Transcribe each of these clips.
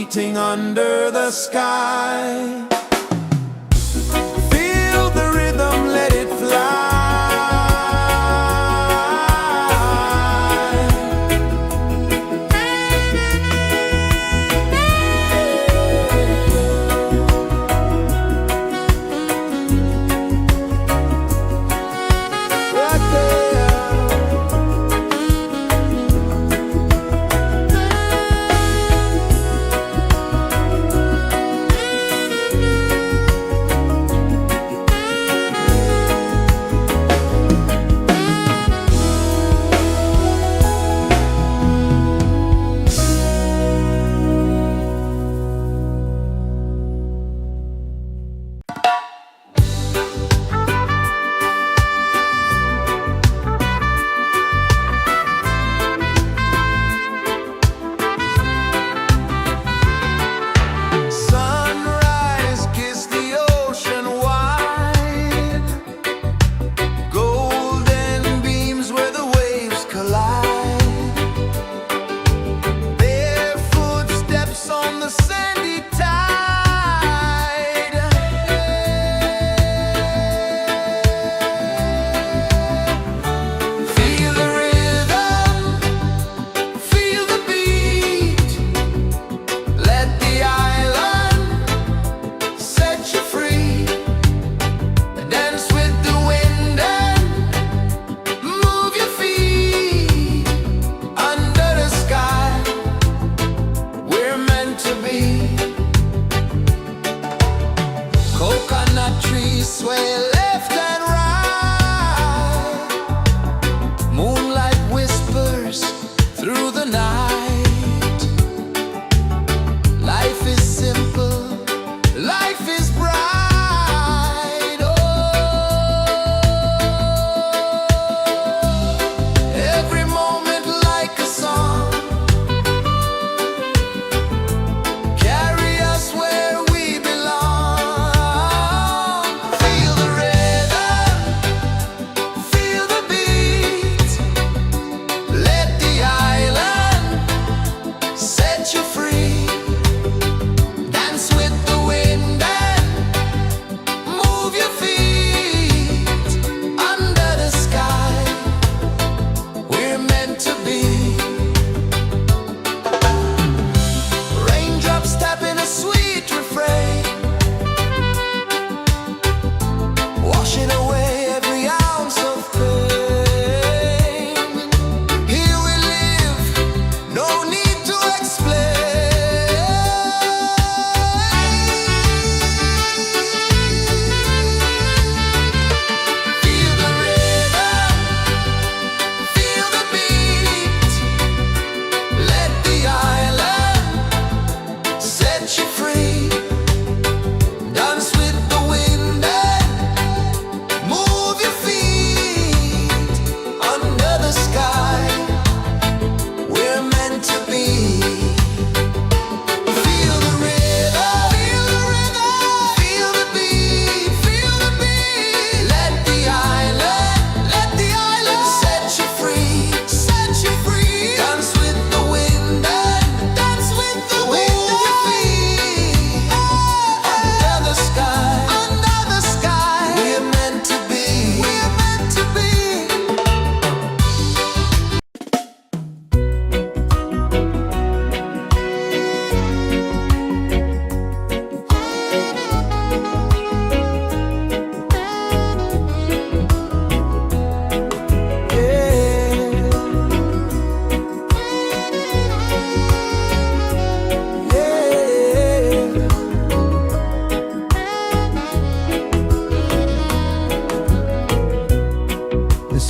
beating under the sky. Feel the rhythm, let it fly.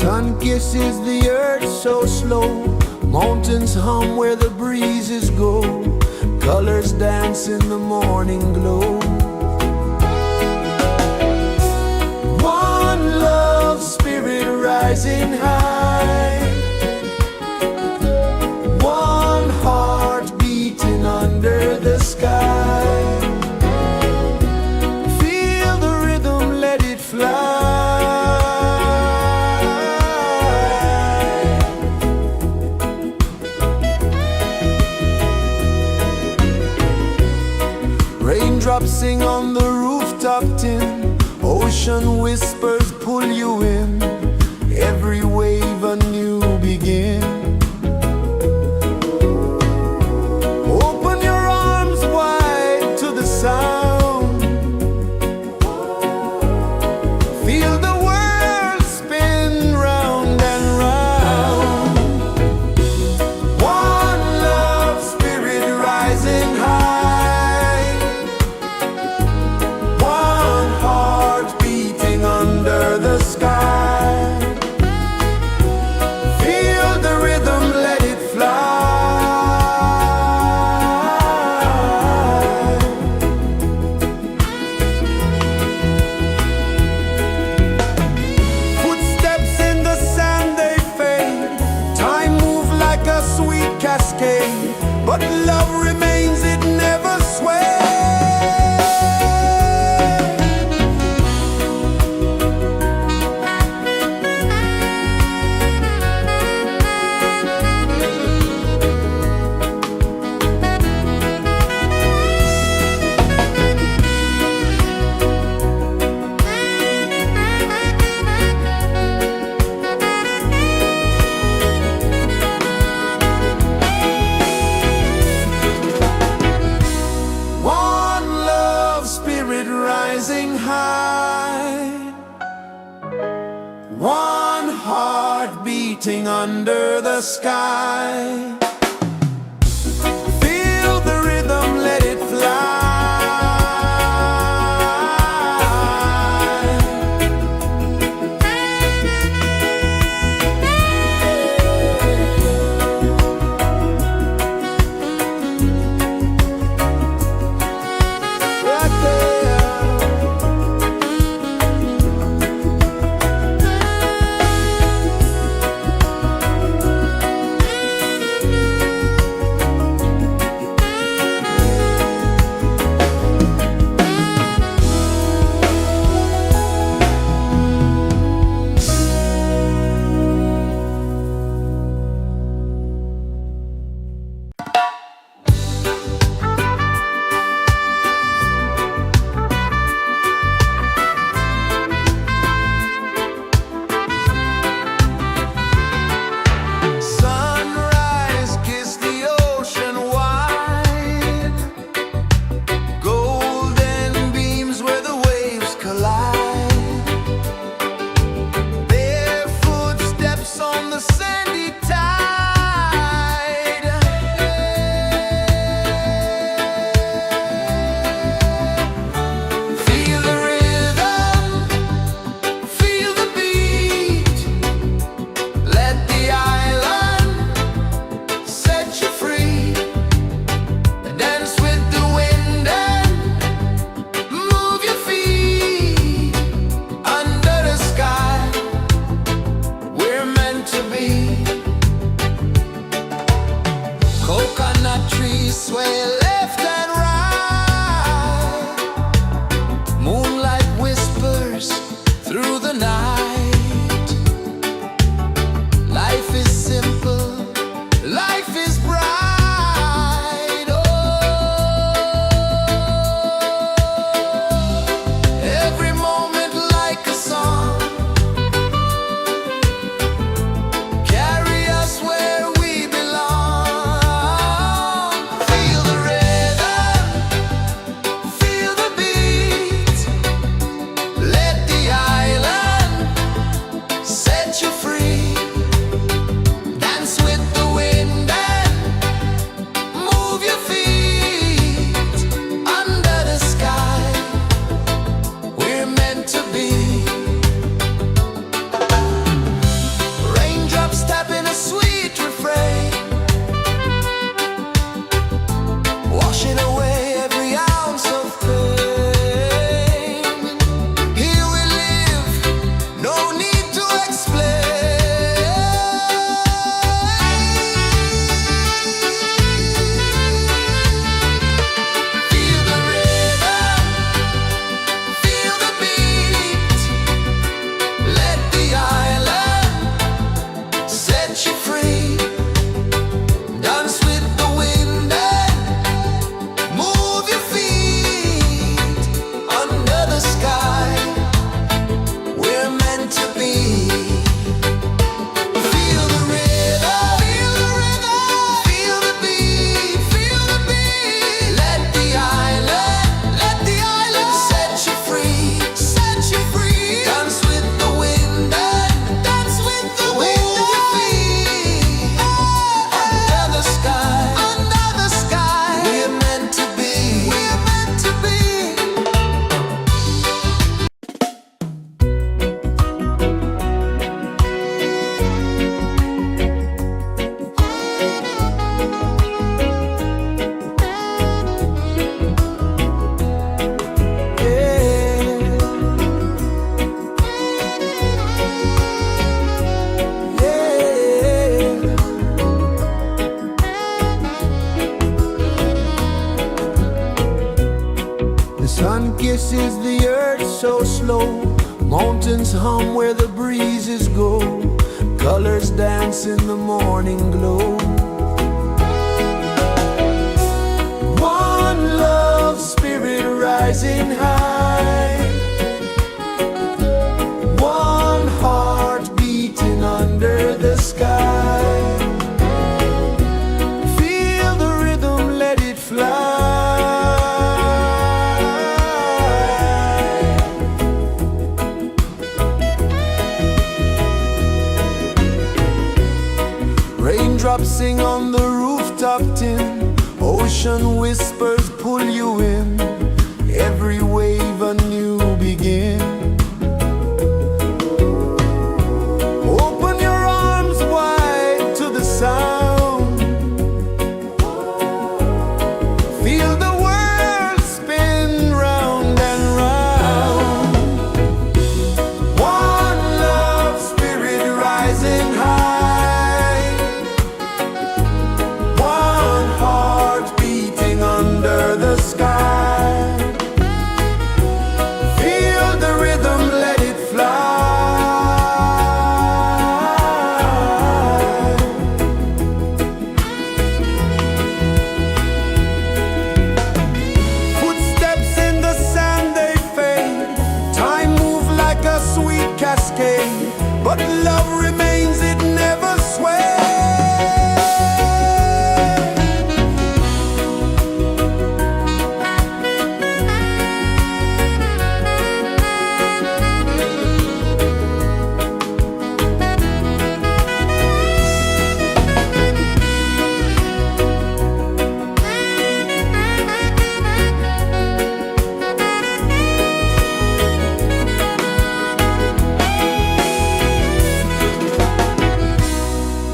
Sun kisses the earth so slow, mountains hum where the breezes go, colors dance in the morning glow. One love spirit rising high, one heart beating under the sky. Feel the rhythm, let it fly. Raindrops sing on the rooftop tin, ocean whispers pull you in, every wave a new begin. Open your arms wide to the sound, feel the world spin round and round. One love spirit rising high, one heart beating under the sky. Feel the rhythm, let it fly. Footsteps in the sand, they fade. Time moves like a sweet cascade, but love remains, it never sways. One love spirit rising high, one heart beating under the sky. Feel the rhythm, let it fly. Right there. Sunrise, kiss the ocean wide, golden beams where the waves collide, bare footsteps on the sandy tide. Feel the rhythm, feel the beat, let the island set you free. Dance with the wind and move your feet. Under the sky, we're meant to be. Coconut trees sway left and right, moonlight whispers through the night. Life is simple, life is bright. Oh, every moment like a song, carry us where we belong. Feel the rhythm, Sun kisses the earth so slow, mountains hum where the breezes go, colors dance in the morning glow. One love spirit rising high, one heart beating under the sky. Feel the rhythm, let it fly. Raindrops sing on the rooftop tin, ocean whispers pull you in, every wave a new begin. Open your arms wide to the sound, feel the world spin round and round. One love spirit rising high, one heart beating under the sky. Feel the rhythm, let it fly. Footsteps in the sand, they fade, time moves like a sweet cascade, but love remains, it never sways.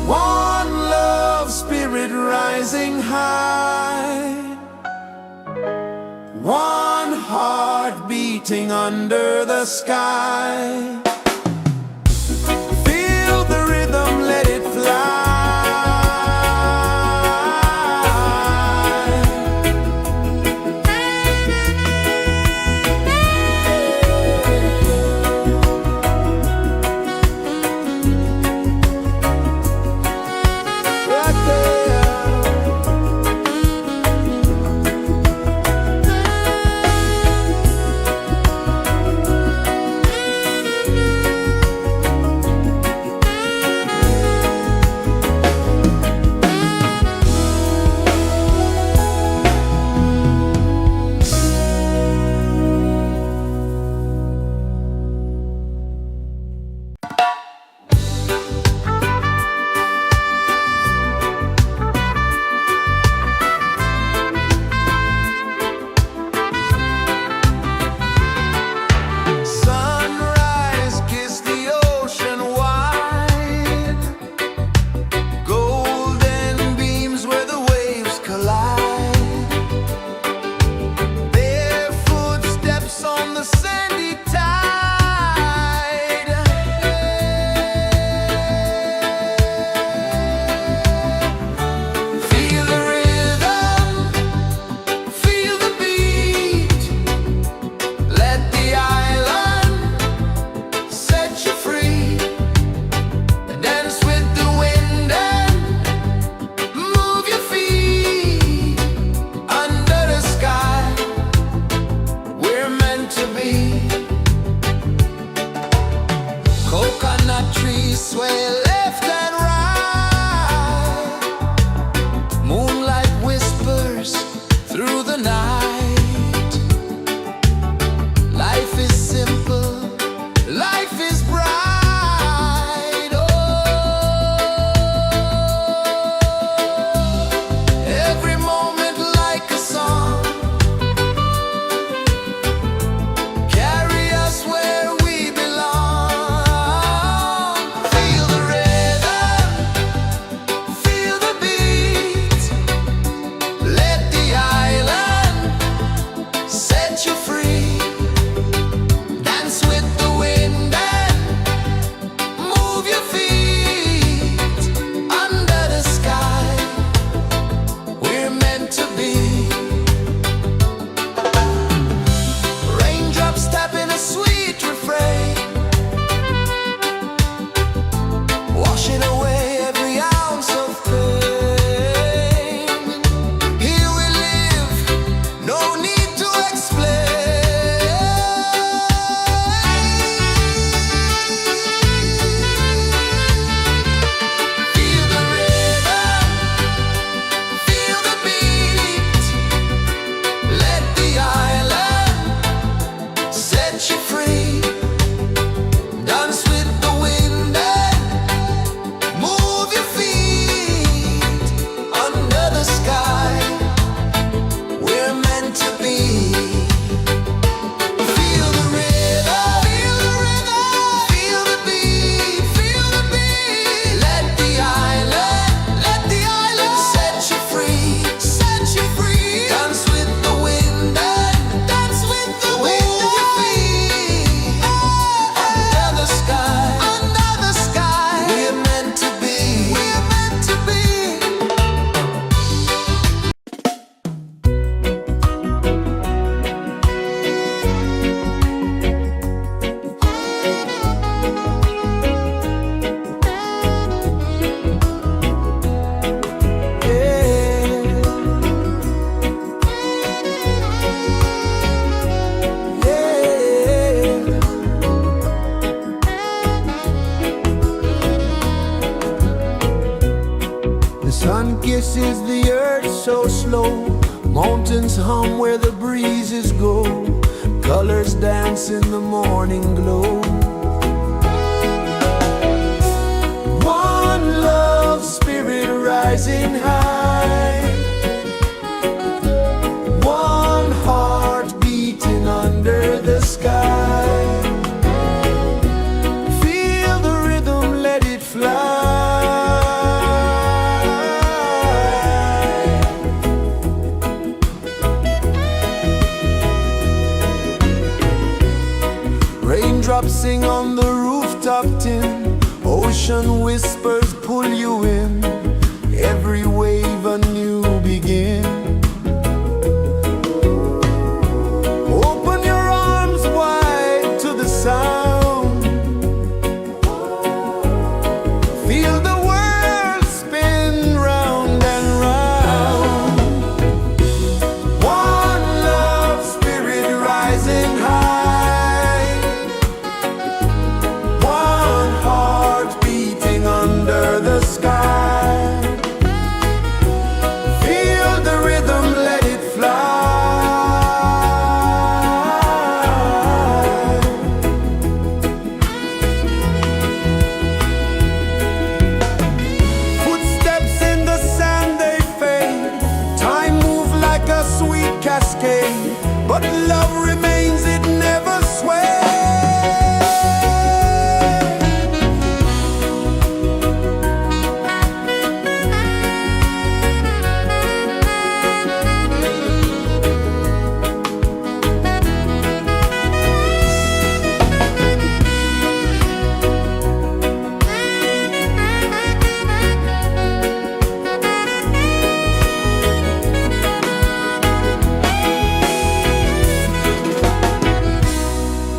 One love spirit rising high, one heart beating under the sky. Feel the rhythm, let it fly. Right there. Mountains hum where the breezes go, colors dance in the morning glow. One love spirit rising high, one heart beating under the sky. Feel the rhythm, let it fly. Raindrops sing on the rooftop tin, ocean whispers pull you in, every wave a new begin. Open your arms wide to the sound, feel the world spin round and round. One love spirit rising high, one heart beating under the sky. Feel the rhythm, let it fly. Footsteps in the sand, they fade. Time moves like a sweet cascade, but love remains, it never sways.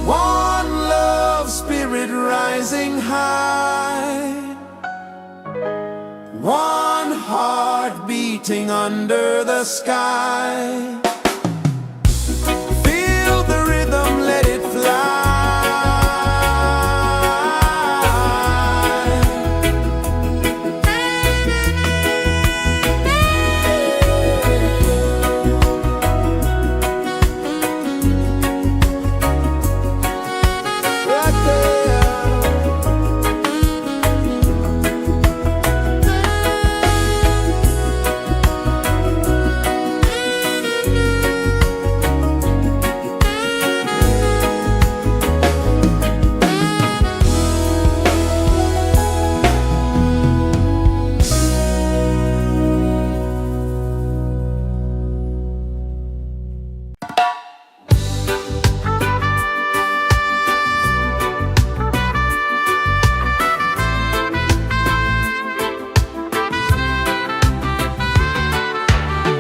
One love spirit rising high, one heart beating under the sky. Feel the rhythm, let it fly. Right there.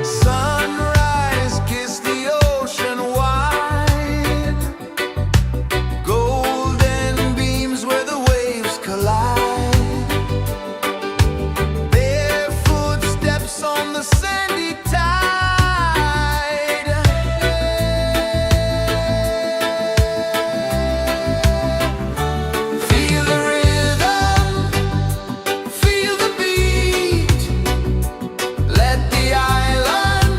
Sunrise, kiss the ocean wide, golden beams where the waves collide, barefoot steps on the sandy tide. Feel the rhythm, feel the beat, let the island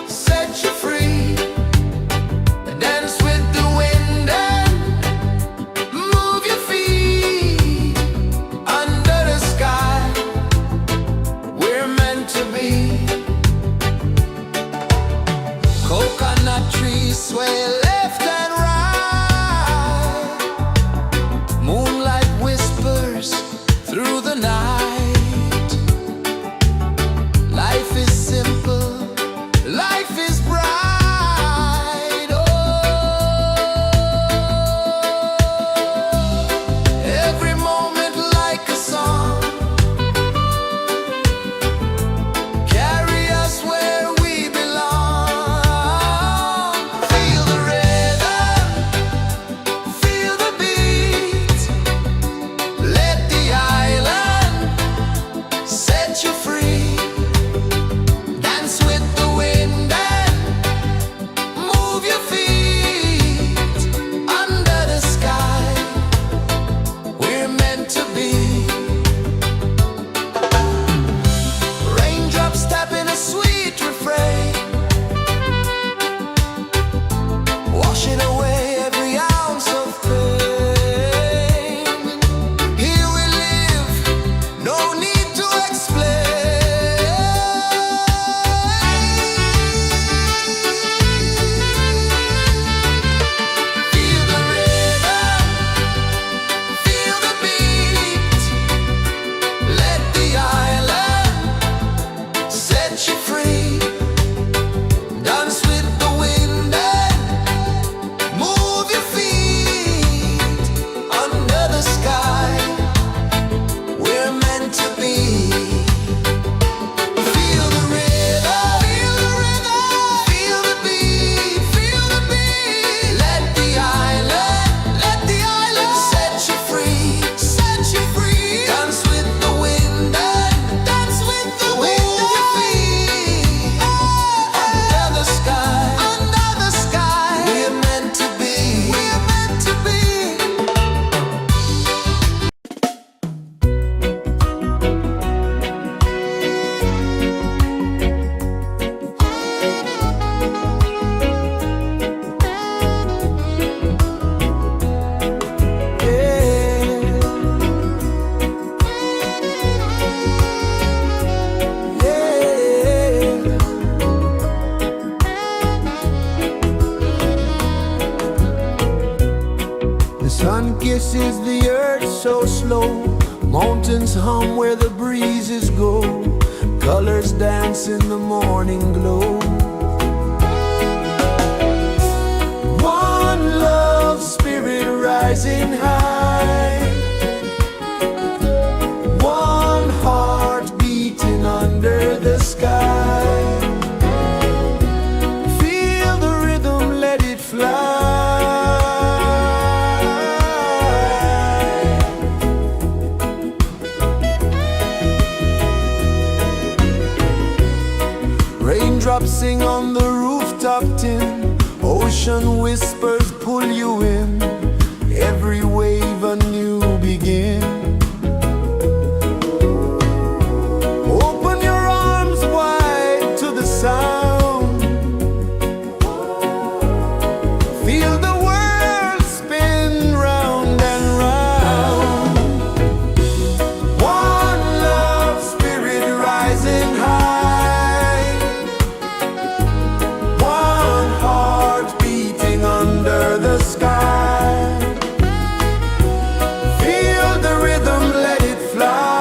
set you free. Dance with the wind and move your feet. Under the sky, we're meant to be. Coconut trees sway left and right, moonlight whispers through the night. Life is simple, life is bright. Oh, every moment like a song, carry us where we belong. Feel the rhythm. kisses the earth so slow. Mountains hum where the breezes go. Colors dance in the morning glow. One love spirit rising high. One heart beating under the sky. Feel the rhythm, let it fly. Raindrops sing on the rooftop tin. Ocean whispers pull you in. Every wave a new begin. Open your arms wide to the sound. Feel the world spin round and round. One love spirit rising high. One heart beating under the sky. Feel the rhythm, let it fly.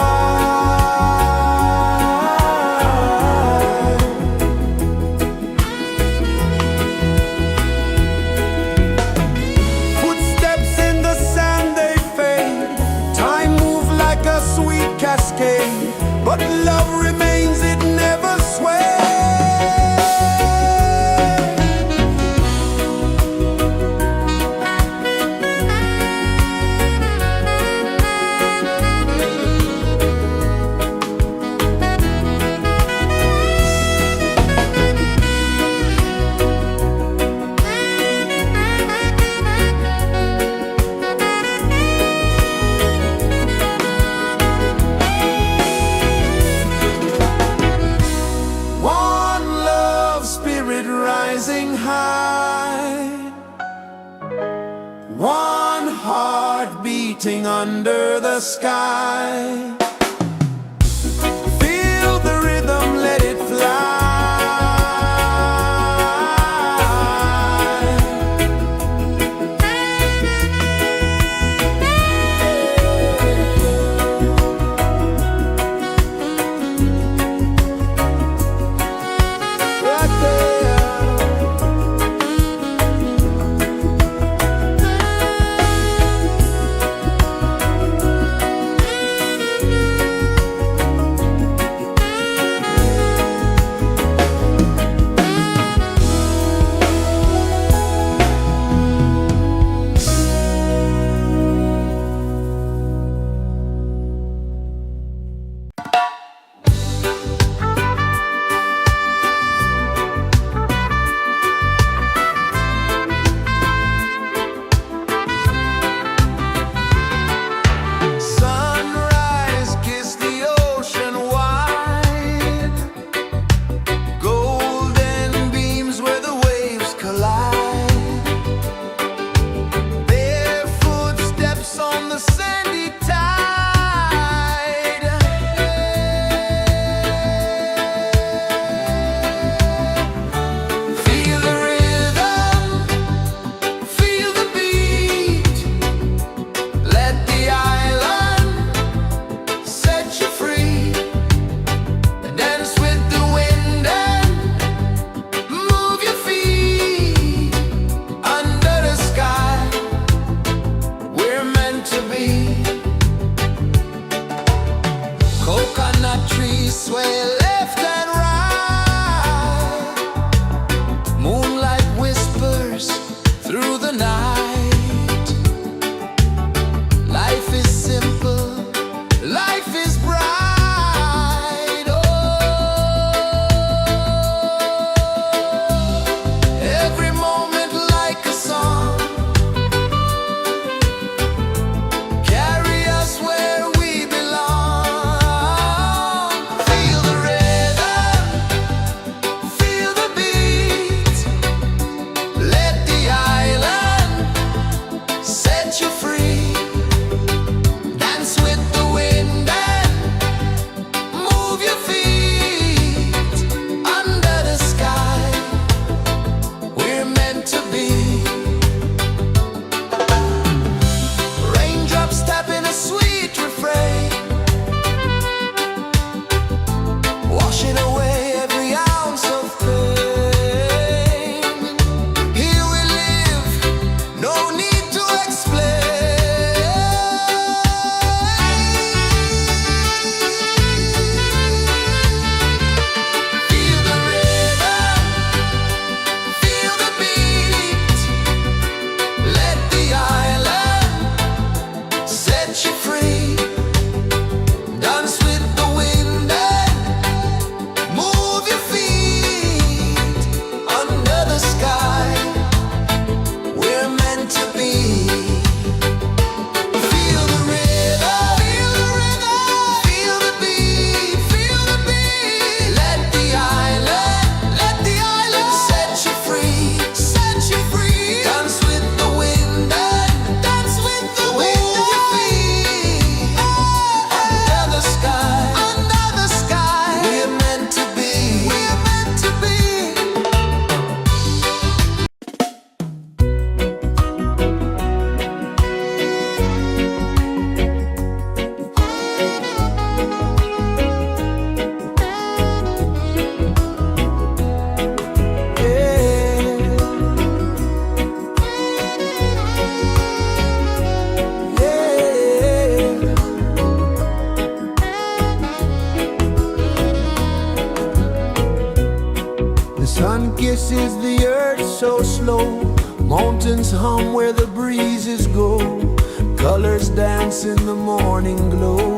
Footsteps in the sand, they fade. Time moves like a sweet cascade, but love remains, it never sways. One love spirit rising high. One heart beating under the sky. Feel the rhythm, let it fly. Right there. sun kisses the earth so slow, mountains hum where the breezes go, colors dance in the morning glow.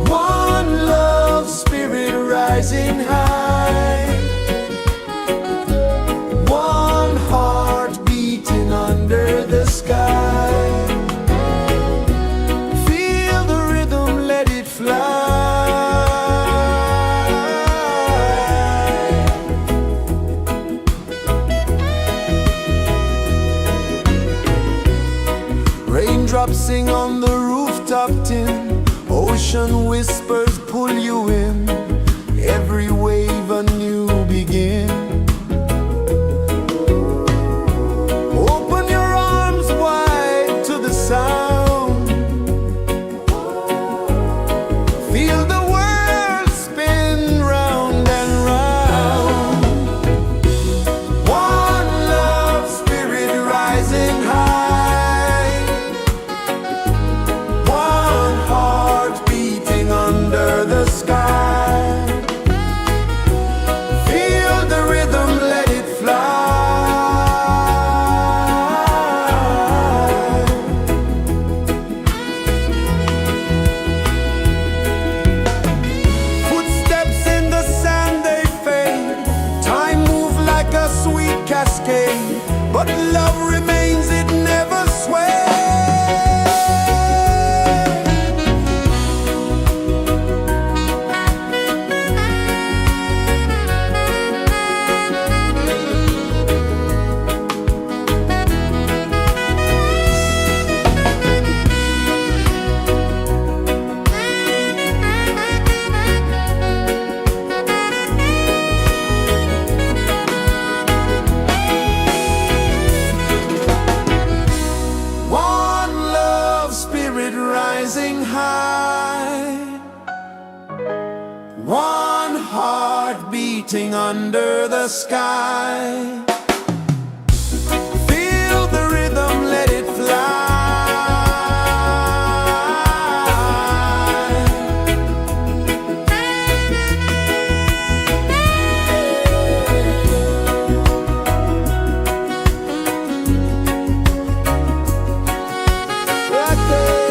One love spirit rising high, one heart beating under the sky. Feel the rhythm, let it fly. Raindrops sing on the rooftop tin, ocean whispers pull you in, every wave a new begin. Open your arms wide to the sound, feel the world spin round and round. One love spirit rising high, one heart beating under the sky. Feel the rhythm, let it fly. Footsteps in the sand, they fade, time move like a sweet cascade, but love remains, it never sways. One love spirit rising high, one heart beating under the sky. Feel the rhythm, let it fly. Right there.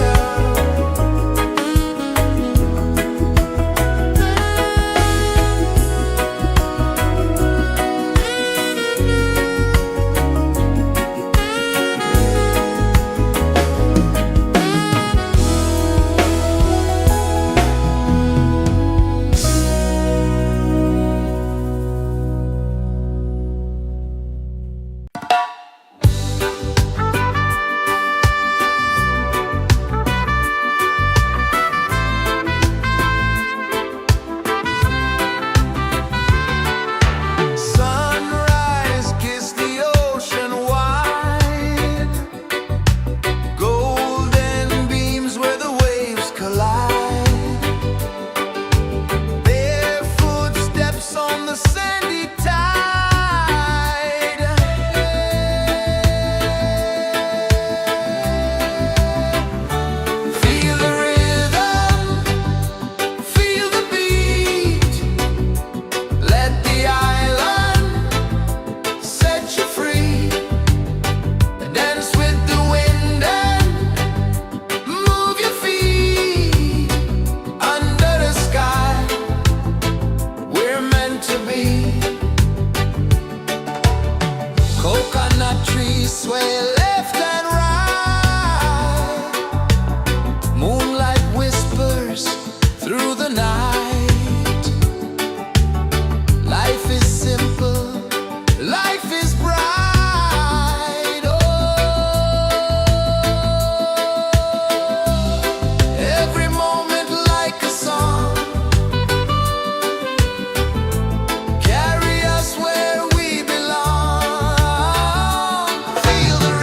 Sunrise, kiss the ocean wide, golden beams where the waves collide, barefoot steps on the sandy tide. Feel the rhythm, feel the beat, let the island set you free. Dance with the wind and move your feet under the sky. We're meant to be. Coconut trees sway left and right, moonlight whispers through the night. Life is simple, life is bright. Oh, every moment like a song, carry us where we belong. Feel the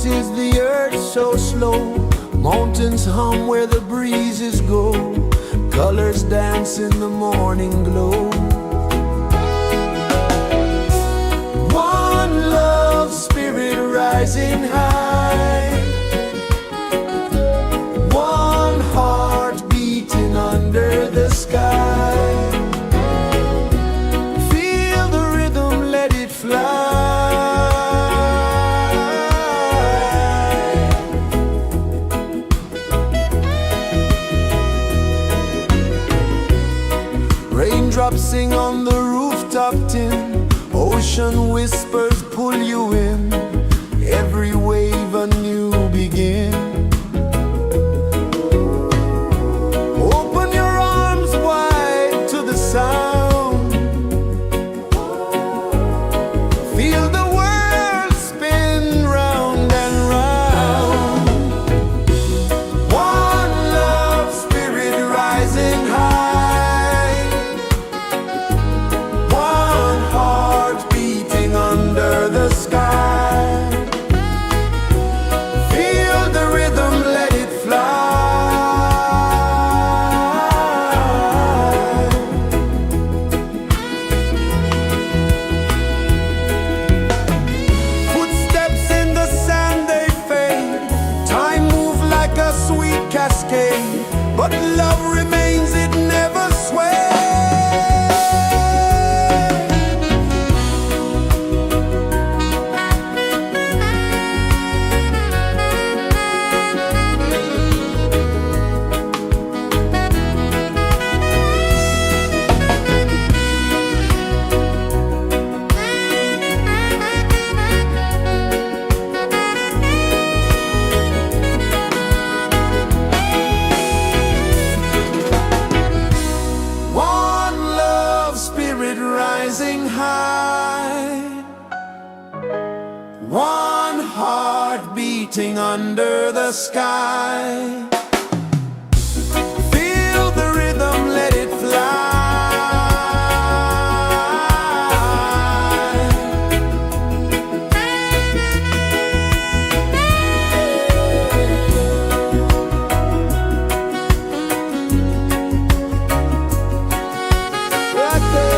This is the earth so slow. Mountains hum where the breezes go. Colors dance in the morning glow. One love spirit rising high. One heart beating under the sky. Feel the rhythm, let it fly. Raindrops sing on the rooftop tin. Ocean whispers pull you in. Every wave a new begin. Open your arms wide to the sound. Feel the world spin round and round. One love spirit rising high. One heart beating under the sky. Feel the rhythm, let it fly. Footsteps in the sand, they fade. Time moves like a sweet cascade, but love remains, it never sways. One love spirit rising high. One heart beating under the sky. Feel the rhythm, let it fly. Right there.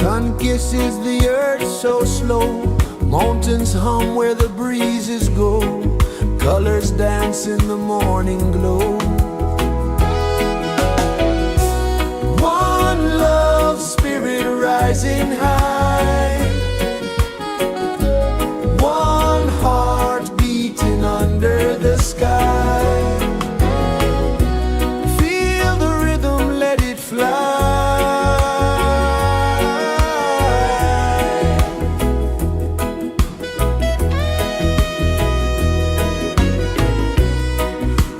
Sun kisses the earth so slow, mountains hum where the breezes go, colors dance in the morning glow. One love spirit rising high, one heart beating under the sky. Feel the rhythm, let it fly.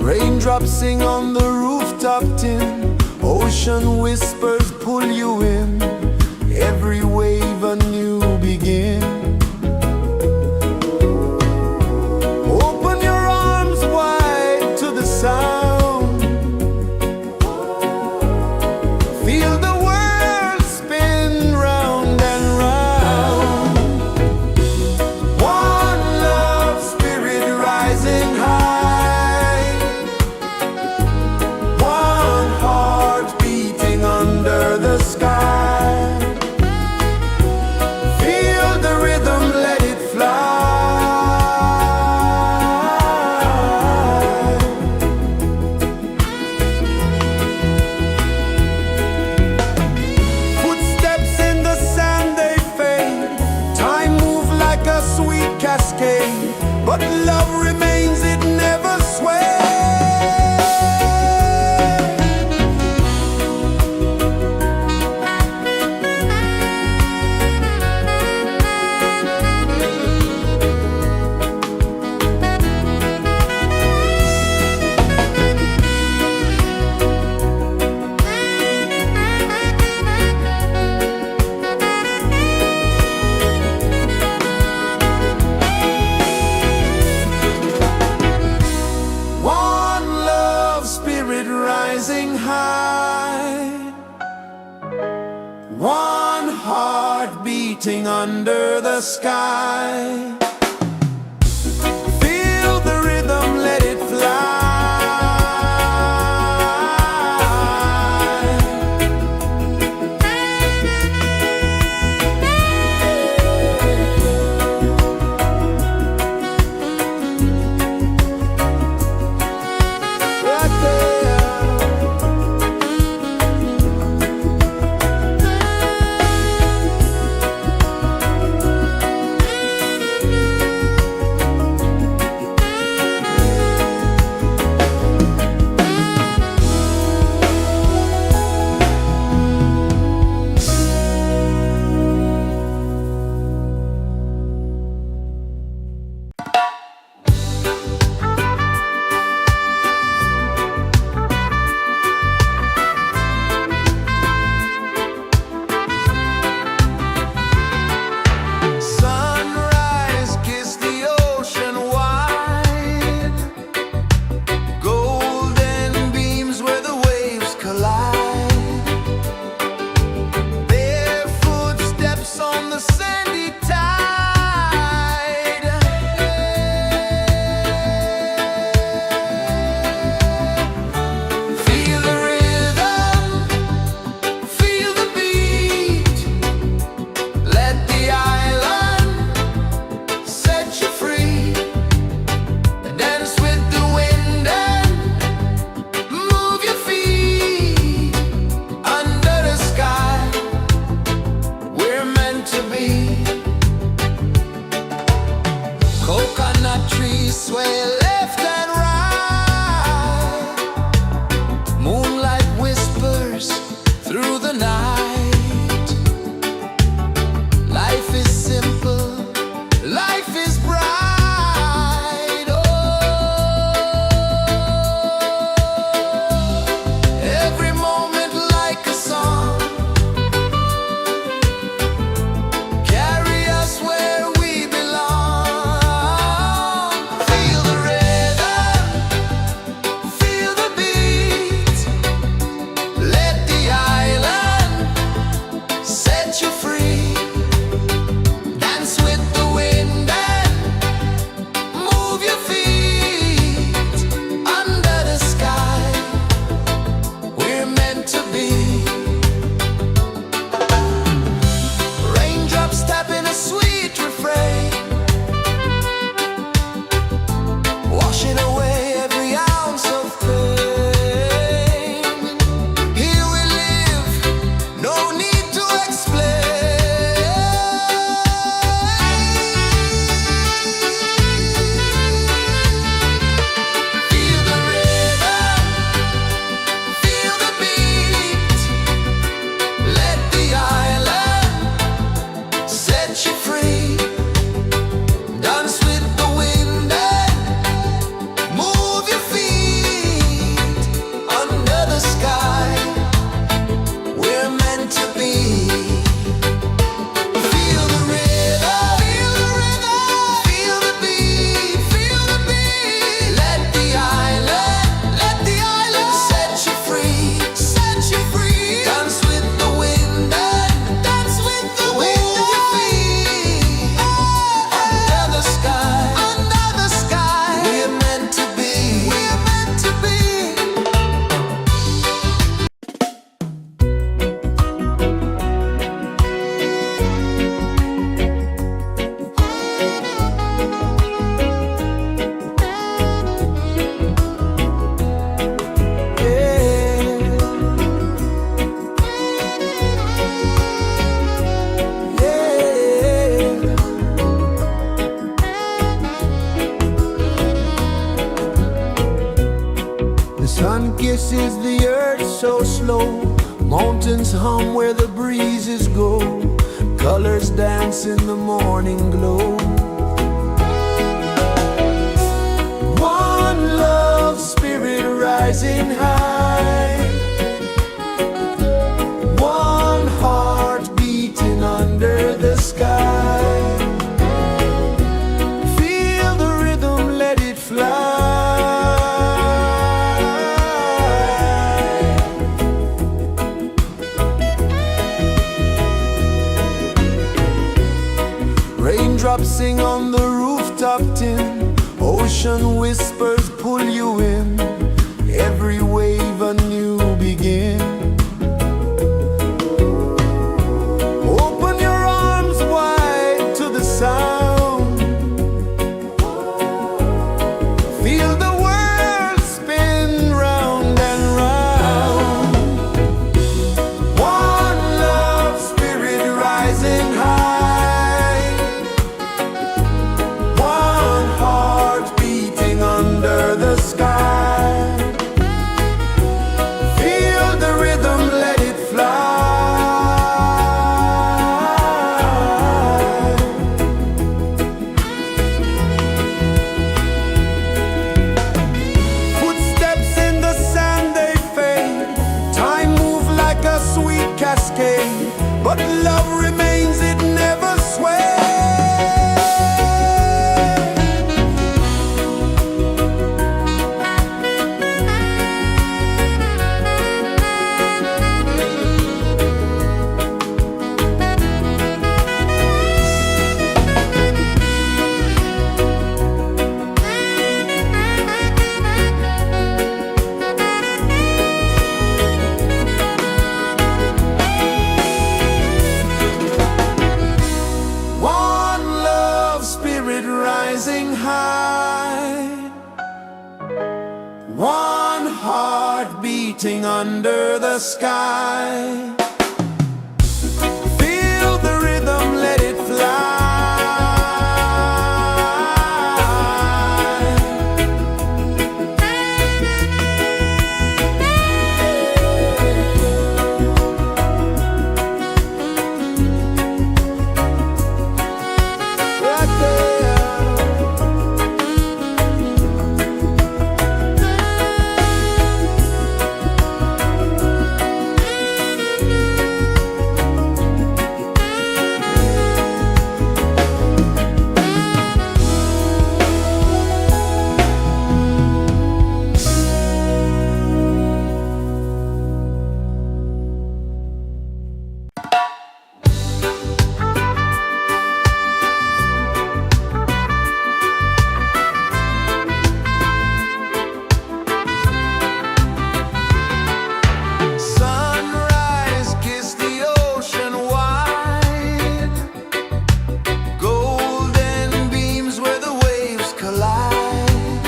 Raindrops sing on the rooftop tin, ocean whispers pull you in, every wave a new begin. Open your arms wide to the sound, feel the world spin round and round. One love spirit rising high, one heart beating under the sky. Feel the rhythm, let it fly. Footsteps in the sand, they fade. Time moves like a sweet cascade, but love remains, it never sways. One love spirit rising high, one heart beating under the sky. Feel the rhythm, let it fly. Right there. This is the earth so slow. Mountains hum where the breezes go. Colors dance in the morning glow. One love spirit rising high. One heart beating under the sky. Feel the rhythm, let it fly. Raindrops sing on the rooftop tin. Ocean whispers pull you in. Every wave a new begin. Open your arms wide to the sound. Feel the world spin round and round. One love spirit rising high. One heart beating under the sky. Feel the rhythm, let it fly. Footsteps in the sand, they fade. Time moves like a sweet cascade, but love remains, it never sways. One love spirit rising high. One heart beating under the sky. Feel the rhythm, let it fly. Right there. Sunrise, kiss the ocean wide. Golden beams where the waves collide.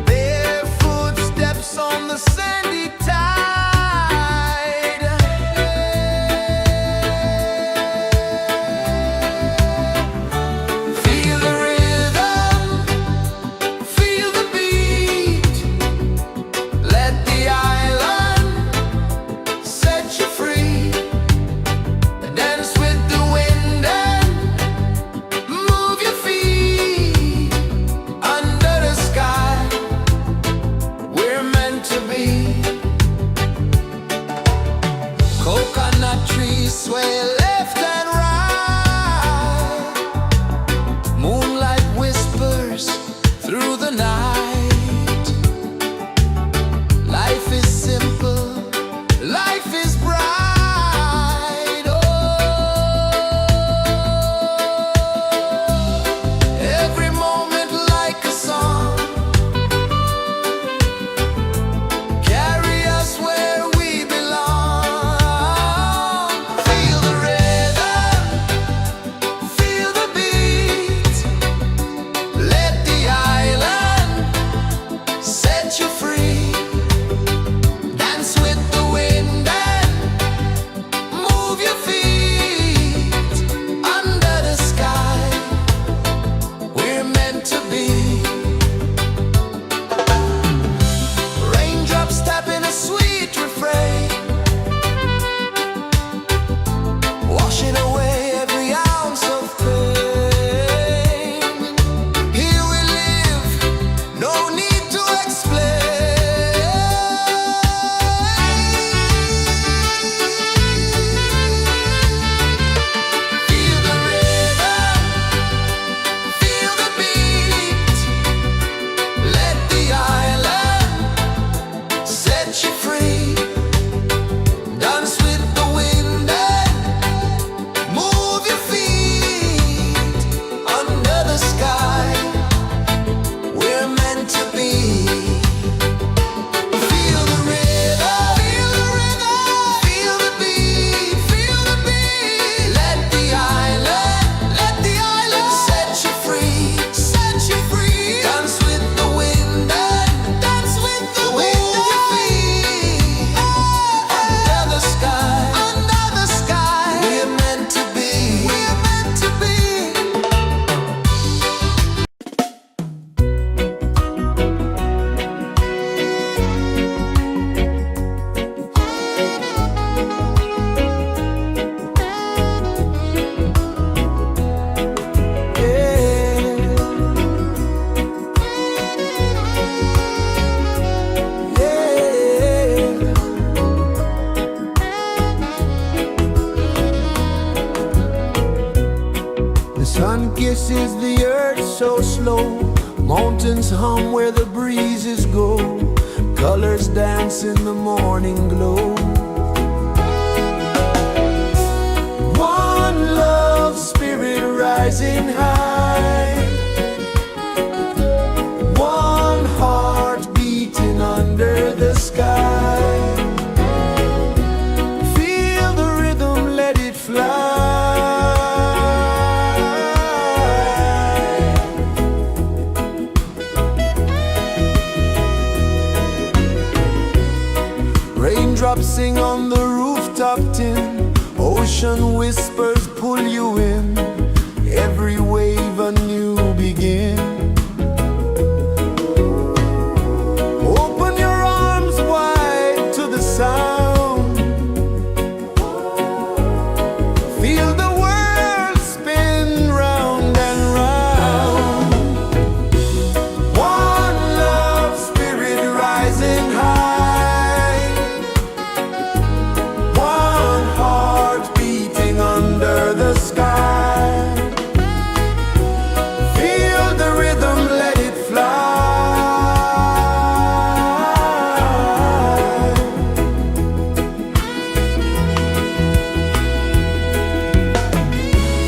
Bare footsteps on the sandy tide. Feel the rhythm, feel the beat. Let the island set you free. Dance with the wind and move your feet. Under the sky, we're meant to be. Coconut trees sway left and right. Moonlight whispers through the night. Life is simple, life is bright. Oh, every moment like a song. Carry us where we belong. Feel the rhythm, Sun kisses the earth so slow, mountains hum where the breezes go, colors dance in the morning glow. One love spirit rising high, one heart beating under the sky. Feel the rhythm, let it fly. Raindrops sing on the rooftop tin, ocean whispers pull you in, every wave a new begin. Open your arms wide to the sound, feel the world spin round and round. One love spirit rising high, one heart beating under the sky. Feel the rhythm, let it fly.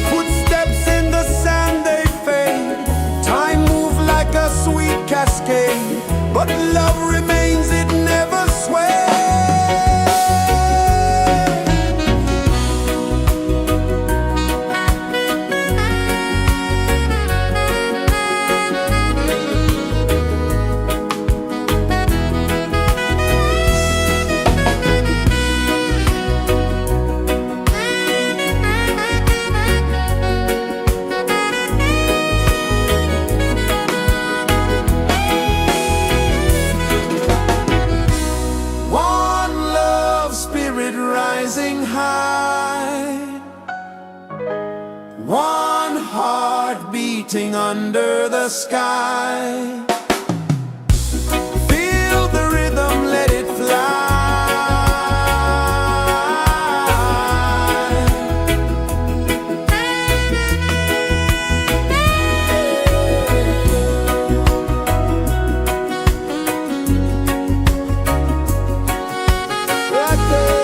Footsteps in the sand, they fade. Time moves like a sweet cascade, but love remains, it never sways. One love spirit rising high, one heart beating under the sky. Feel the rhythm, let it fly. Right there.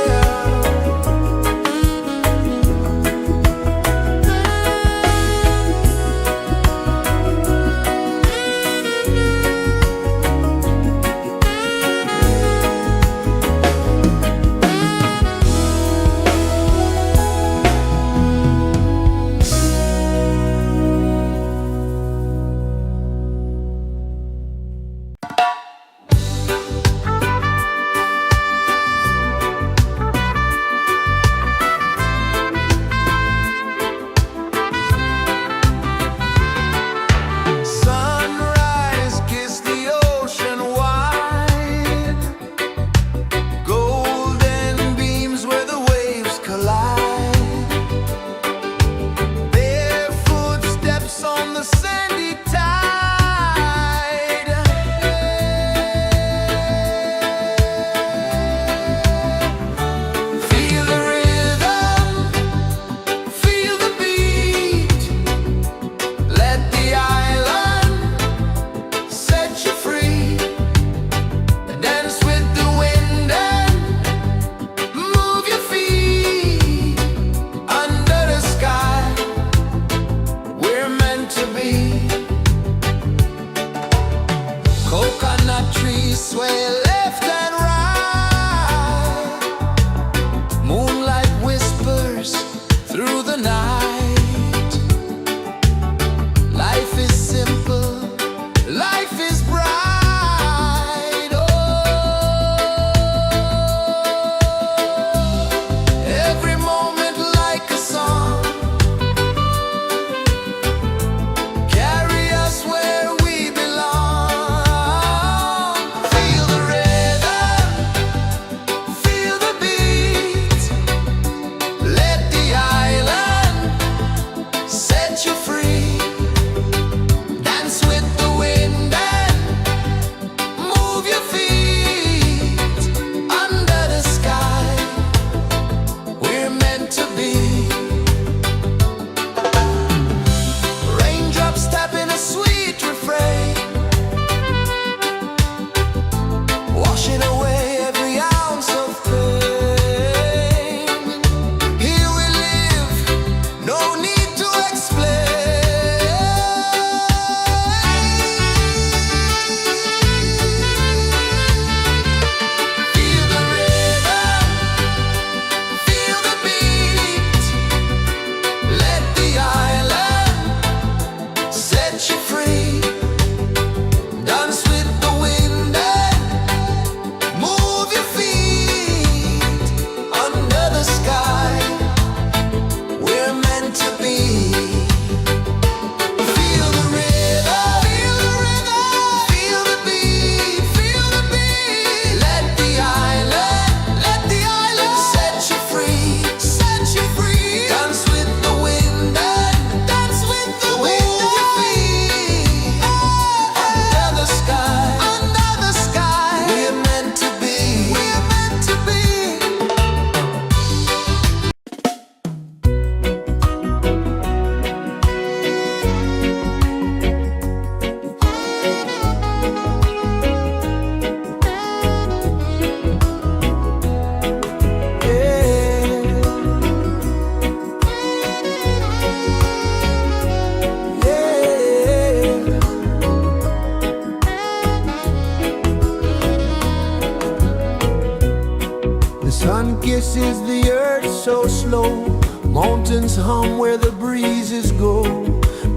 heart so slow. Mountains hum where the breezes go.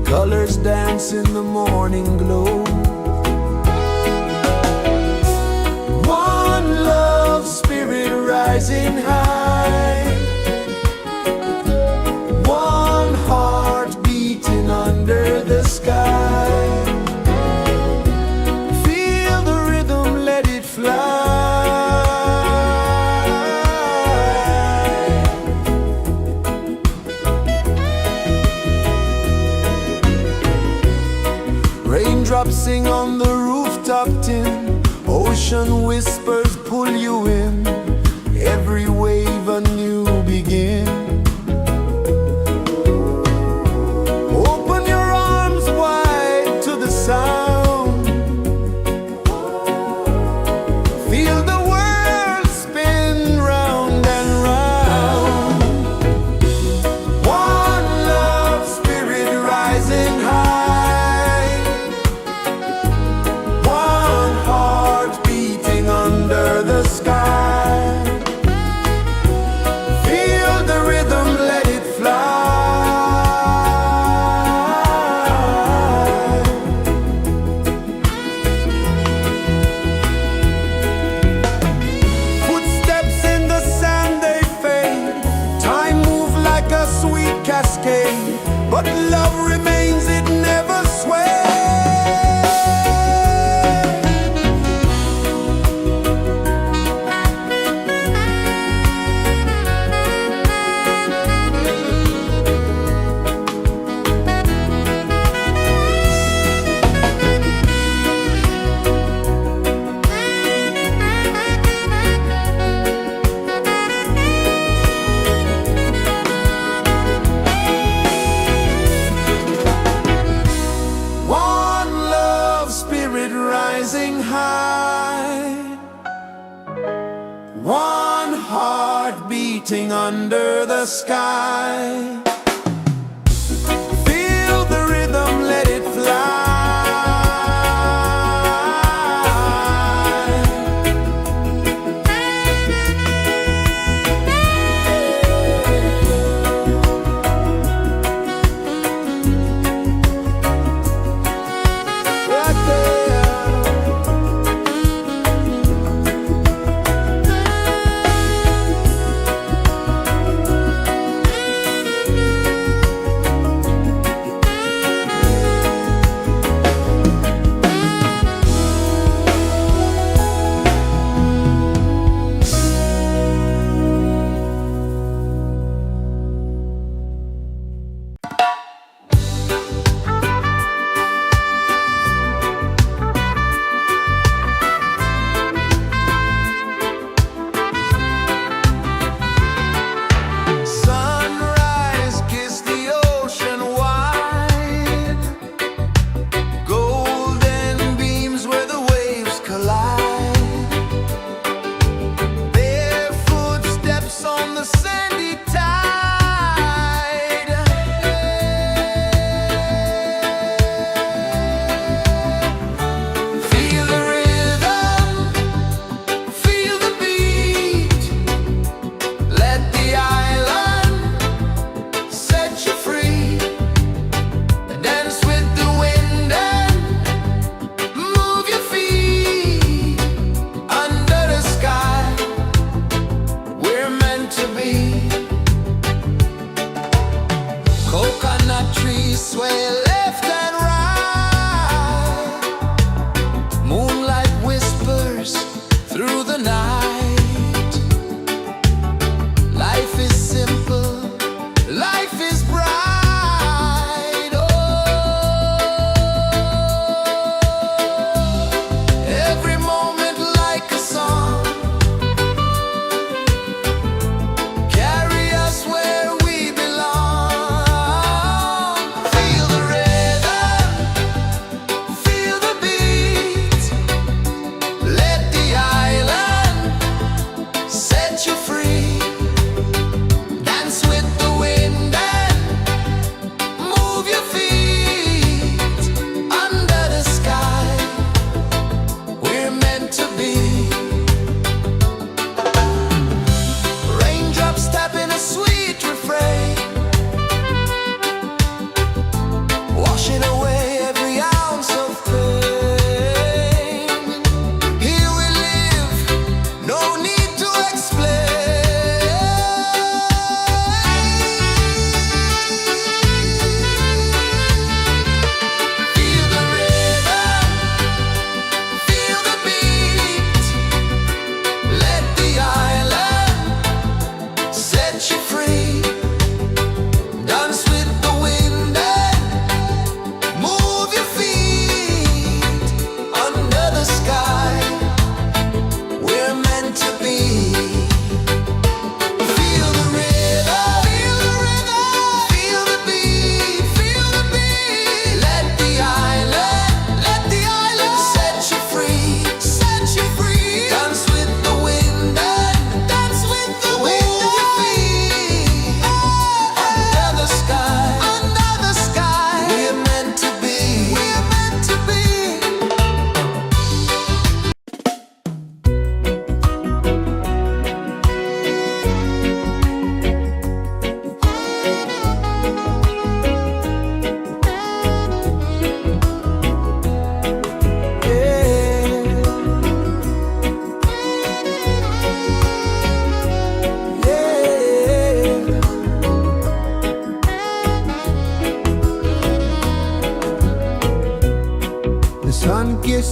Colors dance in the morning glow. One love spirit rising high. One heart beating under the sky. Feel the rhythm, let it fly. Raindrops sing on the rooftop tin. Ocean whispers pull you in. Every wave a new begin. Open your arms wide to the sound. Feel the world spin round and round. One love spirit rising high. One heart beating under the sky. Feel the rhythm, let it fly. Footsteps in the sand, they fade. Time moves like a sweet cascade, but love remains, it never sways. One love spirit rising high. One heart beating under the sky. Feel the rhythm, let it fly.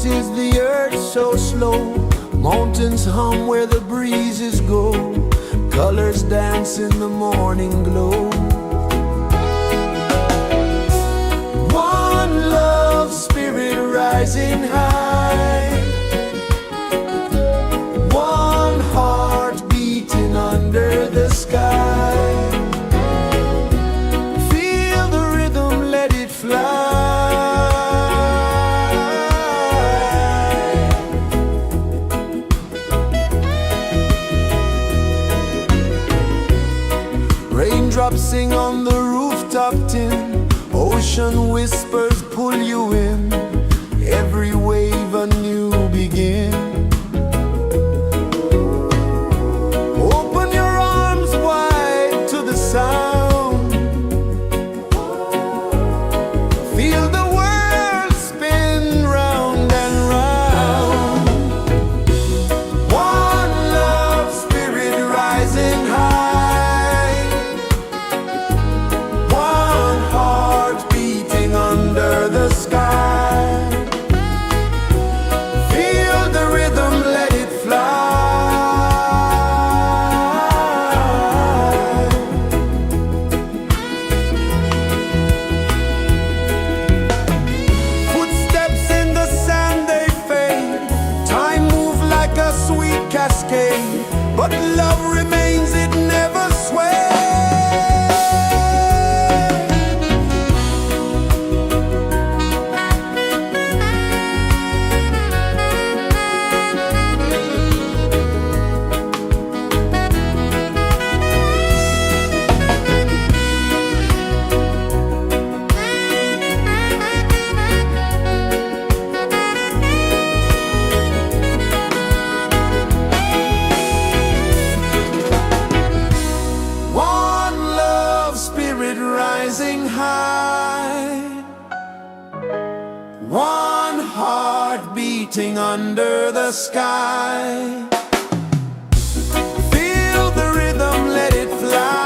pulses the earth so slow. Mountains hum where the breezes go. Colors dance in the morning glow. One love spirit rising high. One heart beating under the sky. Feel the rhythm, let it fly. Raindrops sing on the rooftop tin. Ocean whispers pull you in. Every wave a new begin. Open your arms wide to the sound. Feel the world spin round and round. One love spirit rising high. One heart beating under the sky. Feel the rhythm, let it fly. Footsteps in the sand, they fade. Time moves like a sweet cascade. But love remains, it never sways. One love spirit rising high. One heart beating under the sky. Feel the rhythm, let it fly.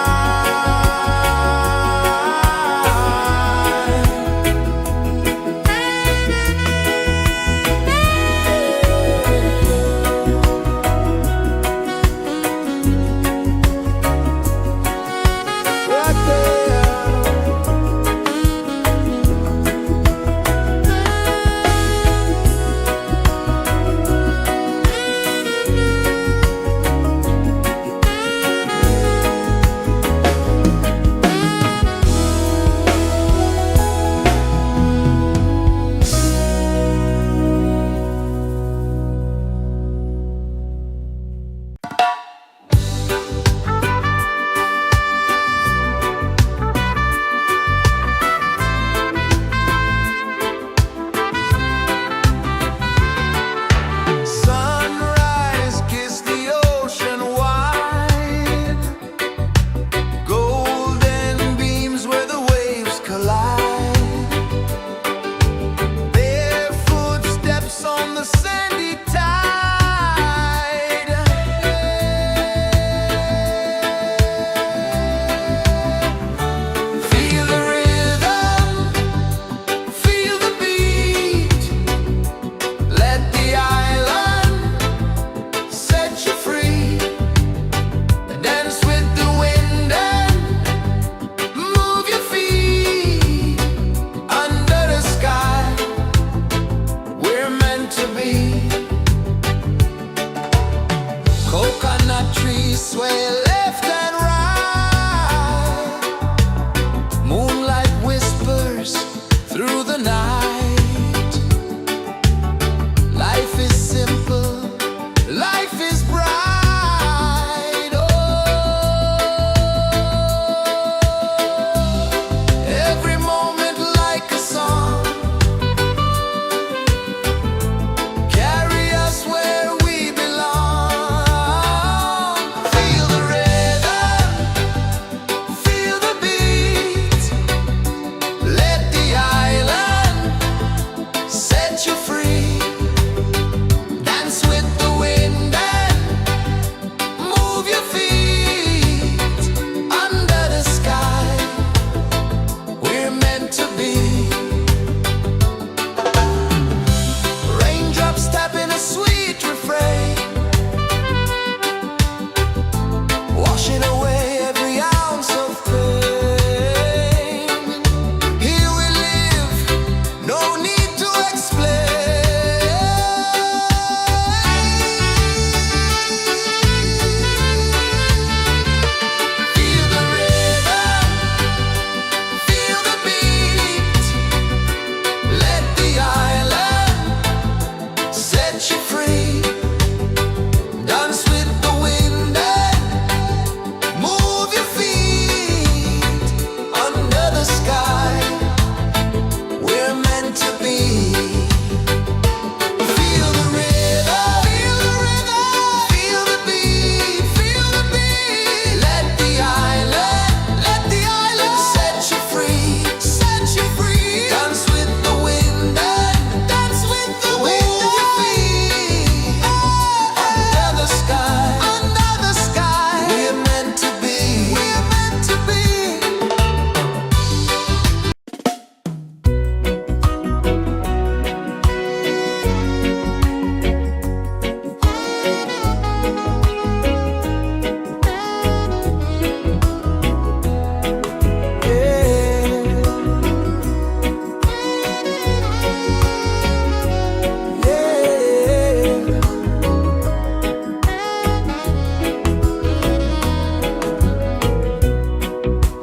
Right there.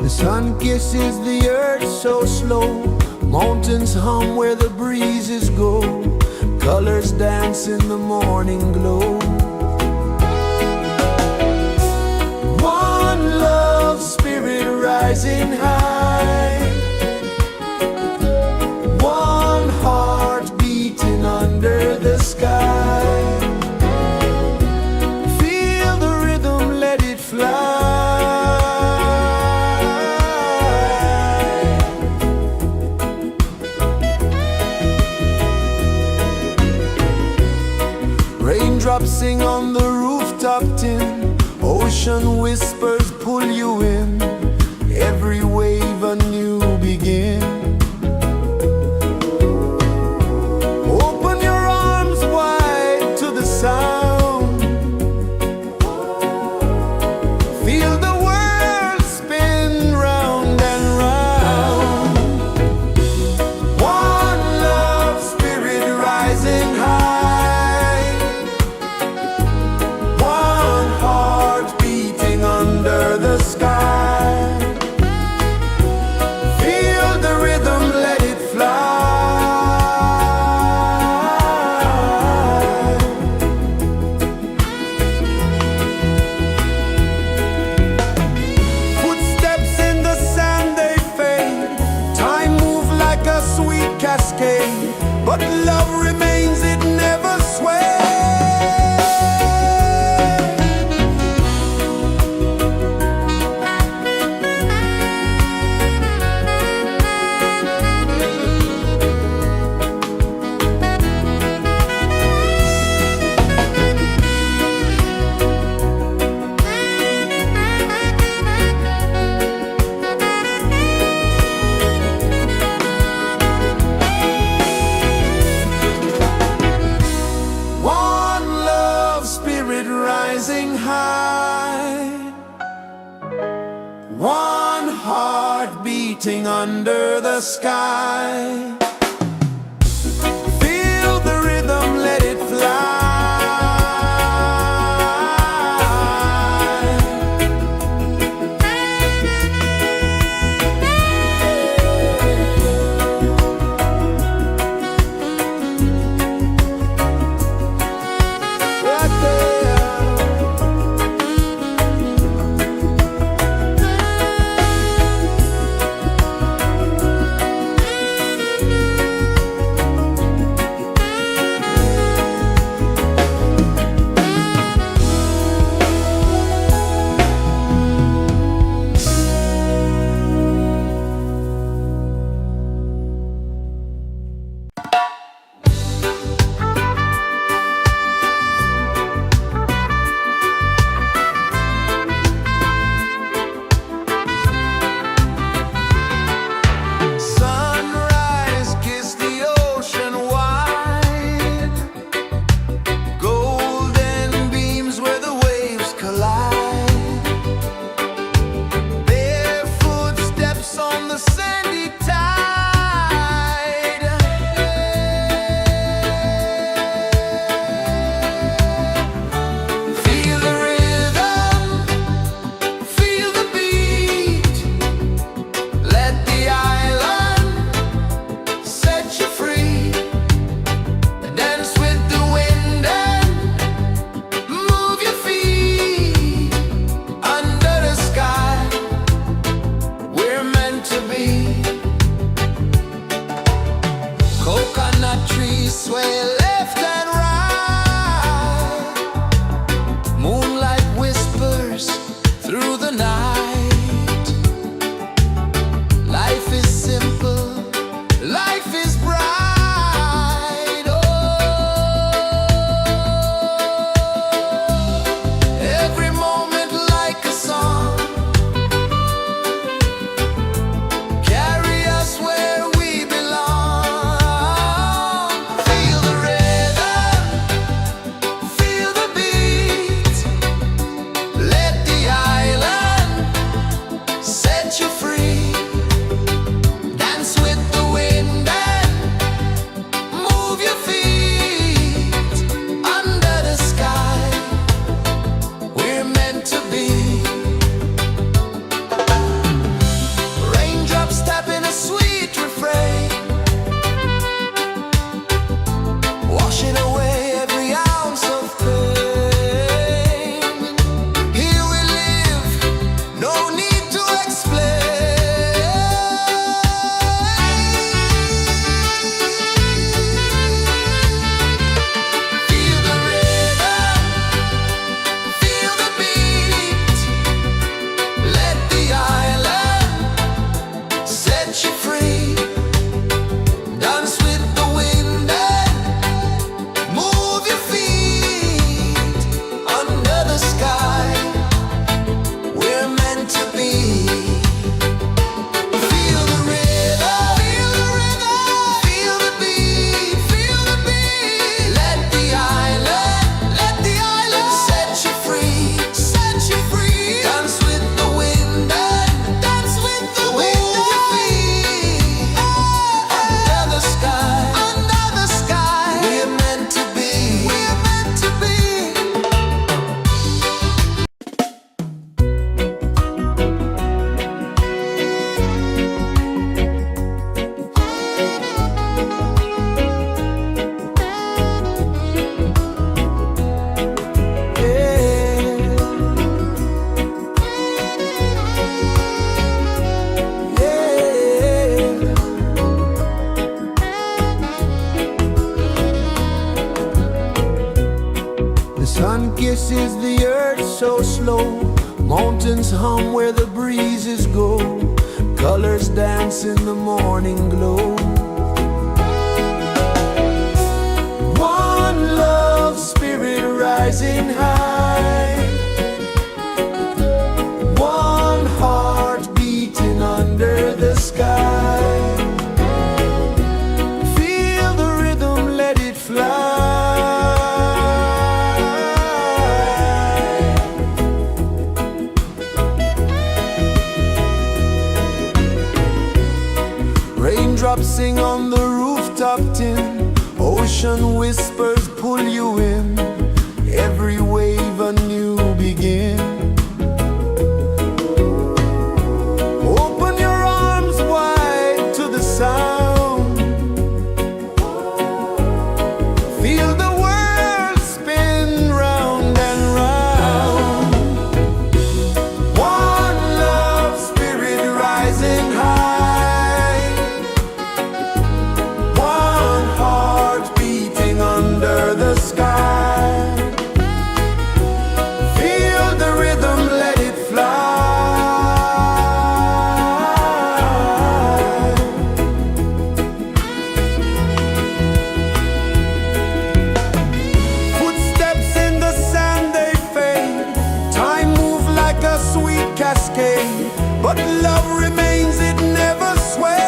The sun kisses the earth so slow, mountains hum where the breezes go, colors dance in the morning glow. One love spirit rising high, one heart beating under the sky. Feel the rhythm, let it fly. Raindrops sing on the rooftop tin, ocean whispers pull you in, every wave a new begin. Open your arms wide to the sound, feel the world spin round and round. One love spirit rising high, one heart beating under the sky. Feel the rhythm, let it fly. Footsteps in the sand, they fade. Time moves like a sweet cascade, but love remains, it never sways. One love spirit rising high, one heart beating under the sky. Feel the rhythm, let it fly. Right there. Sunrise, kiss the ocean wide, golden beams where the waves collide, bare footsteps on the sandy tide. Feel the rhythm, feel the beat, let the island set you free. Dance with the wind and move your feet under the sky. We're meant to be. Coconut trees sway left and right, moonlight whispers through the night. Life is simple, life is bright. Oh, every moment like a song, carry us where we belong. Feel the rhythm. rejoices the earth so slow. Mountains hum where the breezes go. Colors dance in the morning glow. One love spirit rising high. One heart beating under the sky. Feel the rhythm, let it fly. Raindrops sing on the rooftop tin. Ocean whispers pull you in. Every wave a new begin. Open your arms wide to the sound. Feel the world spin round and round. One love spirit rising high. One heart beating under the sky. Feel the rhythm, let it fly. Footsteps in the sand, they fade. Time moves like a sweet cascade, but love remains, it never sways.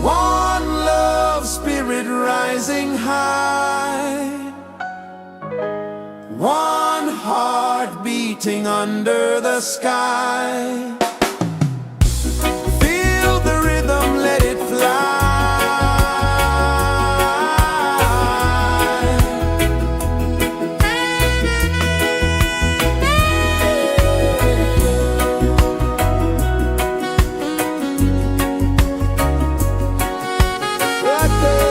One love spirit rising high. One heart beating under the sky. Feel the rhythm, let it fly. Right there.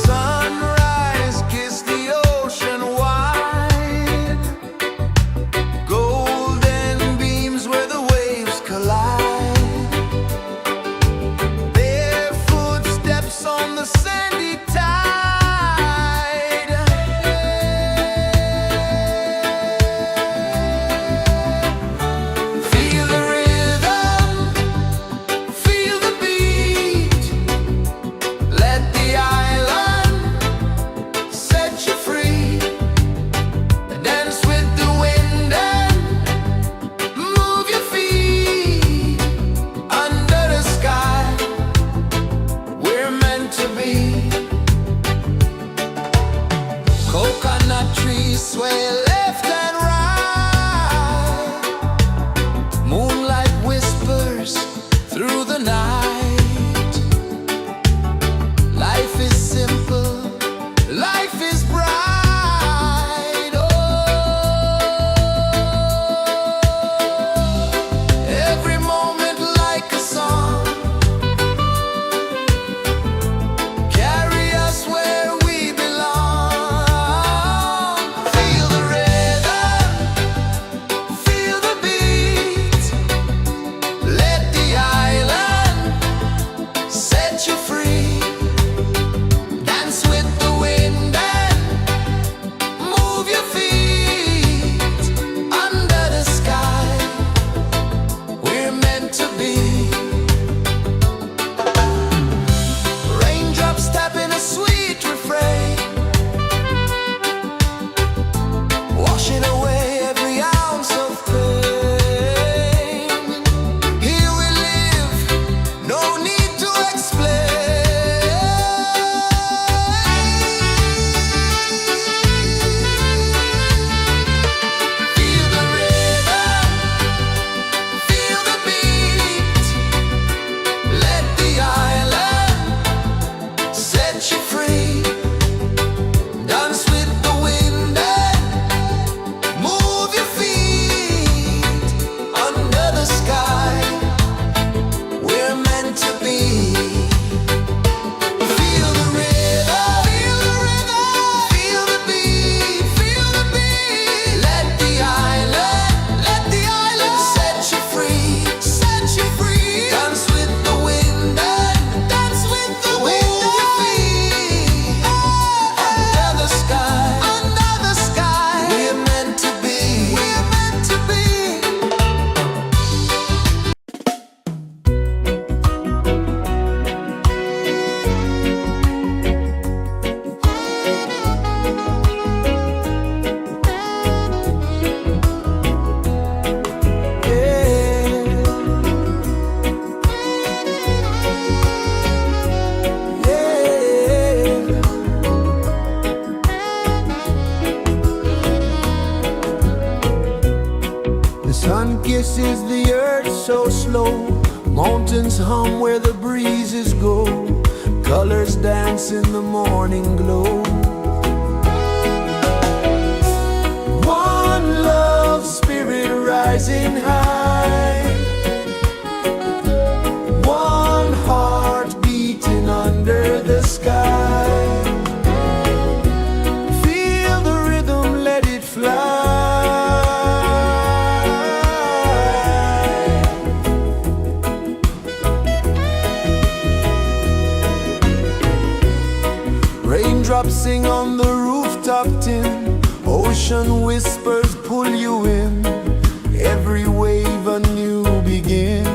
Sunrise, kiss the ocean wide. Golden beams where the waves collide. Bare footsteps on the sandy tide. Feel the rhythm, feel the beat. Let the island set you free. Dance with the wind and move your feet. Under the sky, we're meant to be. Coconut trees sway left and right. Moonlight whispers through the night. Life is simple, life is bright. Oh, every moment like a song. Carry us where we belong. Feel the rhythm. Sun kisses the earth so slow, mountains hum where the breezes go, colors dance in the morning glow. One love spirit rising high, one heart beating under the sky. Feel the rhythm, let it fly. Raindrops sing on the rooftop tin, ocean whispers pull you in, every wave a new begin.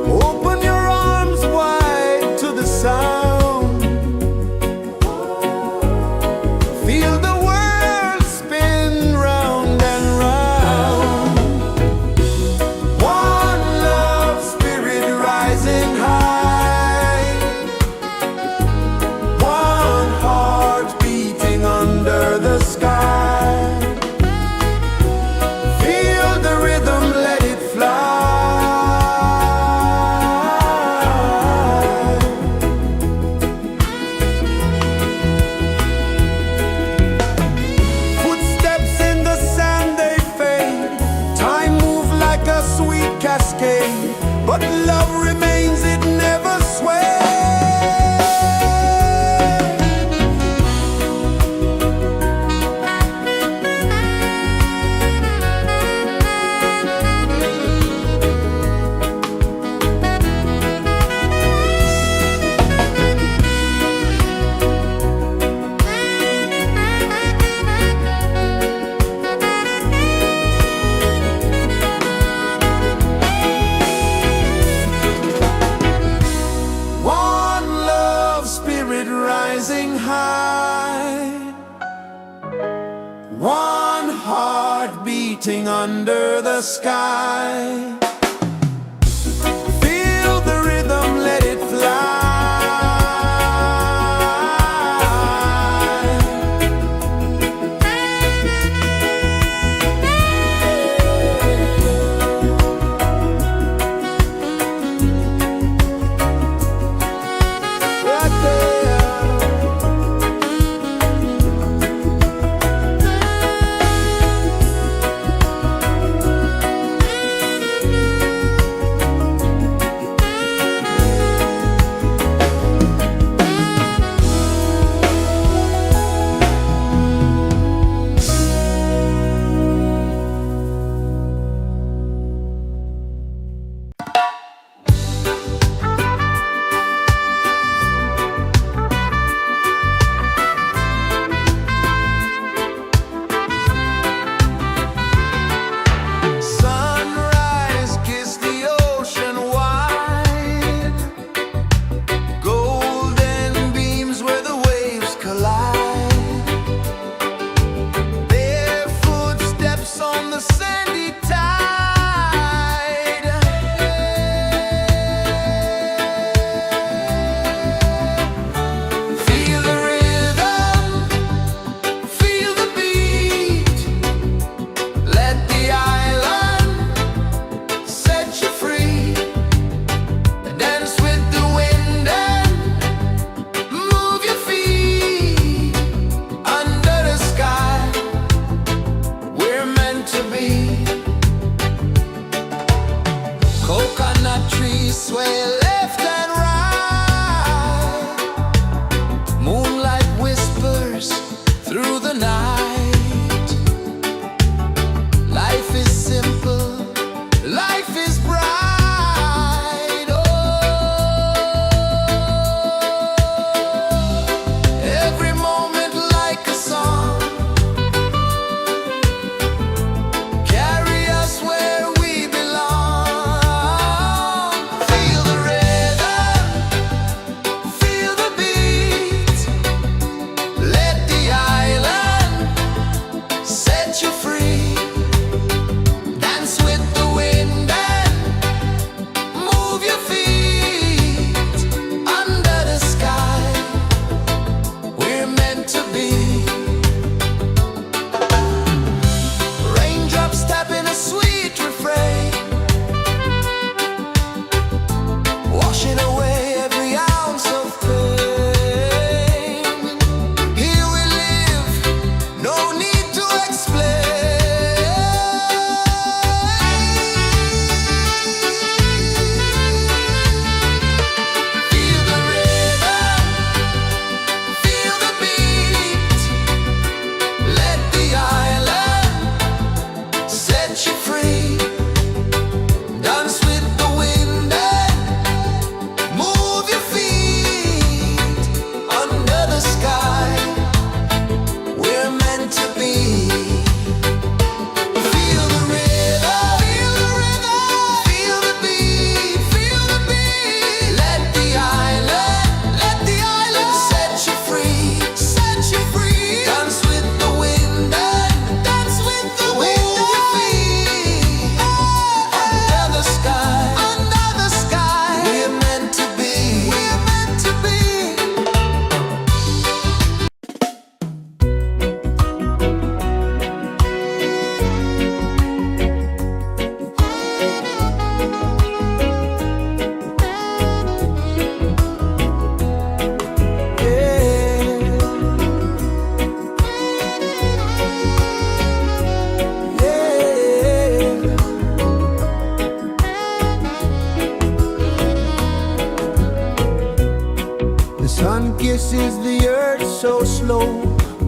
Open your arms wide to the sound, feel the world spin round and round. One love spirit rising high, one heart beating under the sky. Feel the rhythm, let it fly. Footsteps in the sand, they fade. Time moves like a sweet cascade, but love remains, it never sways. One love spirit rising high, one heart beating under the sky. Feel the rhythm, let it fly. Right there.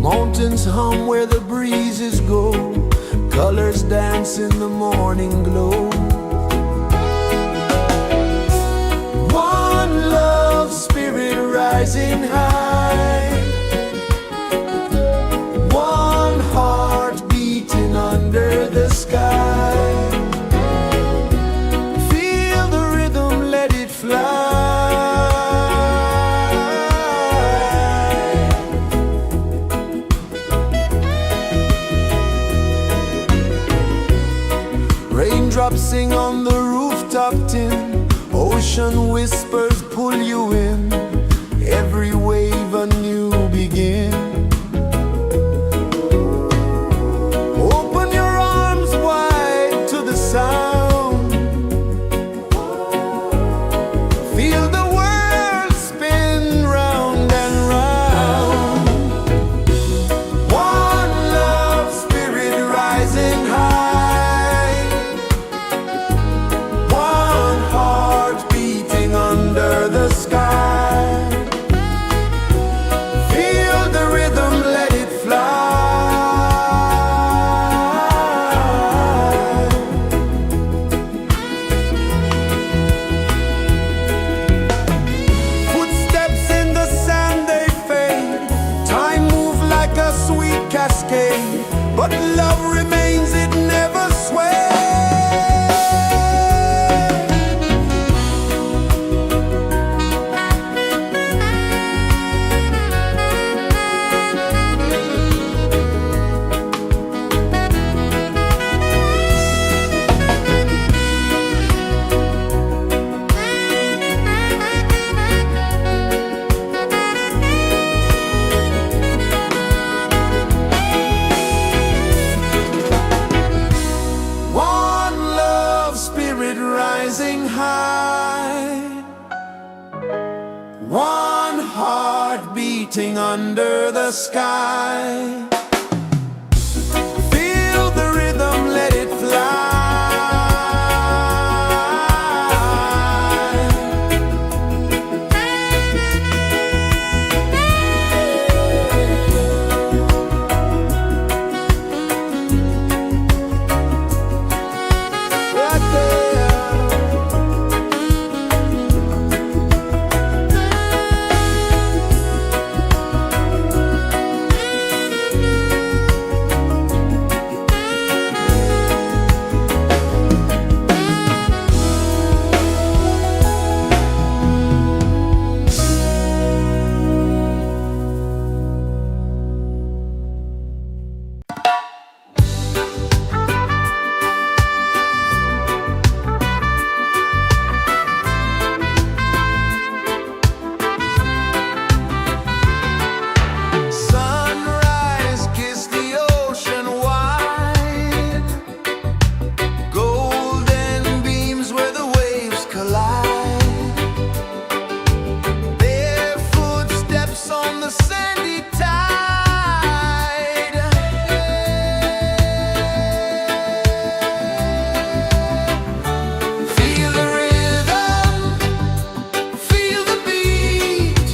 Mountains hum where the breezes go, colors dance in the morning glow. One love spirit rising high, one heart beating under the sky. Feel the rhythm, let it fly. Raindrops sing on the rooftop tin, ocean whispers pull you in, every wave a new begin. Open your arms wide to the sound, feel the world spin round and round. One love spirit rising high, one heart beating under the sky. Feel the rhythm, let it fly. Footsteps in the sand, they fade. Time moves like a sweet cascade, but love remains, it never sways. One love spirit rising high, one heart beating under the sky. Feel the rhythm, let it fly. Right there. Sunrise, kiss the ocean wide, golden beams where the waves collide, their footsteps on the sandy tide. Feel the rhythm, feel the beat,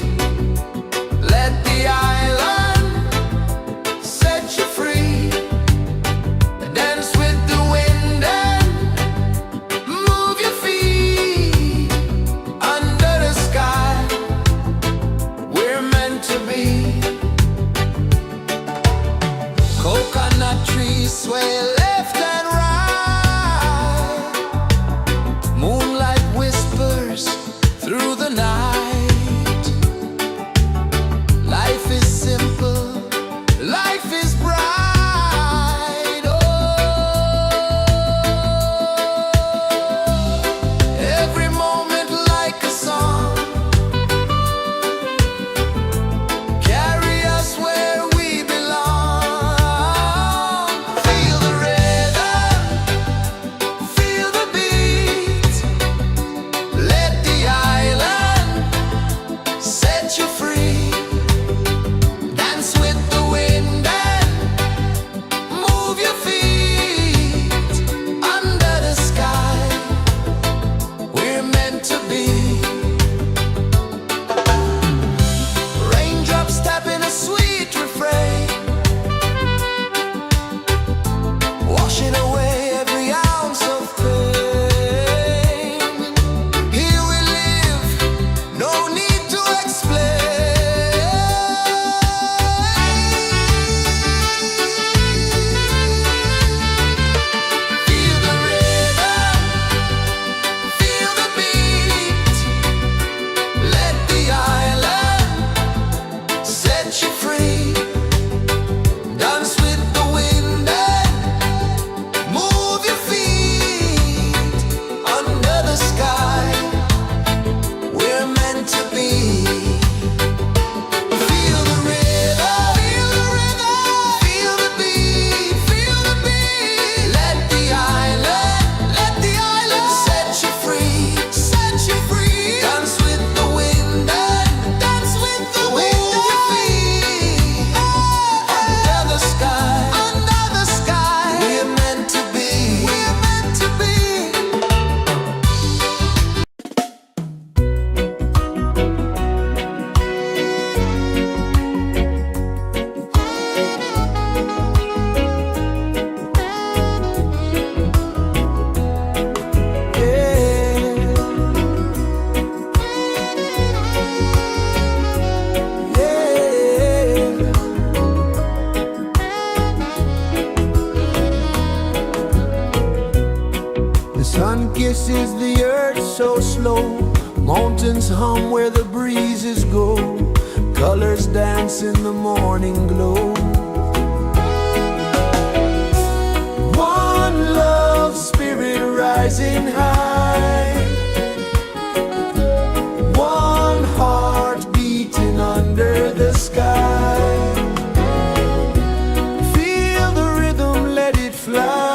let the island set you free. Dance with the wind and move your feet under the sky. We're meant to be. Coconut trees sway left and right, moonlight whispers through the night. Life is simple, life is bright. Oh, every moment like a song, carry us where we belong. Feel the rhythm. is the earth so slow? Mountains hum where the breezes go. Colors dance in the morning glow. One love, spirit rising high. One heart beating under the sky. Feel the rhythm, let it fly.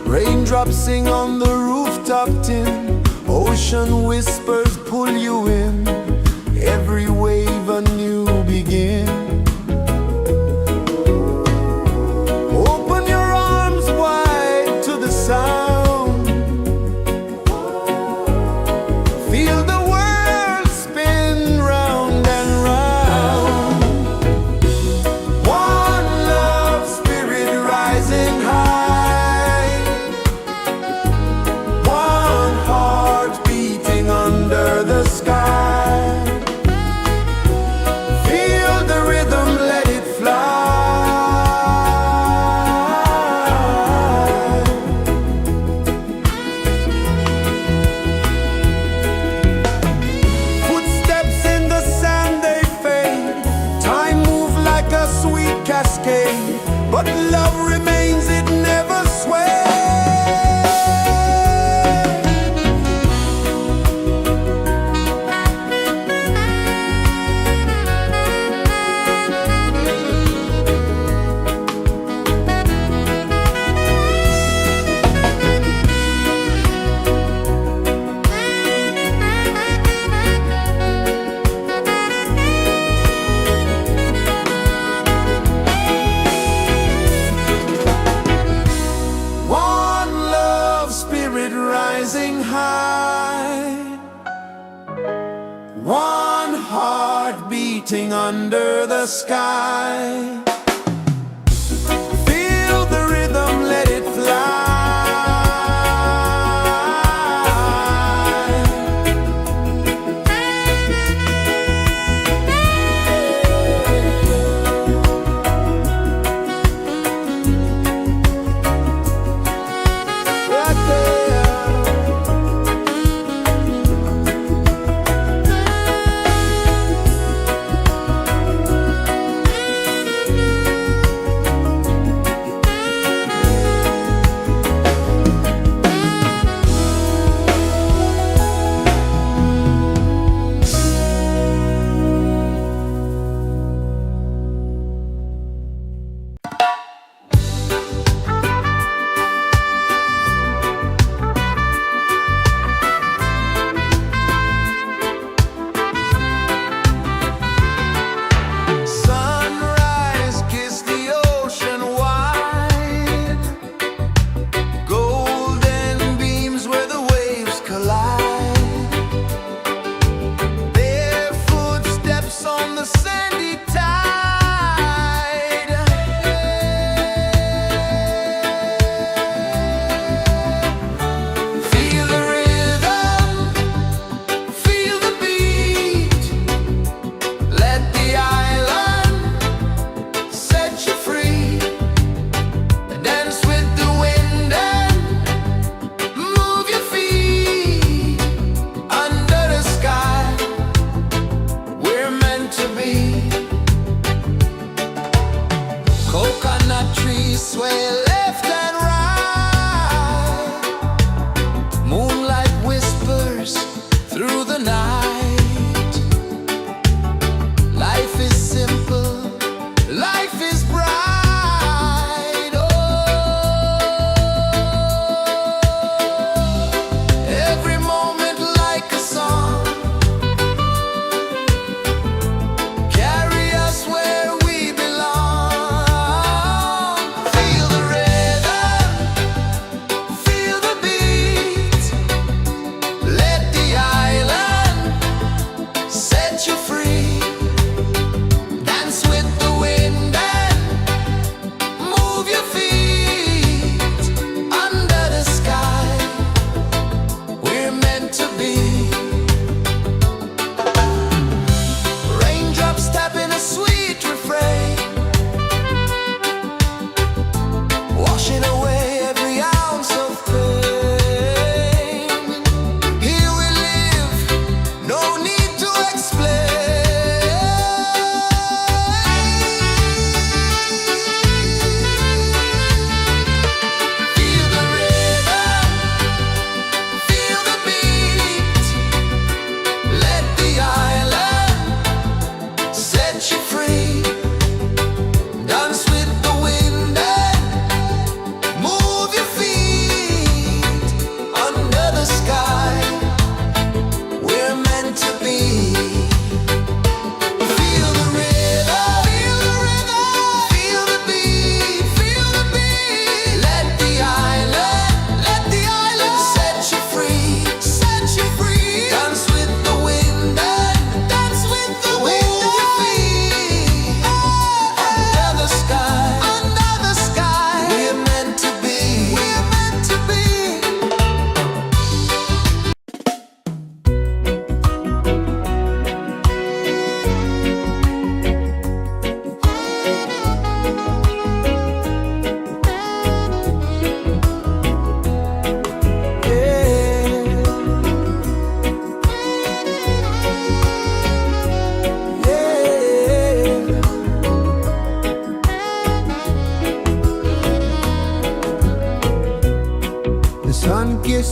Raindrops sing on the rooftop tin. Ocean whispers pull you in. Every wave a new begin. Open your arms wide to the sound. Feel the world spin round and round. One love, spirit rising high. One heart beating under the sky. Feel the rhythm, let it fly. Footsteps in the sand, they fade. Time moves like a sweet cascade, but love remains, it never sways. One love, spirit rising high. One heart beating under the sky. Feel the rhythm, let it fly. Right there.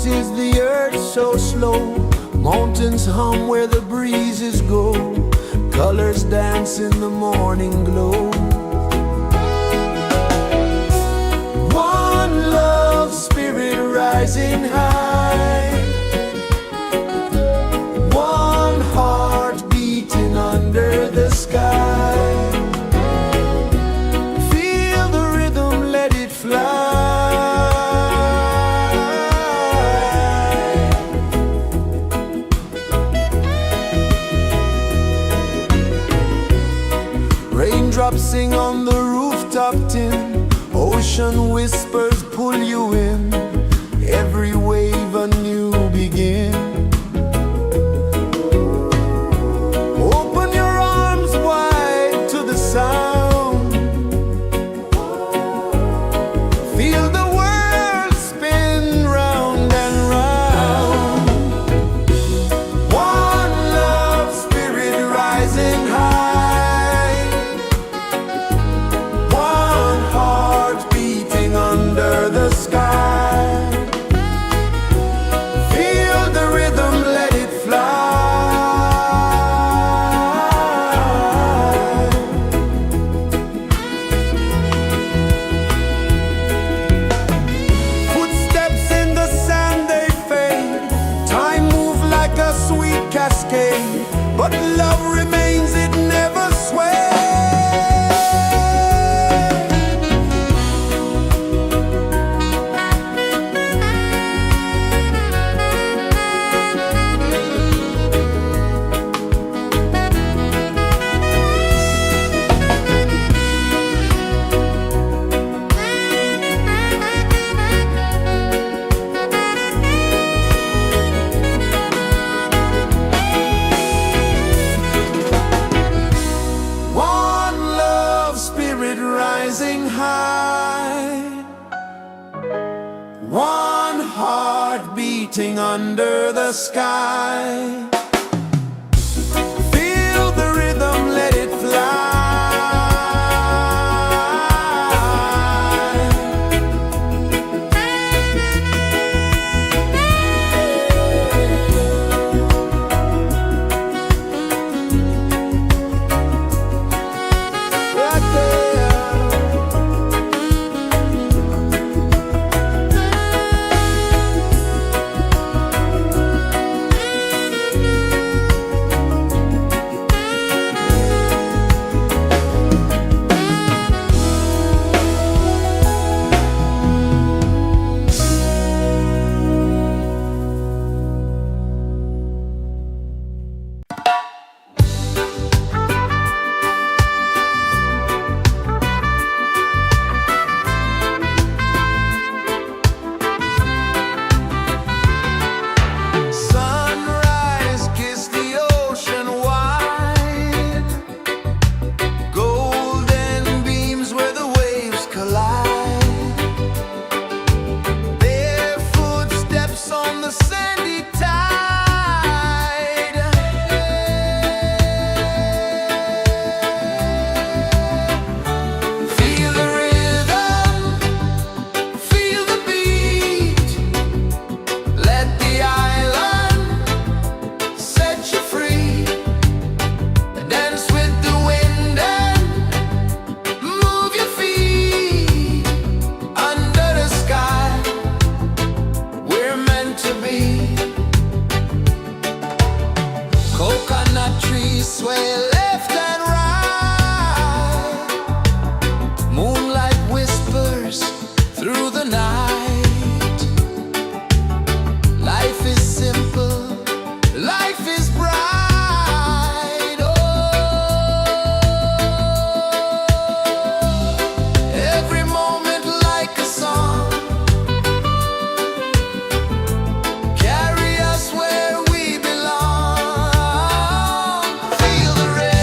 is the earth so slow. Mountains hum where the breezes go. Colors dance in the morning glow. One love, spirit rising high. One heart beating under the sky. Feel the rhythm, let it fly. Raindrops sing on the rooftop tin. Ocean whispers pull you in. Every wave a new begin. Open your arms wide to the sound. Feel the world spin round and round. One love, spirit rising high. One heart beating under the sky. Feel the rhythm, let it fly. Footsteps in the sand, they fade. Time moves like a sweet cascade, but love remains, it never sways. One love, spirit rising high. One heart beating under the sky. Feel the rhythm, let it fly. Right there. Sunrise, kiss the ocean wide. Golden beams where the waves collide. Bare footsteps on the sandy tide. Feel the rhythm, feel the beat. Let the island set you free. Dance with the wind and move your feet. Under the sky, we're meant to be. Coconut trees sway left and right. Moonlight whispers through the night. Life is simple, life is bright. Oh, every moment like a song. Carry us where we belong. Feel the rhythm.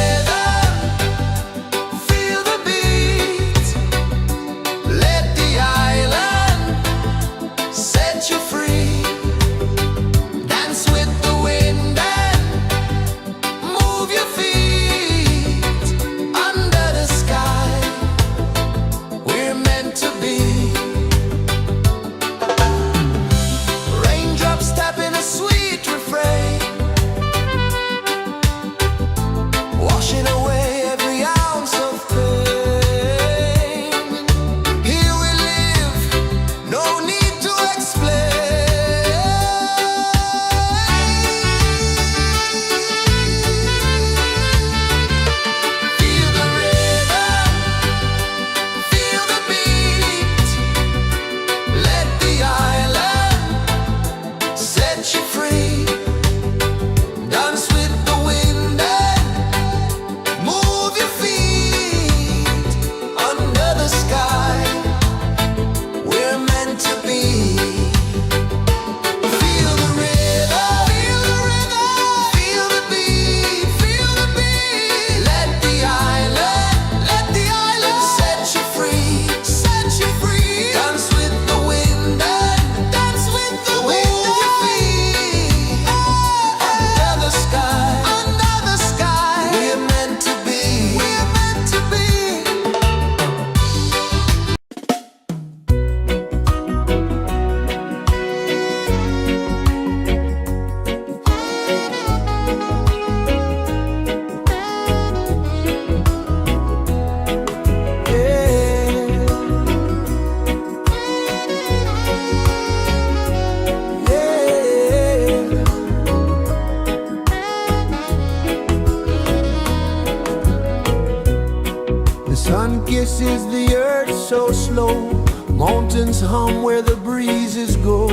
is the earth so slow. Mountains hum where the breezes go.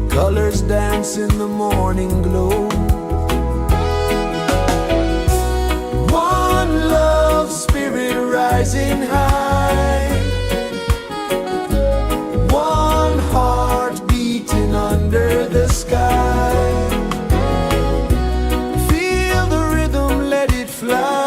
Colors dance in the morning glow. One love spirit rising high. One heart beating under the sky. Feel the rhythm, let it fly.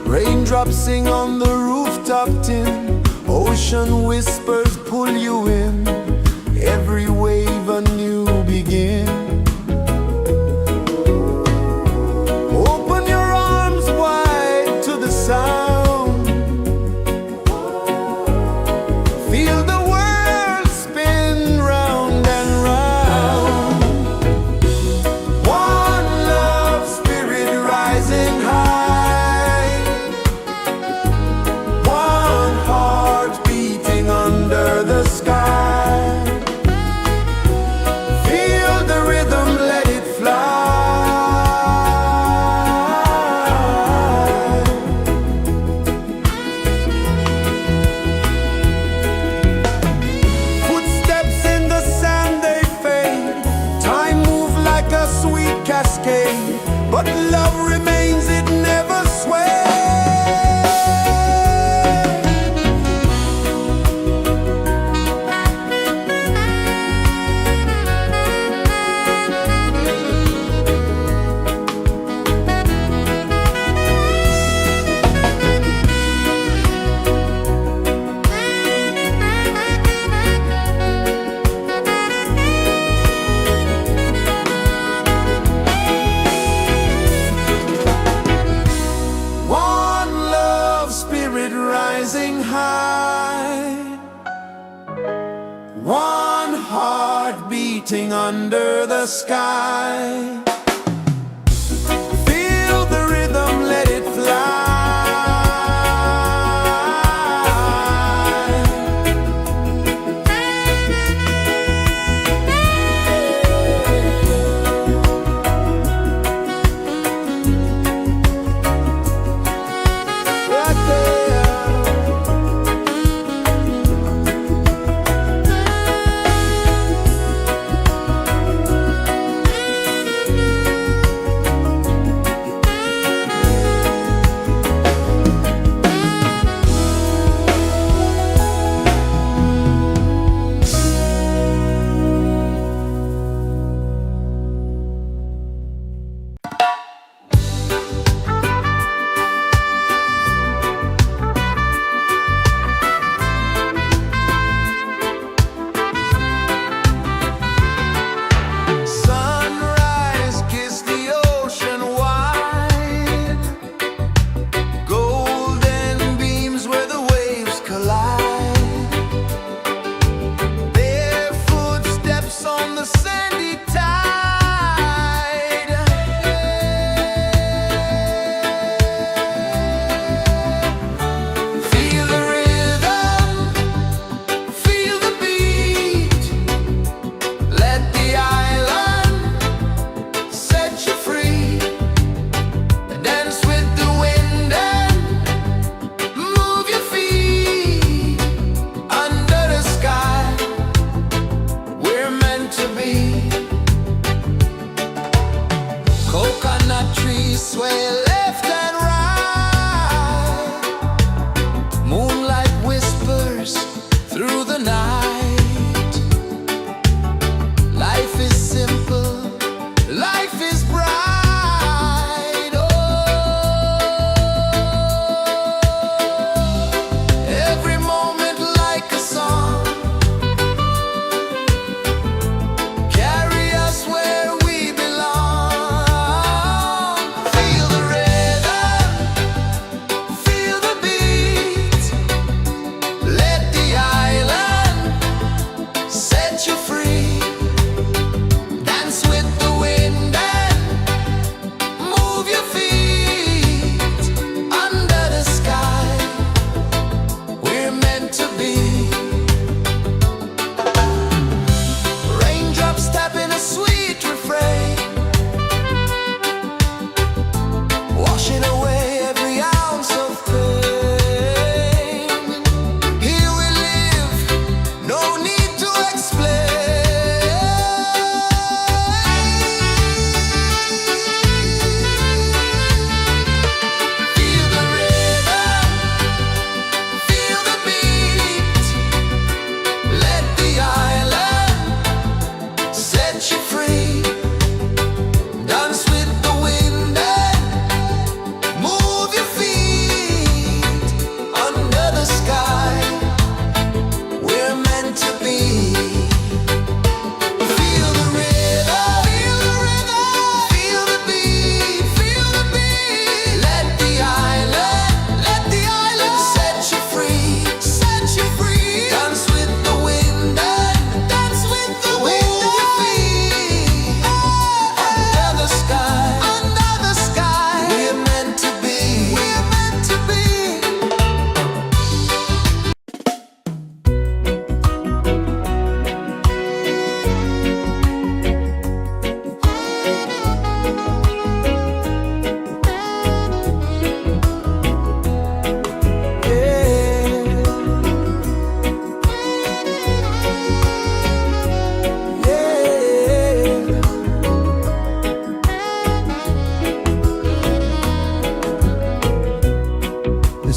Raindrops sing on the rooftop tin. Ocean whispers pull you in. Every wave a new begin. Open your arms wide to the sound. Feel the world spin round and round. One love spirit rising high. One heart beating under the sky. Feel the rhythm, let it fly. Footsteps in the sand, they fade. Time moves like a sweet cascade, but love remains, it never sways. One love spirit rising high. One heart beating under the sky. Feel the rhythm, let it fly. Right there.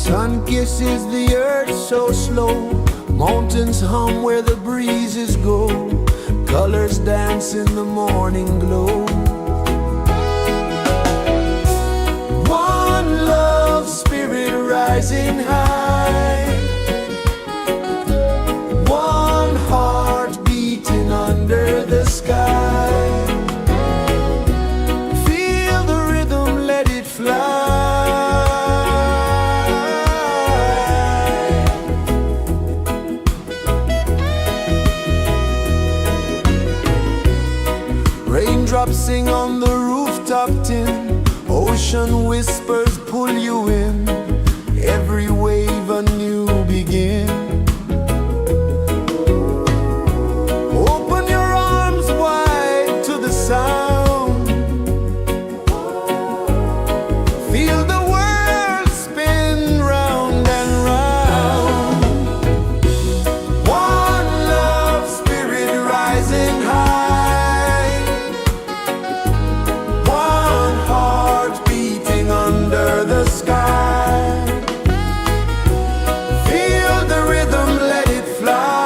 Sun kisses the earth so slow, mountains hum where the breezes go, colors dance in the morning glow. One love spirit rising high, one heart beating under the sky. Feel the rhythm, let it fly. Raindrops sing on the rooftop tin, ocean whispers pull you in, every wave a new begin. Open your arms wide to the sound, feel the world spin round and round. One love spirit rising high, one heart beating under the sky. Feel the rhythm, let it fly.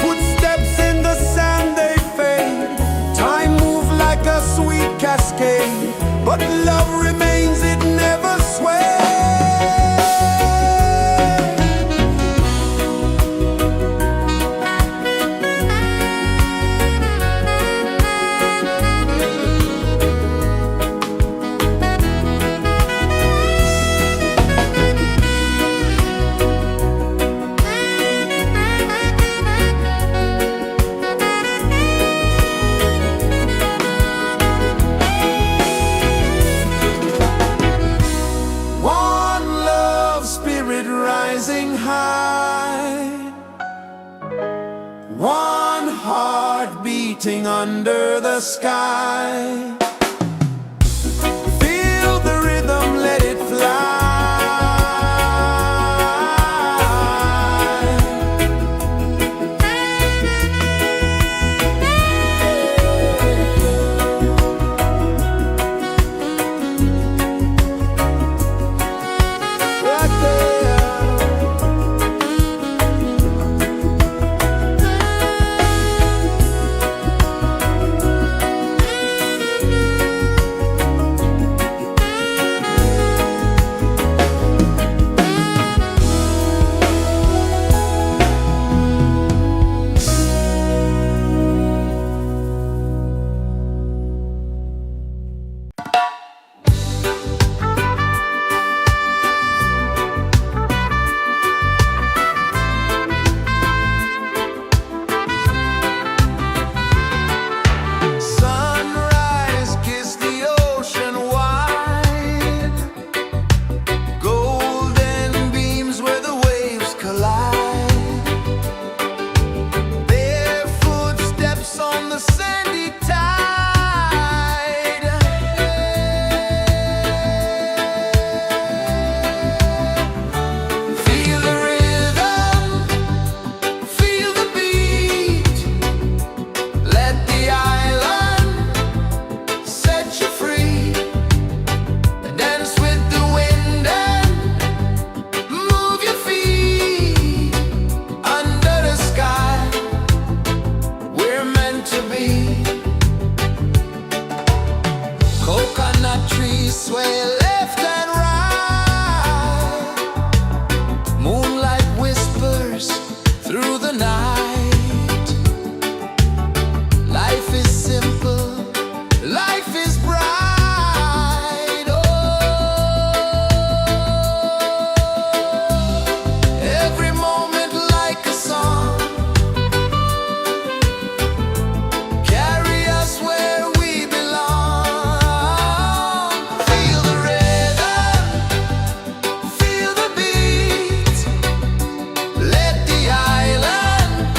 Footsteps in the sand, they fade. Time moves like a sweet cascade, but love remains, it never sways. One love spirit rising high, one heart beating under the sky. Feel the rhythm, let it fly. Right there. Sunrise, kiss the ocean wide, golden beams where the waves collide, bare footsteps on the sandy tide. Feel the rhythm, feel the beat, let the island set you free. Dance with the wind and move your feet under the sky. We're meant to be. Coconut trees sway left and right, moonlight whispers through the night. Life is simple, life is bright. Oh, every moment like a song, carry us where we belong. Feel the rhythm, feel the beat, let the island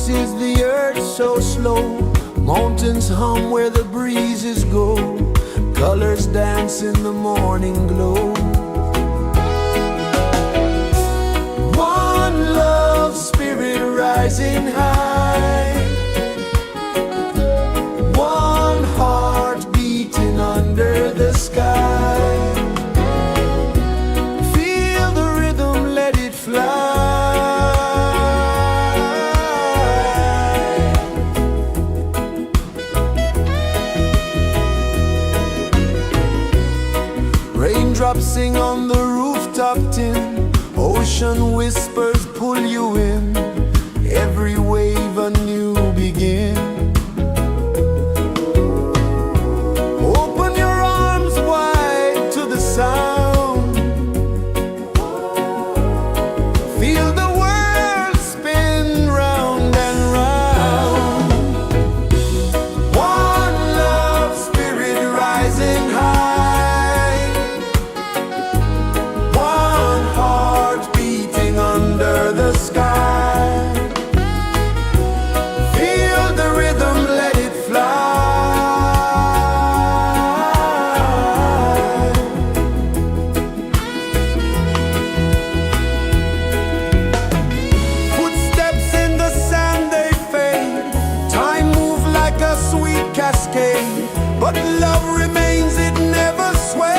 pulses the earth so slow. Mountains hum where the breezes go. Colors dance in the morning glow. One love spirit rising high. One heart beating under the sky. Feel the rhythm, let it fly. Raindrops sing on the rooftop tin. Ocean whispers pull you in. Every wave a new begin. Open your arms wide to the sound. Feel the world spin round and round. One love spirit rising high. One heart beating under the sky. Feel the rhythm, let it fly. Footsteps in the sand, they fade. Time moves like a sweet cascade, but love remains, it never sways.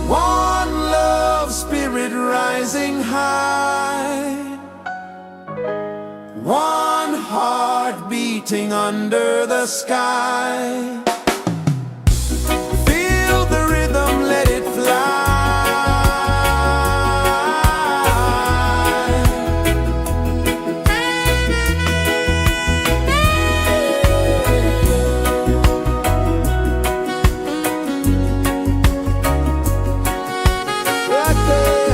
One love spirit rising high. One heart beating under the sky. Feel the rhythm, let it fly. Right there.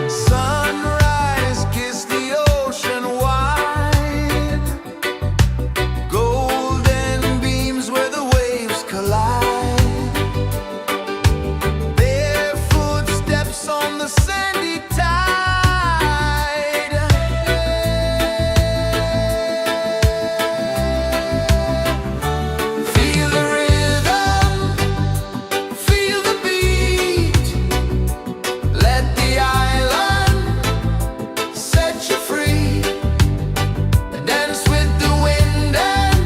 Sunrise, kiss the ocean wide. Golden beams where the waves collide. Their footsteps on the sandy tide. Feel the rhythm, feel the beat. Let the island set you free. Dance with the wind and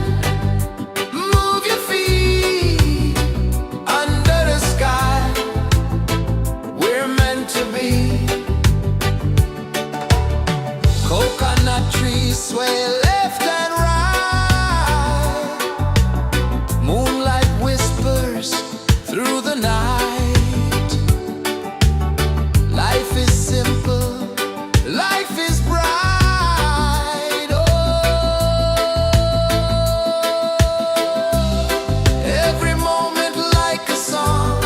move your feet. Under the sky, we're meant to be. Coconut trees sway left and right. Moonlight whispers through the night. Life is simple, life is bright. Oh, every moment like a song.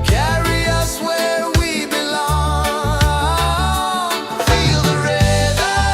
Carry us where we belong. Feel the rhythm,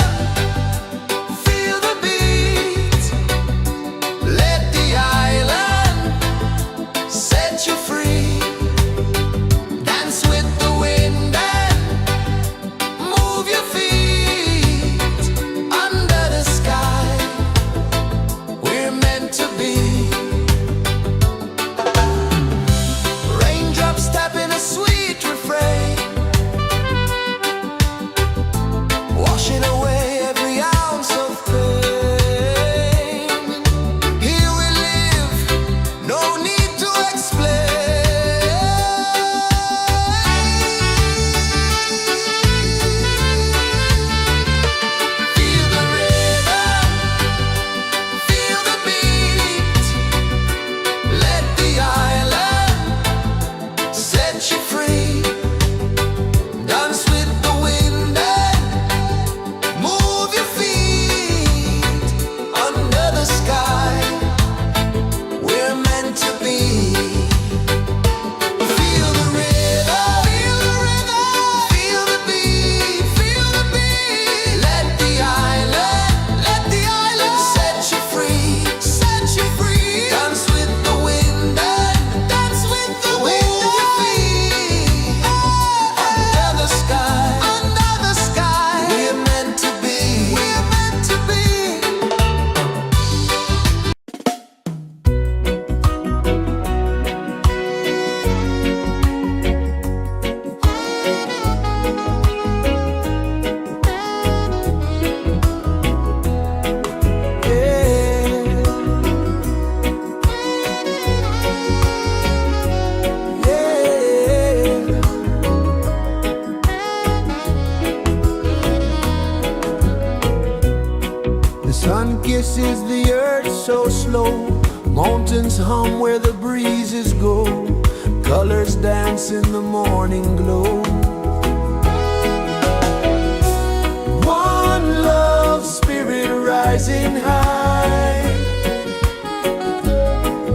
Sun kisses the earth so slow, mountains hum where the breezes go, colors dance in the morning glow. One love, spirit rising high,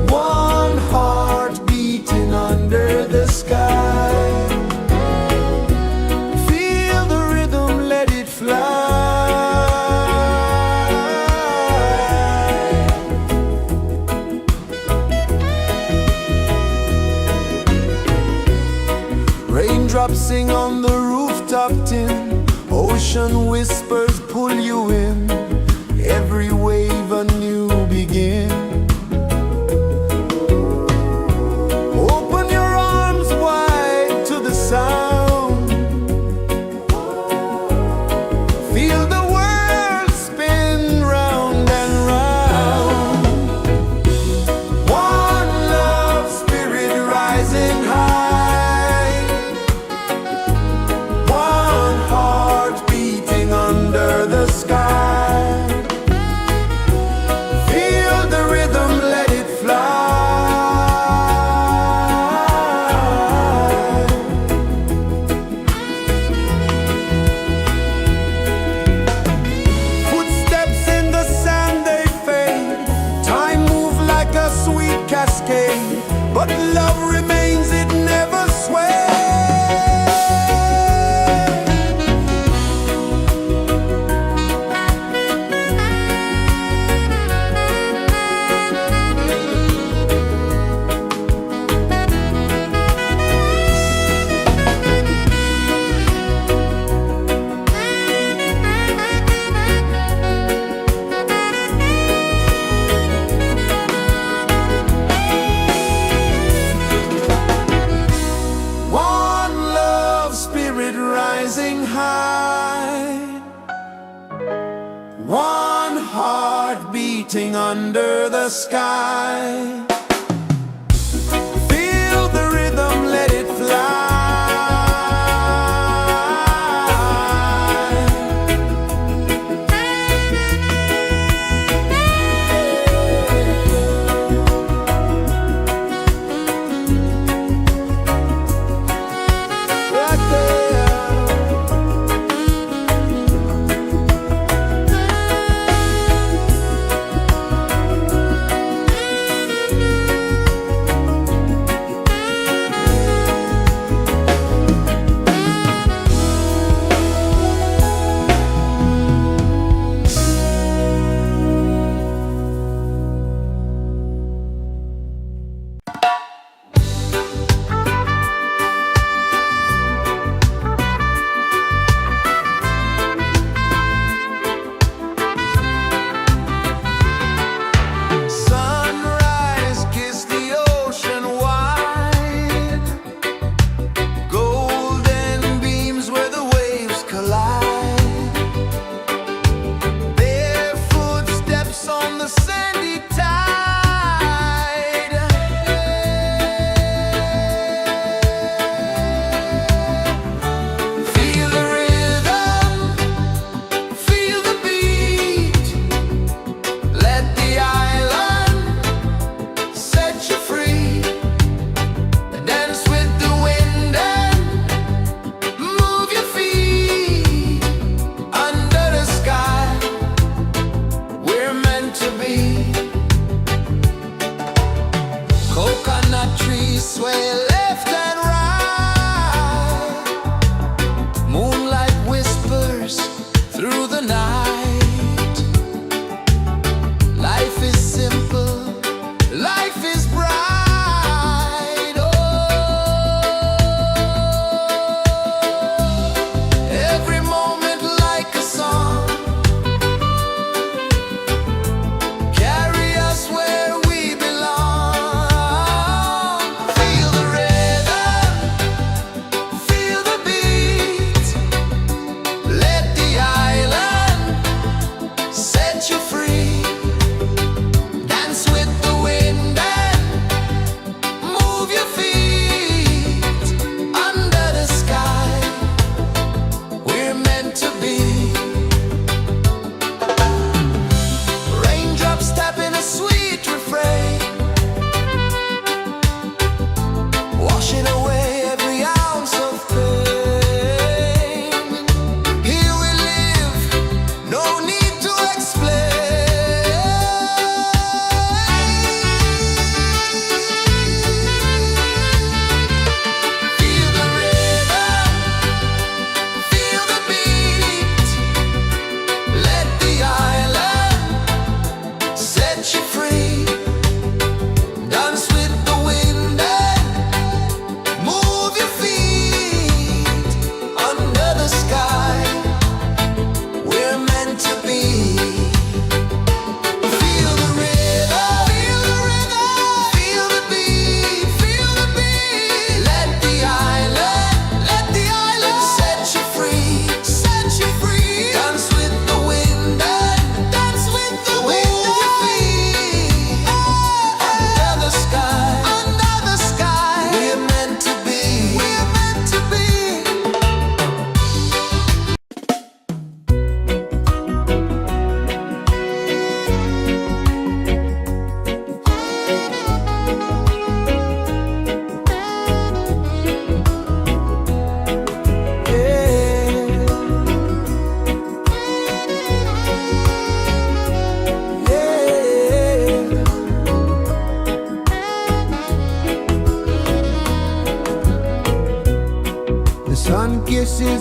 one heart beating under the sky. Feel the rhythm, let it fly. Raindrops sing on the rooftop tin, ocean whispers pull you in, every wave a new begin. Open your arms wide to the sound, feel the world spin round and round. One love, spirit rising high, one heart beating under the sky. Feel the rhythm, let it fly. Footsteps in the sand, they fade. Time moves like a sweet cascade, but love remains, it never sways. One love, spirit rising high, one heart beating under the sky. Feel the rhythm, let it fly. Right there.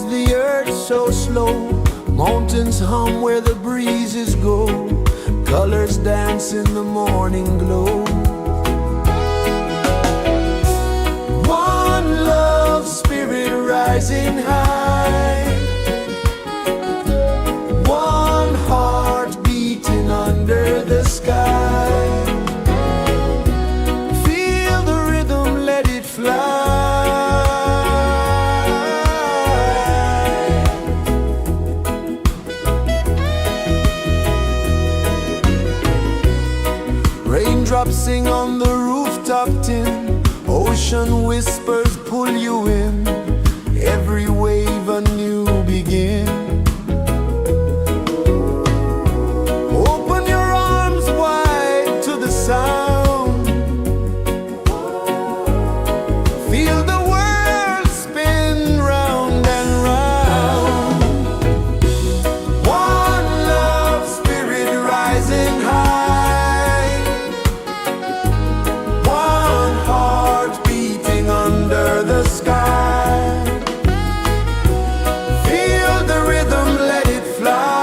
is the earth so slow? Mountains hum where the breezes go. Colors dance in the morning glow. One love spirit rising high. One heart beating under the sky. Feel the rhythm, let it fly. Raindrops sing on the rooftop tin. Ocean whispers pull you in. Every wave a new begin. Open your arms wide to the sound. Feel the world spin round and round. One love spirit rising high. One heart beating under the sky. Feel the rhythm, let it fly.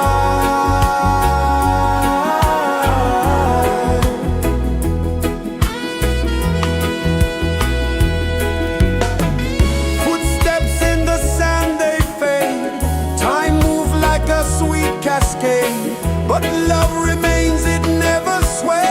Footsteps in the sand, they fade. Time moves like a sweet cascade, but love remains, it never sways.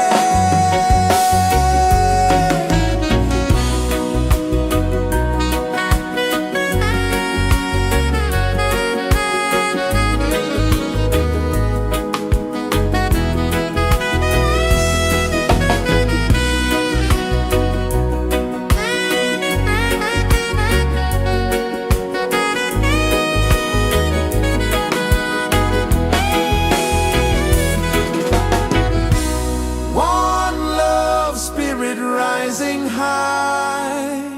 One love spirit rising high.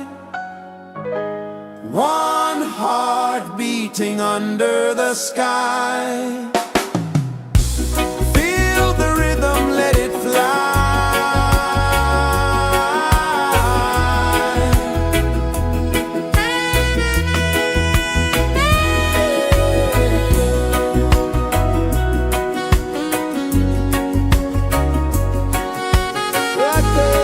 One heart beating under the sky. Feel the rhythm, let it fly. Right there.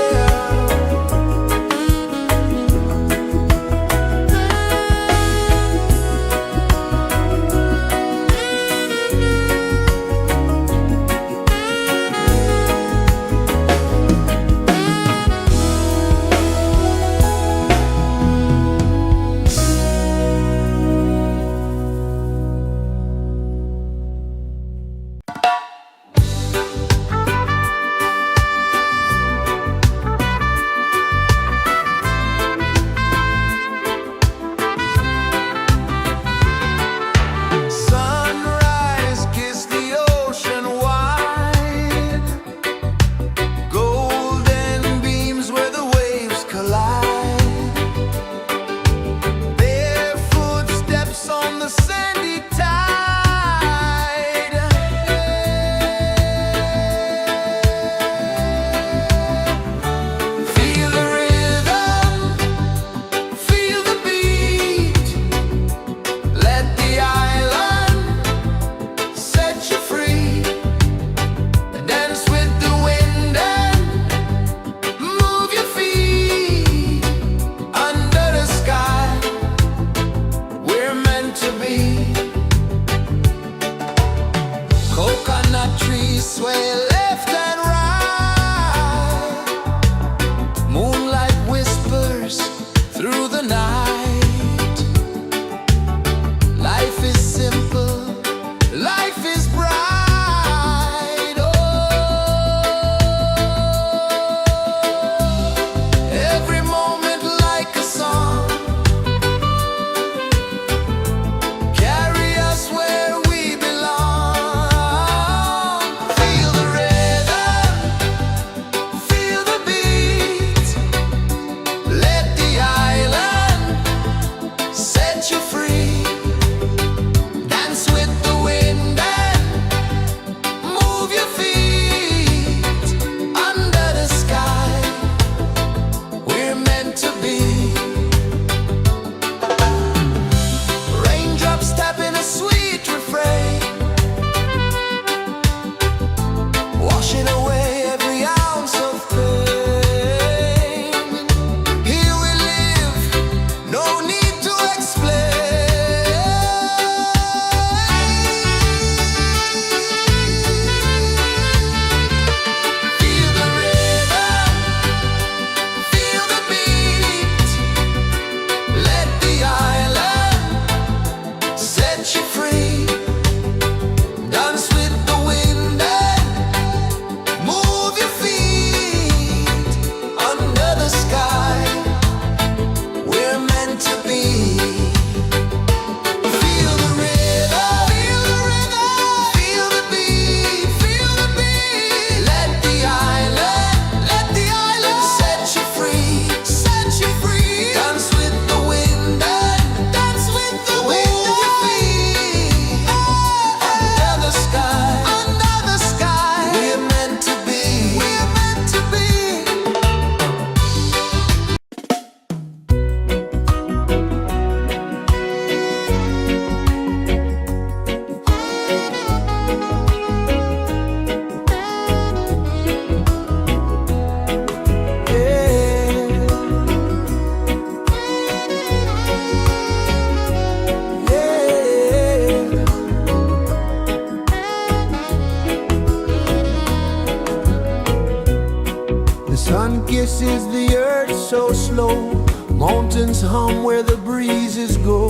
is the earth so slow. Mountains hum where the breezes go.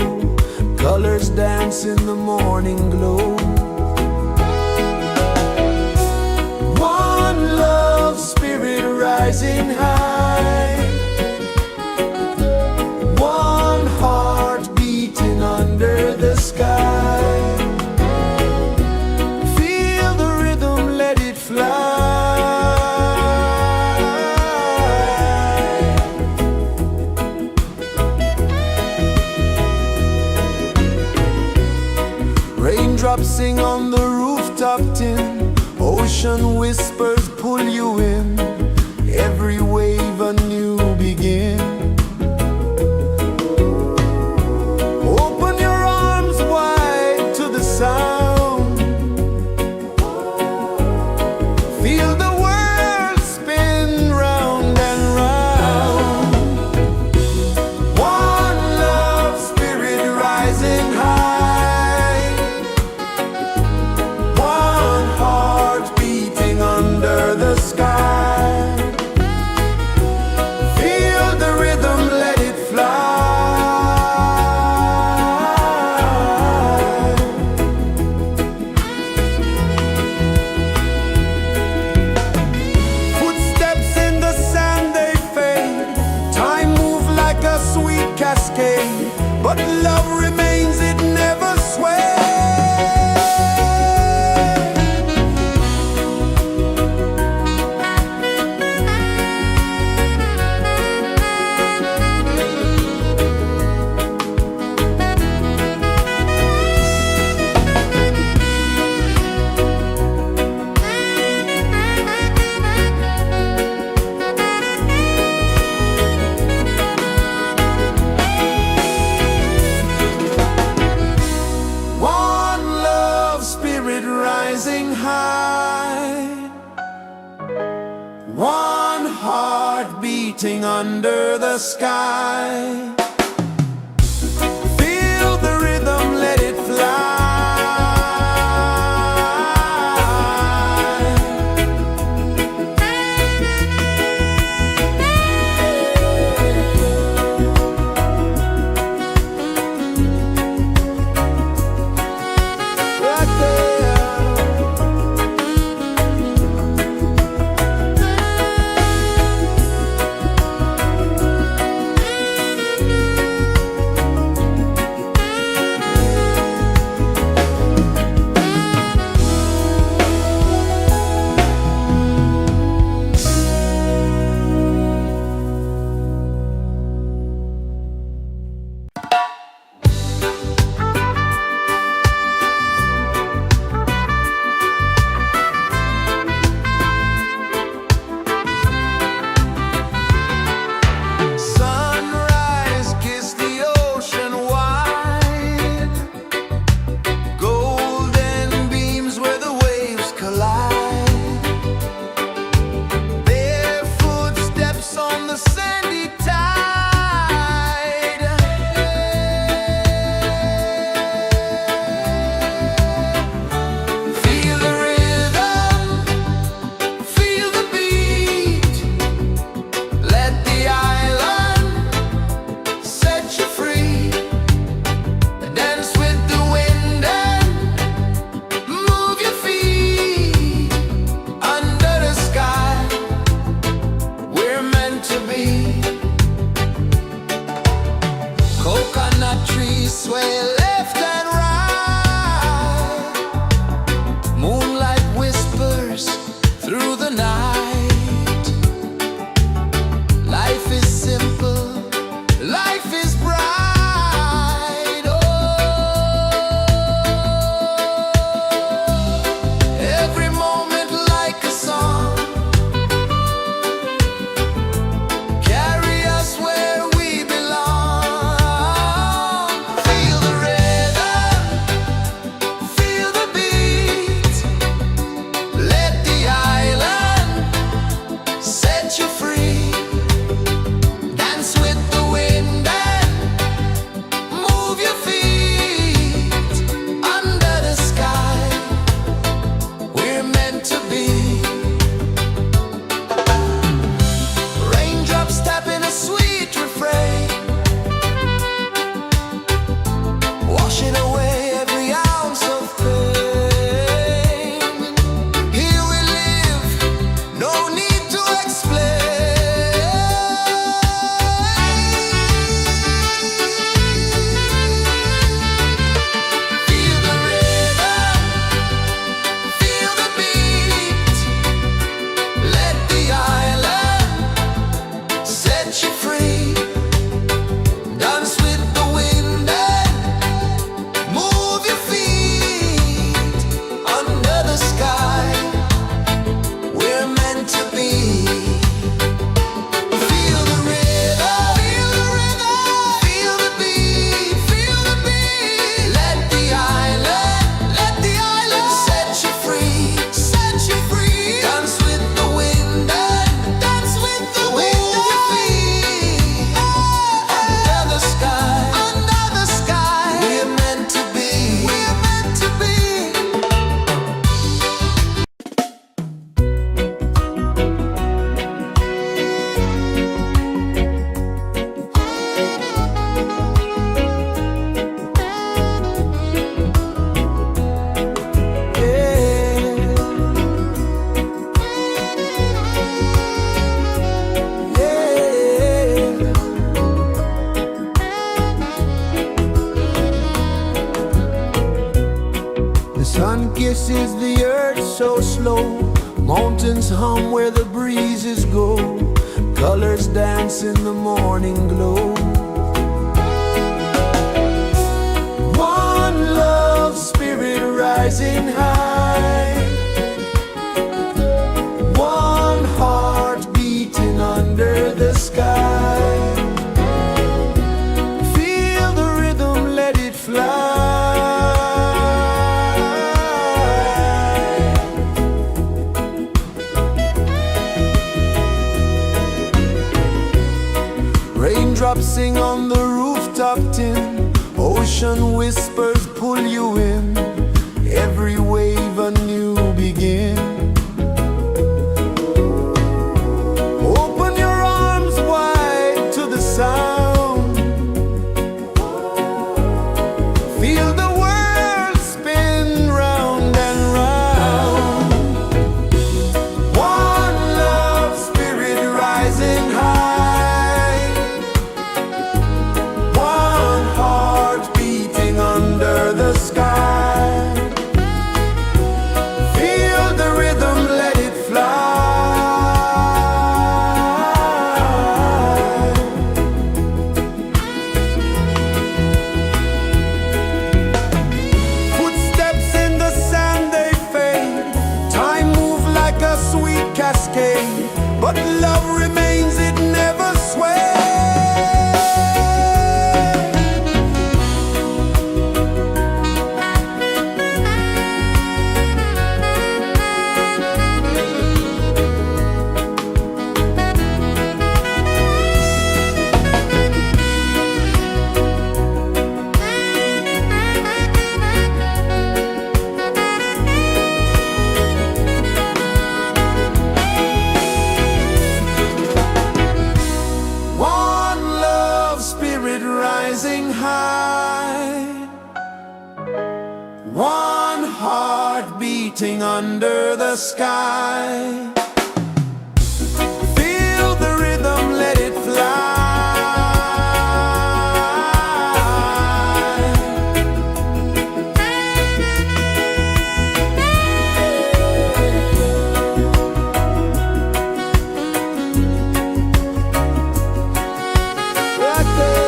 Colors dance in the morning glow. One love spirit rising high. One heart beating under the sky. Feel the rhythm, let it fly. Raindrops sing on the rooftop tin. Ocean whispers pull you in. Every wave a new begin. Open your arms wide to the sound. Feel the world spin round and round. One love spirit rising high. One heart beating under the sky. Feel the rhythm, let it fly. Footsteps in the sand, they fade. Time moves like a sweet cascade, but love remains, it never sways. One love spirit rising high. One heart beating under the sky. Feel the rhythm, let it fly. Right there. Sun kisses the earth so slow, mountains hum where the breezes go, colors dance in the morning glow. One love spirit rising high, one heart beating under the sky. Feel the rhythm, let it fly. Raindrops sing on the rooftop tin, ocean whispers pull you in, every wave a new begin. Open your arms wide to the sound, feel the world spin round and round. One love spirit rising high, one heart beating under the sky. Feel the rhythm, let it fly. Footsteps in the sand, they fade. Time moves like a sweet cascade, but love remains, it never sways. One love spirit rising high, one heart beating under the sky. Feel the rhythm, let it fly. Right there.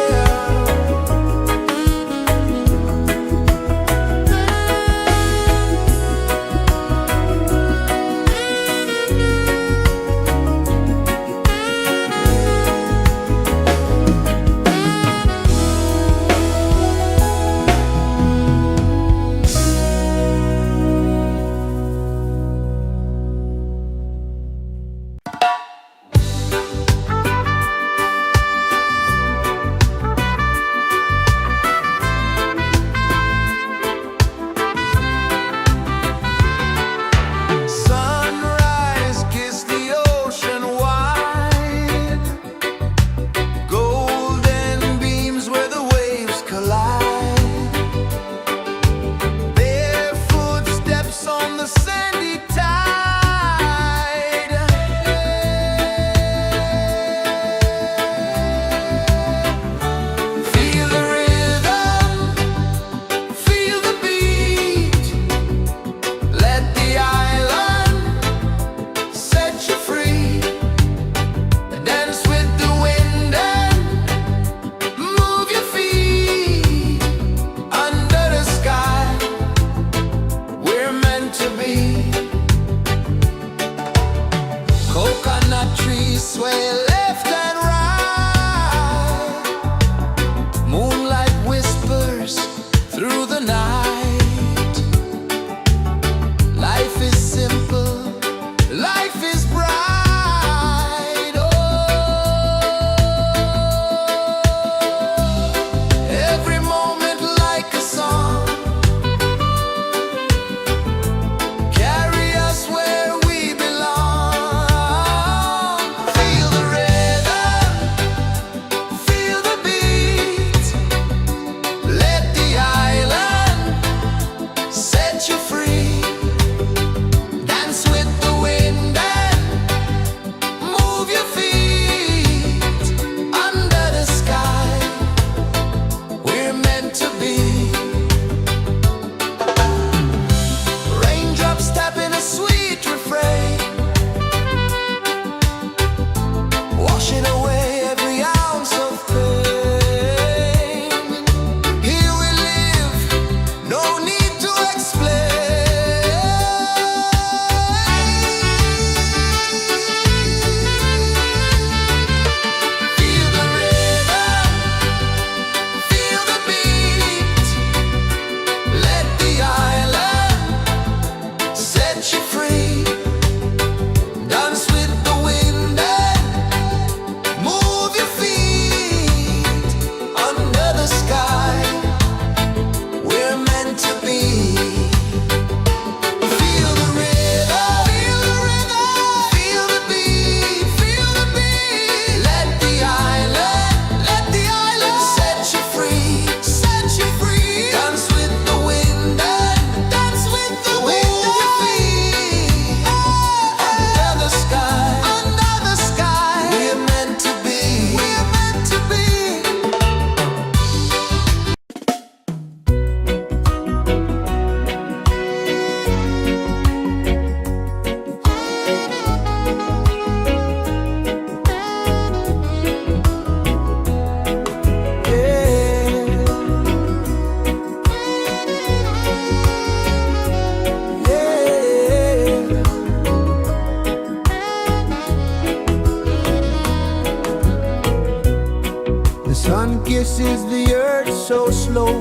kisses the earth so slow.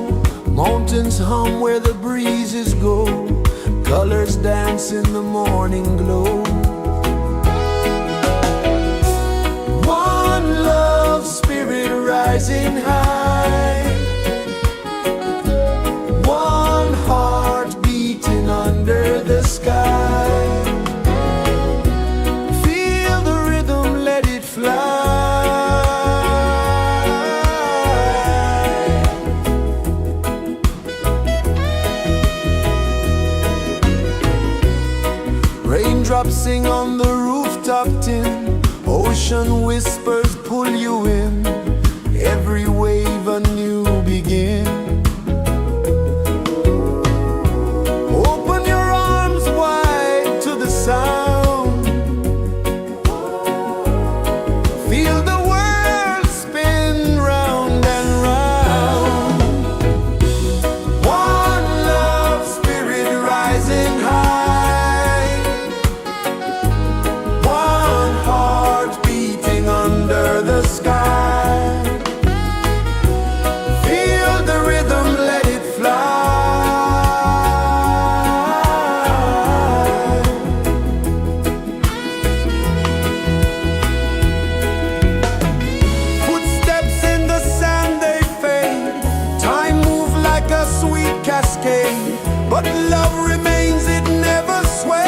Mountains hum where the breezes go. Colors dance in the morning glow. One love spirit rising high. One heart beating under the sky. Feel the rhythm, let it fly. Raindrops sing on the rooftop tin. Ocean whispers pull you in. Every wave a new begin. Open your arms wide to the sound. Feel the world spin round and round. One love spirit rising high. One heart beating under the sky. Feel the rhythm, let it fly. Footsteps in the sand, they fade. Time moves like a sweet cascade, but love remains, it never sways.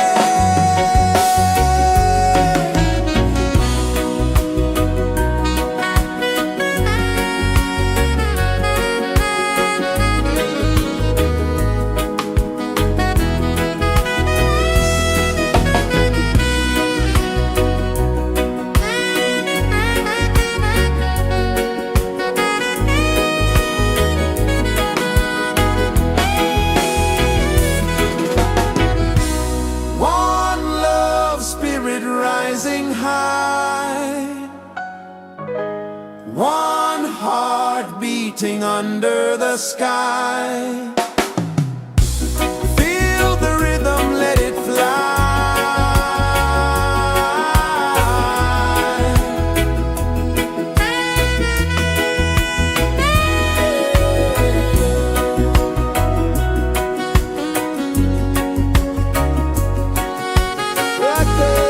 One love spirit rising high. One heart beating under the sky. Feel the rhythm, let it fly. Rock there.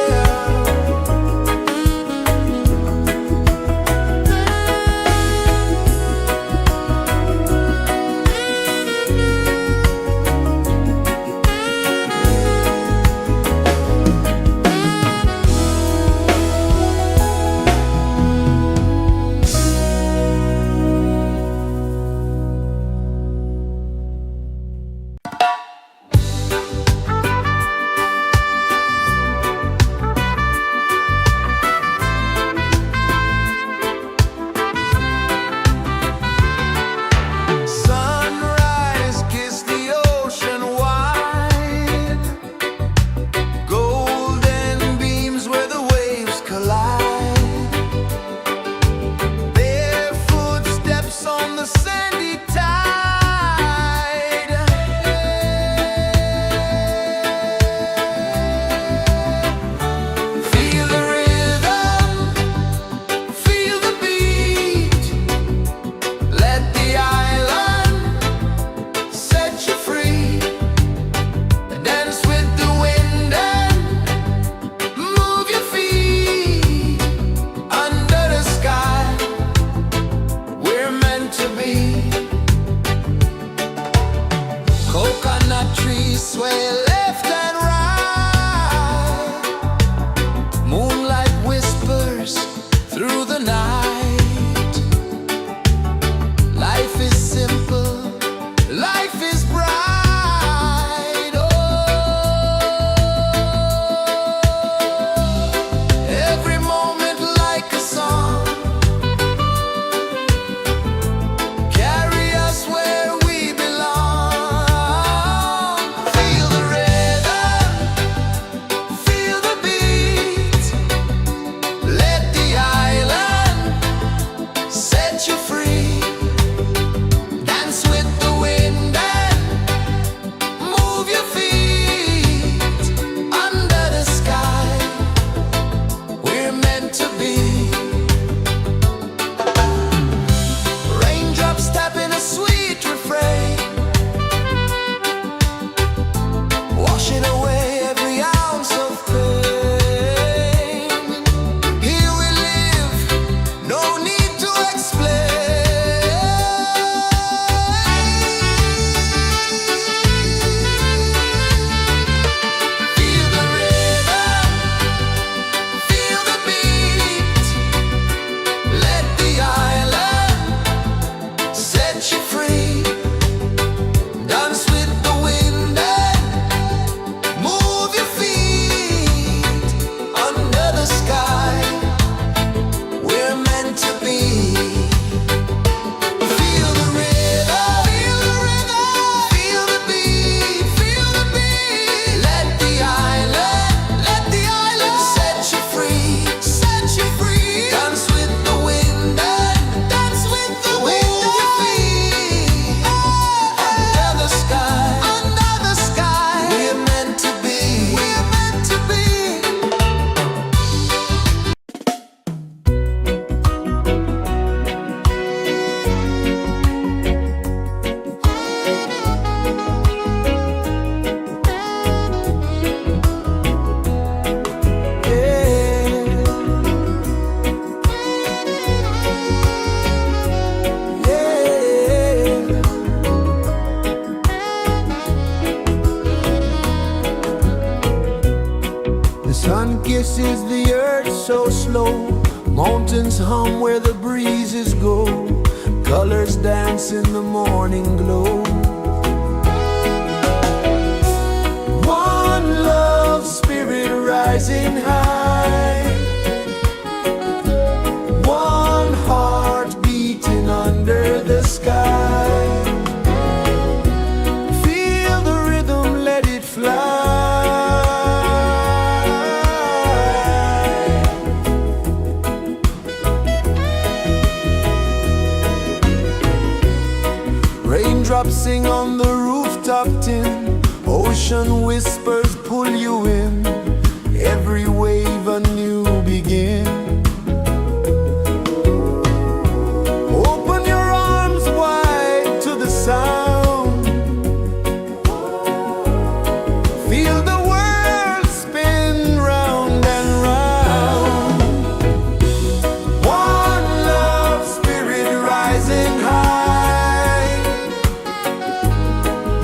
Sunrise, kiss the ocean wide. Golden beams where the waves collide. Their footsteps on the sandy tide. Feel the rhythm, feel the beat. Let the island set you free. Dance with the wind and move your feet. Under the sky, we're meant to be. Coconut trees sway left and right. Moonlight whispers through the night. Life is simple, life is bright. Oh, every moment like a song. Carry us where we belong. Feel the rhythm, feel the beat. Let the island set you free. Dance with the wind and move your feet. Under the sky, we're meant to be. Rain Sun kisses the earth so slow, mountains hum where the breezes go, colors dance in the morning glow. One love spirit rising high, one heart beating under the sky. Feel the rhythm, let it fly. Raindrops sing on the rooftop tin, ocean whispers pull you in, every wave a new begin. Open your arms wide to the sound, feel the world spin round and round. One love spirit rising high,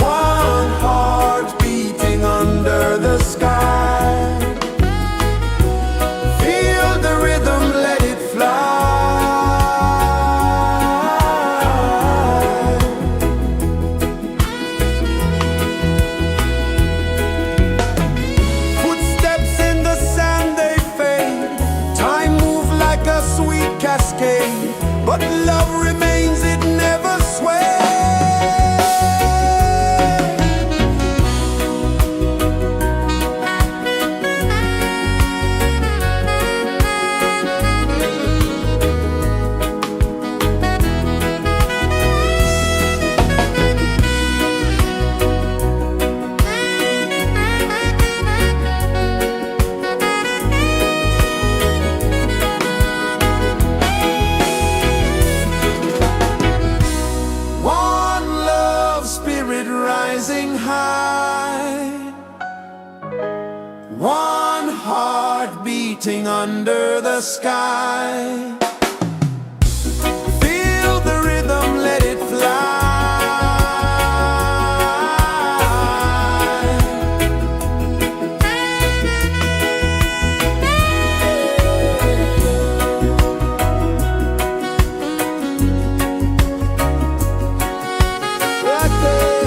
one heart beating under the sky. Feel the rhythm, let it fly. Footsteps in the sand, they fade. Time moves like a sweet cascade, but love remains, it never sways. One love spirit rising high, one heart beating under the sky. Feel the rhythm, let it fly. Right there.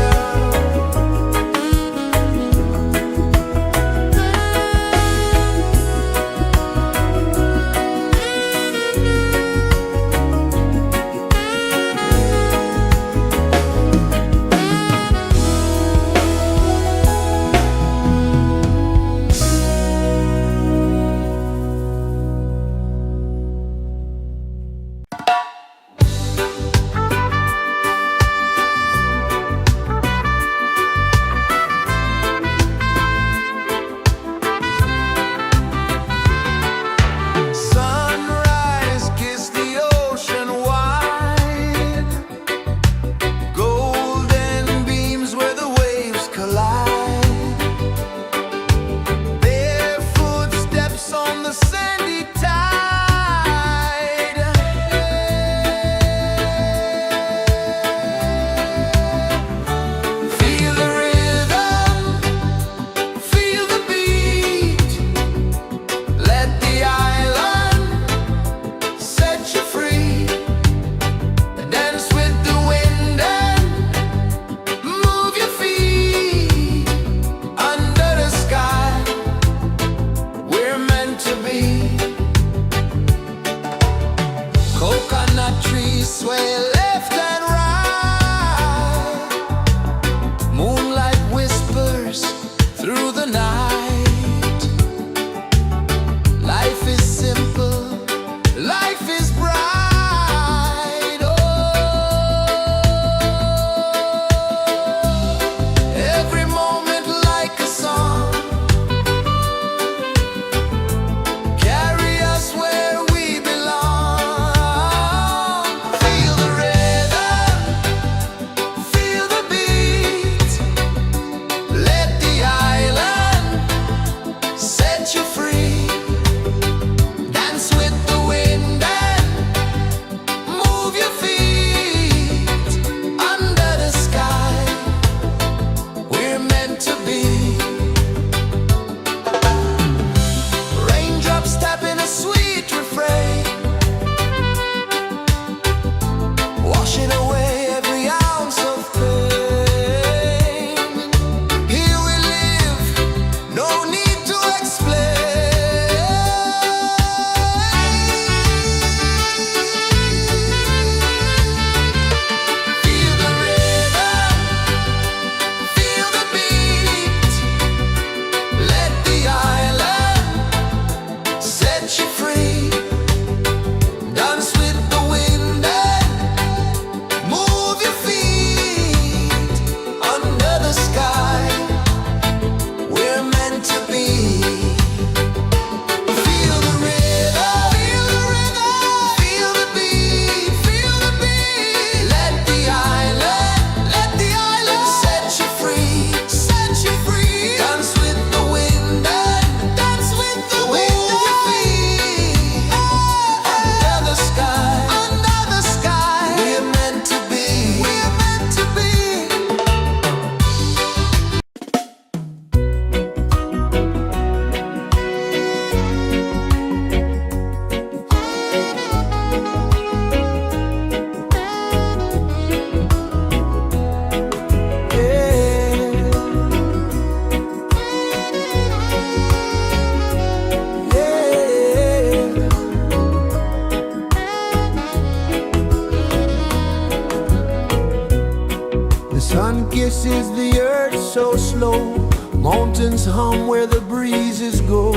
is the earth so slow? Mountains hum where the breezes go.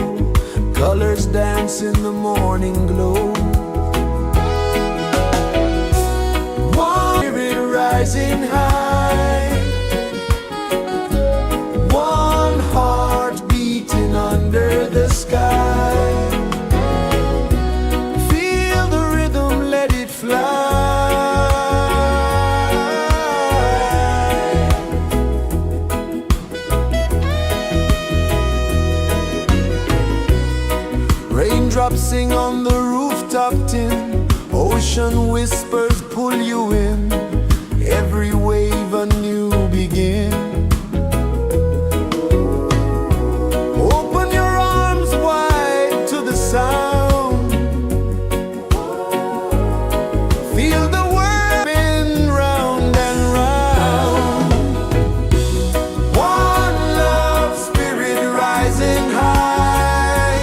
Colors dance in the morning glow. One spirit rising high, one heart beating under the sky. Feel the rhythm, let it fly. Raindrops sing on the rooftop tin. Ocean whispers pull you in. Every wave a new begin. Open your arms wide to the sound. Feel the world spin round and round. One love spirit rising high,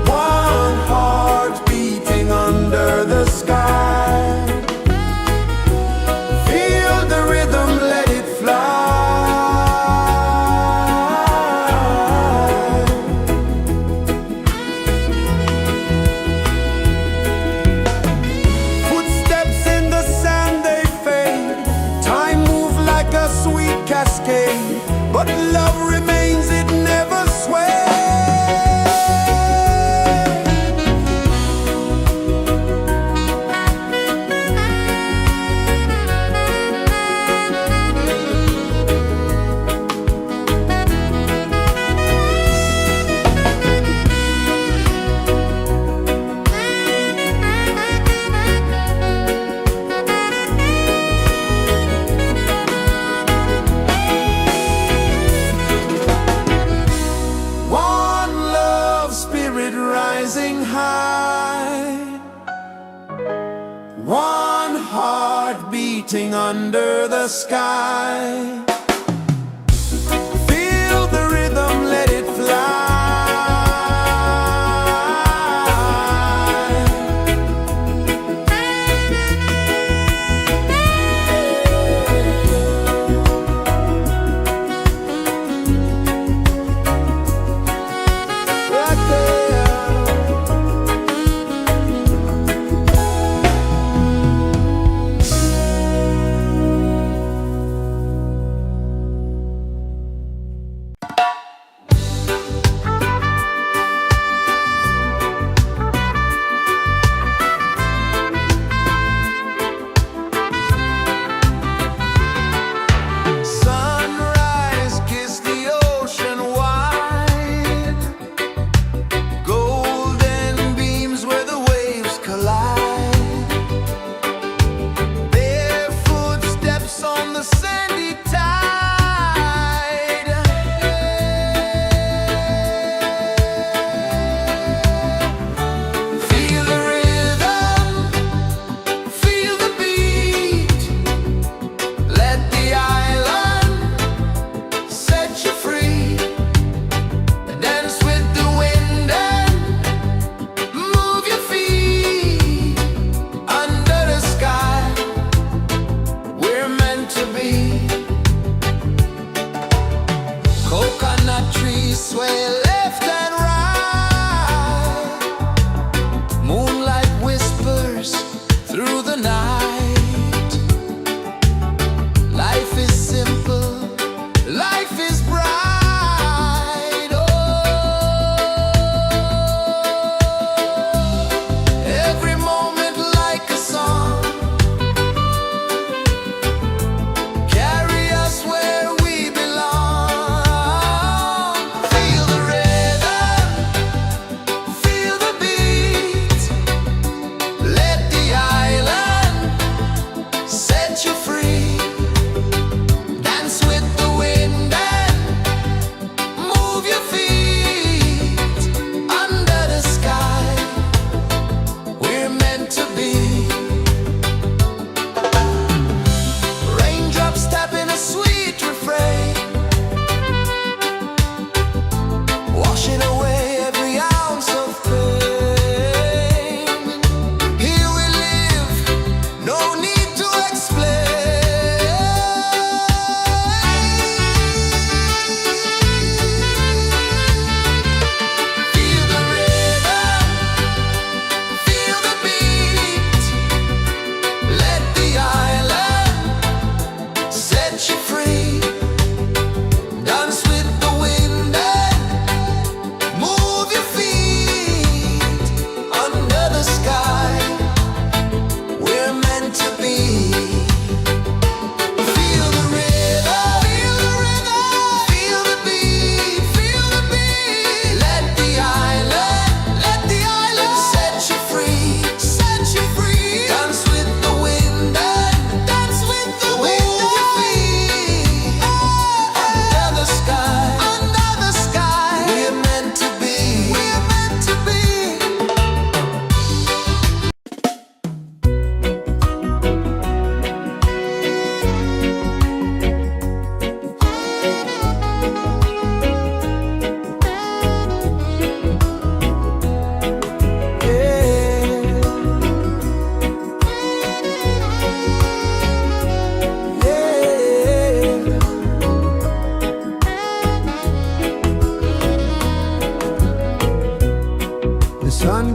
one heart beating under the sky. Feel the rhythm, let it fly. Footsteps in the sand, they fade. Time moves like a sweet cascade, but love remains, it never sways. One love spirit rising high, one heart beating under the sky. Feel the rhythm, let it fly. Right there. Sunrise, kiss the ocean wide. Golden beams where the waves collide. Barefoot steps on the sandy tide. Feel the rhythm, feel the beat. Let the island set you free. Dance with the wind and move your feet. Under the sky, we're meant to be. Coconut trees sway left and right. Moonlight whispers through the night. Life is simple, life is bright. Oh, every moment like a song. Carry us where we belong. Feel the rhythm,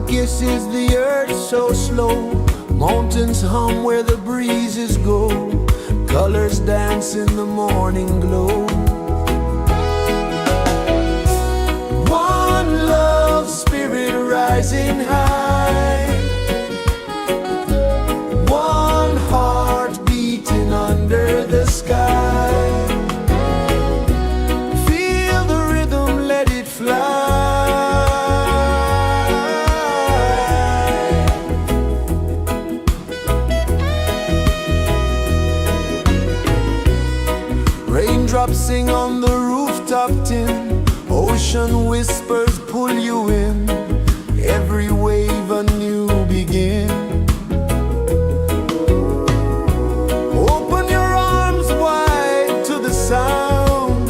kisses the earth so slow. Mountains hum where the breezes go. Colors dance in the morning glow. One love spirit rising high. One heart beating under the sky. Feel the rhythm, let it fly. Raindrops sing on the rooftop tin. Ocean whispers pull you in. Every wave a new begin. Open your arms wide to the sound.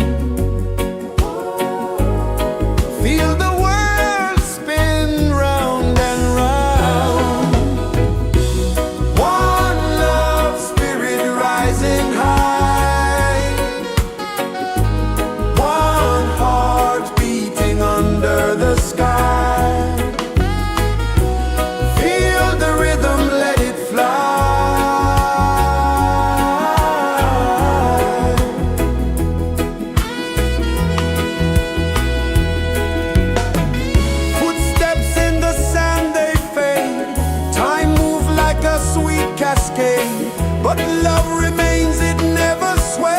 Feel the world spin round and round. One love spirit rising high. One heart beating under the sky. Feel the rhythm, let it fly. Footsteps in the sand, they fade. Time moves like a sweet cascade, but love remains, it never sways.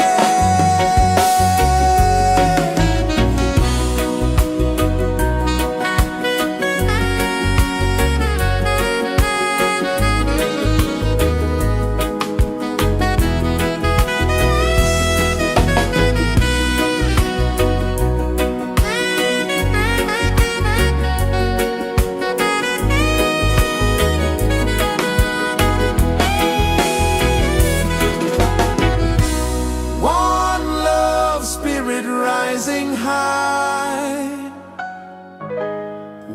One love spirit rising high.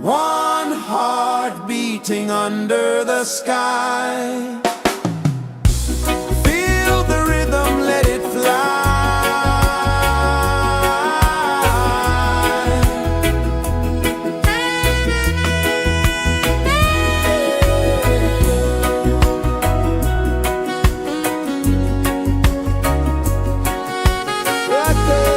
One heart beating under the sky. Feel the rhythm, let it fly. Right there.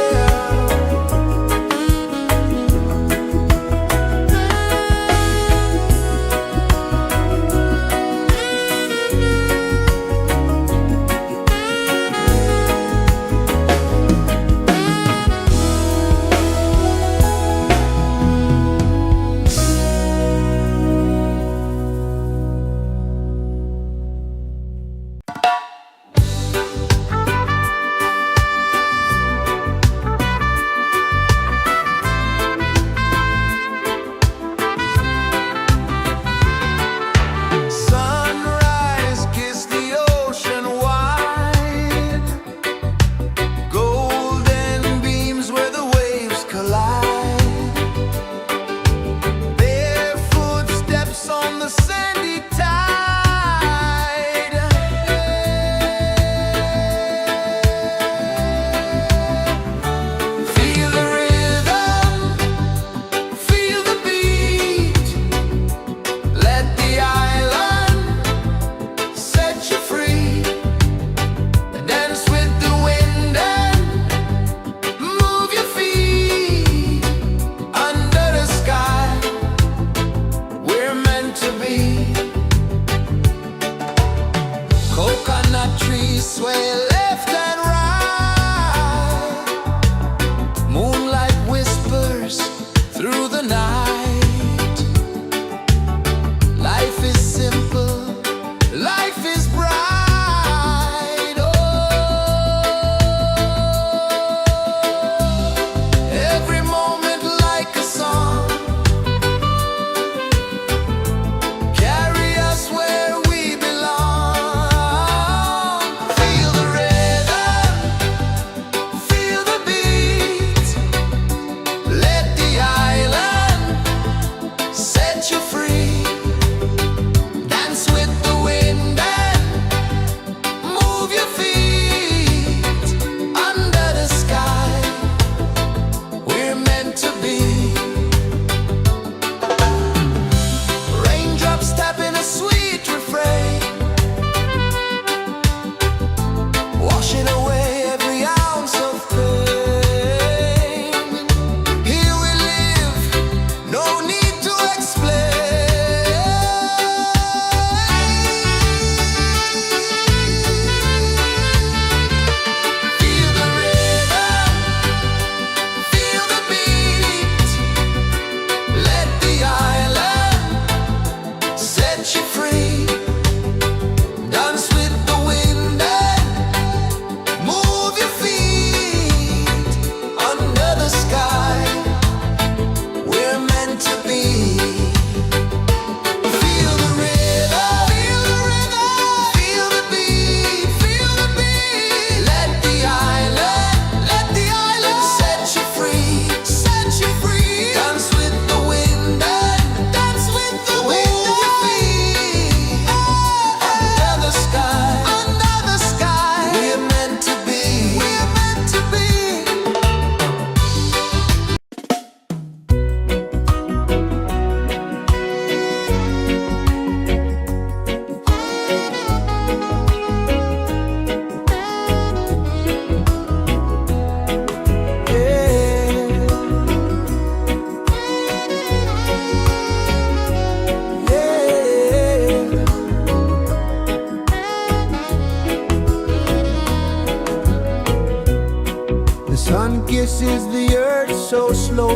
sun kisses the earth so slow.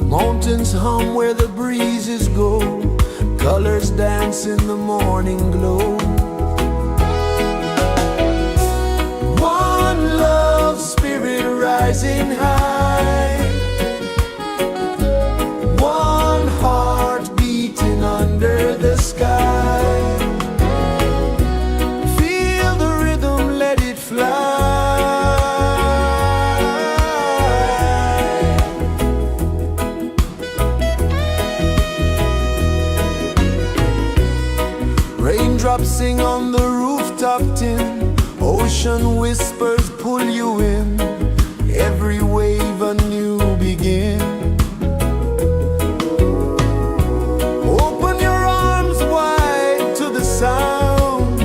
Mountains hum where the breezes go. Colors dance in the morning glow. One love spirit rising high. One heart beating under the sky. Feel the rhythm, let it fly. Raindrops sing on the rooftop tin. Ocean whispers pull you in. Every wave a new begin. Open your arms wide to the sound.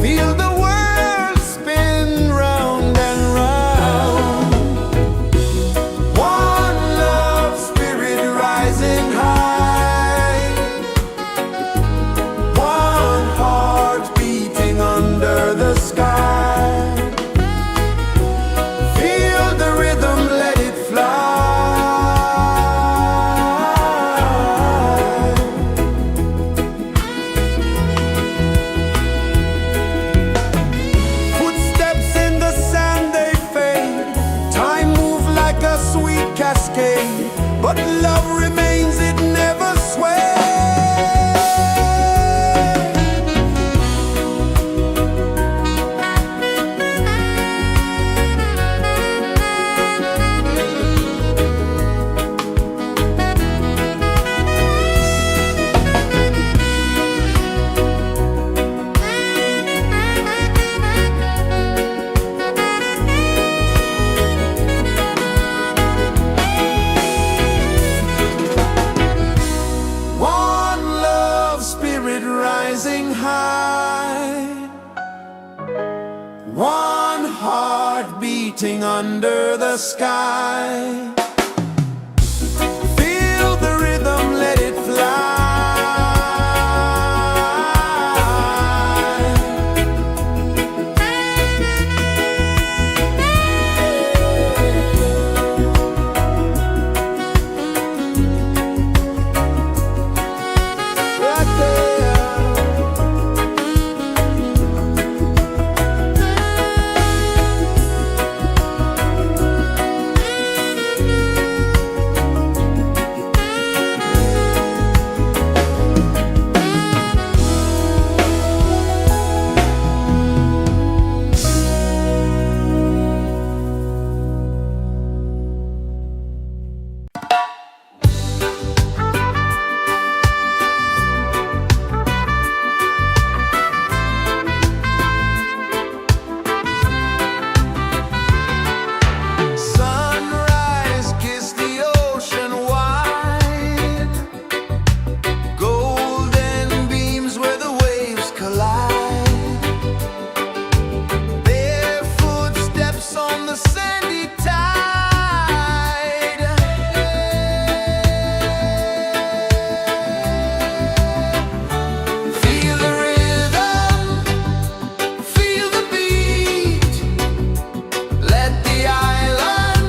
Feel the world spin round and round. One love spirit rising high. One heart beating under the sky. Feel the rhythm, let it fly. Footsteps in the sand, they fade. Time moves like a sweet cascade, but love remains, it never sways. One love spirit rising high. One heart beating under the sky. Feel the rhythm, let it fly. Right there. Sunrise, kiss the ocean wide. Golden beams where the waves collide. Barefoot steps on the sandy tide. Feel the rhythm, feel the beat. Let the island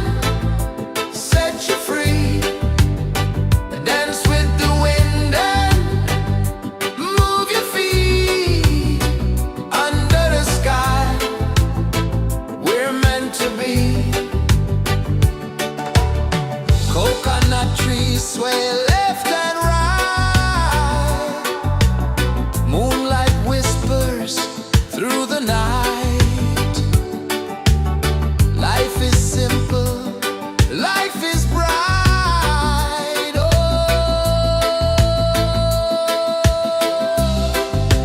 set you free. Dance with the wind and move your feet. Under the sky, we're meant to be. Coconut trees sway left and right. Moonlight whispers through the night. Life is simple, life is bright. Oh,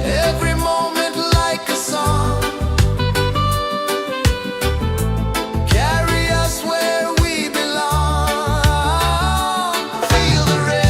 every moment like a song. Carry us where we belong. Feel the rhythm.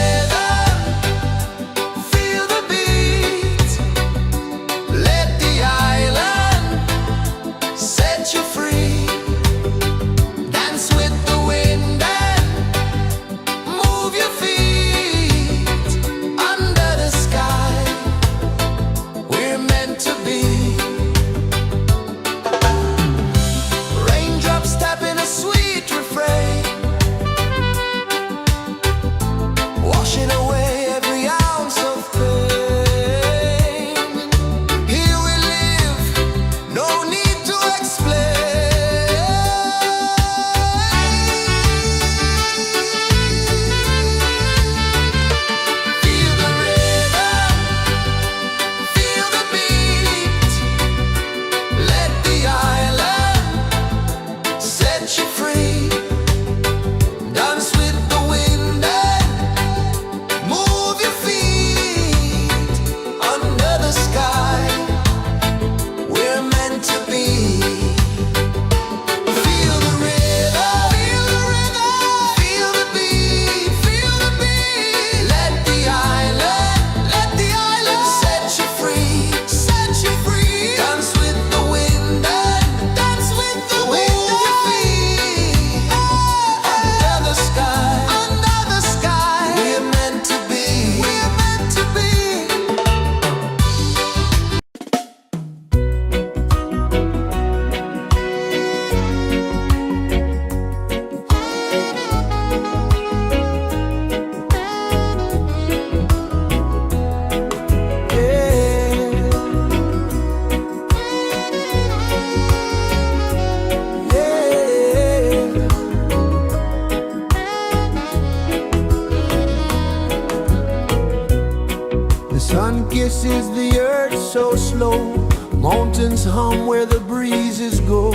pulses the earth so slow. Mountains hum where the breezes go.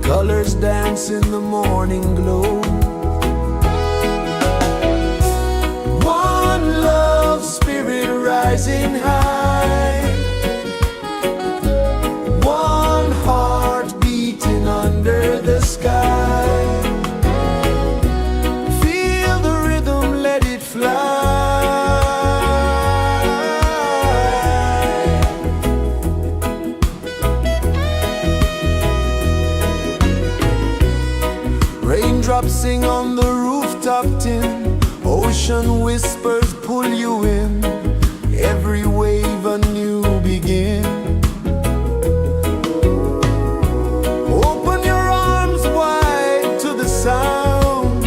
Colors dance in the morning glow. One love, spirit rising high. One heart beating under the sky. Feel the rhythm, let it fly. Raindrops sing on the rooftop tin. Ocean whispers pull you in. Every wave a new begin. Open your arms wide to the sound.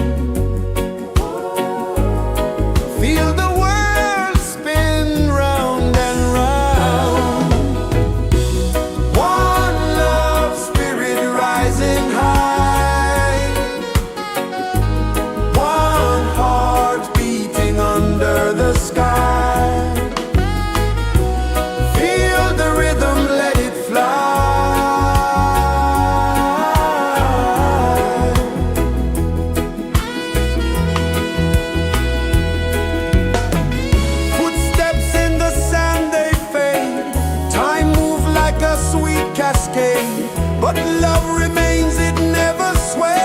Feel the world spin round and round. One love, spirit rising high. One heart beating under the sky. Feel the rhythm, let it fly. Footsteps in the sand, they fade. Time moves like a sweet cascade, but love remains, it never sways.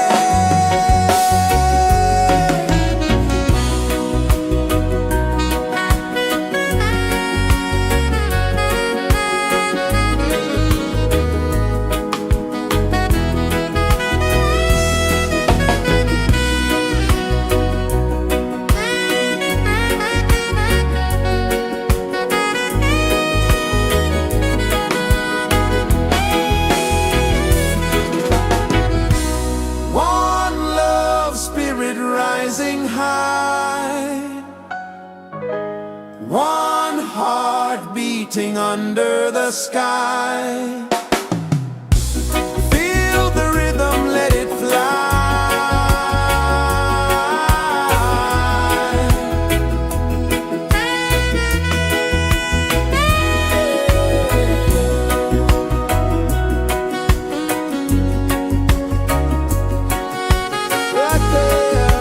One love, spirit rising high. One heart beating under the sky. Feel the rhythm, let it fly. Right there.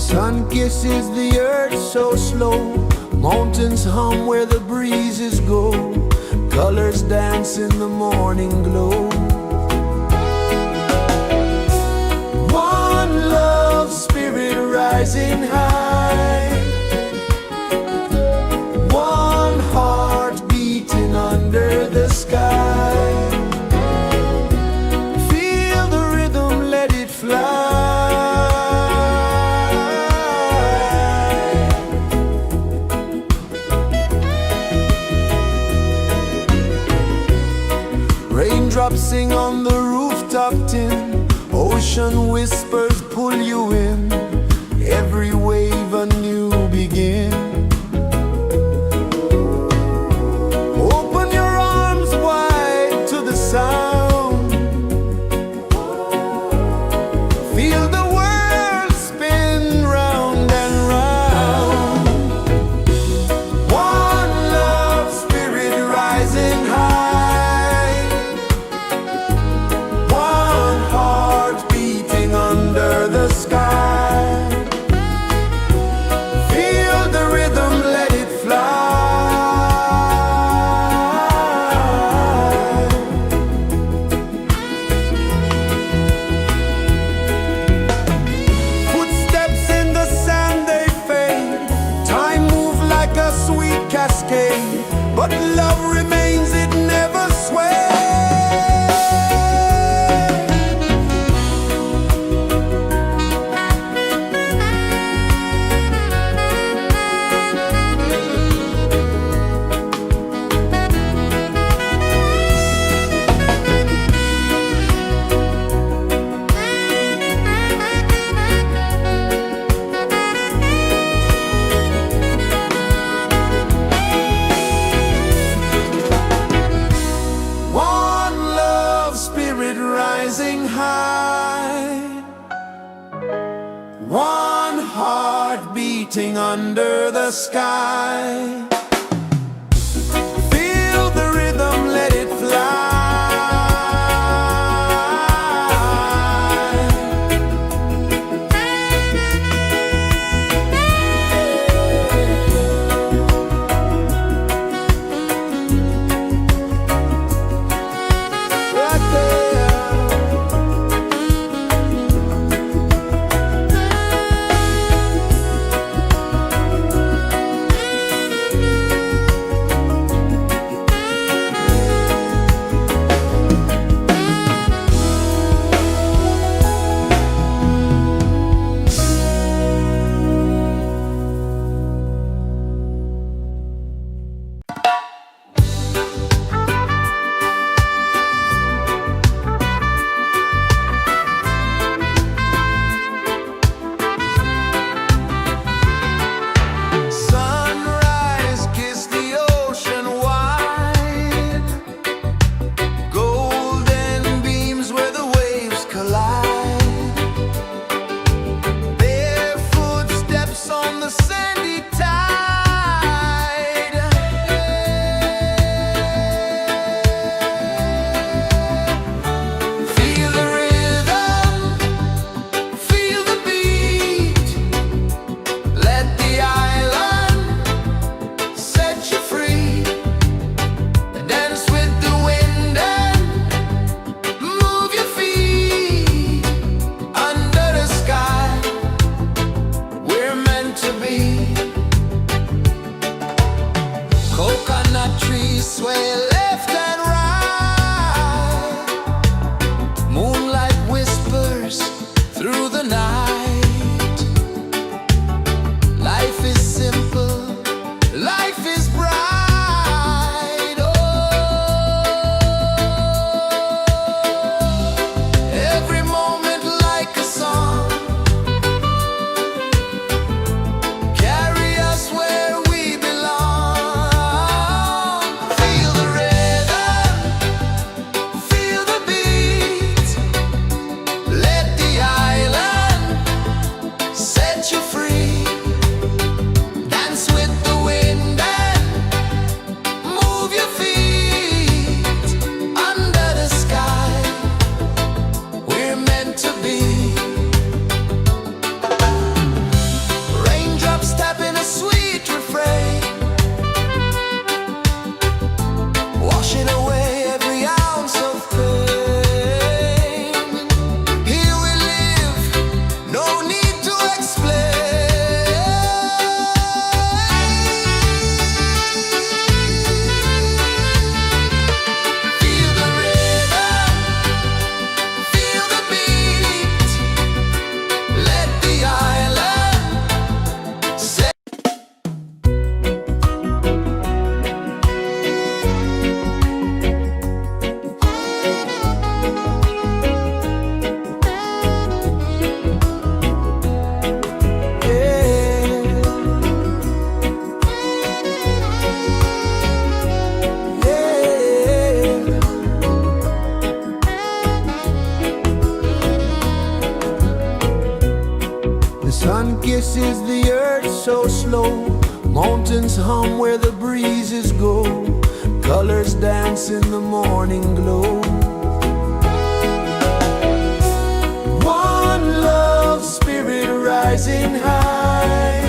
Sun kisses the earth so slow, mountains hum where the breezes go, colors dance in the morning glow. One love spirit rising high, one heart beating under the sky. Feel the rhythm, let it fly. Raindrops sing on the rooftop tin, ocean whispers pull you in, every wave a new begin. Open your arms wide to the sound, feel the world spin round and round. One love spirit rising high, one heart beating under the sky. Feel the rhythm, let it fly. Footsteps in the sand, they fade. Time moves like a sweet cascade, but love remains, it never sways. One love spirit rising high, one heart beating under the sky. Feel the rhythm, let it fly. Right there. Sun kisses the earth so slow, mountains hum where the breezes go, colors dance in the morning glow. One love spirit rising high,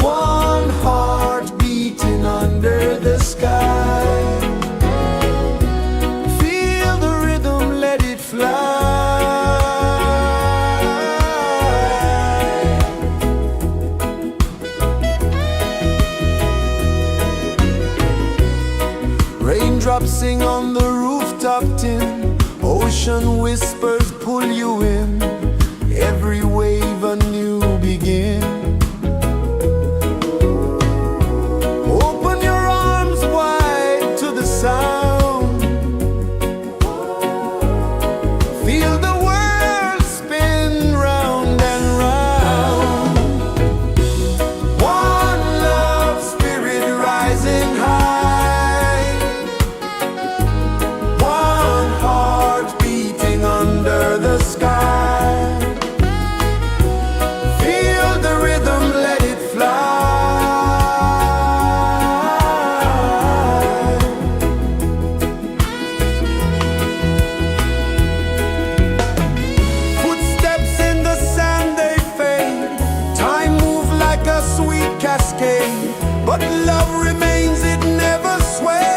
one heart beating under the sky. Feel the rhythm, let it fly. Raindrops sing on the rooftop tin, ocean whispers pull you in, every wave a new begin. Open your arms wide to the sound, feel the world spin round and round. One love spirit rising high, one heart beating under the sky. Feel the rhythm, let it fly. Footsteps in the sand, they fade. Time moves like a sweet cascade, but love remains, it never sways.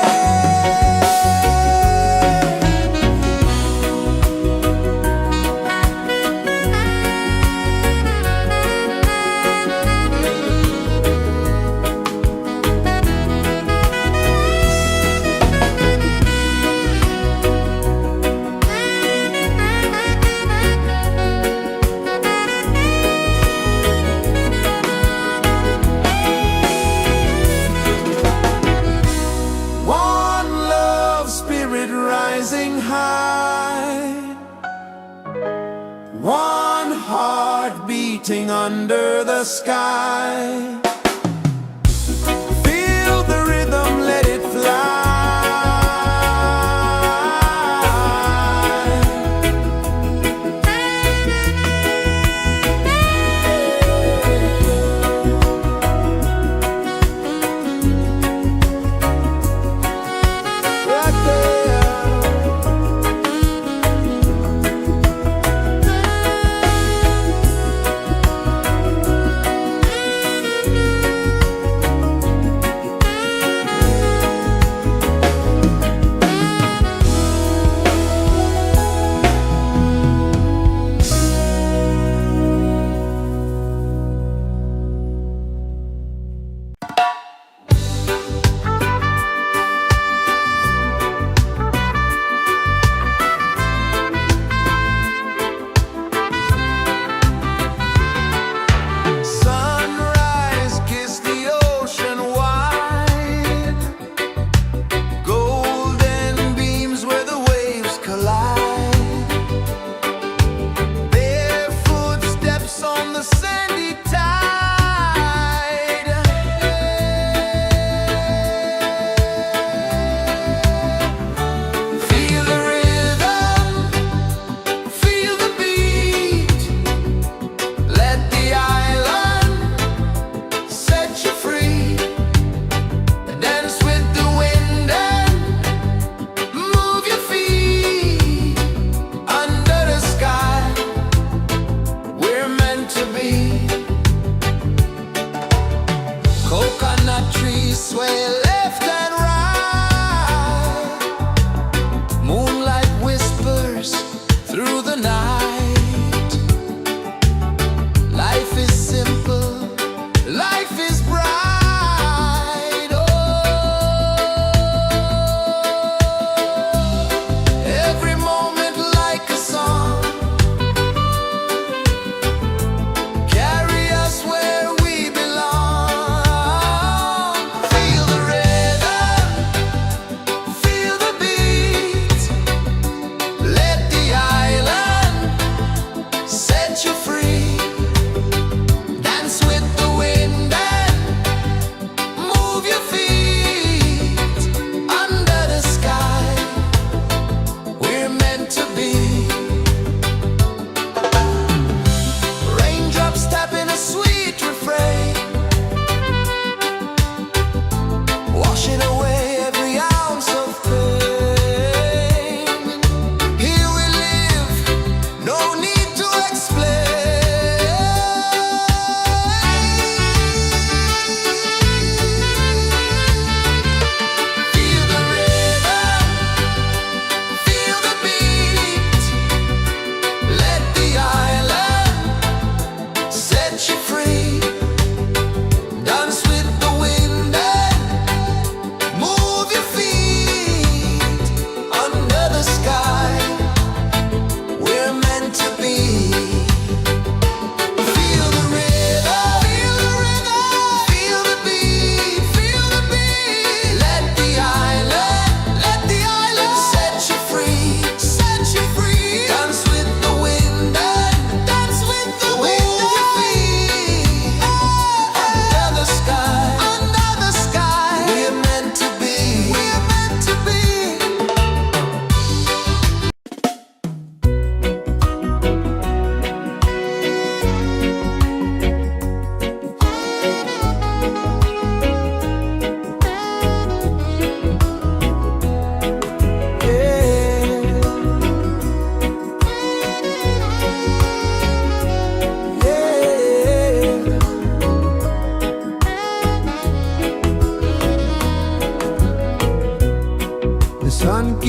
One love spirit rising high, one heart beating under the sky. Feel the rhythm, let it fly. Right there.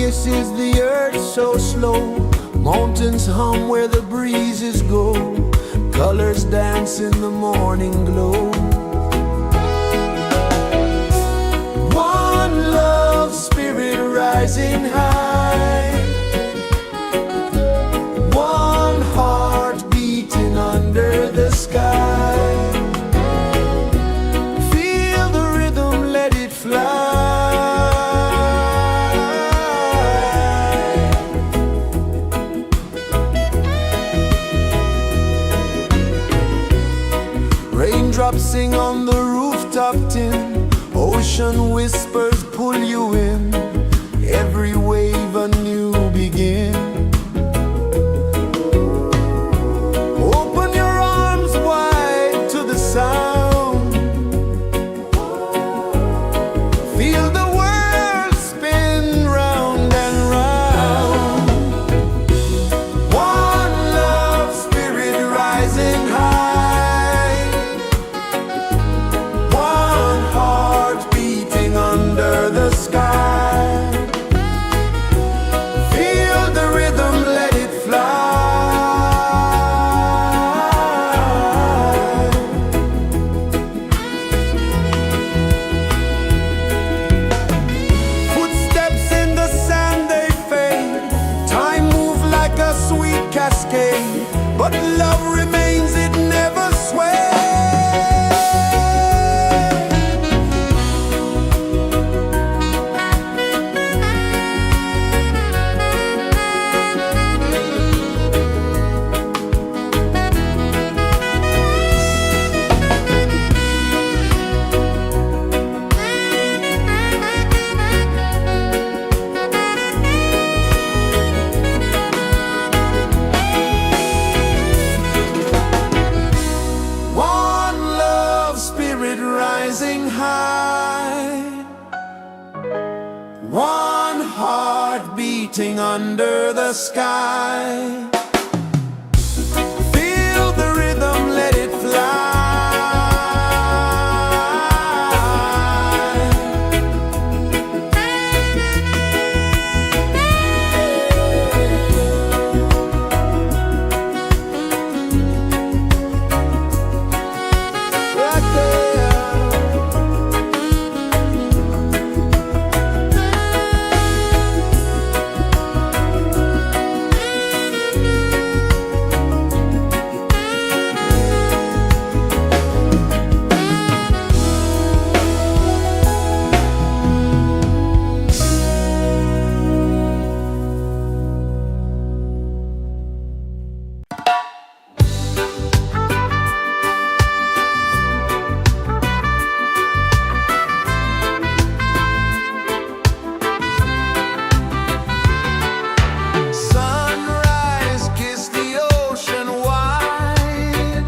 kisses the earth so slow. Mountains hum where the breezes go. Colors dance in the morning glow. One love spirit rising high. One heart beating under the sky. Feel the rhythm, let it fly. Raindrops sing on the rooftop tin. Ocean whispers pull you in. Every wave a new begin. Open your arms wide to the sound. Feel the world spin round and round. One love spirit rising high. One heart beating under the sky. Feel the rhythm, let it fly. Footsteps in the sand, they fade. Time moves like a sweet cascade, but love remains, it never sways. One love spirit rising high. One heart beating under the sky. Feel the rhythm, let it fly. Right there. Sunrise, kiss the ocean wide.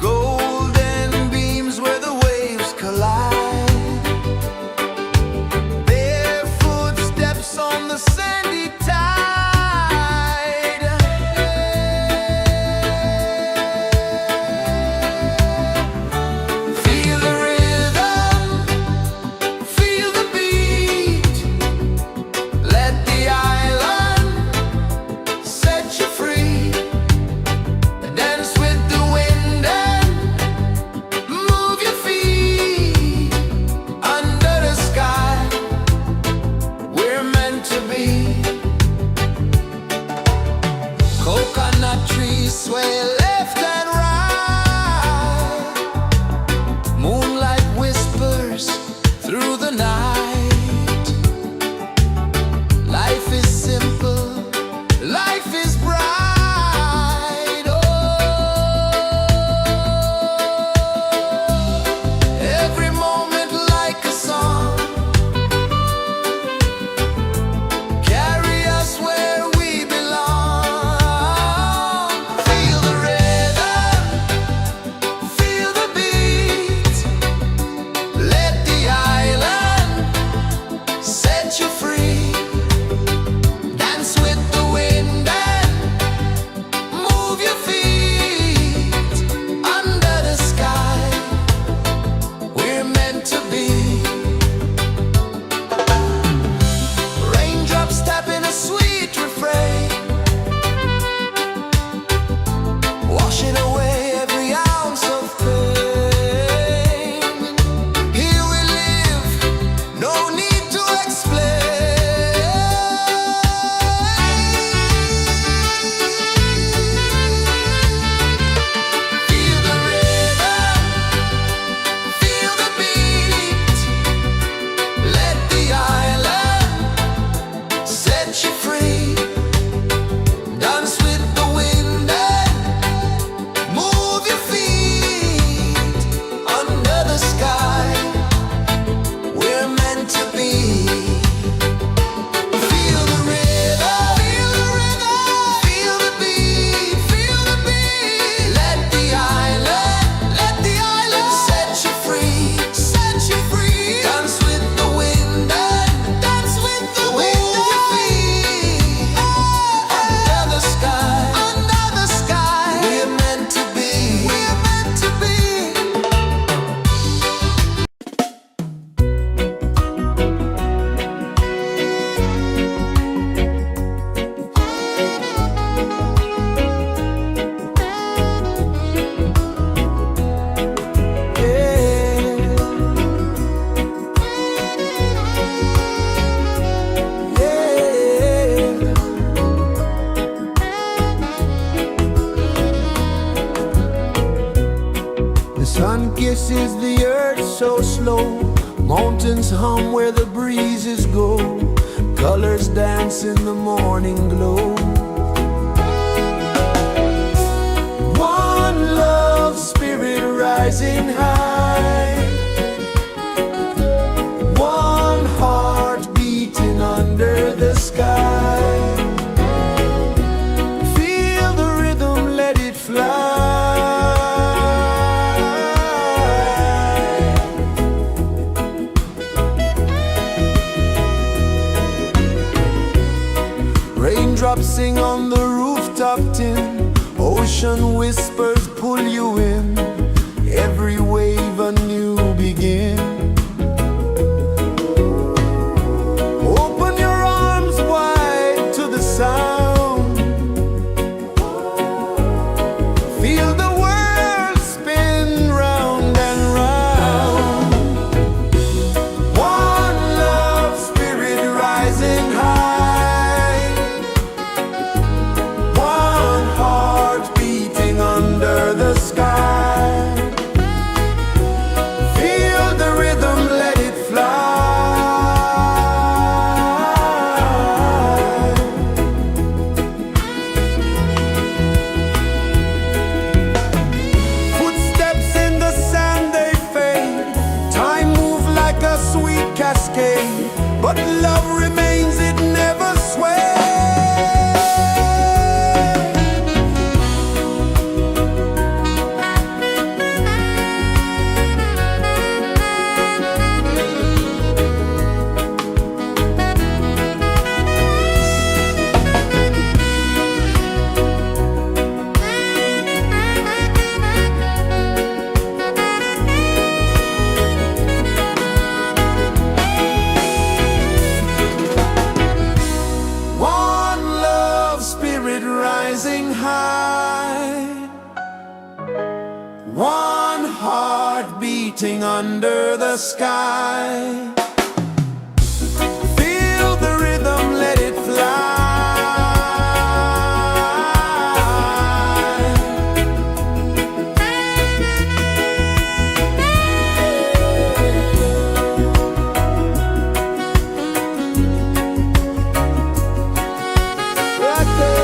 Golden beams where the waves collide. Barefoot steps on the sandy tide. Feel the rhythm, feel the beat. Let the island set you free. Dance with the wind and move your feet. Under the sky, we're meant to be. Coconut trees sway left and right. Moonlight whispers through the night. Life is simple, life is bright. Oh, every moment like a song. Carry us where we belong. Feel the rhythm. kisses the earth so slow. Mountains hum where the breezes go. Colors dance in the morning glow. One love spirit rising high. One heart beating under the sky. Feel the rhythm, let it fly. Raindrops sing on the rooftop tin. Ocean whispers pull you in. Every wave a new begin. Open your arms wide to the sound. Feel the world spin round and round. One love spirit rising high. One heart beating under the sky. Feel the rhythm, let it fly. Footsteps in the sand, they fade. Time moves like a sweet cascade, but love remains, it never sways. One love spirit rising high. One heart beating under the sky. Feel the rhythm, let it fly. Right there.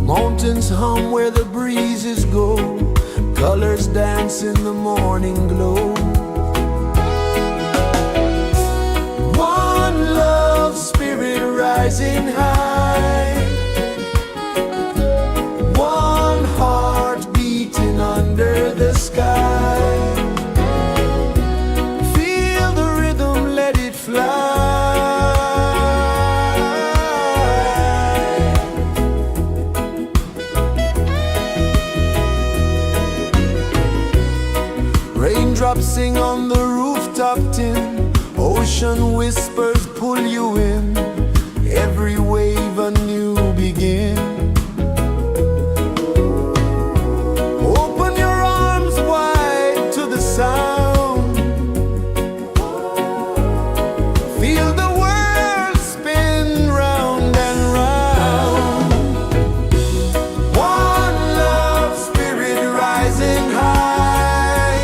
Mountains hum where the breezes go, colors dance in the morning glow. One love spirit rising high, one heart beating under the sky. Feel the rhythm, let it fly. Raindrops sing on the rooftop tin, ocean whispers pull you in, every wave a new begin. Open your arms wide to the sound, feel the world spin round and round. One love spirit rising high,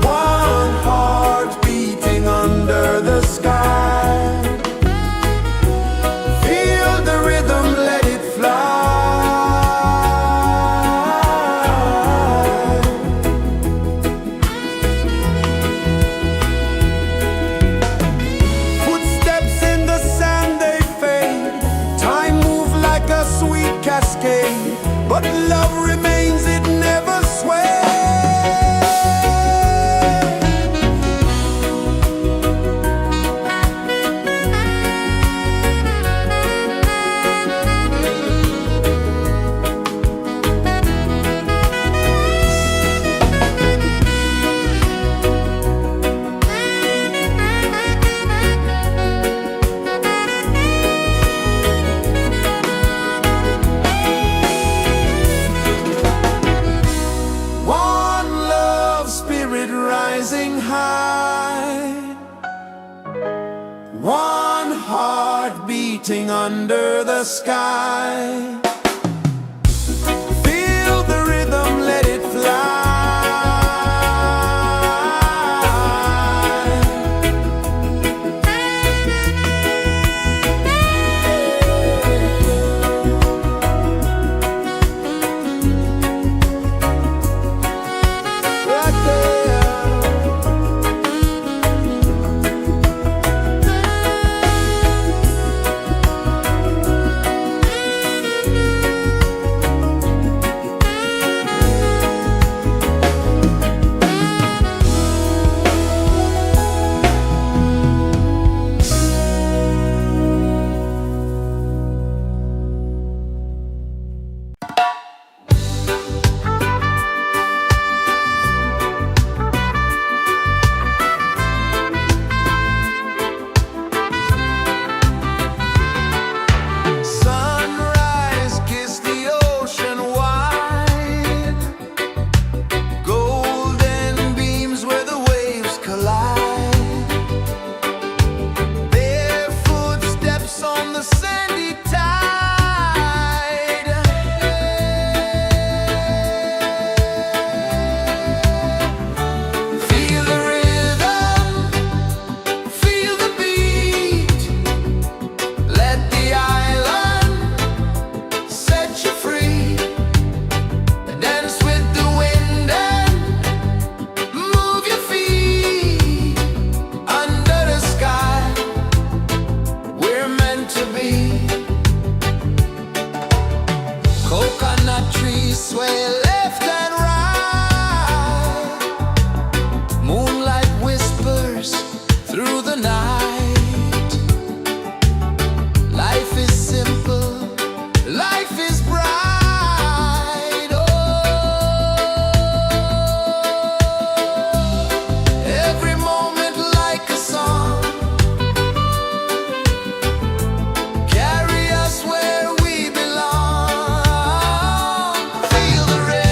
one heart beating under the sky. Feel the rhythm, let it fly. Footsteps in the sand, they fade. Time moves like a sweet cascade, but love remains, it never sways. One love spirit rising high, one heart beating under the sky. Feel the rhythm, let it fly. Right there. Sunrise, kiss the ocean wide, golden beams where the waves collide, barefoot steps on the sandy tide. Feel the rhythm, feel the beat, let the island set you free. Dance with the wind and move your feet under the sky. We're meant to be. Coconut trees sway left and right, moonlight whispers through the night. Life is simple, life is bright. Oh, every moment like a song, carry us where we belong. Feel the rhythm.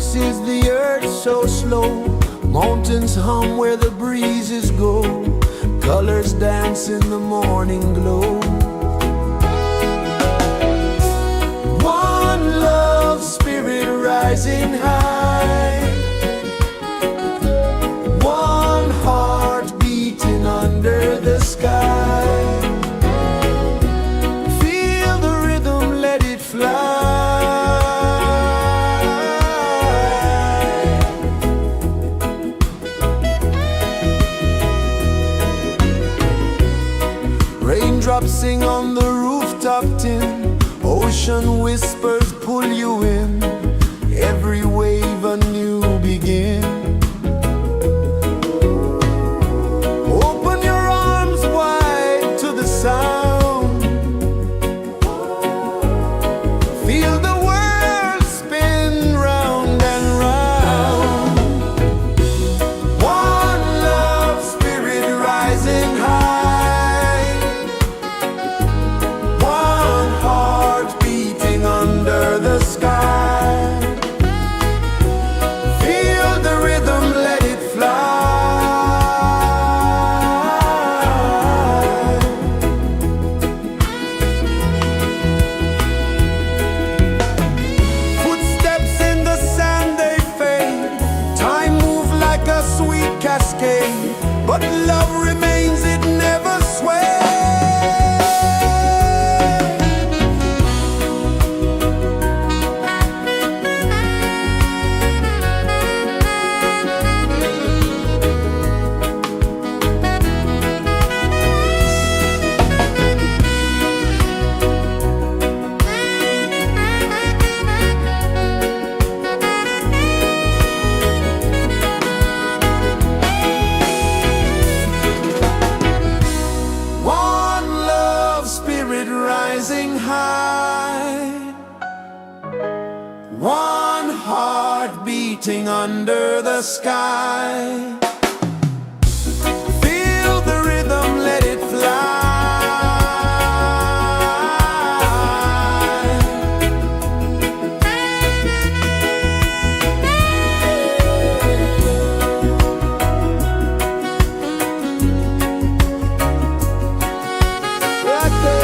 rejoices the earth so slow. Mountains hum where the breezes go. Colors dance in the morning glow. One love spirit rising high. One heart beating under the sky. Feel the rhythm, let it fly. Raindrops sing on the rooftop tin. Ocean whispers pull you in. Every wave a new begin. Open your arms wide to the sound. Feel the world spin round and round. One love spirit rising high. One heart beating under the sky. Feel the rhythm, let it fly. Footsteps in the sand, they fade. Time moves like a sweet cascade, but love remains, it never sways. One love spirit rising high. One heart beating under the sky. Feel the rhythm, let it fly. Right there.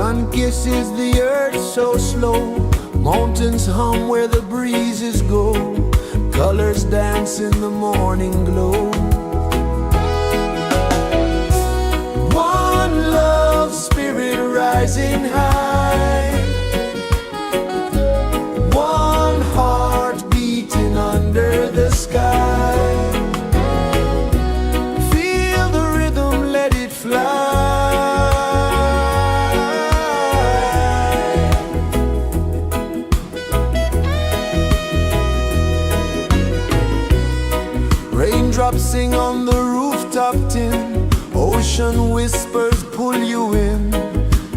Sun kisses the earth so slow, mountains hum where the breezes go, colors dance in the morning glow. One love, spirit rising high, one heart beating under the sky. Feel the rhythm, let it fly. Raindrops sing on the rooftop tin, ocean whispers pull you in,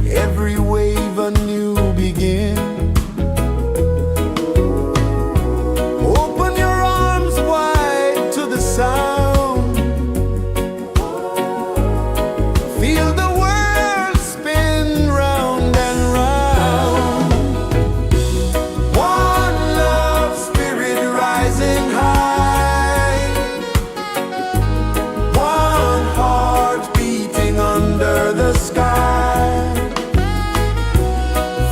every wave a new begin. Open your arms wide to the sound, feel the world spin round and round. One love, spirit rising high, one heart beating under the sky.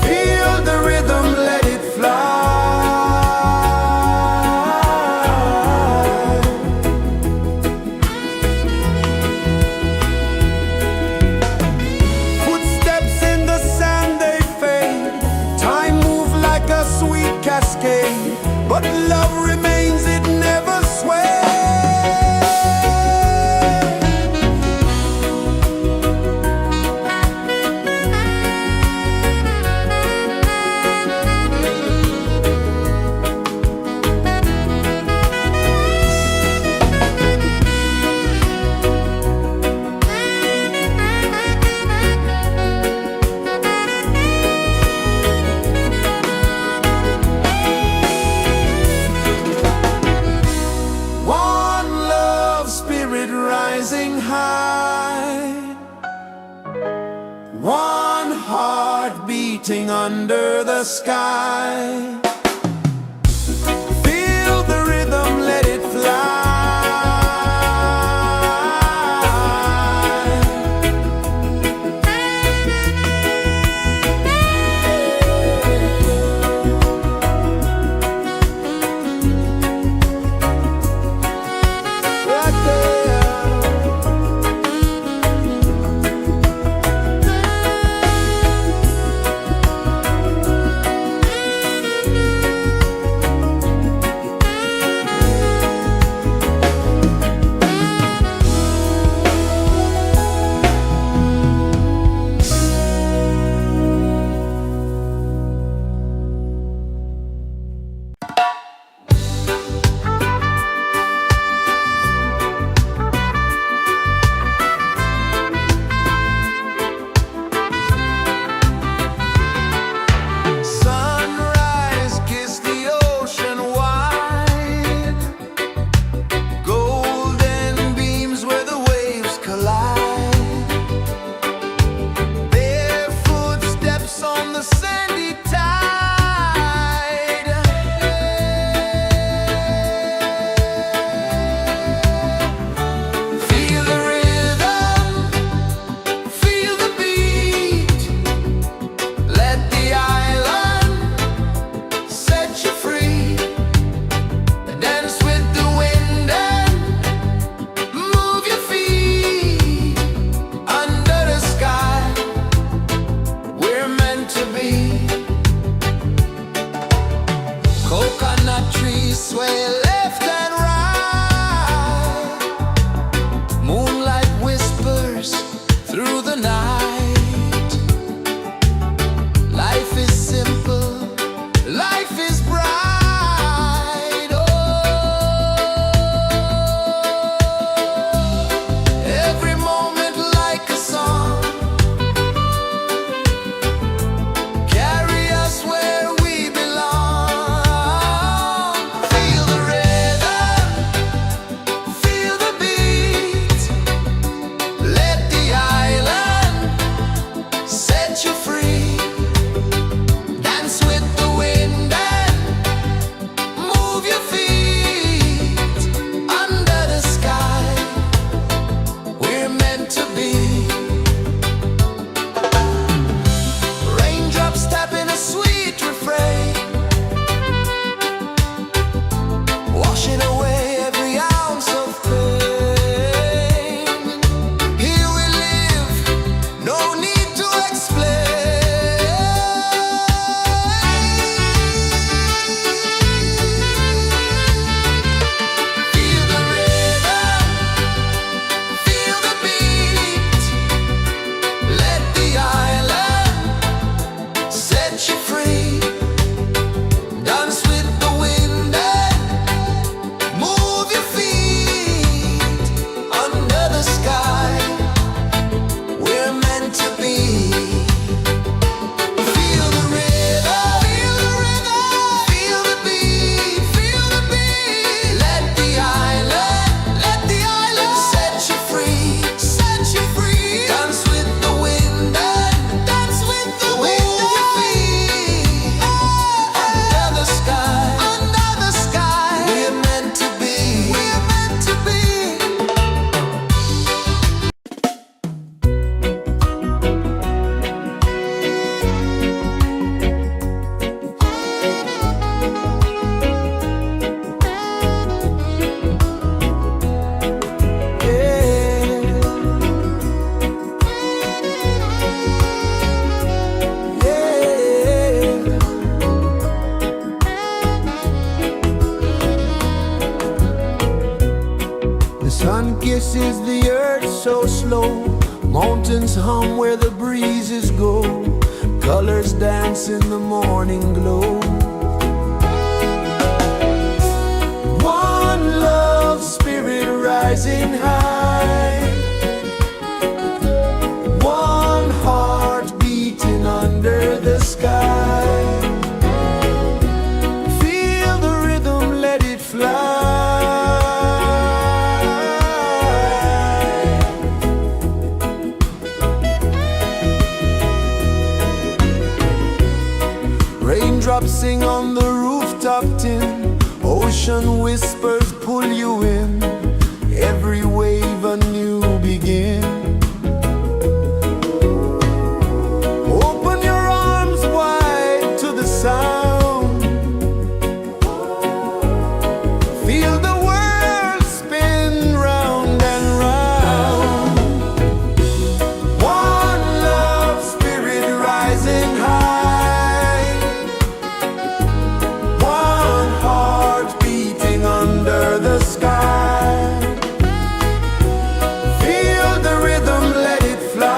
Feel the rhythm, let it fly. Footsteps in the sand, they fade. Time moves like a sweet cascade, but love remains, it never sways. One love, spirit rising high, one heart beating under the sky. Feel the rhythm, let it fly. Right there. Sunrise, kiss the ocean wide, golden beams where the waves collide, bare footsteps on the sandy tide. Feel the rhythm, feel the beat, let the island set you free. Dance with the wind and move your feet under the sky. We're meant to be. Coconut trees sway left and right, moonlight whispers through the night. Life is simple, life is bright. Oh, every moment like a song, carry us where we belong. Feel the rhythm. hum where the breezes go, colors dance in the morning glow. One love spirit rising high, one heart beating under the sky. Feel the rhythm, let it fly. Raindrops sing on the rooftop tin, ocean whispers pull you in, every wave a new begin. Open your arms wide to the sound, feel the world spin round and round. One love spirit rising high, one heart beating under the sky. Feel the rhythm, let it fly.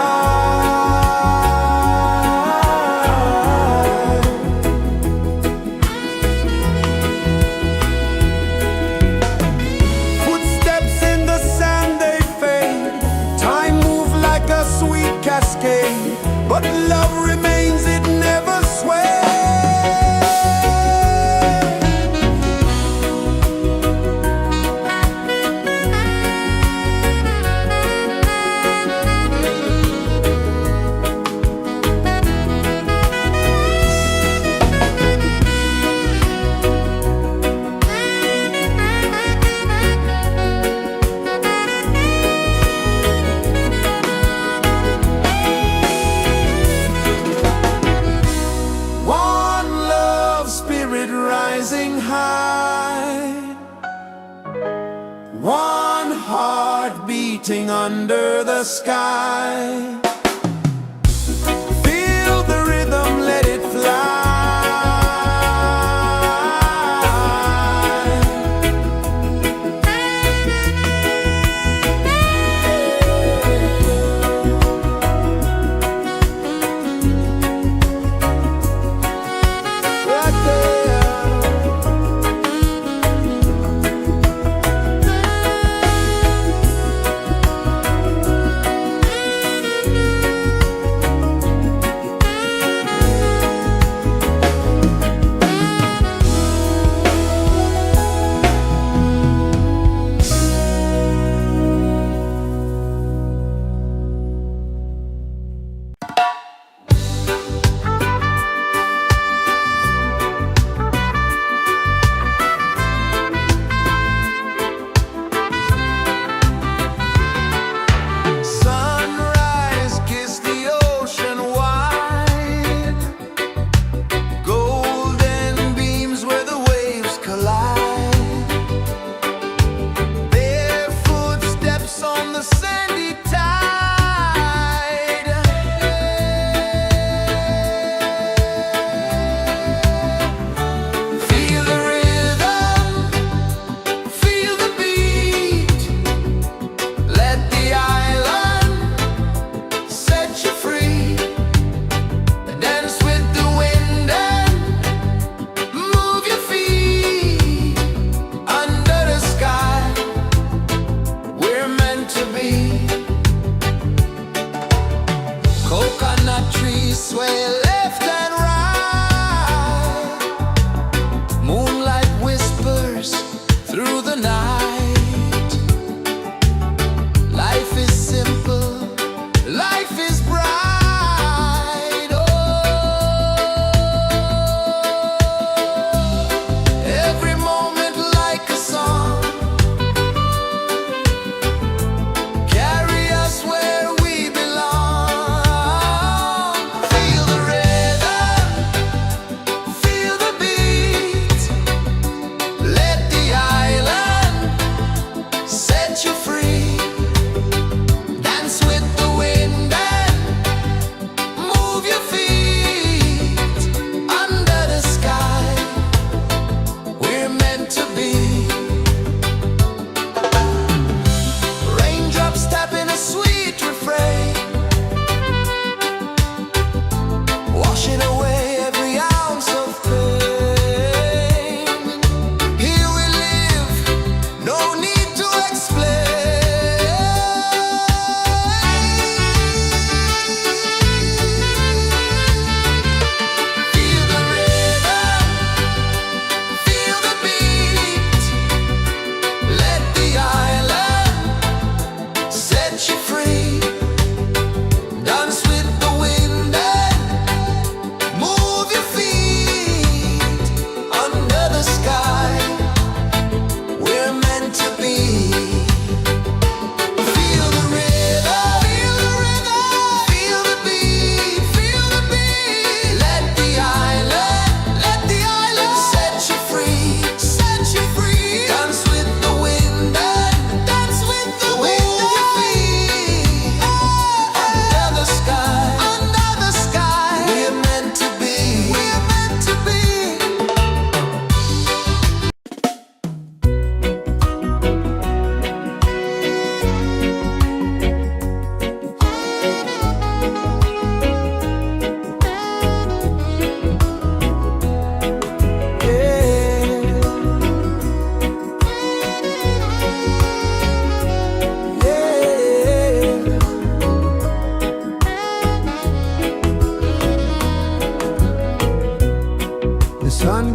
Footsteps in the sand, they fade. Time moves like a sweet cascade, but love remains, it never sways. One love spirit rising high, one heart beating under the sky. Feel the rhythm, let it fly. Right there.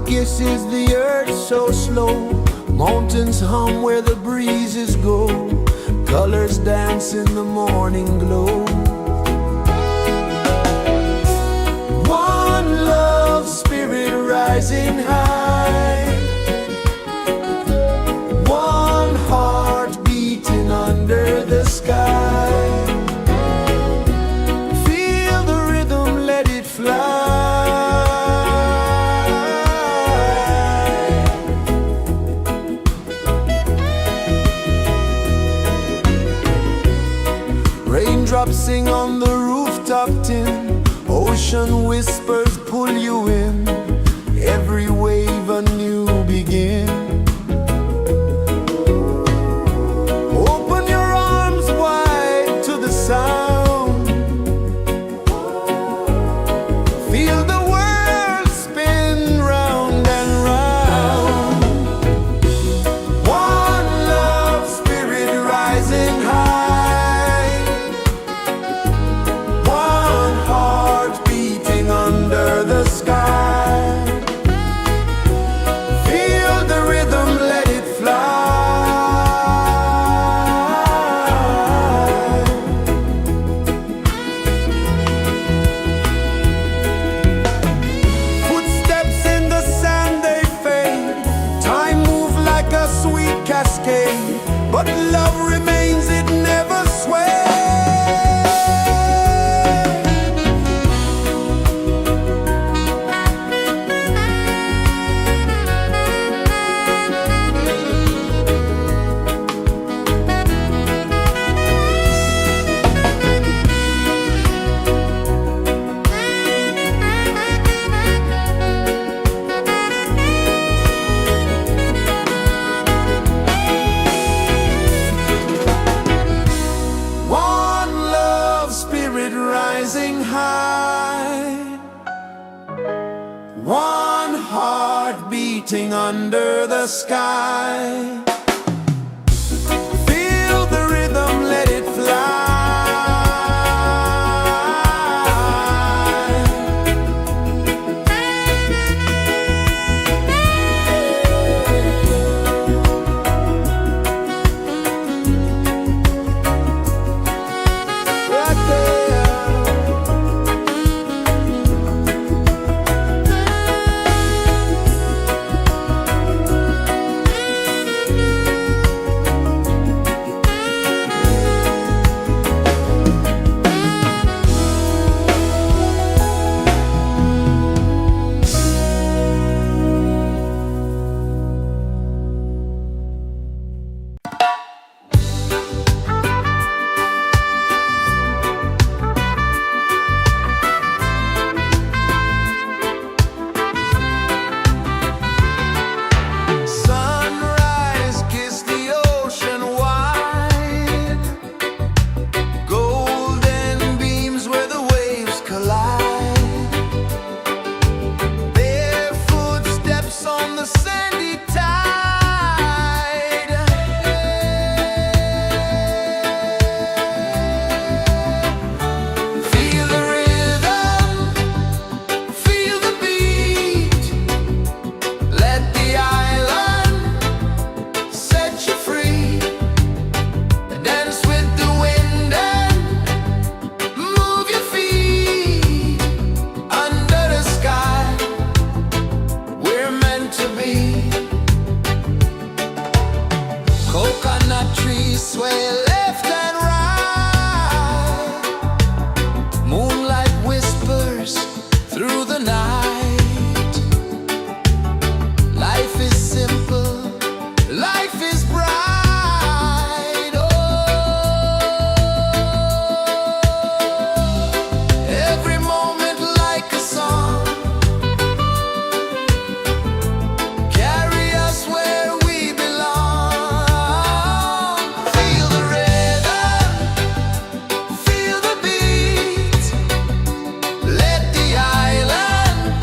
kisses the earth so slow. Mountains hum where the breezes go. Colors dance in the morning glow. One love spirit rising high. One heart beating under the sky. Feel the rhythm, let it fly. Raindrops sing on the rooftop tin. Ocean whispers pull you in. Every wave a new begin. Open your arms wide to the sound. Feel the world spin round and round. One love spirit rising high. One heart beating under the sky. Feel the rhythm, let it fly. Footsteps in the sand, they fade. Time moves like a sweet cascade, but love remains, it never sways. One love spirit rising high. One heart beating under the sky. Feel the rhythm, let it fly. Right there. Sunrise, kiss the ocean wide. Golden beams where the waves collide. Barefoot steps on the sandy tide. Feel the rhythm, feel the beat. Let the island set you free. Dance with the wind and move your feet. Under the sky, we're meant to be. Coconut trees sway left and right. Moonlight whispers through the night. Life is simple, life is bright. Oh, every moment like a song. Carry us where we belong. Feel the rhythm, feel the beat. Let the island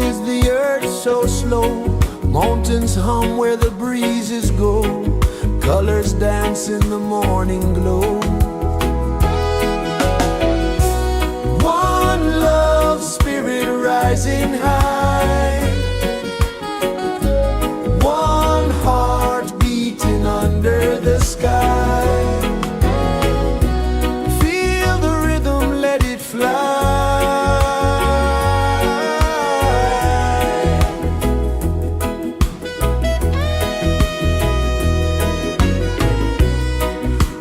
is the earth so slow? Mountains hum where the breezes go. Colors dance in the morning glow. One love spirit rising high. One heart beating under the sky. Feel the rhythm, let it fly.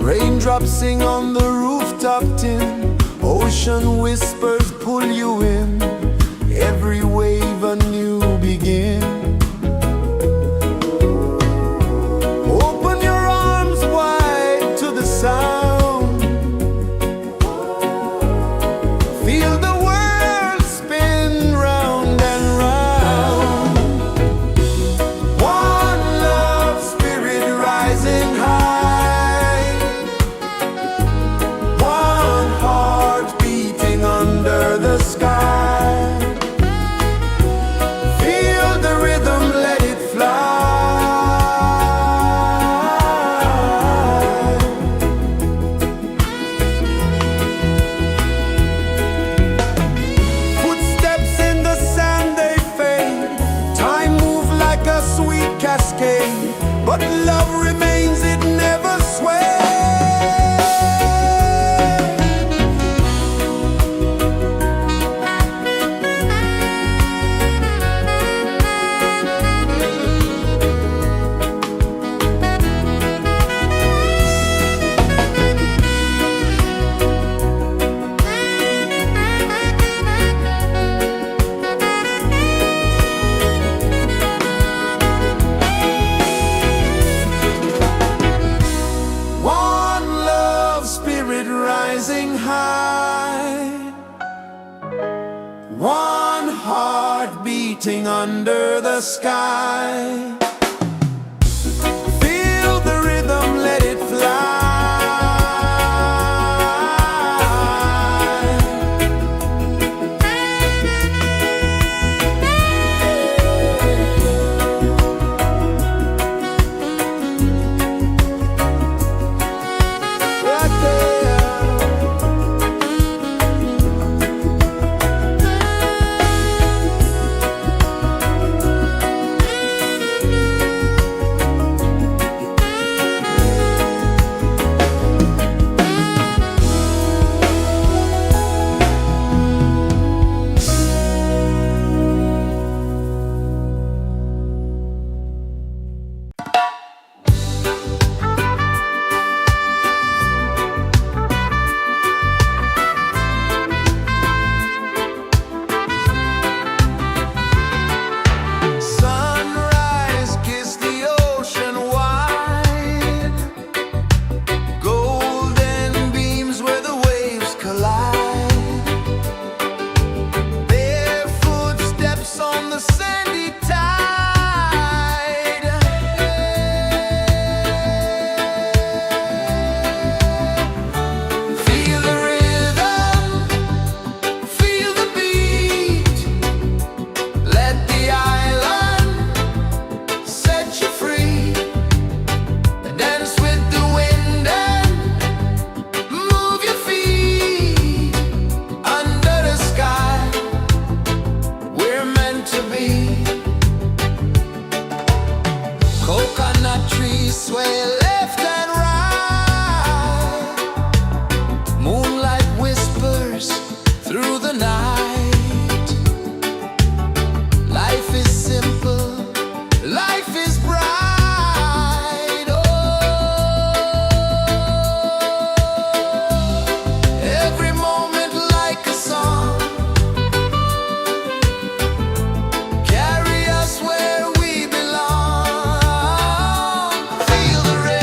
Raindrops sing on the rooftop tin. Ocean whispers pull you in. Every wave a new begin. Open your arms wide to the sound. Feel the world spin round and round. One love spirit rising high. One heart beating under the sky. Feel the rhythm, let it fly. Footsteps in the sand, they fade. Time moves like a sweet cascade, but love remains, it never sways. One love spirit rising high. One heart beating under the sky. Feel the rhythm, let it fly. Right there. Sunrise, kiss the ocean wide. Golden beams where the waves collide. Barefoot steps on the sandy tide. Feel the rhythm, feel the beat. Let the island set you free. Dance with the wind and move your feet. Under the sky, we're meant to be. Coconut trees sway left and right. Moonlight whispers through the night. Life is simple, life is bright. Oh, every moment like a song. Carry us where we belong. Feel the rhythm.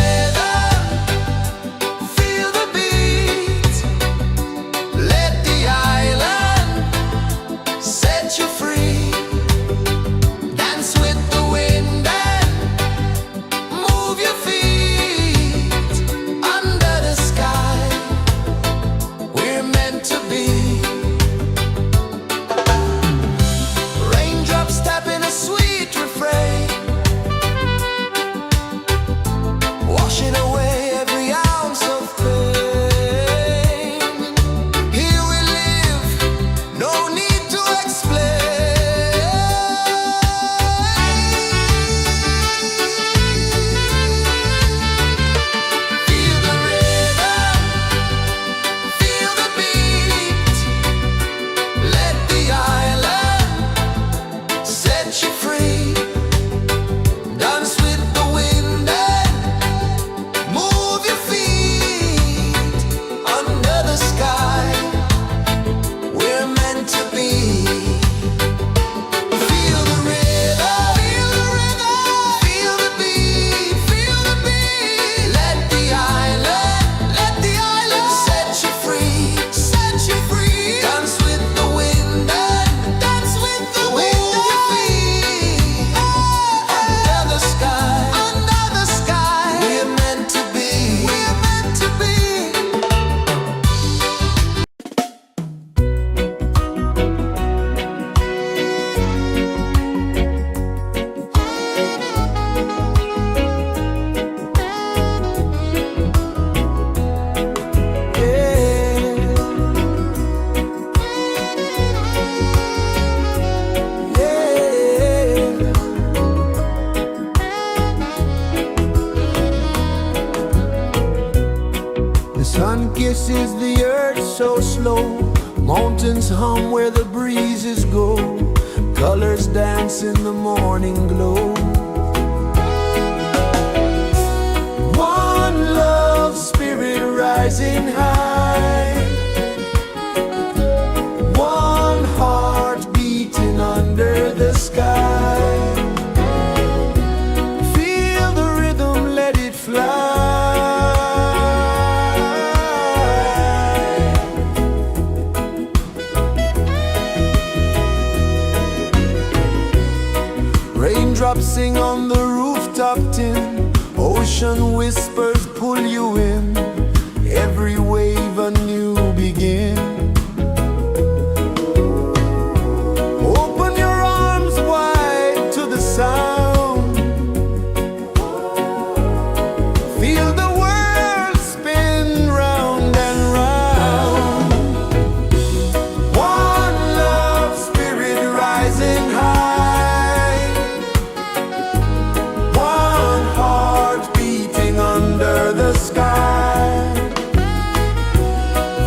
kisses the earth so slow. Mountains hum where the breezes go. Colors dance in the morning glow. One love spirit rising high. One heart beating under the sky. Feel the rhythm, let it fly. Raindrops sing on the rooftop tin. Ocean whispers pull you in. Every wave a new begin. Open your arms wide to the sound. Feel the world spin round and round. One love spirit rising high. One heart beating under the sky.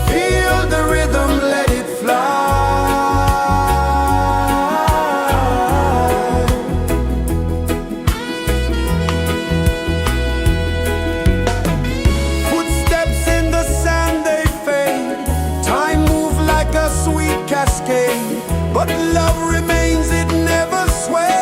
Feel the rhythm, let it fly. Footsteps in the sand, they fade. Time moves like a sweet cascade. But love remains, it never sways.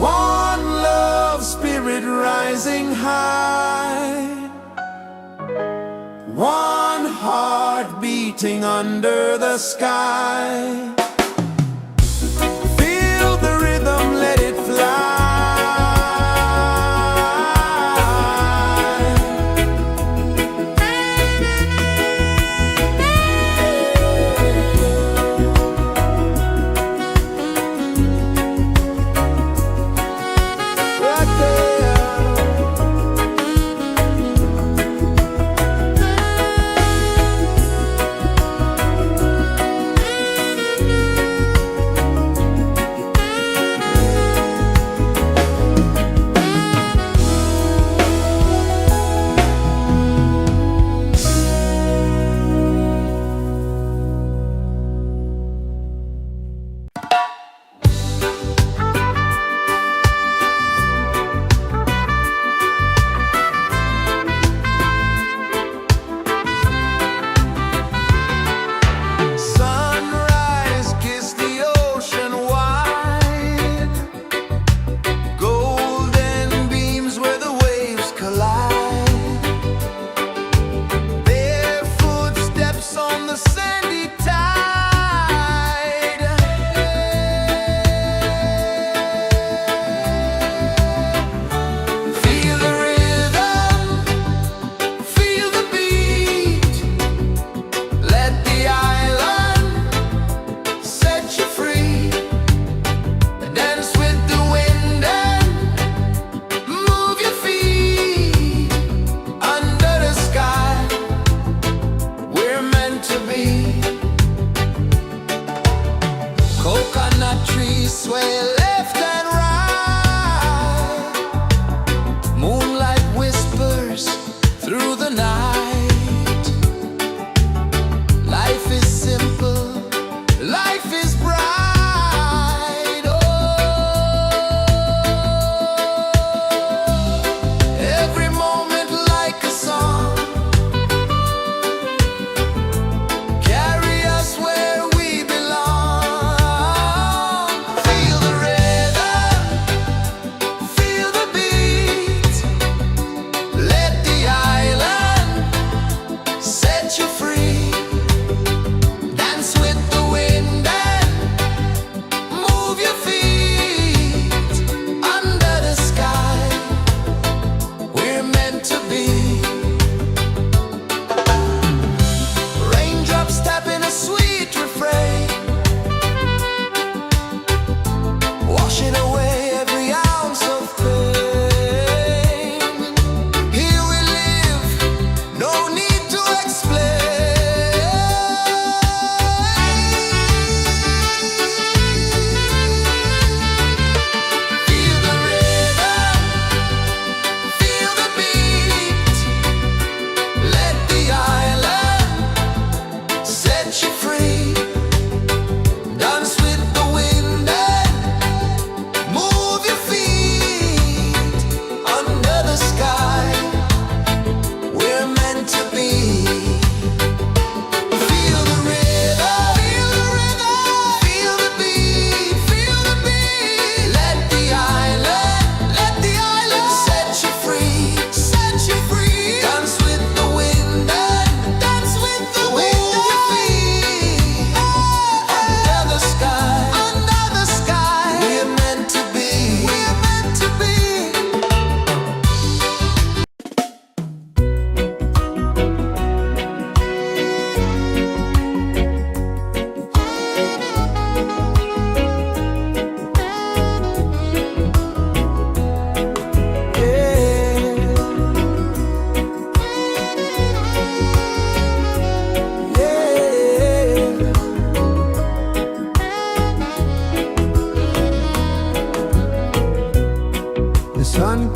One love spirit rising high. One heart beating under the sky. Feel the rhythm, let it fly. Right there.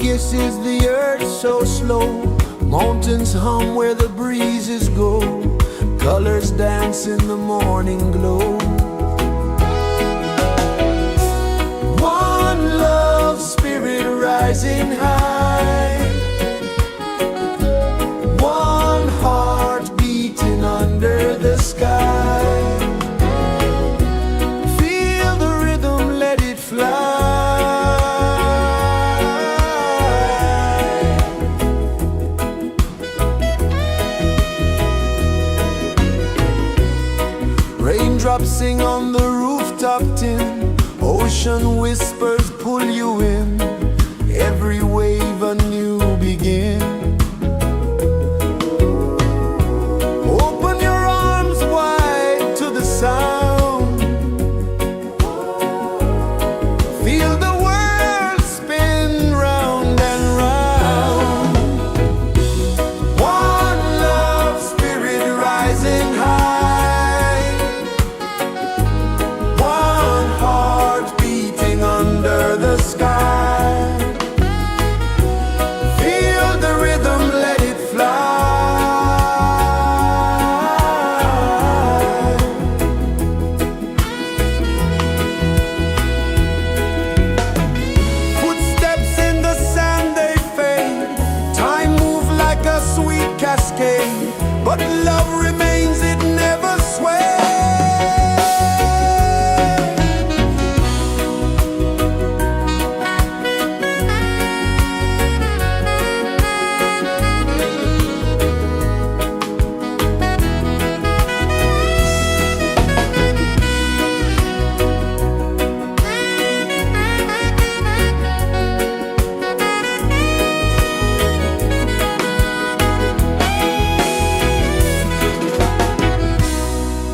kisses the earth so slow. Mountains hum where the breezes go. Colors dance in the morning glow. One love spirit rising high. One heart beating under the sky. Feel the rhythm, let it fly. Raindrops sing on the rooftop tin. Ocean whispers pull you in. Every wave a new begin. Open your arms wide to the sound. Feel the world spin round and round. One love spirit rising high. One heart beating under the sky. Feel the rhythm, let it fly. Footsteps in the sand, they fade. Time moves like a sweet cascade, but love remains, it never sways.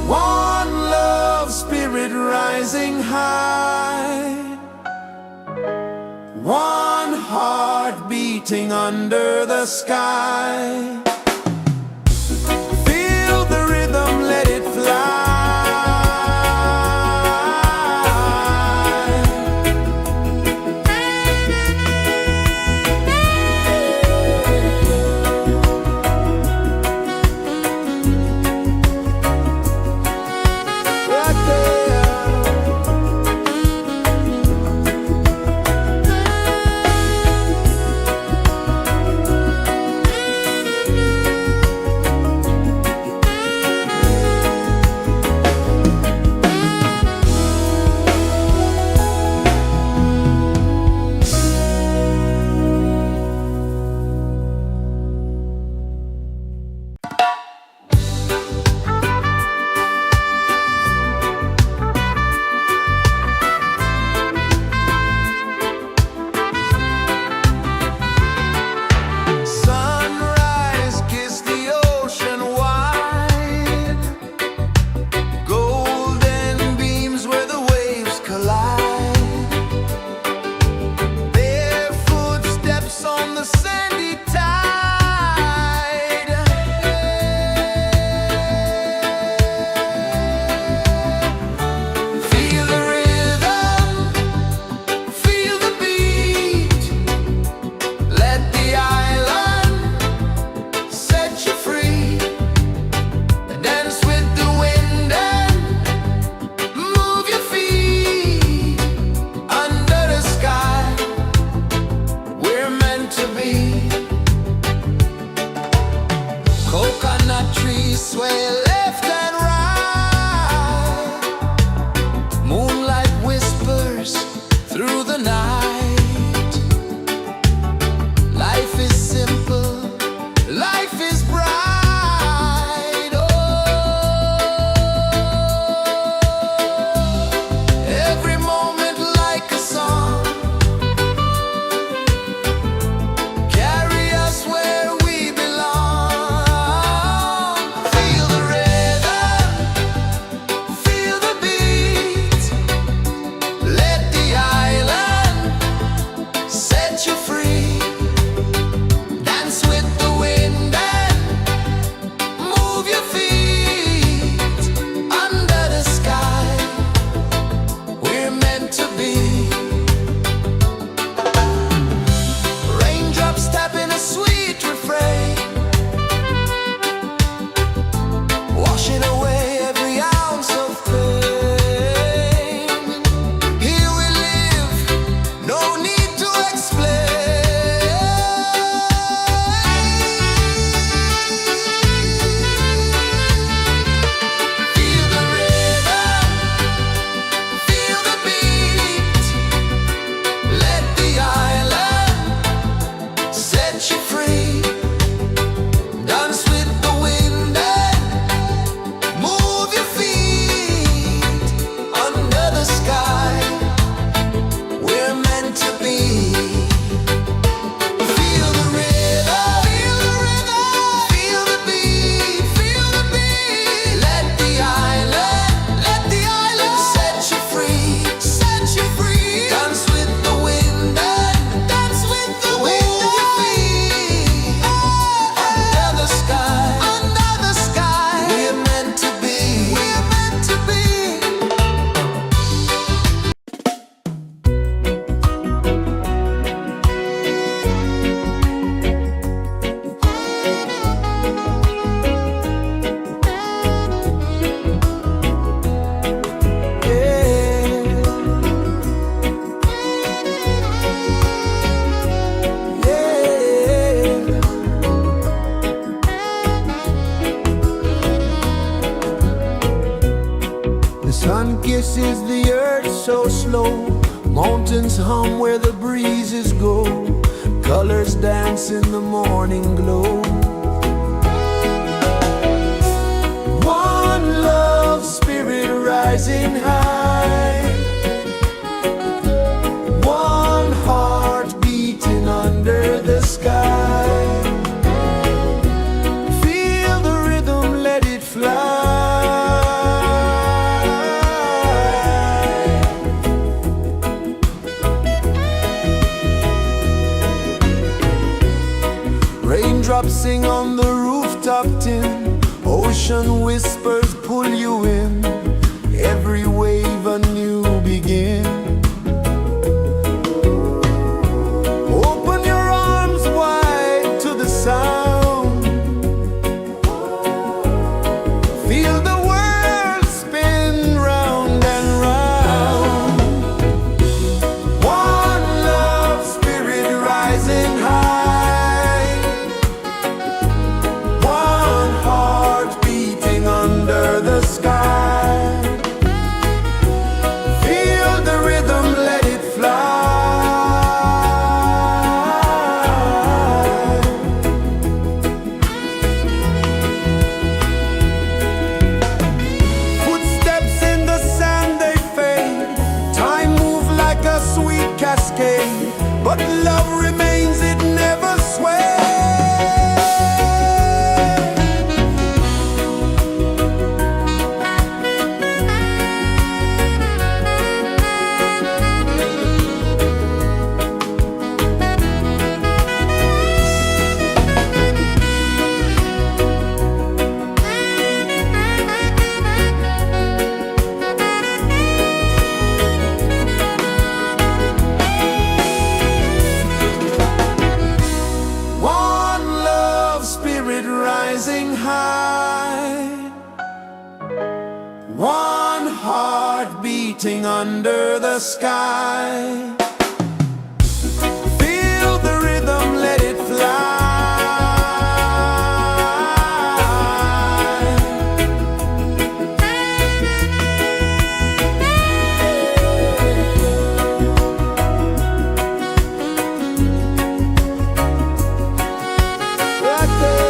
One love spirit rising high. One heart beating under the sky. Feel the rhythm, let it fly. Right there. Sunrise, kiss the ocean wide. Golden beams where the waves collide. Their footsteps on the sandy tide. Feel the rhythm, feel the beat. Let the island set you free. Dance with the wind and move your feet. Under the sky, we're meant to be. Coconut trees sway left and right. Moonlight whispers through the night. Life is simple, life is bright. Oh, every moment like a song. places the earth so slow. Mountains hum where the breezes go. Colors dance in the morning glow. One love spirit rising high. One heart beating under the sky. Feel the rhythm, let it fly. Raindrops sing on the rooftop tin. Ocean whispers pull you in. Every wave a new begin. Open your arms wide to the sound. Feel the world spin round and round. One love spirit rising high. One heart beating under the sky. Feel the rhythm, let it fly. Footsteps in the sand, they fade. Time moves like a sweet cascade. But love remains, it never sways. One love spirit rising high. One heart beating under the sky. Feel the rhythm, let it fly. Right there.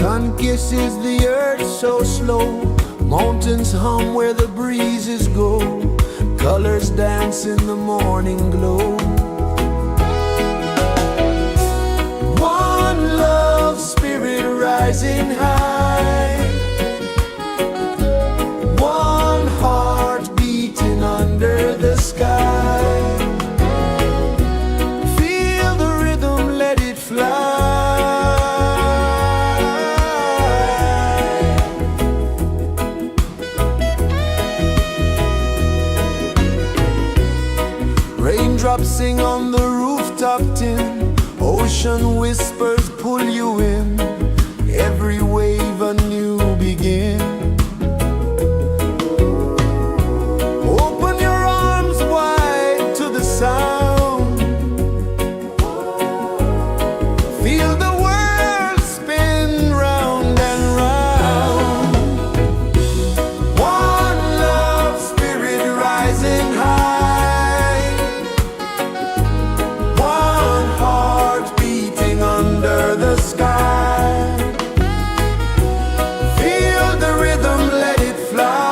Sun kisses the earth so slow, mountains hum where the breezes go, colors dance in the morning glow. One love spirit rising high, one heart beating under the sky. Feel the rhythm, let it fly. Raindrops sing on the rooftop tin, ocean whispers pull you in, every wave a new begin. Open your arms wide to the sound, feel the world spin round and round. One love spirit rising high, one heart beating under the sky. Feel the rhythm, let it fly.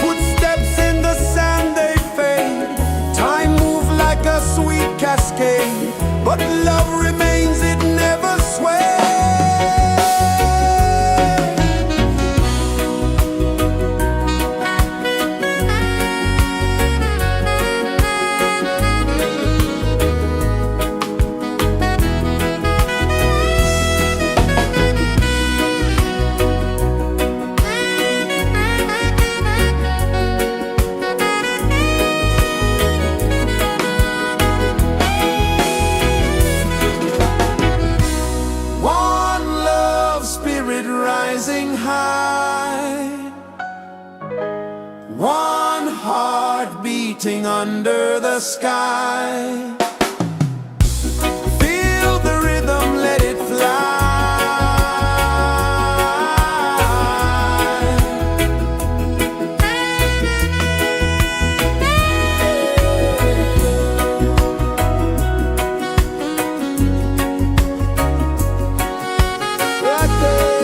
Footsteps in the sand, they fade. Time moves like a sweet cascade, but love remains, it never sways. One love spirit rising high, one heart beating under the sky. Feel the rhythm, let it fly. Right there.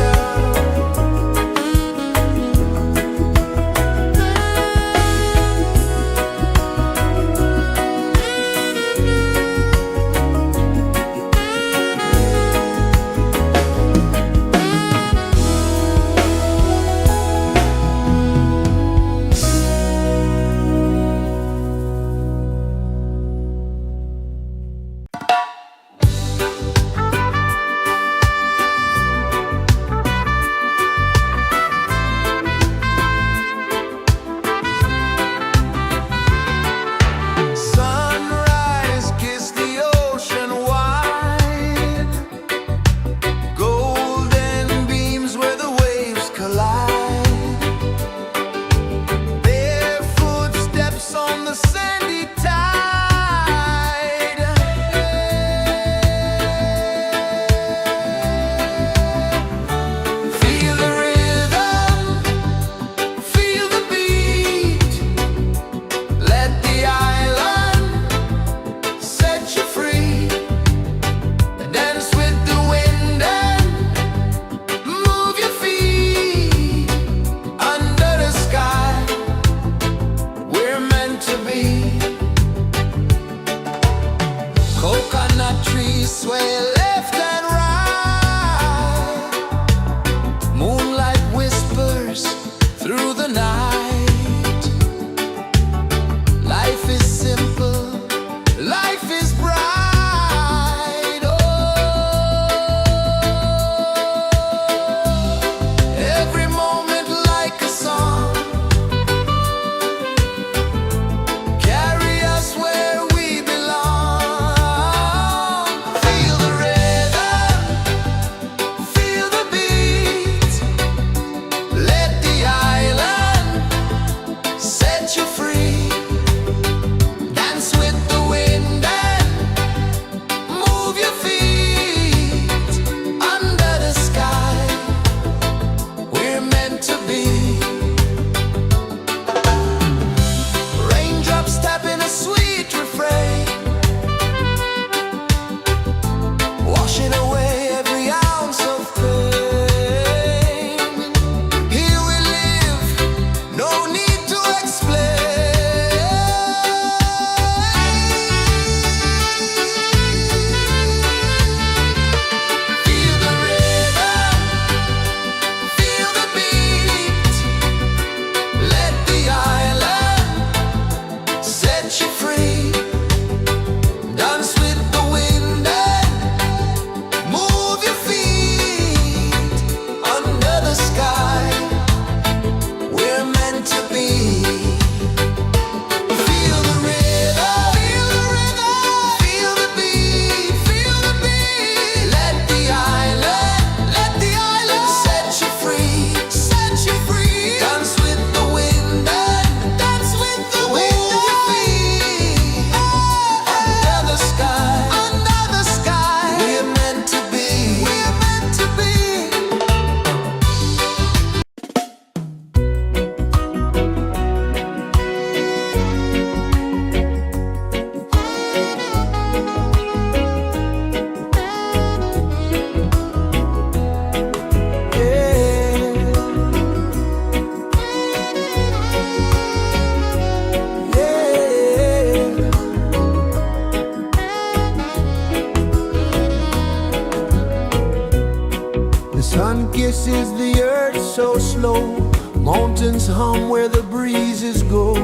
is the earth so slow? Mountains hum where the breezes go.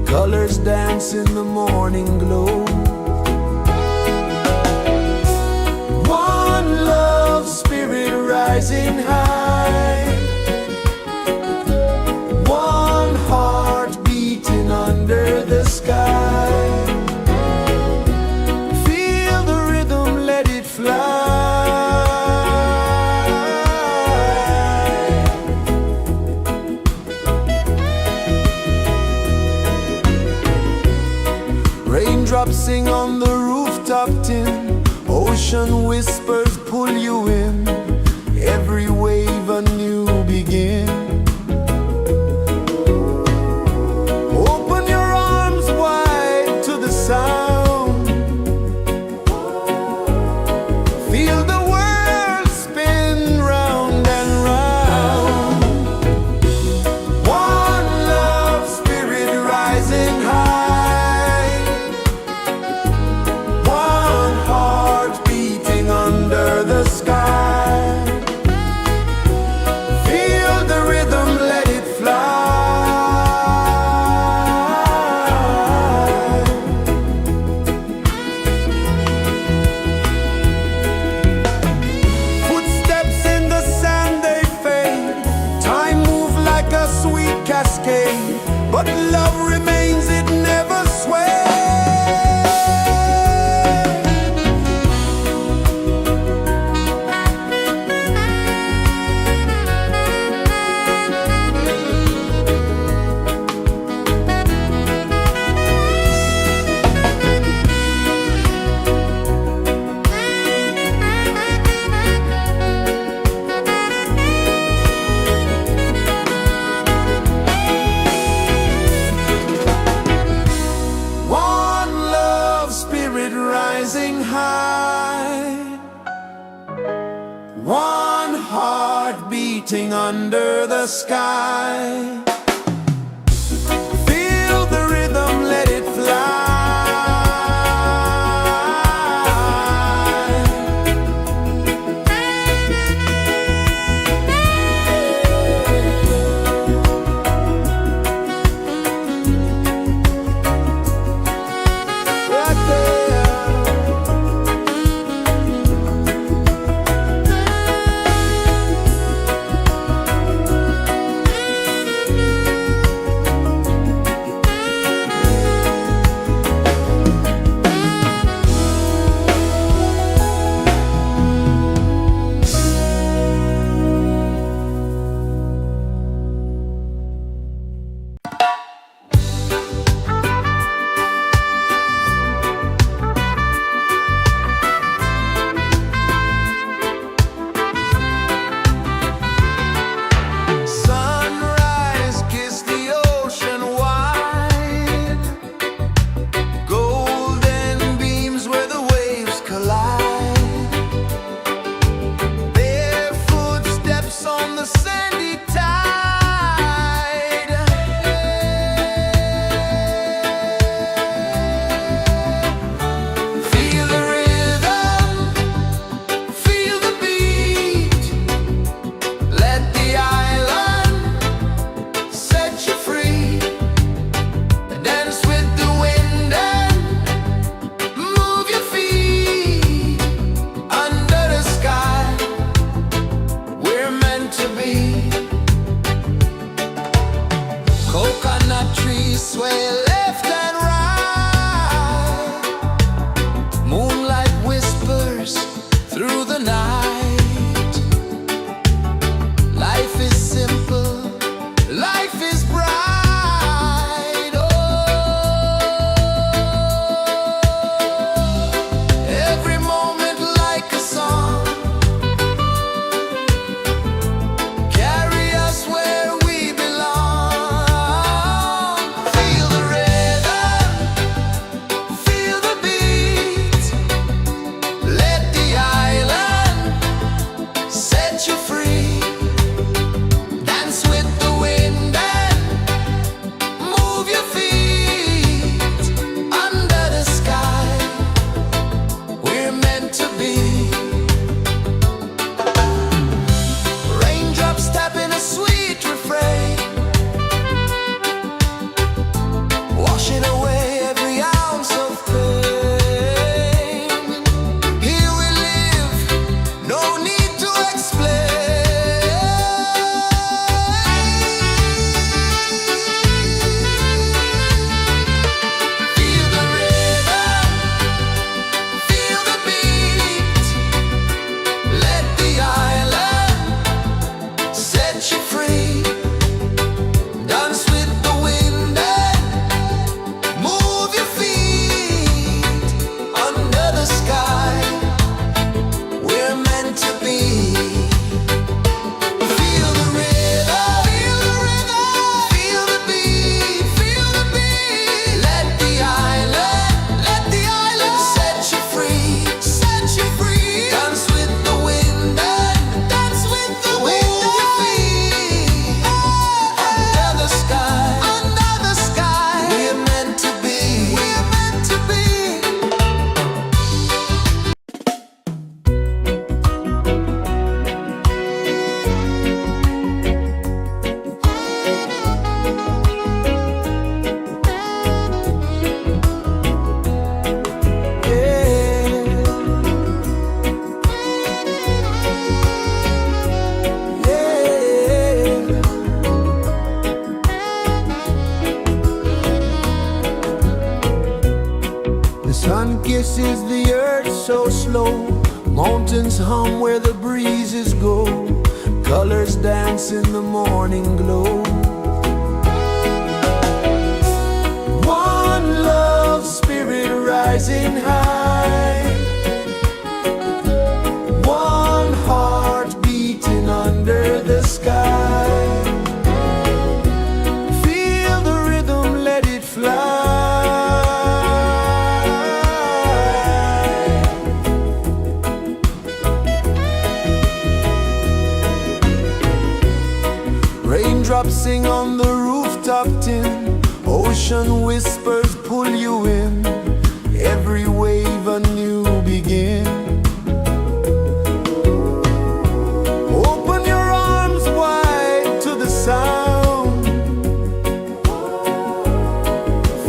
Colors dance in the morning glow. One love, spirit rising high. One heart beating under the sky. Feel the rhythm, let it fly. Raindrops sing on the rooftop tin. Ocean whispers pull you in. Every wave a new begin. Open your arms wide to the sound. Feel the world spin round and round. One love, spirit rising high. One heart beating under the sky. Feel the rhythm, let it fly. Footsteps in the sand, they fade. Time moves like a sweet cascade, but love remains, it never sways. One love, spirit rising high. One heart beating under the sky. Feel the rhythm, let it fly. Right there. Sunrise, kiss the ocean wide. Golden beams where the waves collide. Their footsteps on the sandy tide. Feel the rhythm, feel the beat. Let the island set you free. Dance with the wind and move your feet. Under the sky, we're meant to be. Coconut trees sway left and right. Moonlight whispers through the night. Life is simple, life is bright. Oh, every moment like a song. Carry us where we belong. Feel the rhythm, Sun kisses the earth so slow, mountains hum where the breezes go, colors dance in the morning glow. One love spirit rising high, one heart beating under the sky. Feel the rhythm, let it fly. Raindrops sing on the rooftop tin, ocean whispers pull you in, every wave a new begin. Open your arms wide to the sound,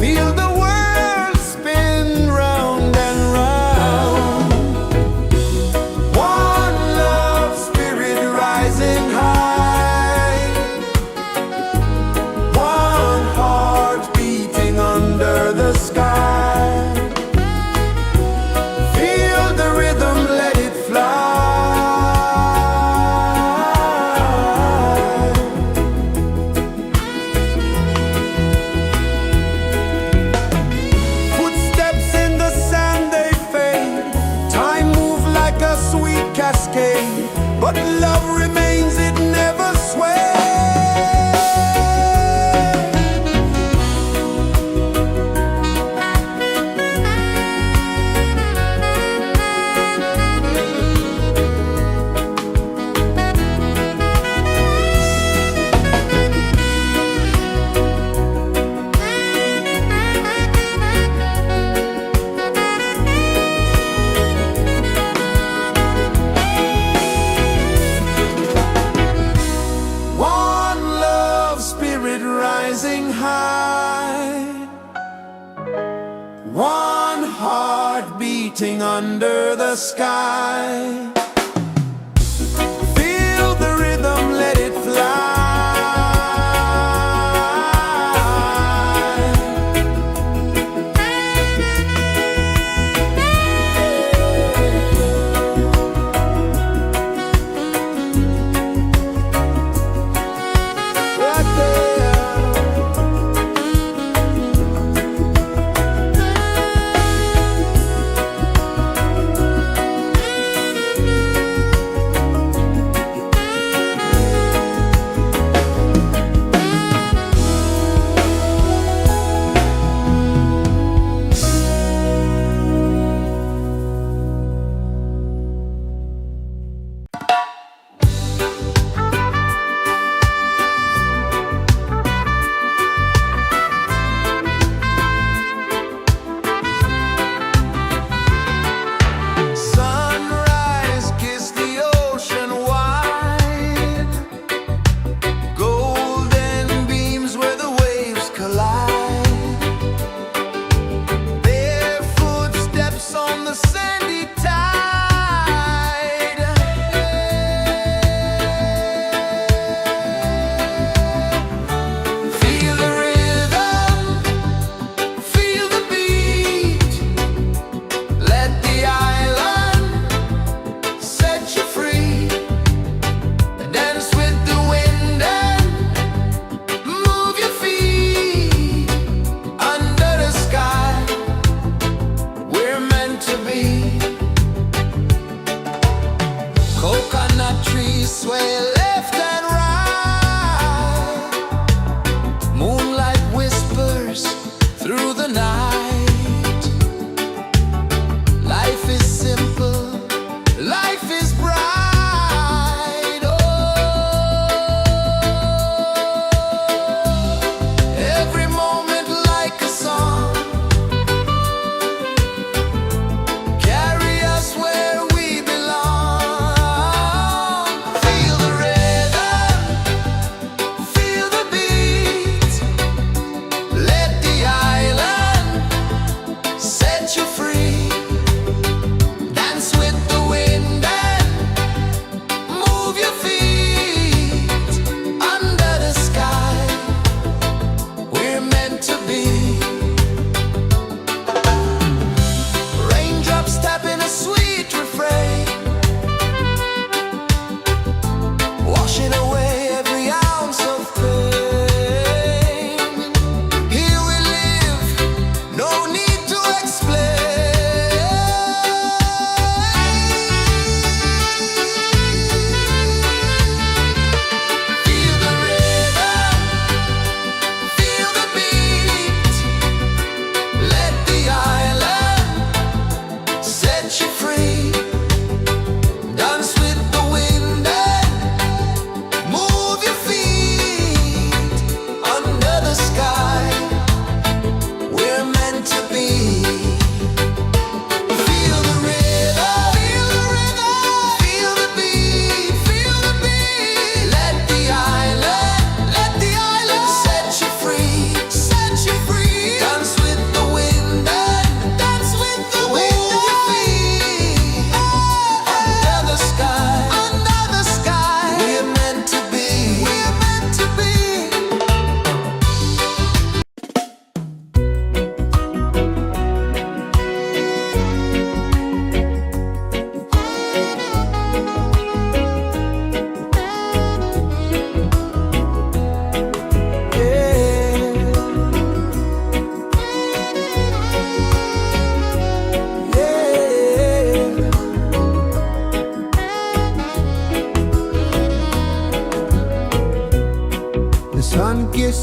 feel the world spin round and round. One love spirit rising high, one heart beating under the sky. Feel the rhythm, let it fly. Footsteps in the sand, they fade. Time moves like a sweet cascade, but love remains, it never sways. One love spirit rising high, one heart beating under the sky. Feel the rhythm, let it fly. Right there.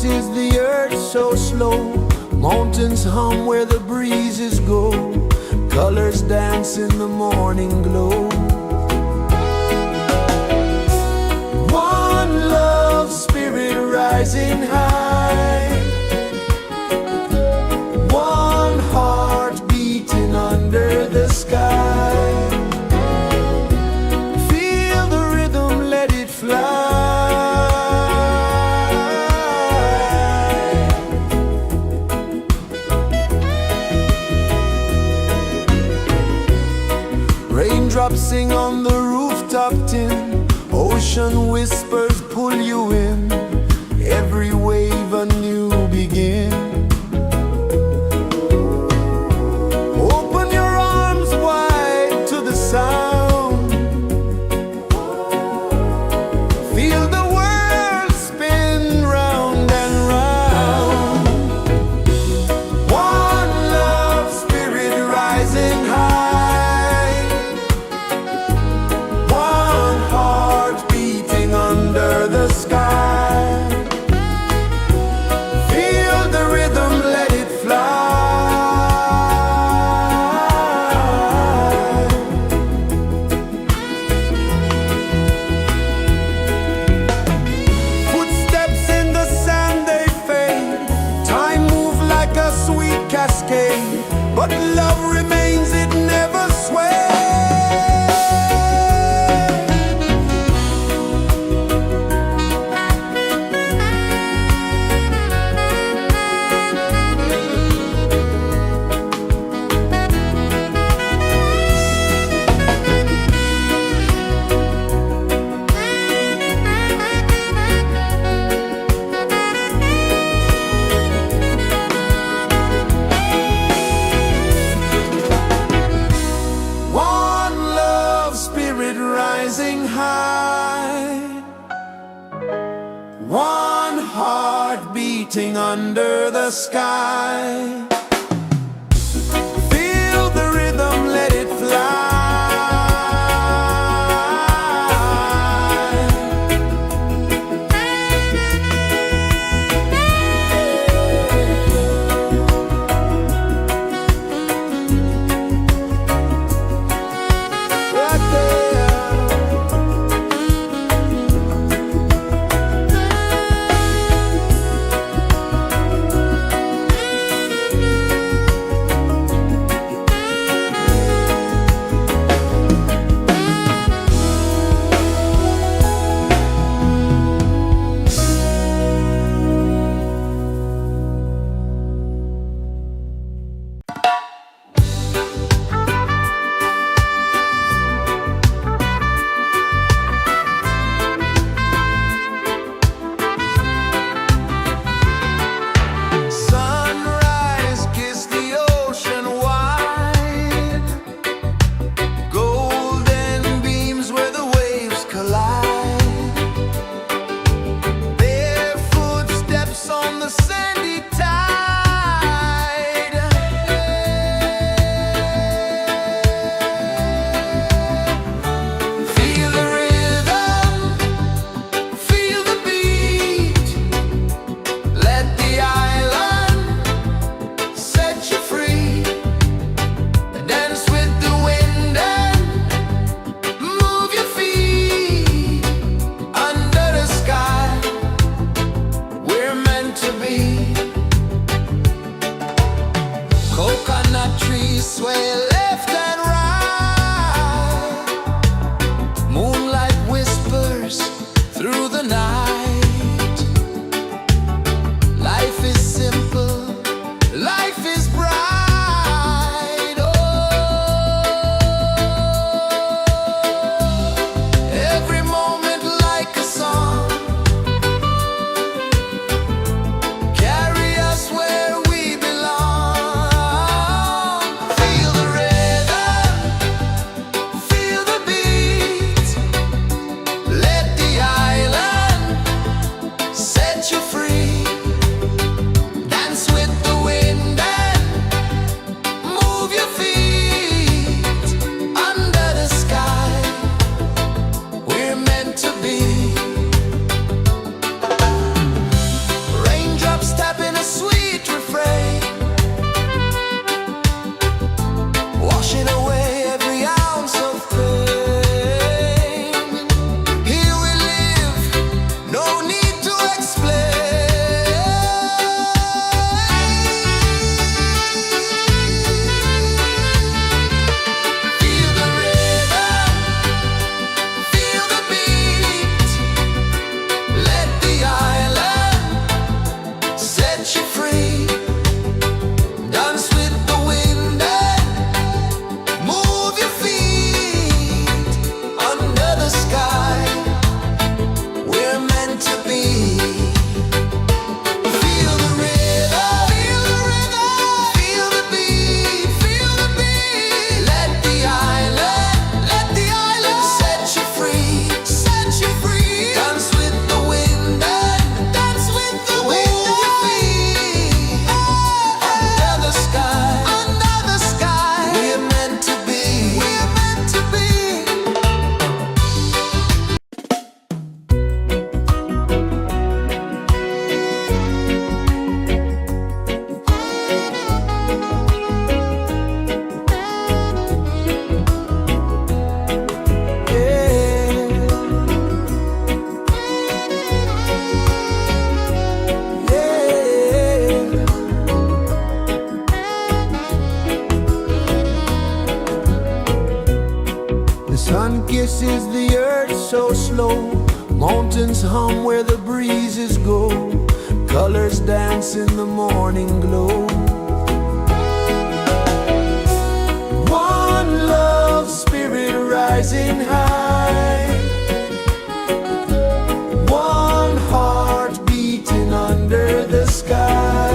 is the earth so slow. Mountains hum where the breezes go. Colors dance in the morning glow. One love spirit rising high. One heart beating under the sky. Feel the rhythm, let it fly. Raindrops sing on the rooftop tin. Ocean whispers pull you in. Every wave a new begin. Open your arms wide to the sound. Feel the world spin round and round. One love spirit rising high. One heart beating under the sky. Feel the rhythm, let it fly. Footsteps in the sand, they fade. Time moves like a sweet cascade, but love remains, it never sways. One love spirit rising high. One heart beating under the sky. Feel the rhythm, let it fly. Right there. Sunrise, kiss the ocean wide. Golden beams where the waves collide. Bare footsteps on the sandy tide. Feel the rhythm, feel the beat. Let the island set you free. Dance with the wind and move your feet. Under the sky, we're meant to be. Coconut trees sway left and right. Moonlight whispers through the night. Life is simple, life is bright. Oh, every moment like a song. Carry us where we belong. Feel the rhythm. pulses the earth so slow. Mountains hum where the breezes go. Colors dance in the morning glow. One love spirit rising high. One heart beating under the sky.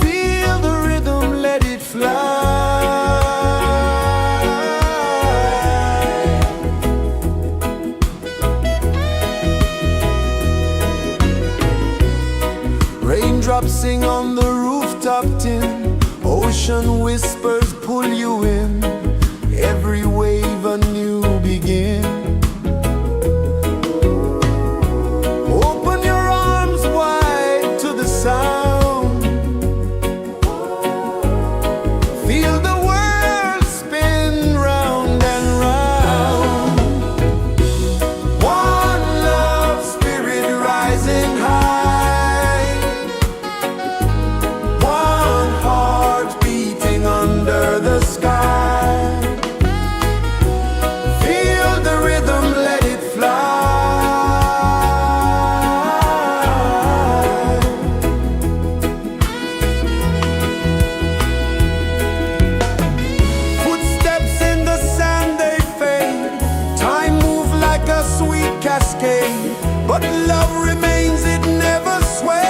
Feel the rhythm, let it fly. Raindrops sing on the rooftop tin. Ocean whispers pull you in. Every wave a new begin. Open your arms wide to the sound. Feel the world spin round and round. One love spirit rising high. One heart beating under the sky. Feel the rhythm, let it fly. Footsteps in the sand, they fade. Time moves like a sweet cascade, but love remains, it never sways.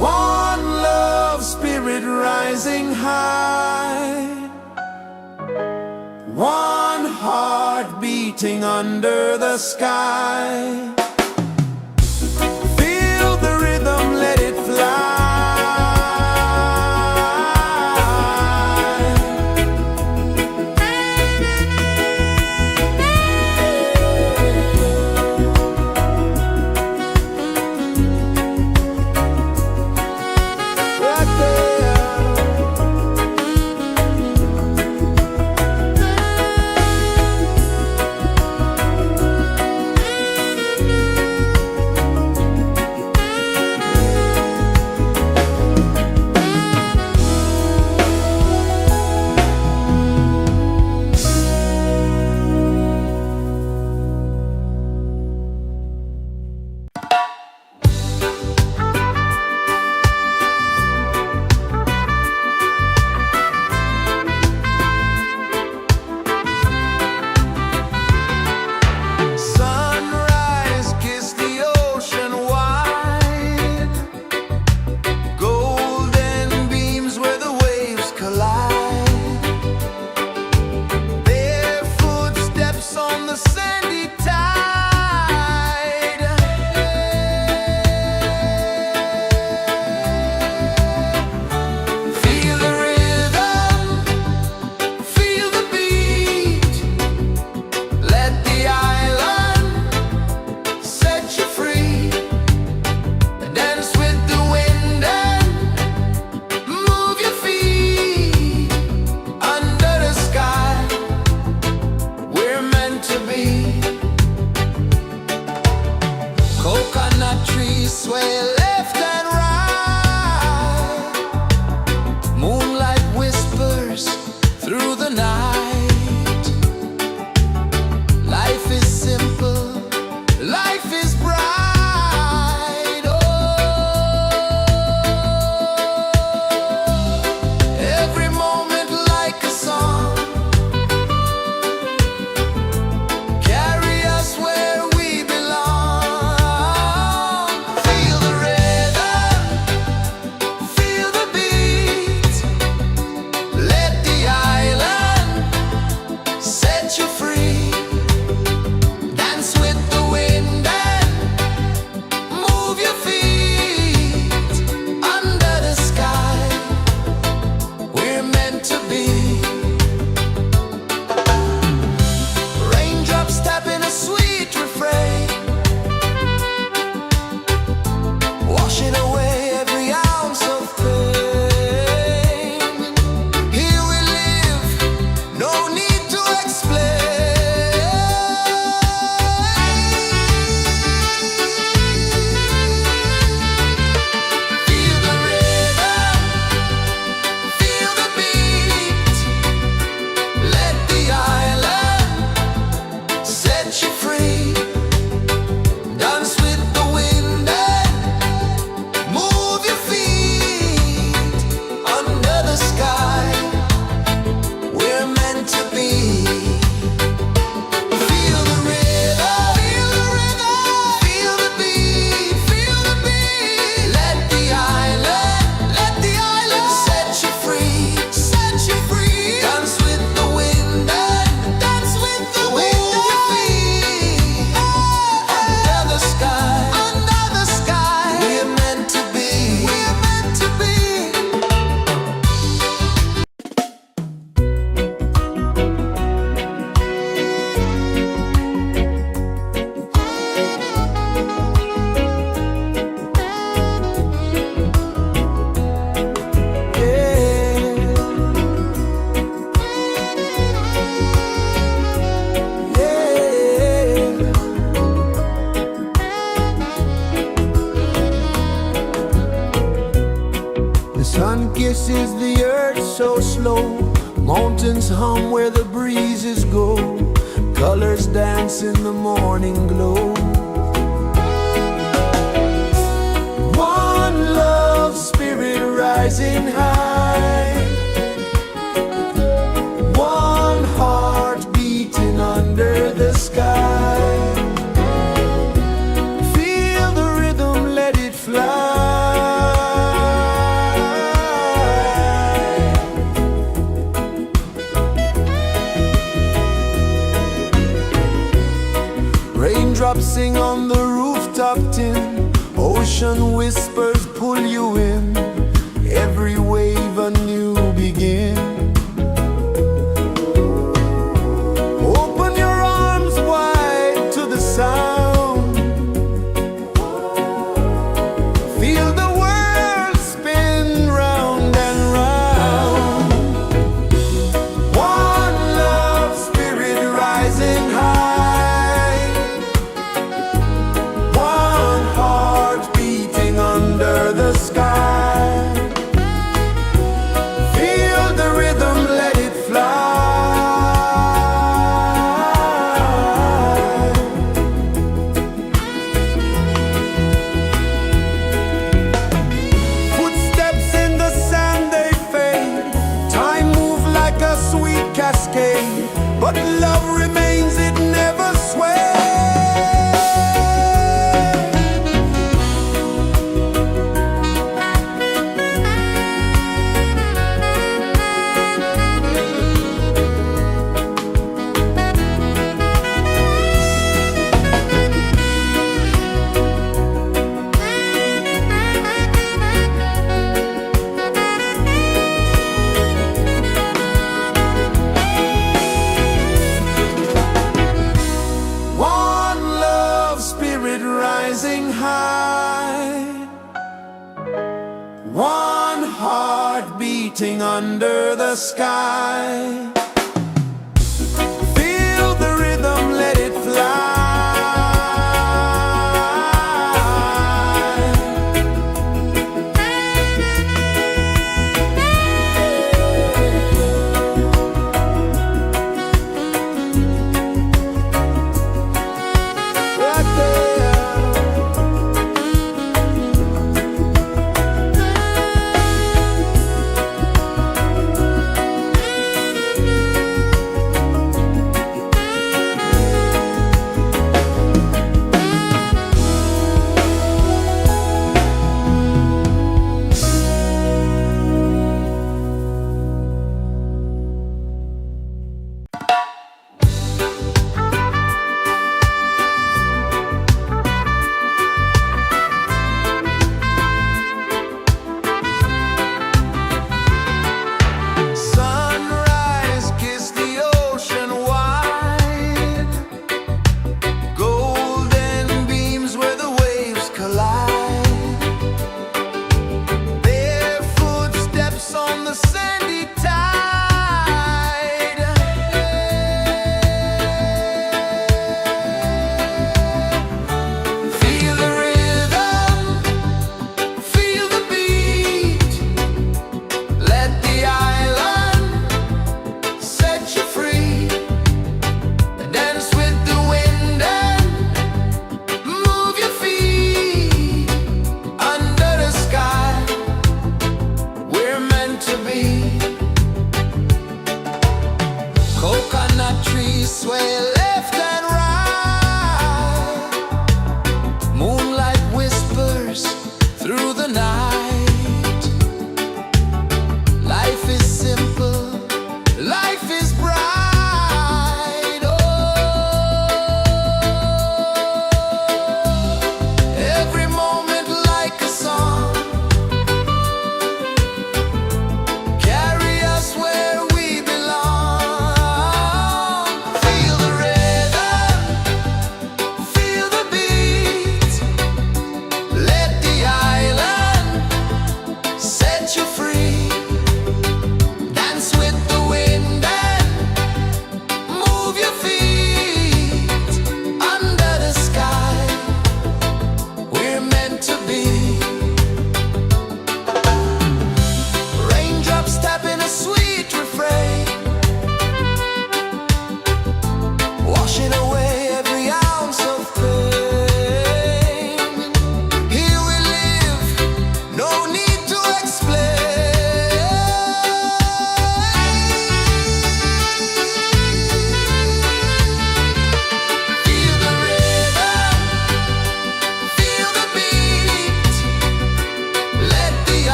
One love spirit rising high. One heart beating under the sky. Feel the rhythm, let it fly. Right there. The sun kisses the earth so slow, mountains hum where the breezes go, colors dance in the morning glow. One love spirit rising high, one heart beating under the sky. Feel the rhythm, let it fly. Raindrops sing on the rooftop tin, ocean whispers pull you in, every wave a new begin. Open your arms wide to the sound, feel the world spin round and round. One love spirit rising high, one heart beating under the sky. Feel the rhythm, let it fly. Footsteps in the sand, they fade. Time moves like a sweet cascade, but love remains, it never sways. One love spirit rising high, one heart beating under the sky. Feel the rhythm, let it fly. Right there.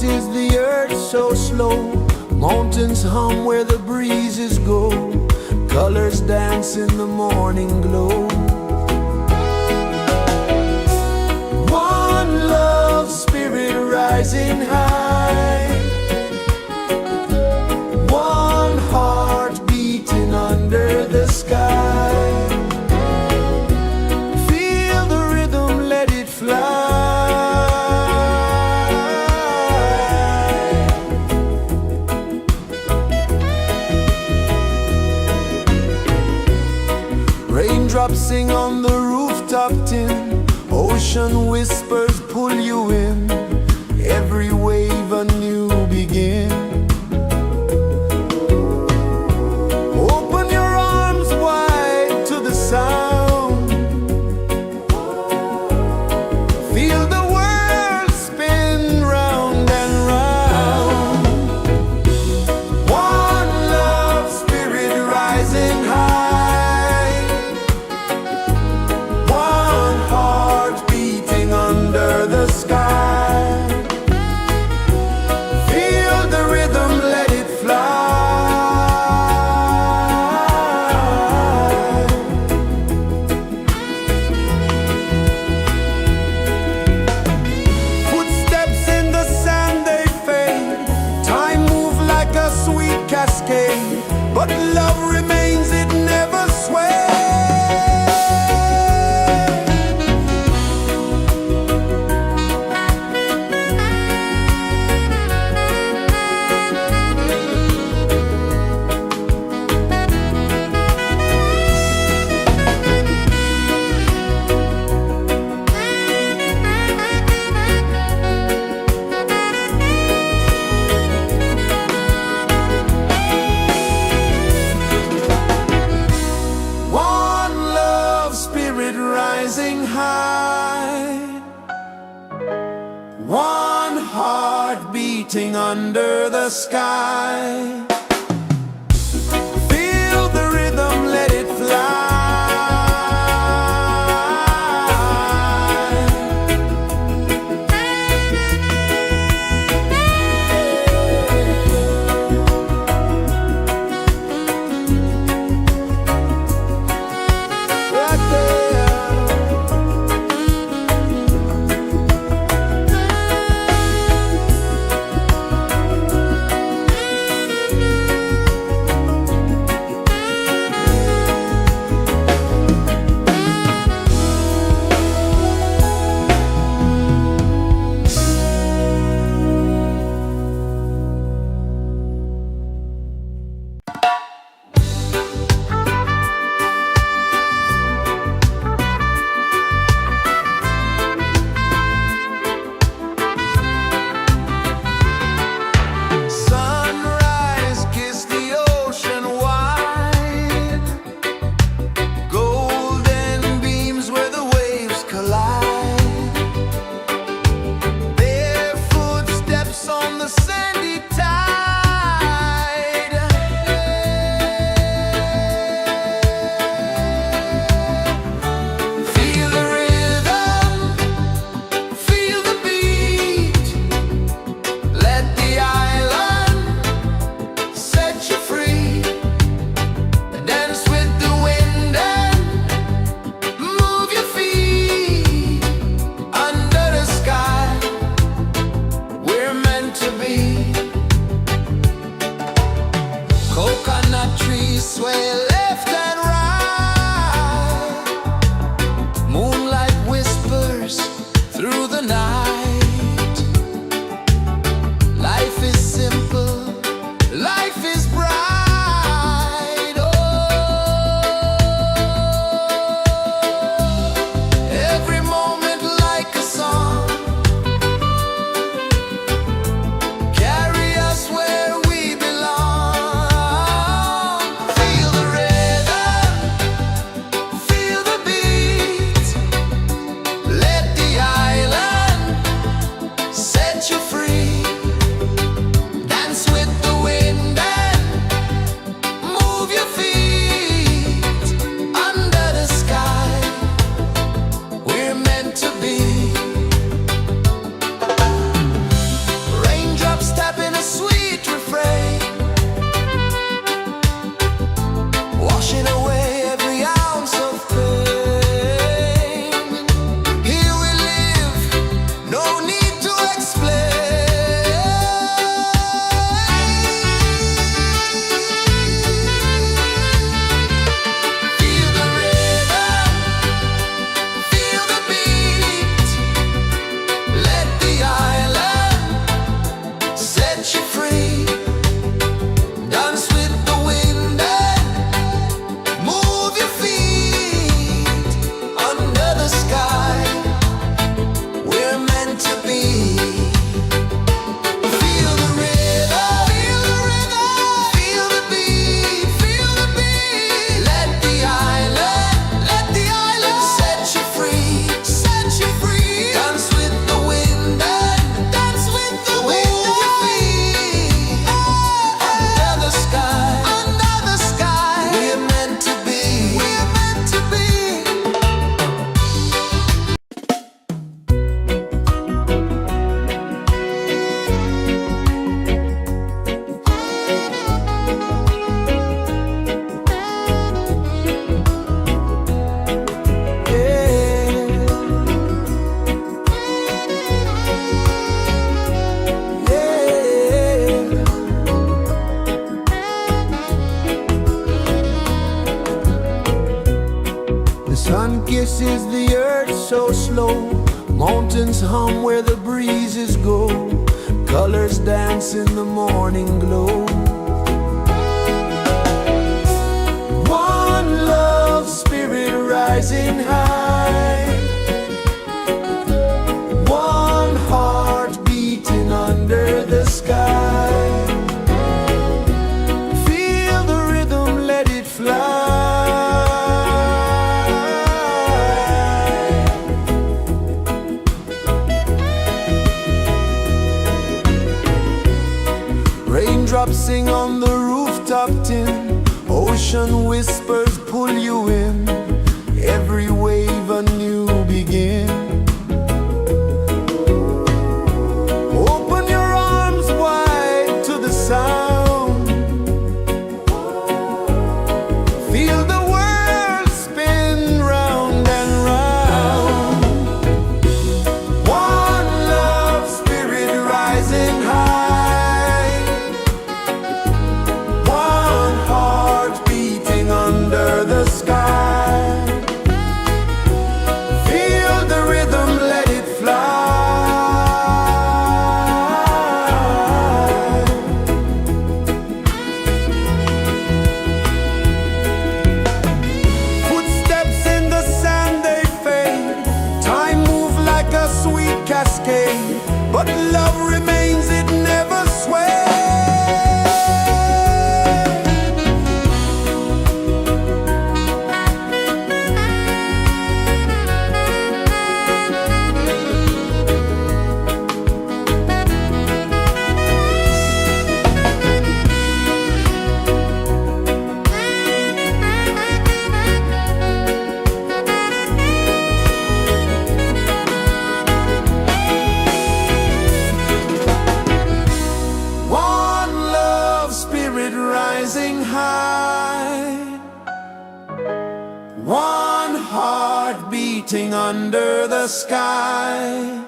is the earth so slow? Mountains hum where the breezes go. Colors dance in the morning glow. One love, spirit rising high. One heart beating under the sky. Feel the rhythm, let it fly. Raindrops sing on the rooftop tin. Ocean whispers pull you in. Every wave a new begin. Open your arms wide to the sound. Feel the world spin round and round. One love, spirit rising high. One heart beating under the sky. Feel the rhythm, let it fly. Footsteps in the sand, they fade. Time moves like a sweet cascade, but love remains, it never sways. One love, spirit rising high. One heart beating under the sky. Feel the rhythm, let it fly. Right there. Sun kisses the earth so slow, mountains hum where the breezes go, colors dance in the morning glow. One love spirit rising high, one heart beating under the sky. Feel the rhythm, let it fly. Raindrops sing on the rooftop tin, ocean whispers pull you in, every wave a new begin. Open your arms wide to the sound, feel the world spin round and round. One love spirit rising high, one heart beating under the sky. Feel the rhythm, let it fly. Footsteps in the sand, they fade. Time moves like a sweet cascade, but love remains, it never sways. One love spirit rising high, one heart beating under the sky.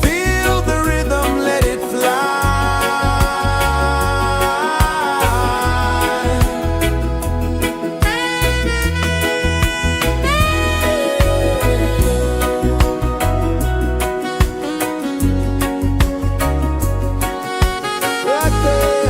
Feel the rhythm, let it fly. Right there.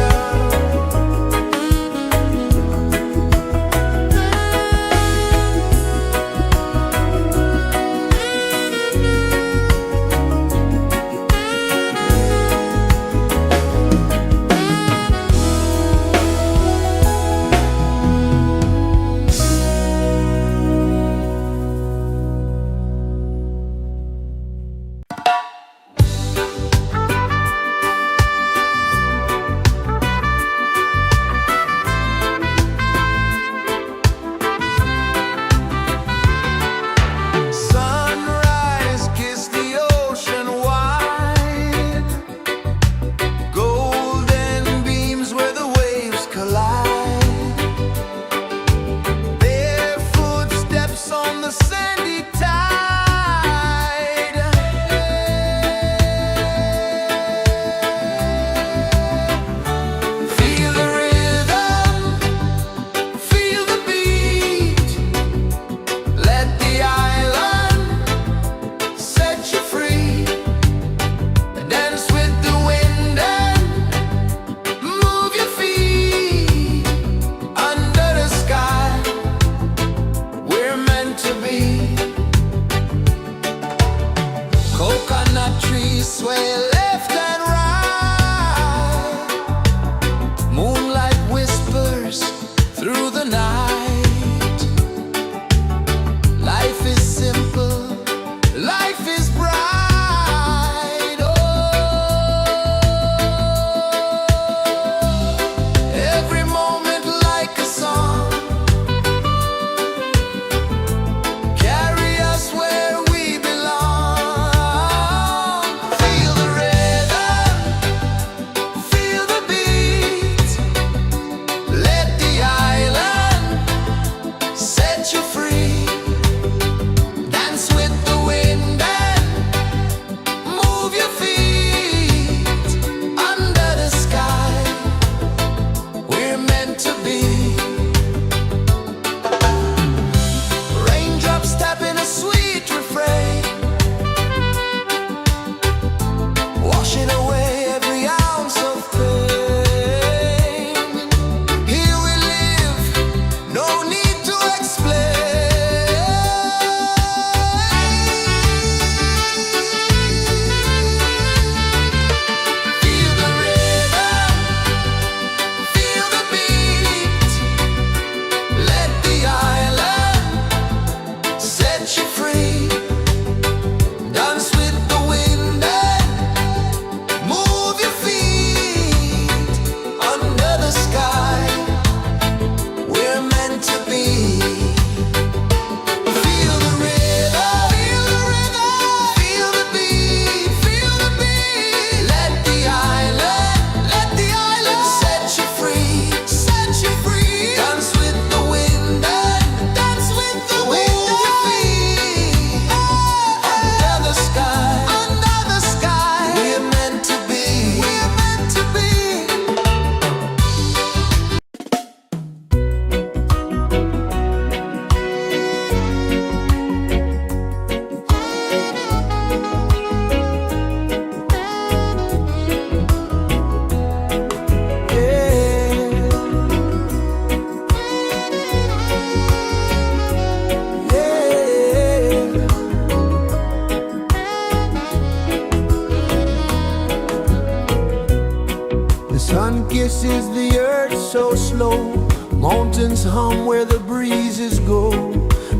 Mountains hum where the breezes go,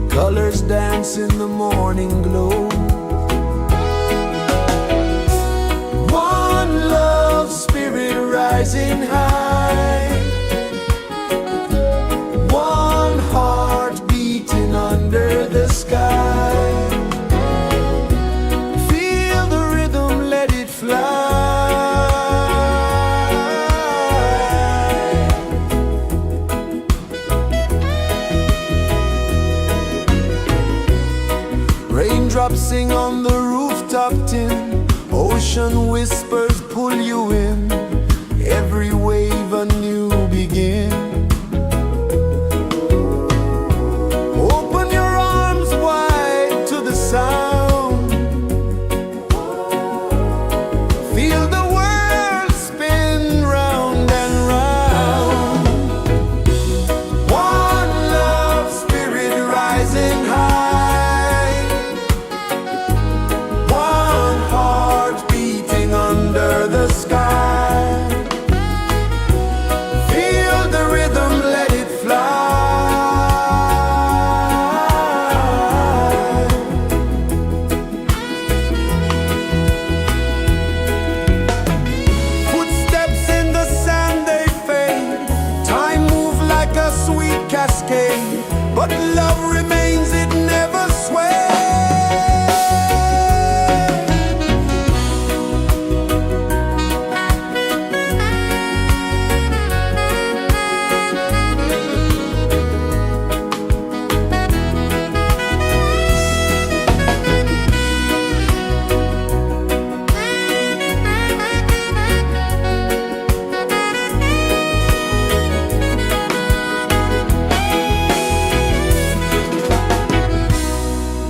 colors dance in the morning glow. One love spirit rising high, one heart beating under the sky. Feel the rhythm, let it fly. Raindrops sing on the rooftop tin, ocean whispers pull you in, every wave a new begin. Open your arms wide to the sound, feel the world spin round and round. One love spirit rising high, one heart beating under the sky. Feel the rhythm, let it fly. Footsteps in the sand, they fade. Time moves like a sweet cascade, but love remains, it never sways.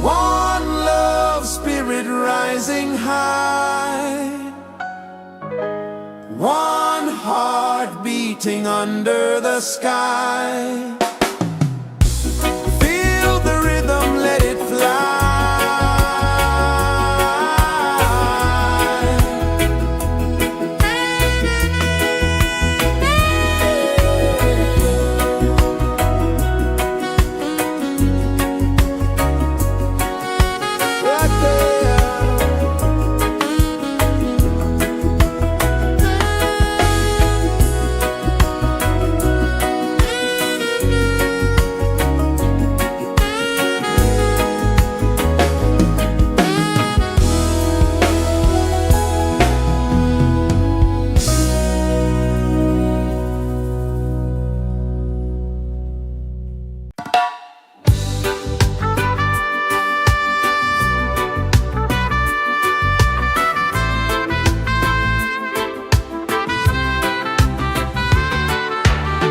One love spirit rising high, one heart beating under the sky. Feel the rhythm, let it fly. Right there.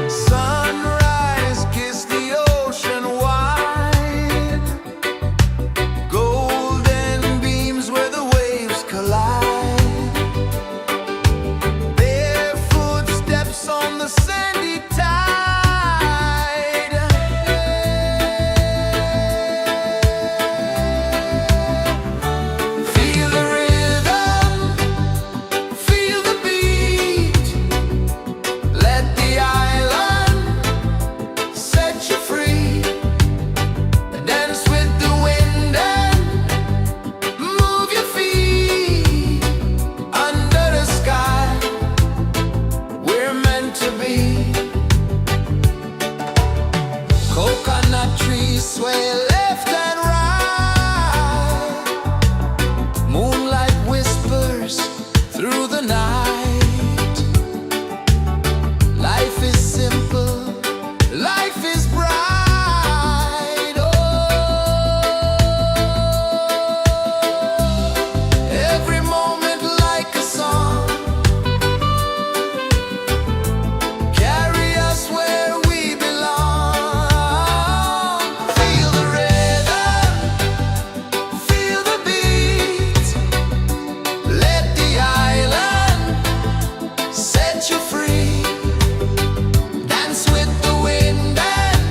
Sunrise, kiss the ocean wide, golden beams where the waves collide, bare footsteps on the sandy tide. Feel the rhythm, feel the beat, let the island set you free. Dance with the wind and move your feet under the sky. We're meant to be. Coconut trees sway left and right, moonlight whispers through the night. Life is simple, life is bright. Oh, every moment like a song, carry us where we belong. Feel the rhythm, feel the beat, let the island set you free. Dance with the wind and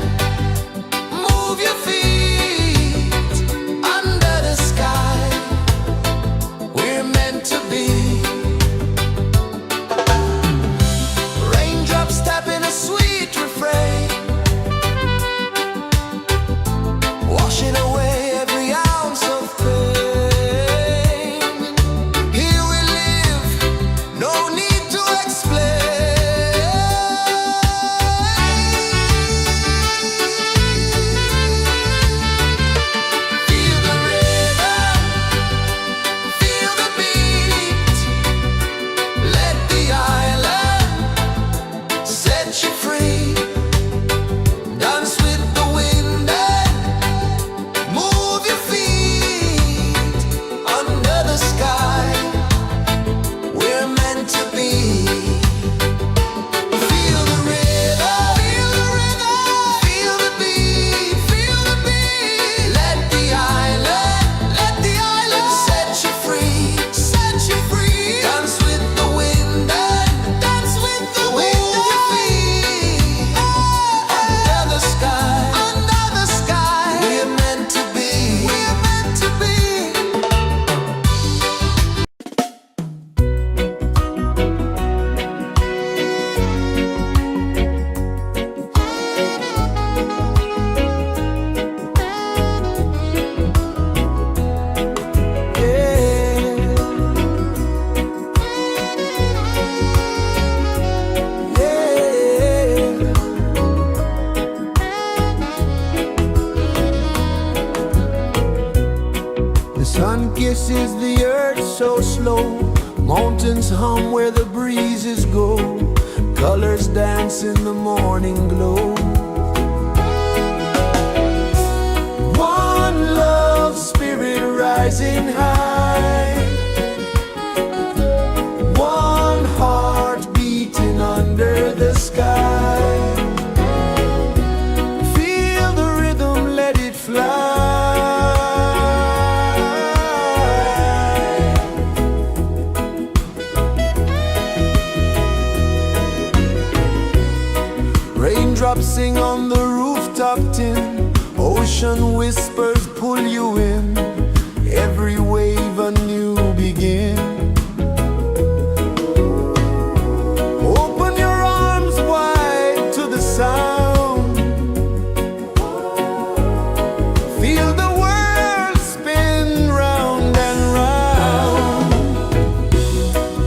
kisses the earth so slow. Mountains hum where the breezes go. Colors dance in the morning glow. One love spirit rising high. One heart beating under the sky. Feel the rhythm, let it fly. Raindrops sing on the rooftop tin. Ocean whispers pull you in. Every wave a new begin. Open your arms wide to the sound. Feel the world spin round and round.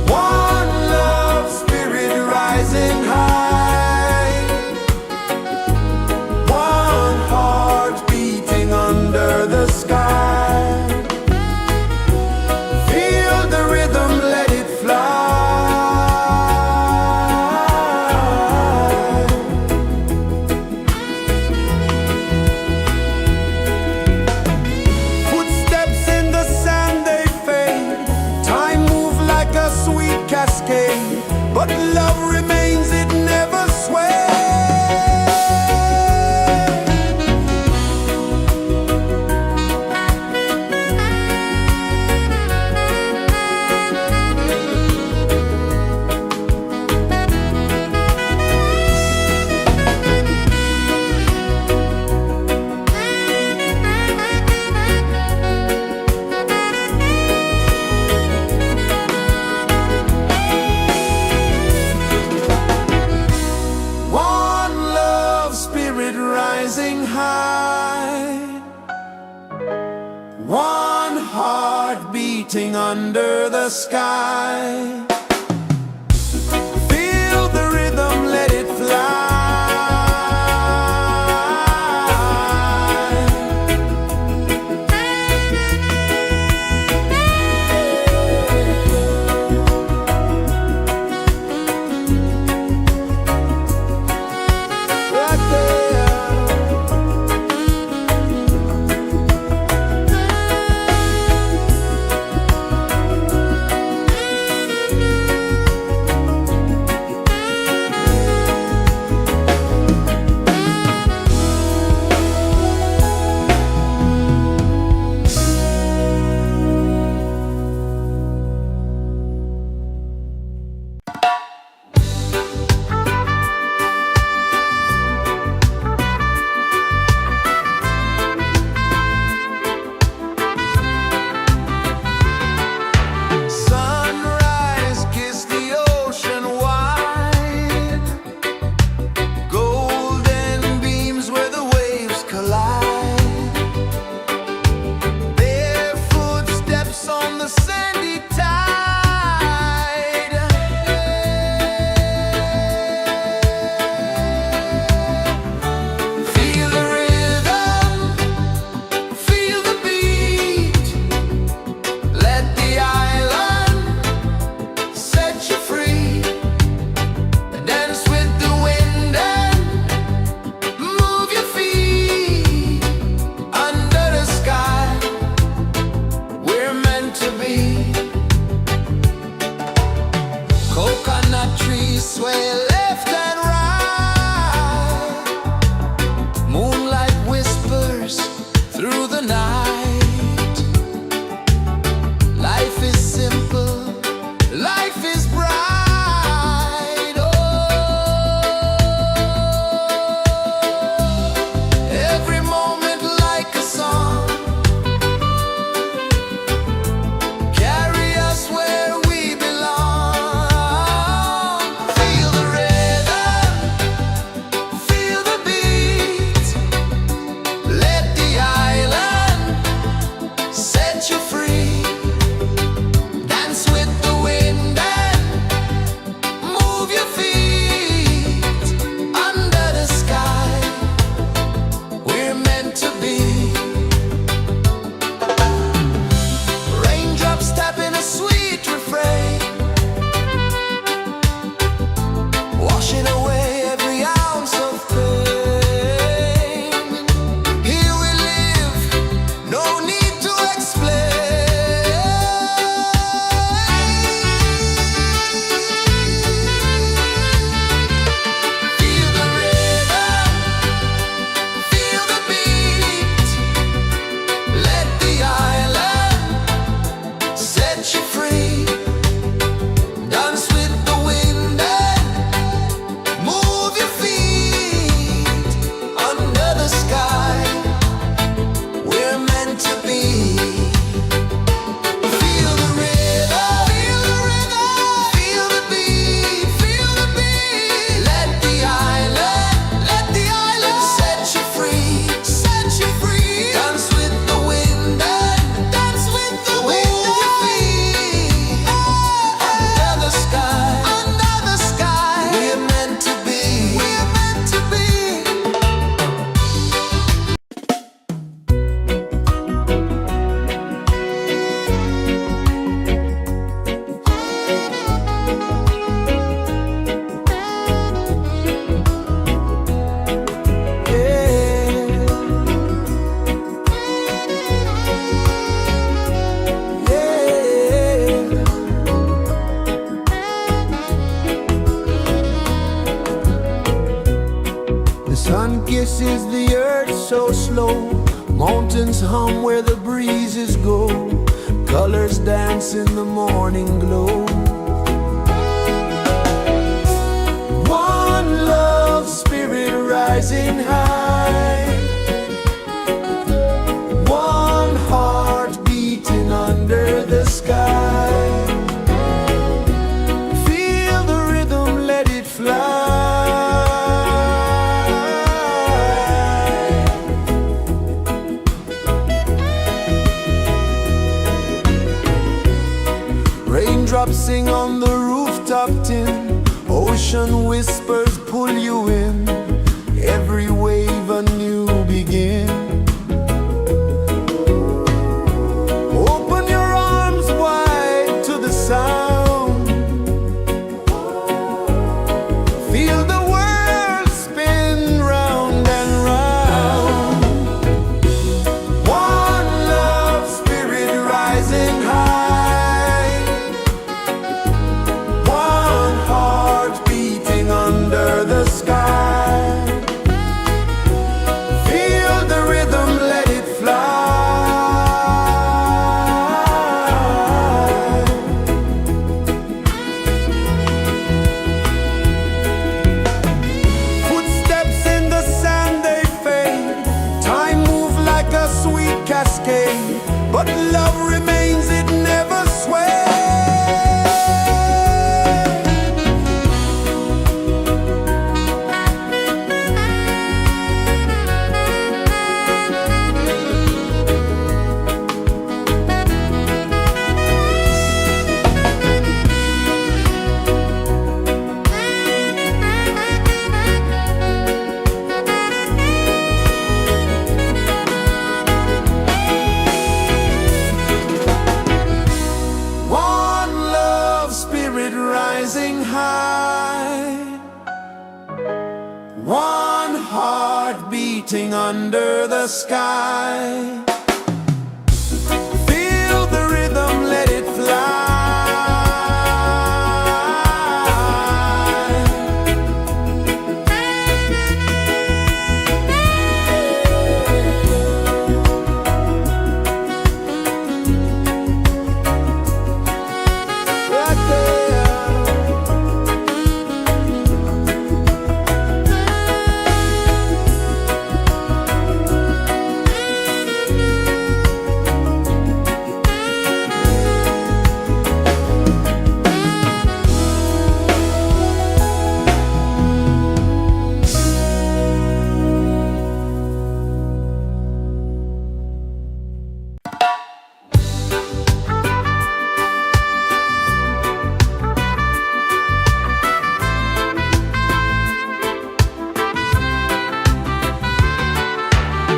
One love spirit rising high. One heart beating under the sky. Feel the rhythm, let it fly. Footsteps in the sand, they fade. Time moves like a sweet cascade, but love remains, it never sways. One love spirit rising high. One heart beating under the sky. Feel the rhythm, let it fly. Right there. pulses the earth so slow. Mountains hum where the breezes go. Colors dance in the morning glow. One love, spirit rising high. One heart beating under the sky. Feel the rhythm, let it fly. Raindrops sing on the rooftop tin. Ocean whispers pull you in. Every wave a new begin. Open your arms wide to the sound. Feel the world spin round and round. One love, spirit rising high. One heart beating under the sky. Feel the rhythm, let it fly. Footsteps in the sand, they fade. Time moves like a sweet cascade, but love remains, it never sways. One love, spirit rising high. One heart beating under the sky. Feel the rhythm, let it fly. Right there.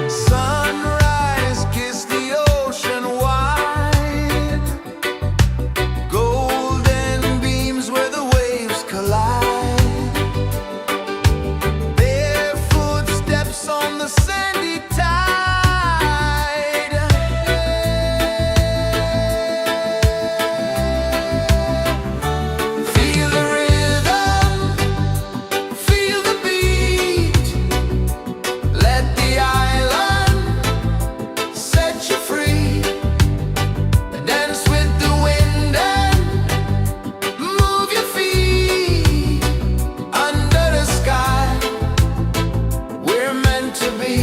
Sunrise, kiss the ocean wide. Golden beams where the waves collide. Their footsteps on the sandy tide. Feel the rhythm, feel the beat. Let the island set you free. Dance with the wind and move your feet. Under the sky, we're meant to be.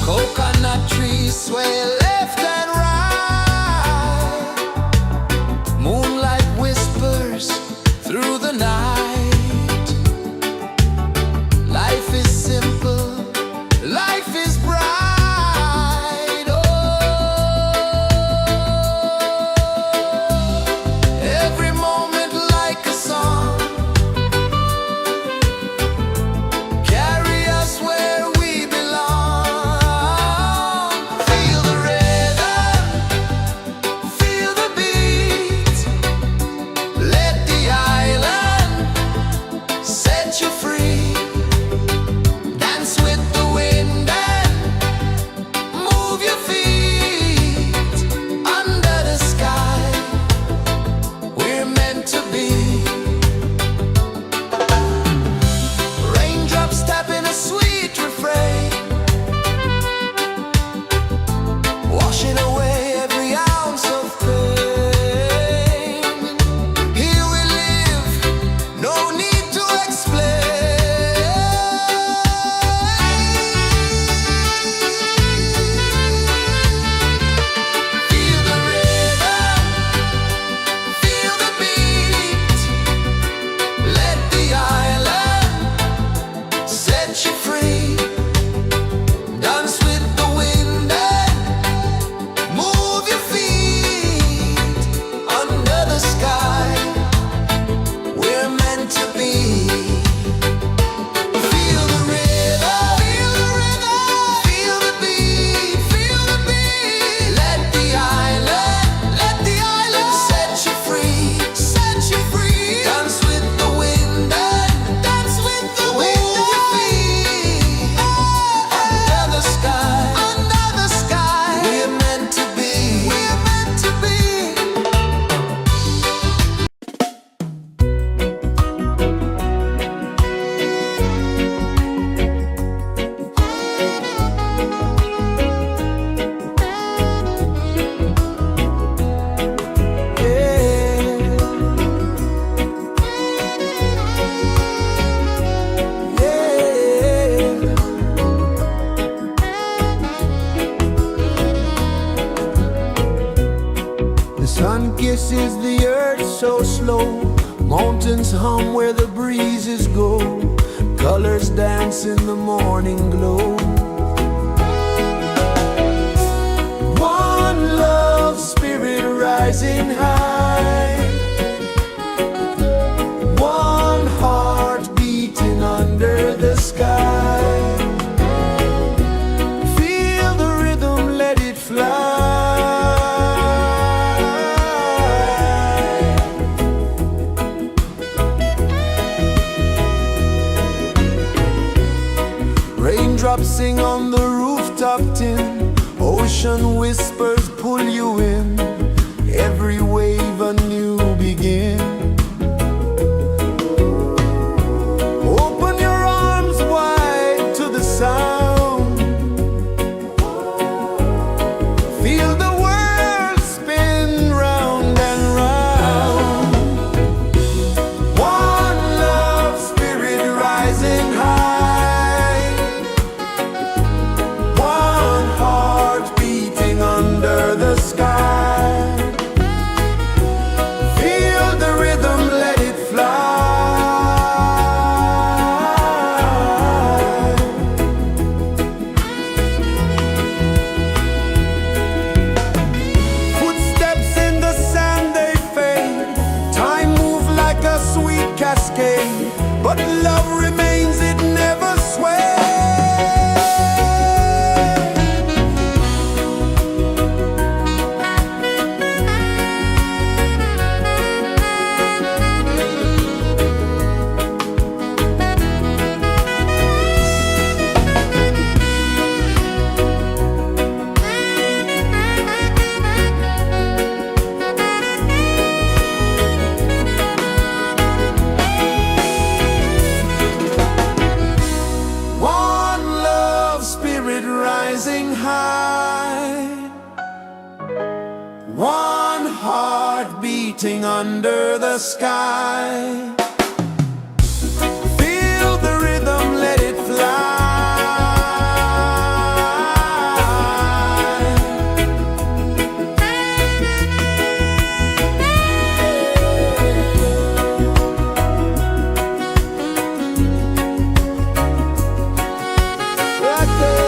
Coconut trees sway left and right. Moonlight whispers through the night. Life is simple, life is bright. Oh, every moment like a song. Carry us where we belong. Feel the rhythm. pulses the earth so slow. Mountains hum where the breezes go. Colors dance in the morning glow. One love spirit rising high. One heart beating under the sky. Feel the rhythm, let it fly. Raindrops sing on the rooftop tin. Ocean whispers pull you in. Every wave a new begin. Open your arms wide to the sound. Feel the world spin round and round. One love spirit rising high. One heart beating under the sky. Feel the rhythm, let it fly. Footsteps in the sand, they fade. Time moves like a sweet cascade, but love remains, it never sways. One love spirit rising high. One heart beating under the sky. Feel the rhythm, let it fly. Right there.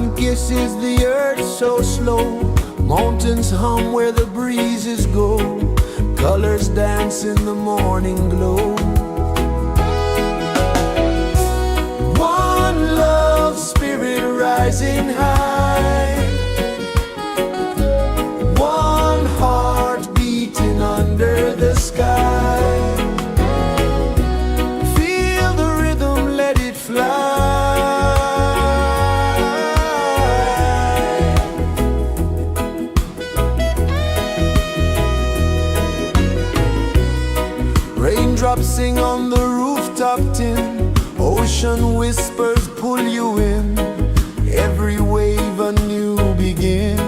sun kisses the earth so slow. Mountains hum where the breezes go. Colors dance in the morning glow. One love spirit rising high. One heart beating under the sky. Feel the rhythm, let it fly. Raindrops sing on the rooftop tin. Ocean whispers pull you in. Every wave a new begin.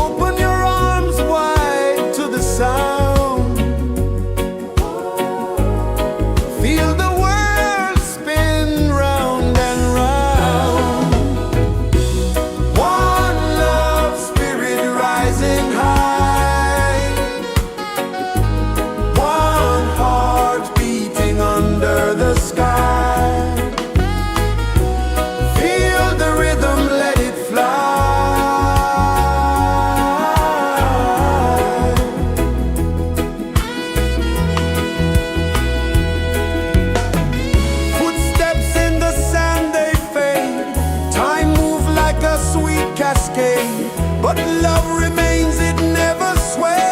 Open your arms wide to the sound. Feel the world spin round and round. One love spirit rising high. One heart beating under the sky. Feel the rhythm, let it fly. Footsteps in the sand, they fade. Time moves like a sweet cascade, but love remains, it never sways.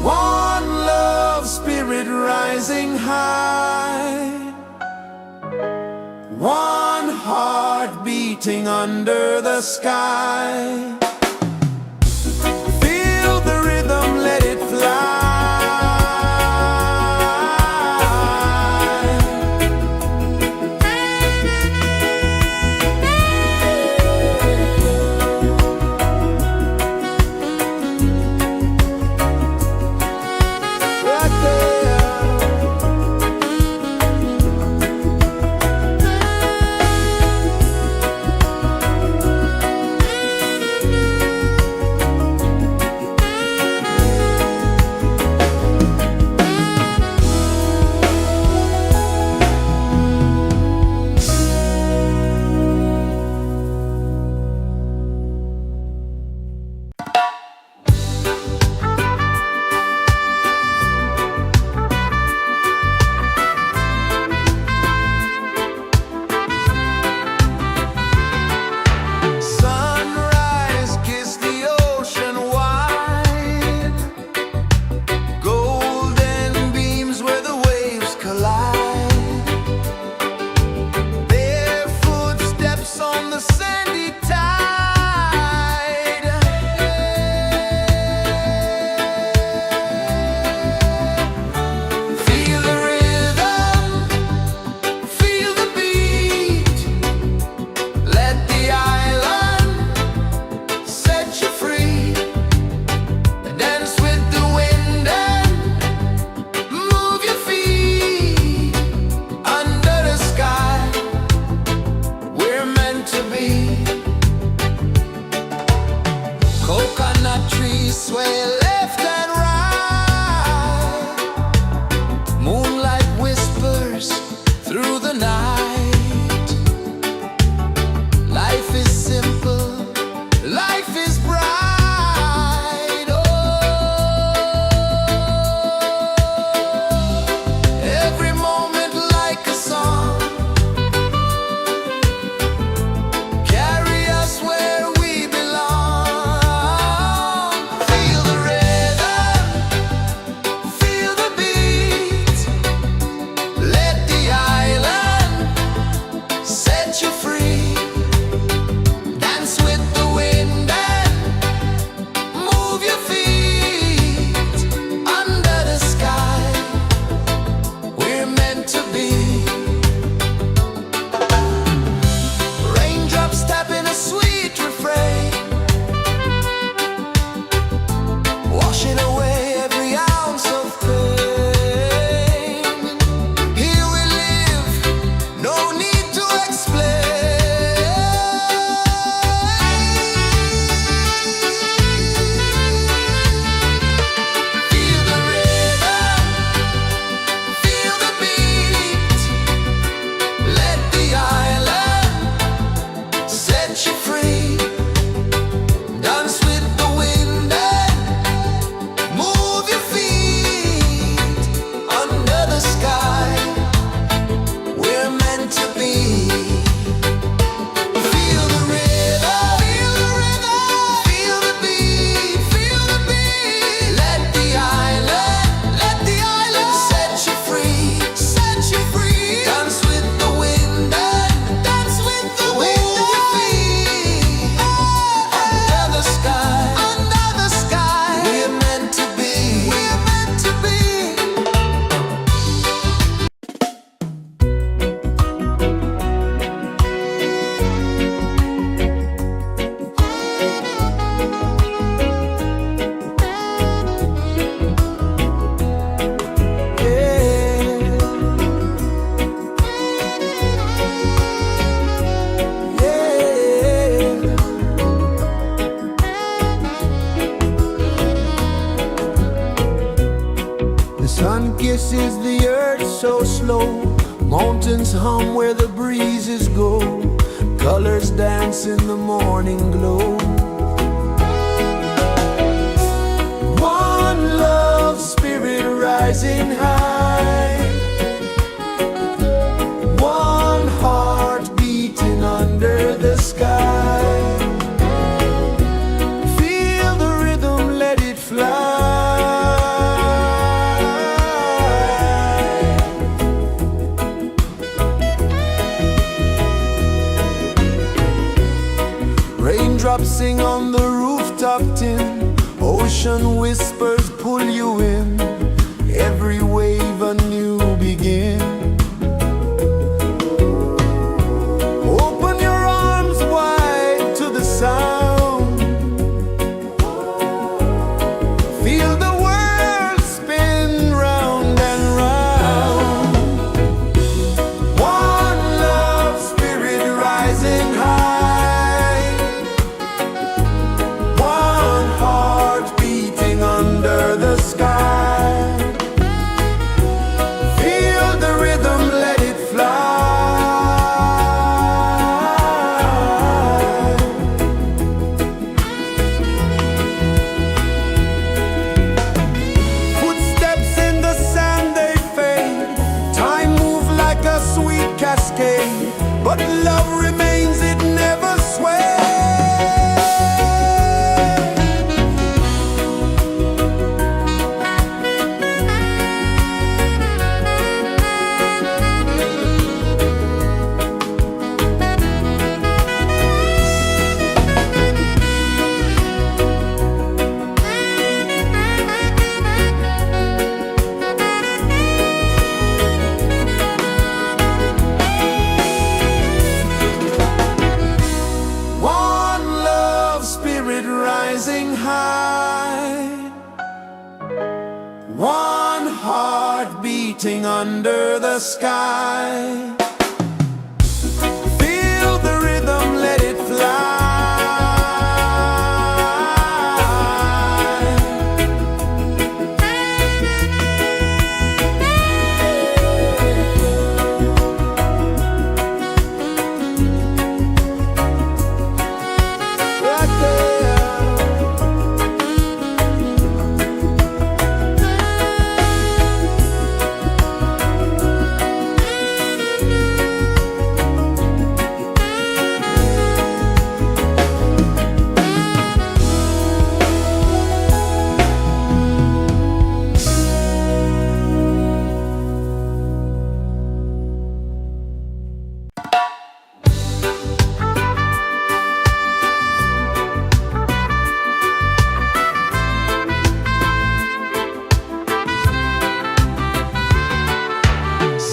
One love spirit rising high. One heart beating under the sky. Feel the rhythm, let it fly. Right there. Sunrise, kiss the ocean wide. Golden beams where the waves collide. Their footsteps on the sandy tide. Feel the rhythm, feel the beat. Let the island set you free. Dance with the wind and move your feet. Under the sky, we're meant to be. Coconut trees sway left and right. Moonlight whispers through the night. Life is simple, life is bright. Oh, every moment like a song. Carry us where we belong. Feel the rhythm, feel the beat. Let the island so slow. Mountains hum where the breezes go. Colors dance in the morning glow. One love spirit rising high. One heart beating under the sky. Feel the rhythm, let it fly. Raindrops sing on the rooftop tin. Ocean whispers pull you in. Every wave a new begin. Open your arms wide to the sound. Feel the world spin round and round. One love spirit rising high. One heart beating under the sky. Feel the rhythm, let it fly. Footsteps in the sand, they fade. Time moves like a sweet cascade, but love remains, it never sways. One love spirit rising high. One heart beating under the sky. Feel the rhythm, let it fly. Right there.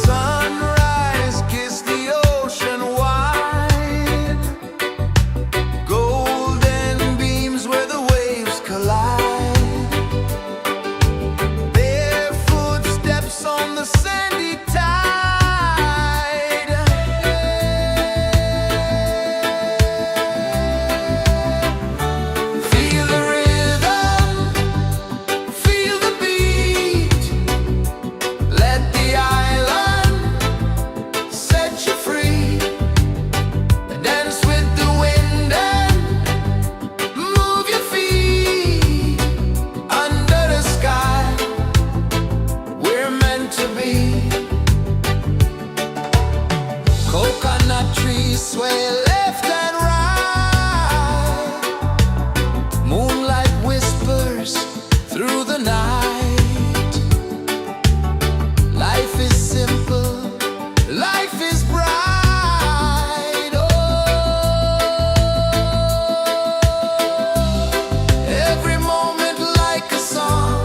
Sunrise, kiss the ocean wide. Golden beams where the waves collide. Barefoot steps on the sandy tide. Feel the rhythm, feel the beat. Let the island set you free. Dance with the wind and move your feet. Under the sky, we're meant to be. Coconut trees sway left and right. Moonlight whispers through the night. Life is simple, life is bright. Oh, every moment like a song.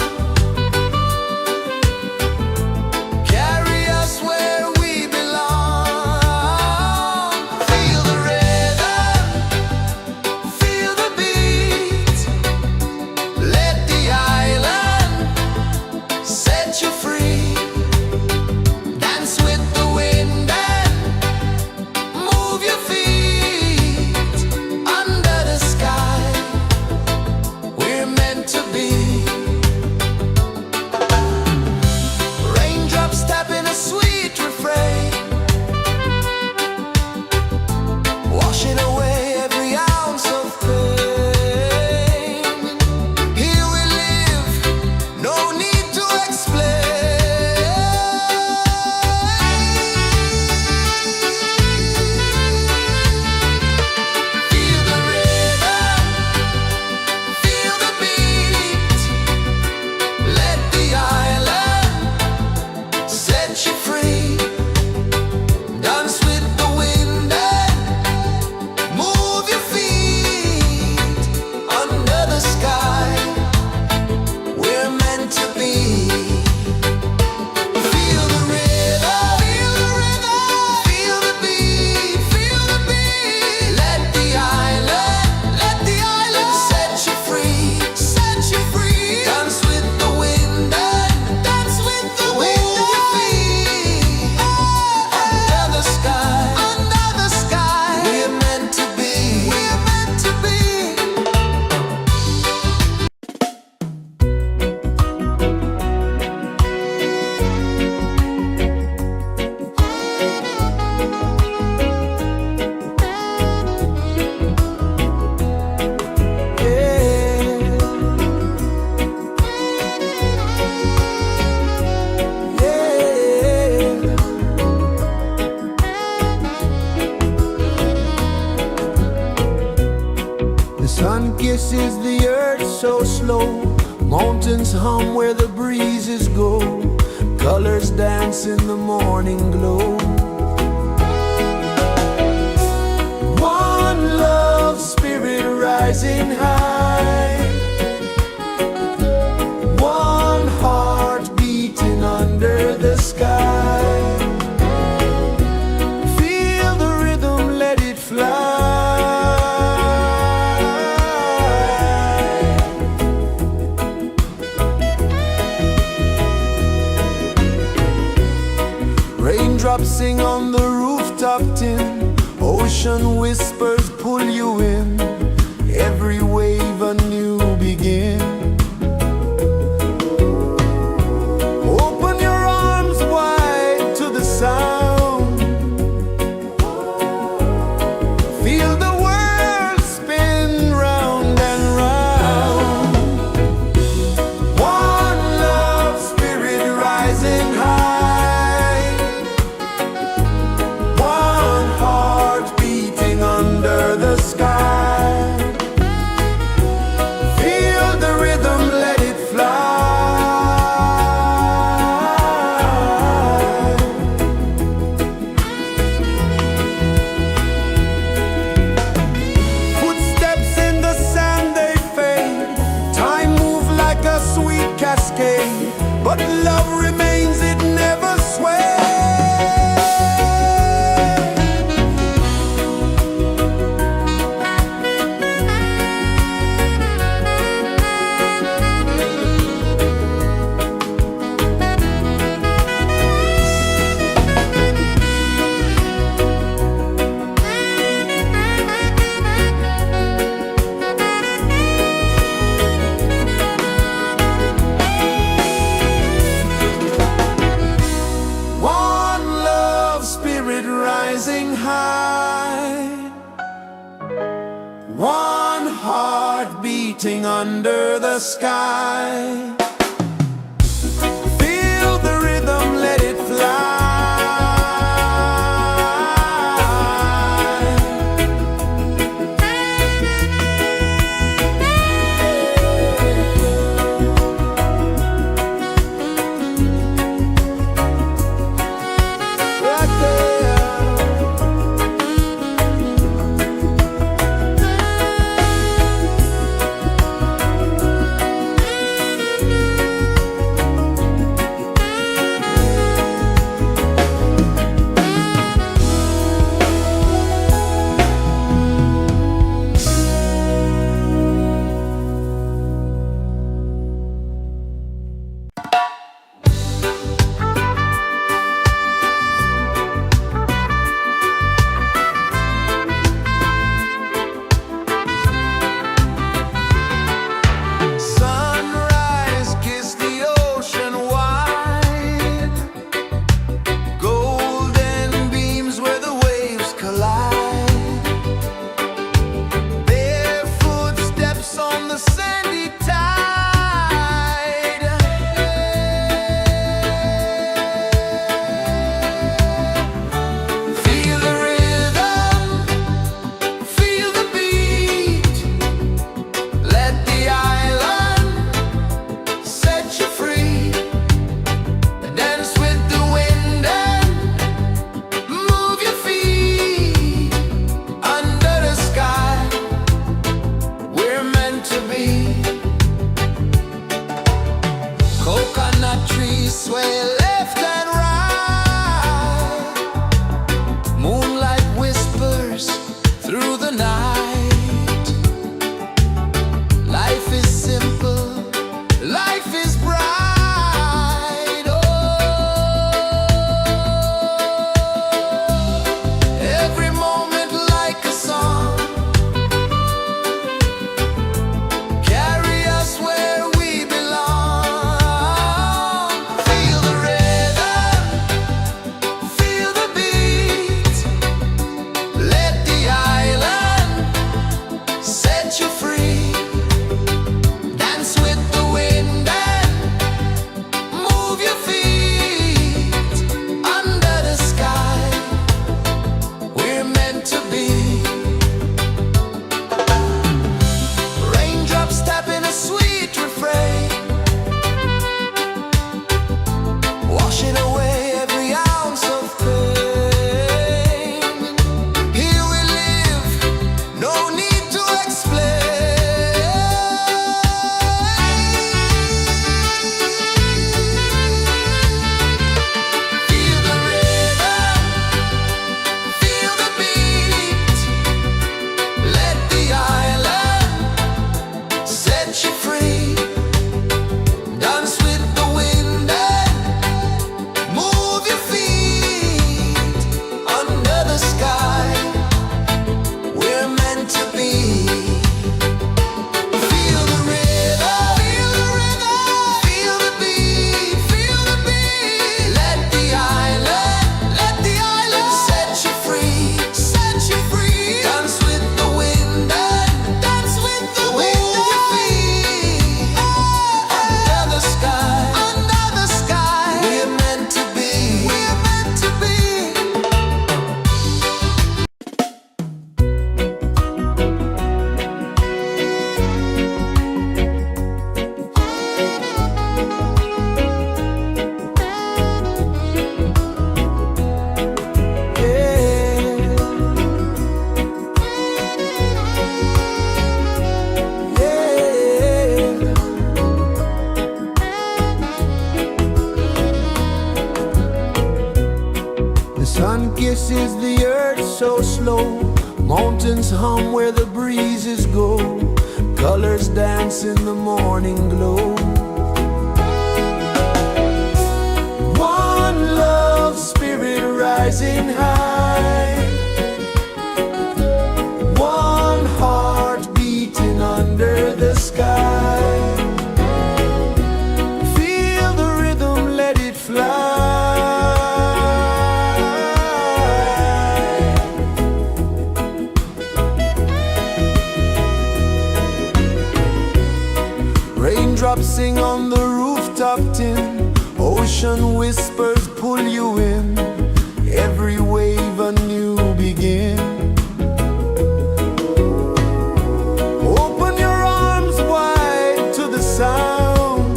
Carry us where we belong. Feel the rhythm, feel the beat. Let the island set you free. Dance with the wind and kisses the earth so slow. Mountains hum where the breezes go. Colors dance in the morning glow. One love spirit rising high. One heart beating under the sky. Feel the rhythm, let it fly. Raindrops sing on the rooftop tin. Ocean whispers pull you in. Every wave a new begin. Open your arms wide to the sound. Feel the world spin round and round. One love spirit rising high. One heart beating under the sky. Feel the rhythm, let it fly. Footsteps in the sand, they fade. Time moves like a sweet cascade. But love remains, it never sways. One love spirit rising high. One heart beating under the sky. Feel the rhythm, let it fly. Right there. heart so slow. Mountains hum where the breezes go. Colors dance in the morning glow. One love, spirit rising high. One heart beating under the sky. Feel the rhythm, let it fly. Raindrops sing on the rooftop tin. Ocean whispers pull you in. Every wave a new begin. Open your arms wide to the sound.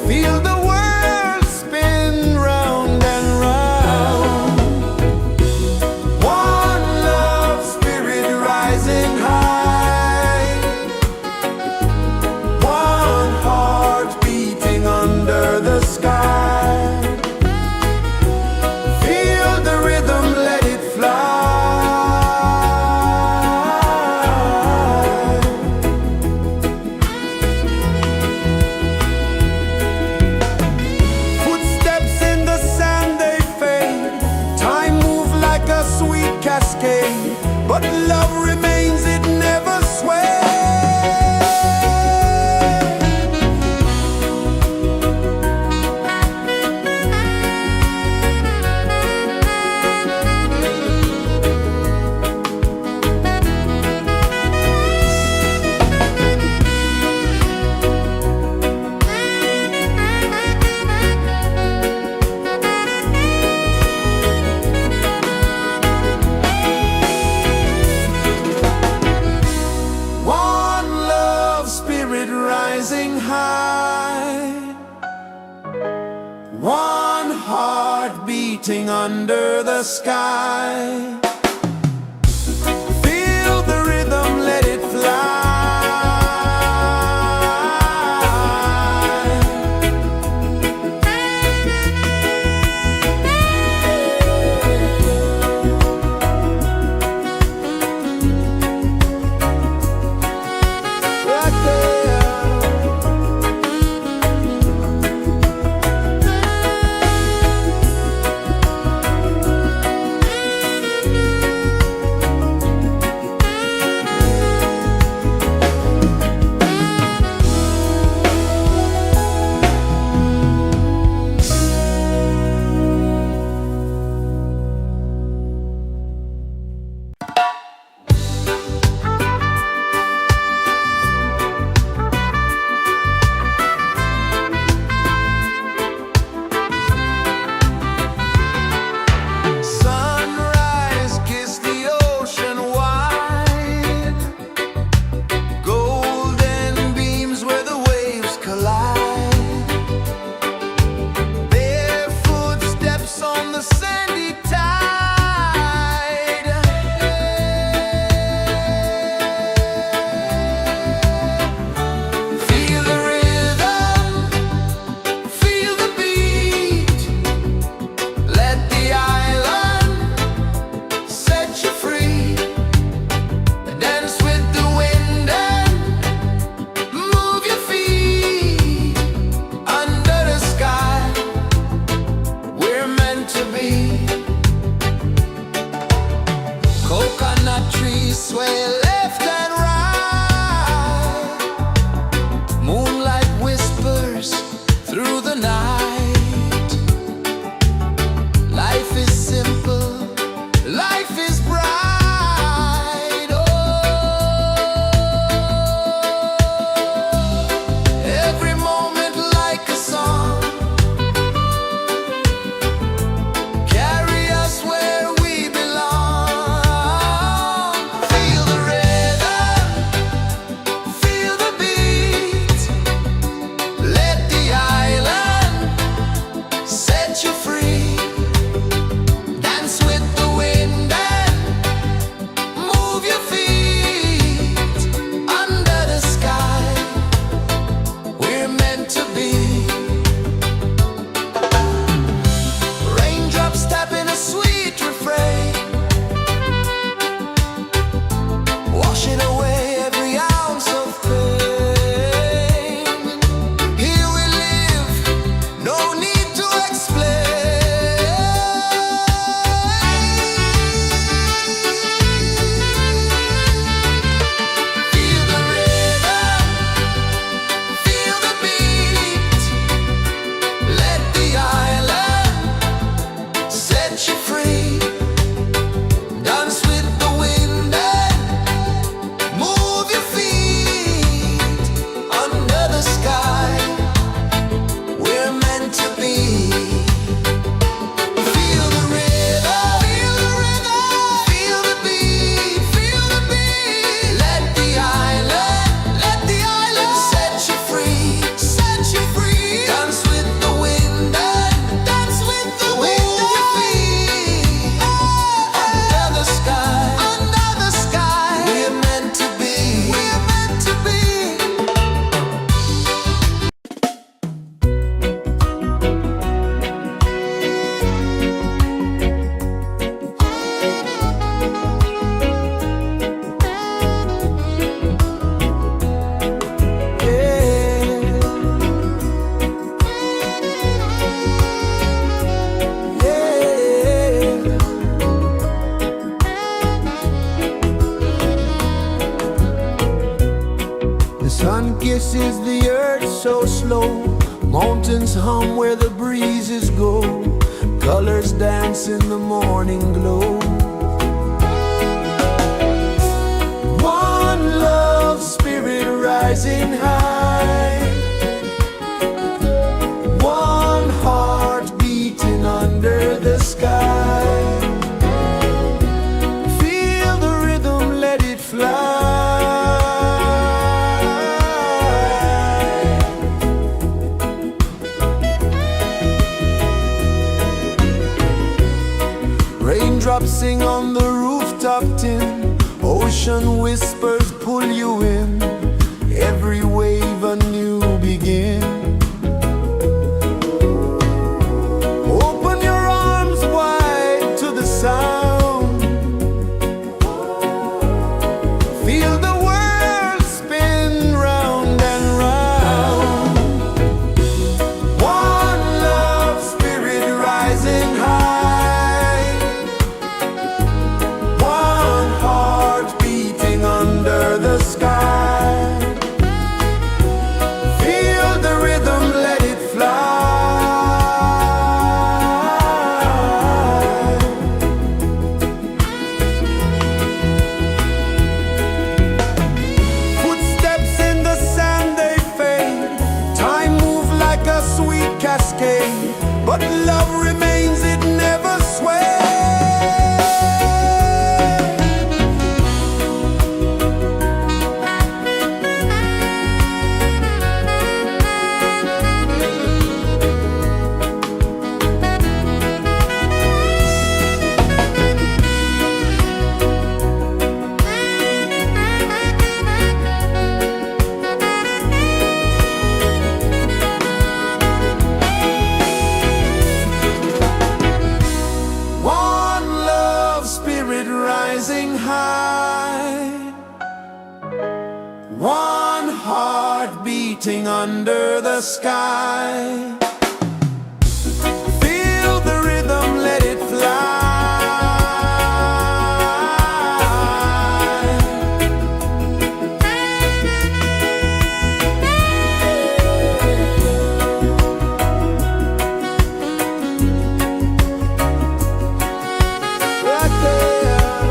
Feel the world spin round and round. One love, spirit rising high. One heart beating under the sky. Feel the rhythm, let it fly. Footsteps in the sand, they fade. Time moves like a sweet cascade, but love remains, it never sways. One love, spirit rising high. One heart beating under the sky. Feel the rhythm, let it fly. Right there. Sunrise, kiss the ocean wide. Golden beams where the waves collide. Barefoot steps on the sandy tide. Feel the rhythm, feel the beat. Let the island set you free. Dance with the wind and move your feet. Under the sky, we're meant to be. Coconut trees sway left and right. Moonlight whispers through the night. Life is simple, life is bright. Oh, every moment like a song. Carry us where we belong. Feel the rhythm. free. Dance with the wind and move your feet under the sky. We're meant to be. Feel the rhythm, feel the beat, let the island set you free, Dance with the wind and move your feet under the sky. We're meant to be. The sun kisses the earth so slow. Mountains hum where the breezes go. Colors dance in the morning glow. One love spirit rising high. One heart beating under the sky. Feel the rhythm, let it fly. Raindrops sing on the rooftop tin. Ocean whispers pull you in. Every wave a new begin. Open your arms wide to the sound. Feel the world spin round and round. One love spirit rising high. One heart beating under the sky. Feel the rhythm, let it fly. Footsteps in the sand, they fade. Time moves like a sweet cascade, but love remains, it never sways. One love spirit rising high. One heart beating under the sky. Feel the rhythm, let it fly. Right there.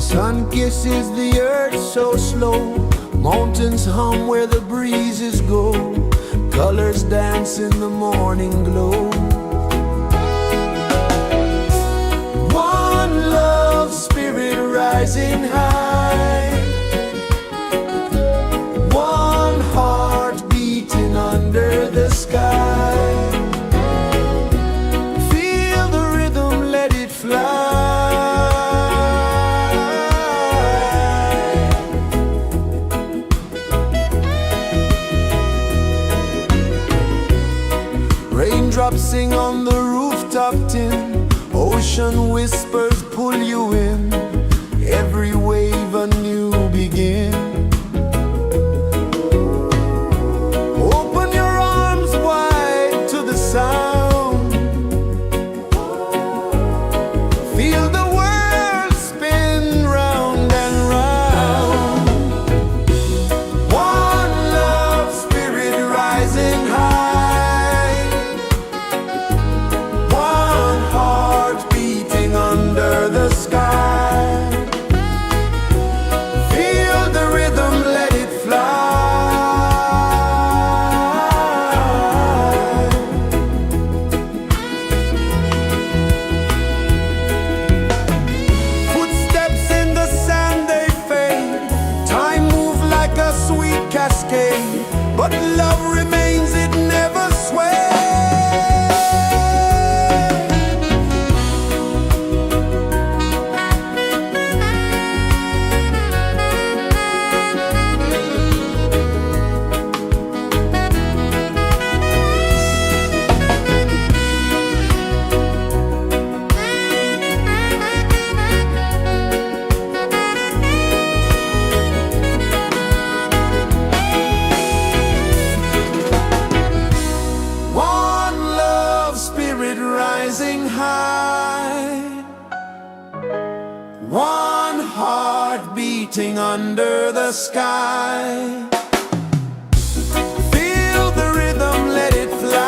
Sun kisses the earth so slow, mountains hum where the breezes go, colors dance in the morning glow. One love spirit rising high, one heart beating under the sky. Feel the rhythm, let it fly. Raindrops sing on the rooftop tin, ocean whispers pull you in, every wave a new begin. Open your arms wide to the sound, feel the world spin round and round. One love spirit rising high, one heart beating under the sky. Feel the rhythm, let it fly. Footsteps in the sand, they fade. Time moves like a sweet cascade, but love remains, it never sways. One love spirit rising high, one heart beating under the sky. Feel the rhythm, let it fly.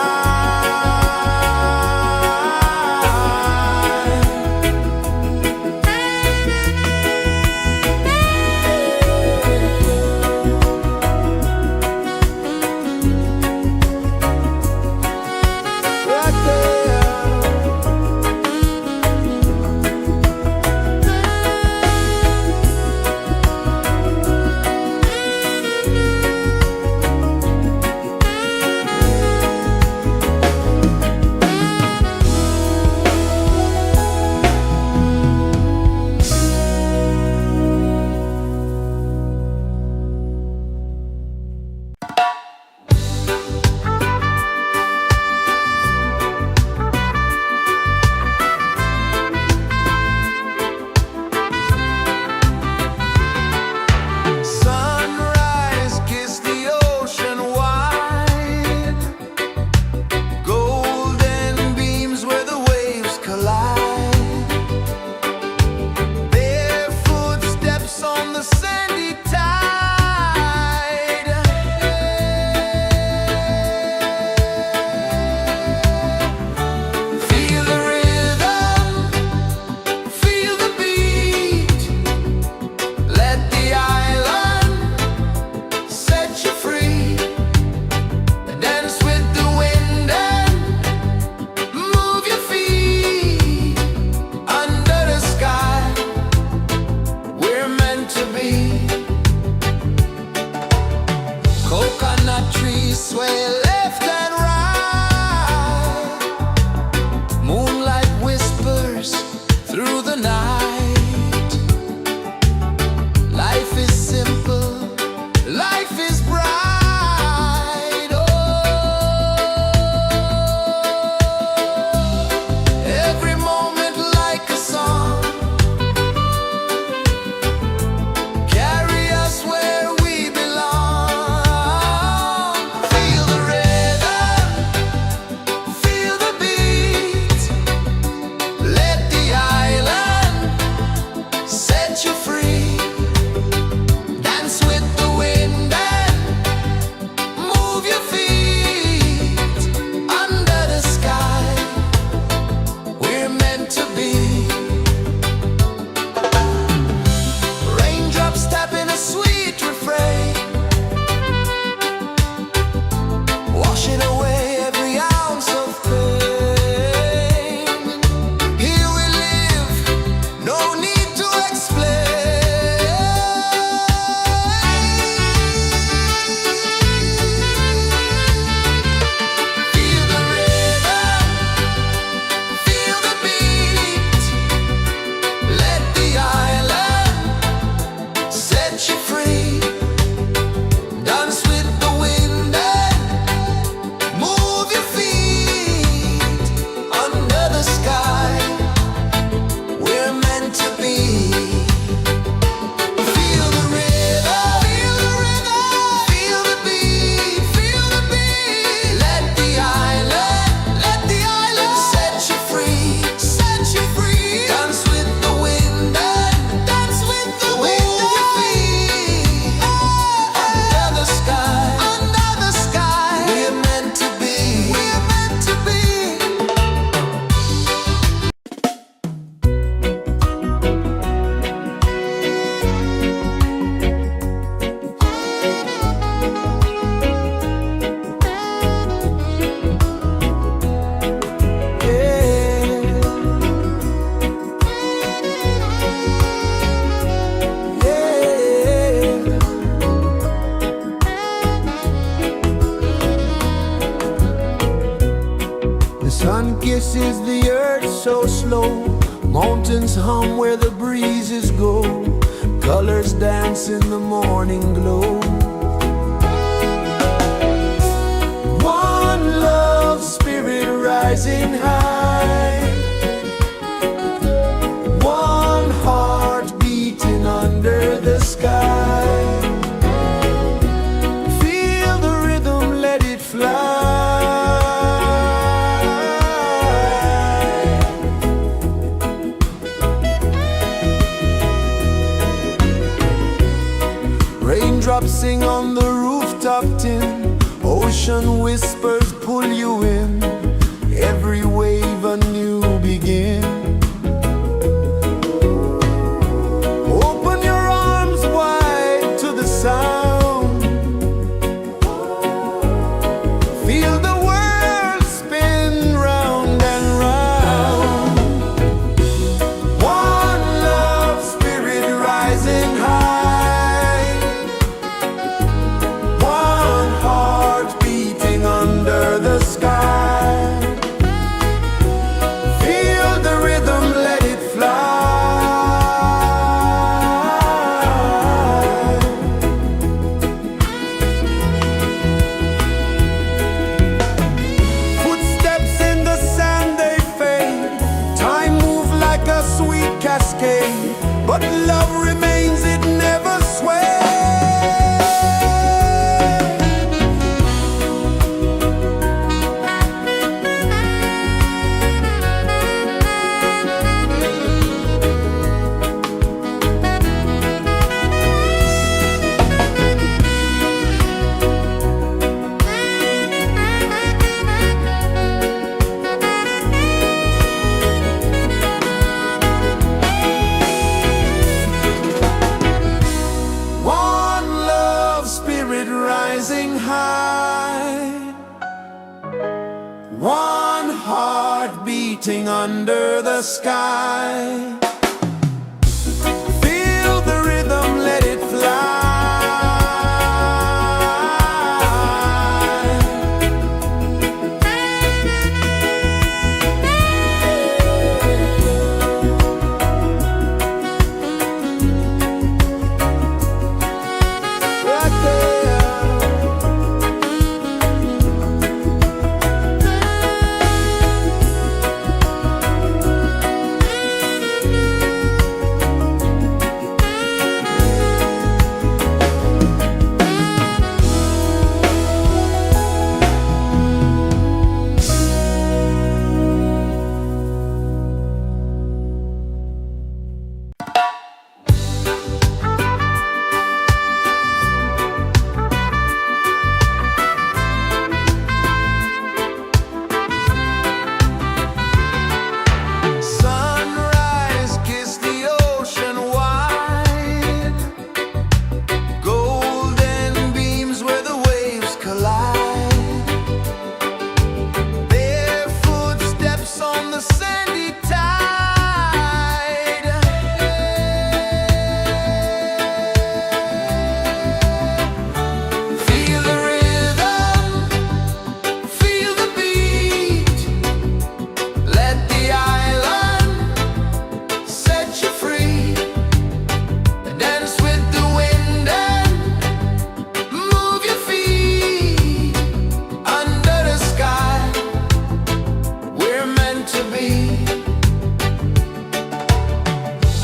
Right there. pulses the earth so slow. Mountains hum where the breezes go. Colors dance in the morning glow. One love spirit rising high. One heart beating under the sky. Feel the rhythm, let it fly. Raindrops sing on the rooftop tin. Ocean whispers pull you in. Every wave a new begin. Open your arms wide to the sound. Feel the world spin round and round. One love spirit rising high. One heart beating under the sky. Feel the rhythm, let it fly. Footsteps in the sand, they fade. Time moves like a sweet cascade, but love remains, it never sways. One love spirit rising high. One heart beating under the sky. Feel the rhythm, let it fly. Right there. Sunrise, kiss the ocean wide. Golden beams where the waves collide. Barefoot steps on the sandy tide. Feel the rhythm, feel the beat. Let the island set you free. Dance with the wind and move your feet. Under the sky, we're meant to be.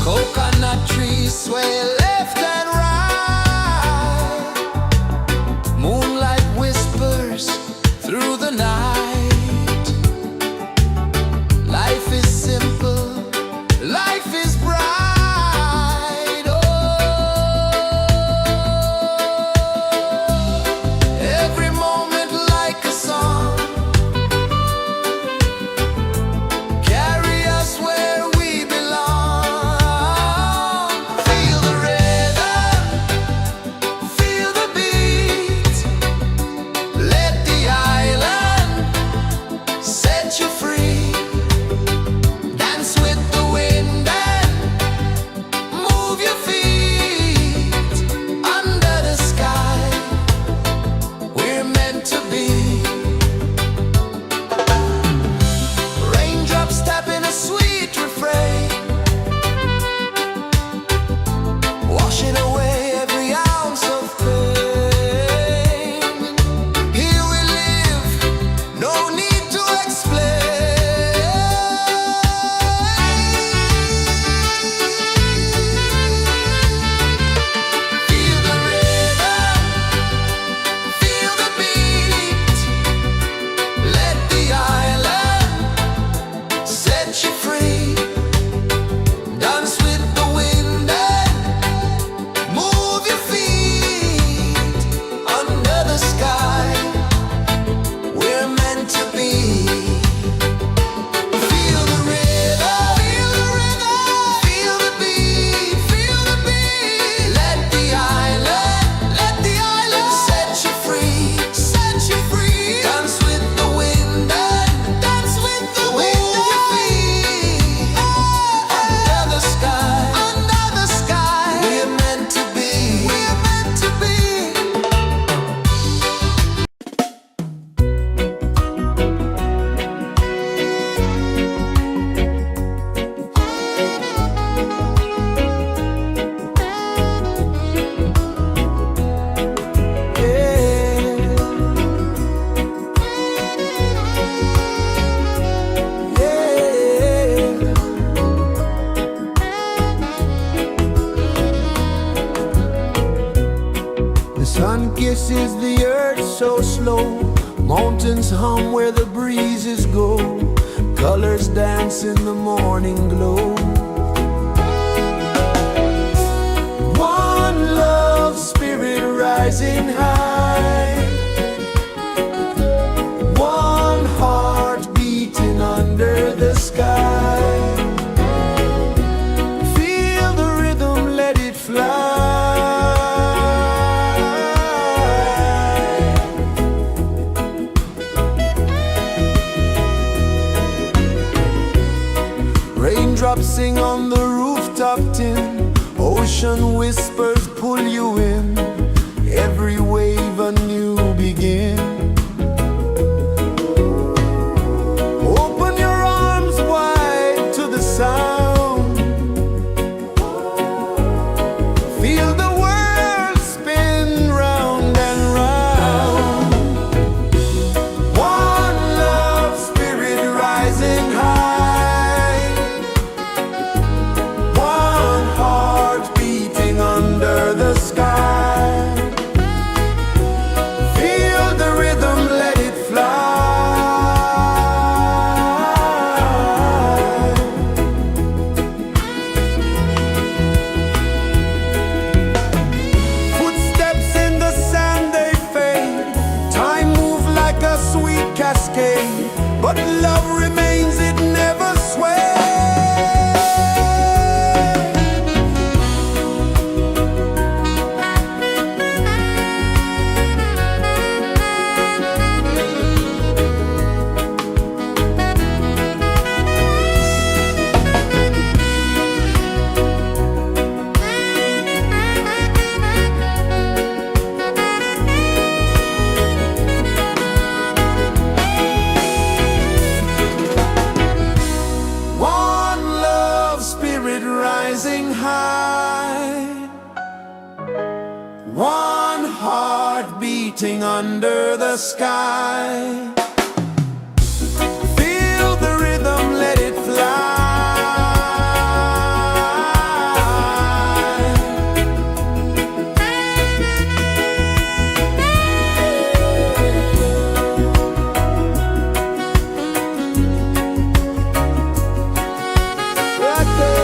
Coconut trees sway left and right. Moonlight whispers through the night. Life is simple, life is bright. Oh, every moment like a song. Carry us where we belong. Feel the rhythm. kisses the earth so slow. Mountains hum where the breezes go. Colors dance in the morning glow. One love spirit rising high. One heart beating under the sky. Feel the rhythm, let it fly. Raindrops sing on the rooftop tin. Ocean whispers pull you in. Every wave a new begin. Open your arms wide to the sound. Feel the world spin round and round. One love spirit rising high. One heart beating under the sky. Feel the rhythm, let it fly. Footsteps in the sand, they fade. Time moves like a sweet cascade, but love remains, it never sways. One love spirit rising high. One heart beating under the sky. Feel the rhythm, let it fly. Right there.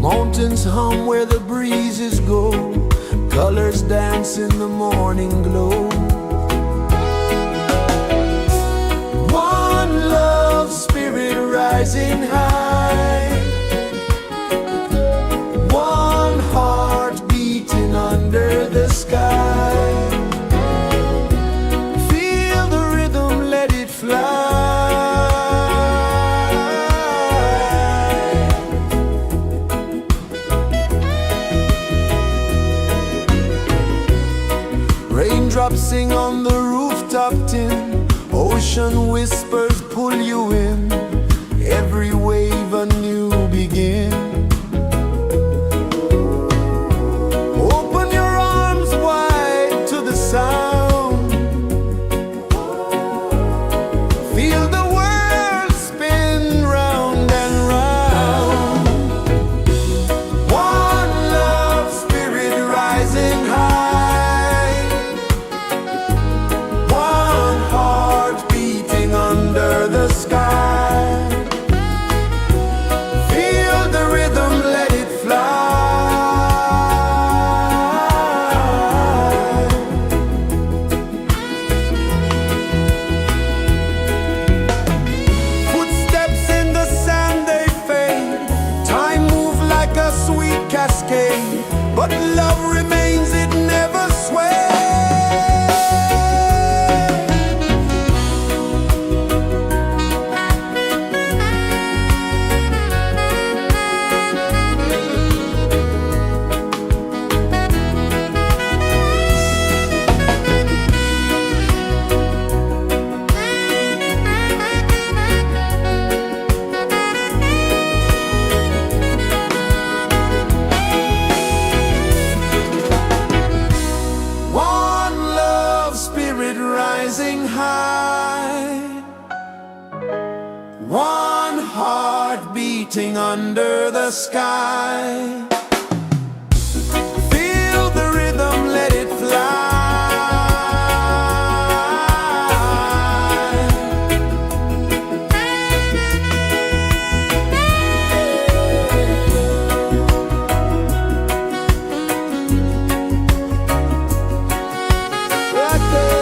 Mountains hum where the breezes go, colors dance in the morning glow. One love spirit rising high, one heart beating under the sky. Feel the rhythm, let it fly. Raindrops sing on the rooftop tin, ocean whispers pull you in, every wave a new begin. Open your arms wide to the sound, feel the world spin round and round. One love spirit rising high, one heart beating under the sky. Feel the rhythm, let it fly. Footsteps in the sand, they fade. Time moves like a sweet cascade, but love remains, it never sways. One love spirit rising high, one heart beating under the sky. Feel the rhythm, let it fly. Right there.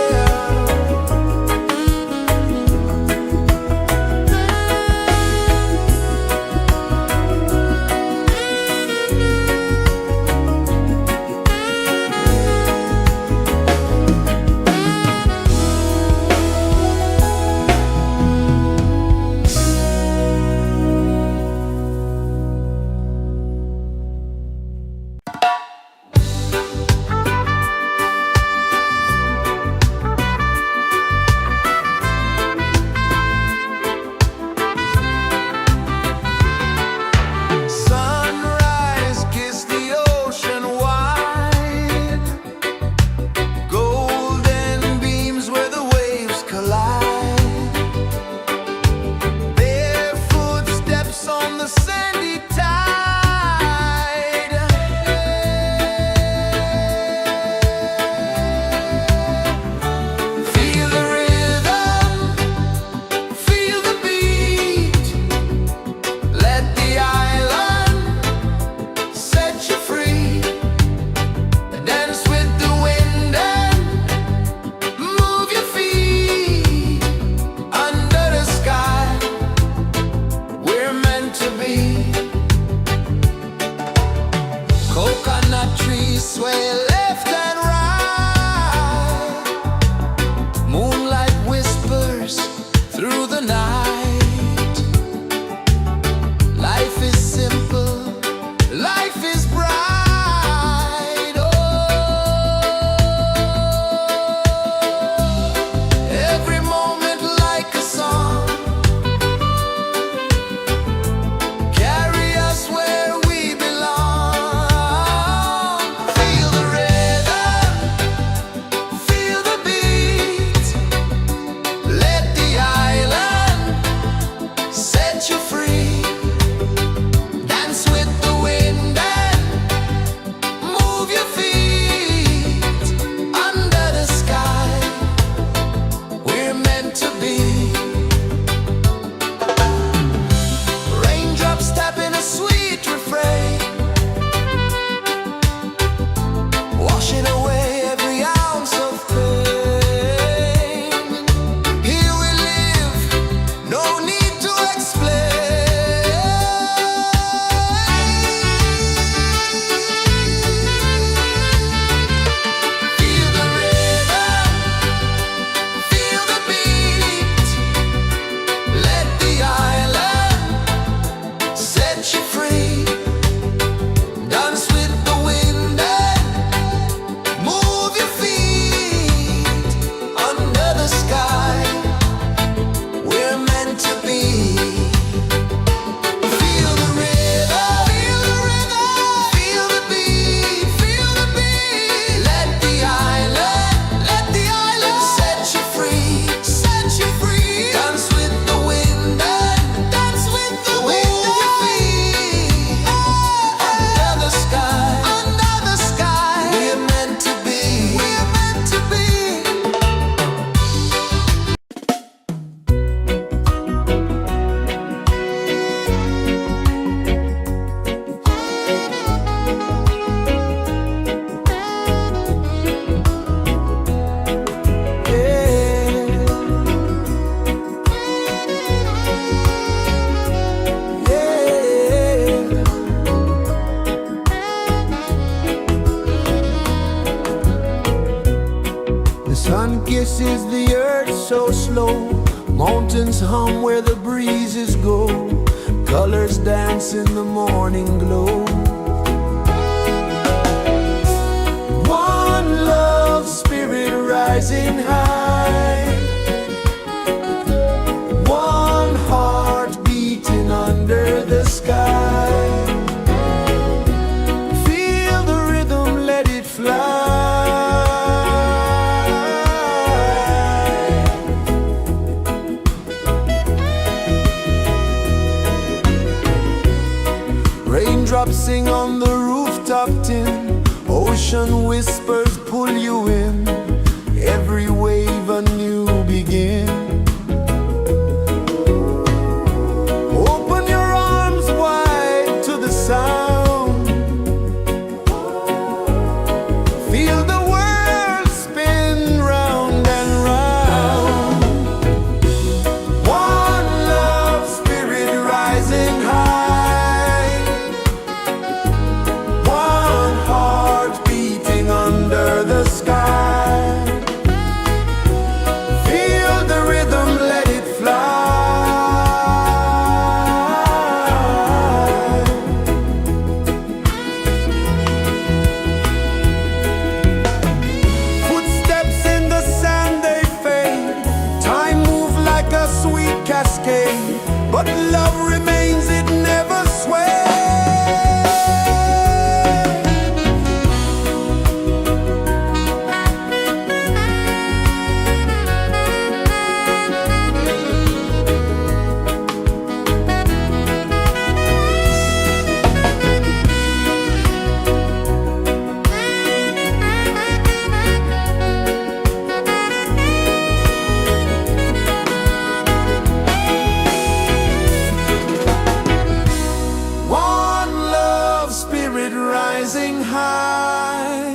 kisses the earth so slow. Mountains hum where the breezes go. Colors dance in the morning glow. One love spirit rising high. One heart beating under the sky. Feel the rhythm, let it fly. Raindrops sing on the rooftop tin. Ocean whispers pull you in. Every wave a new begin. Open your arms wide to the sound. Feel the world spin round and round. One love spirit rising high. One heart beating under the sky. Feel the rhythm, let it fly. Footsteps in the sand, they fade. Time moves like a sweet cascade, but love remains, it never sways. One love spirit rising high.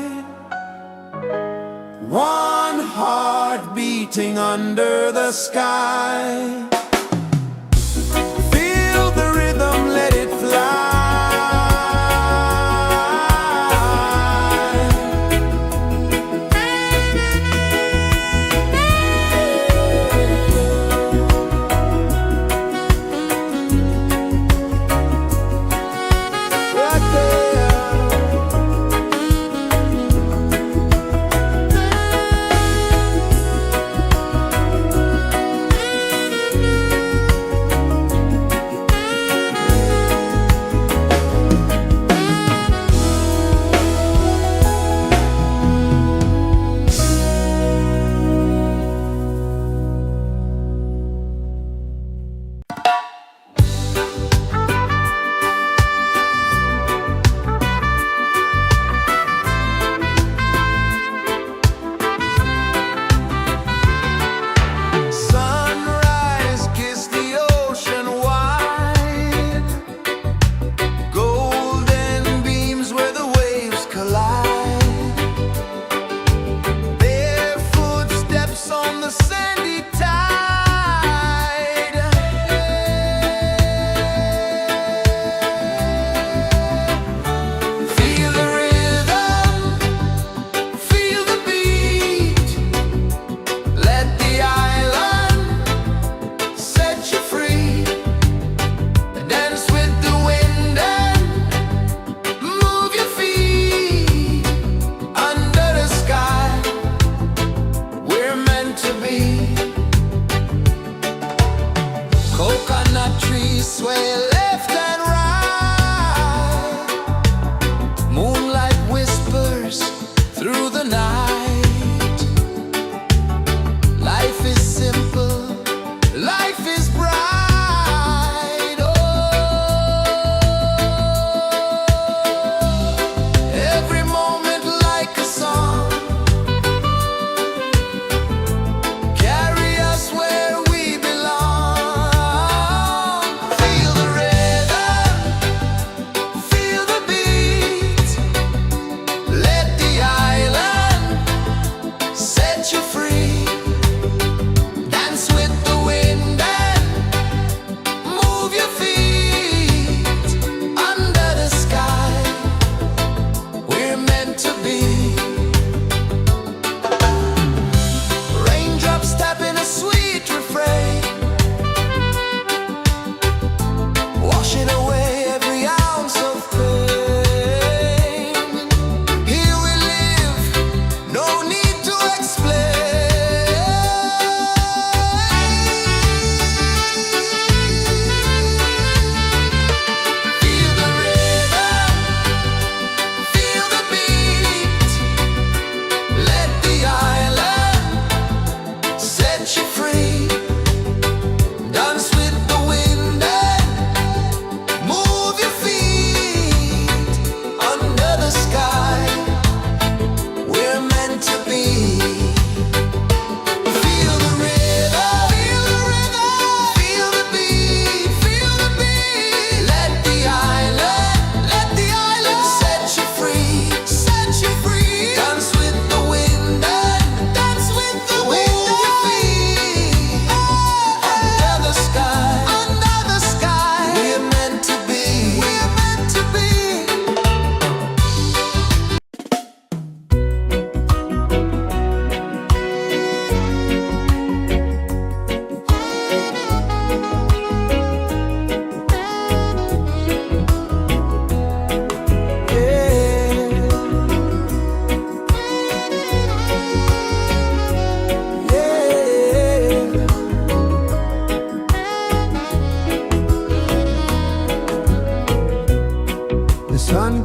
One heart beating under the sky. Feel the rhythm, let it fly. Right there.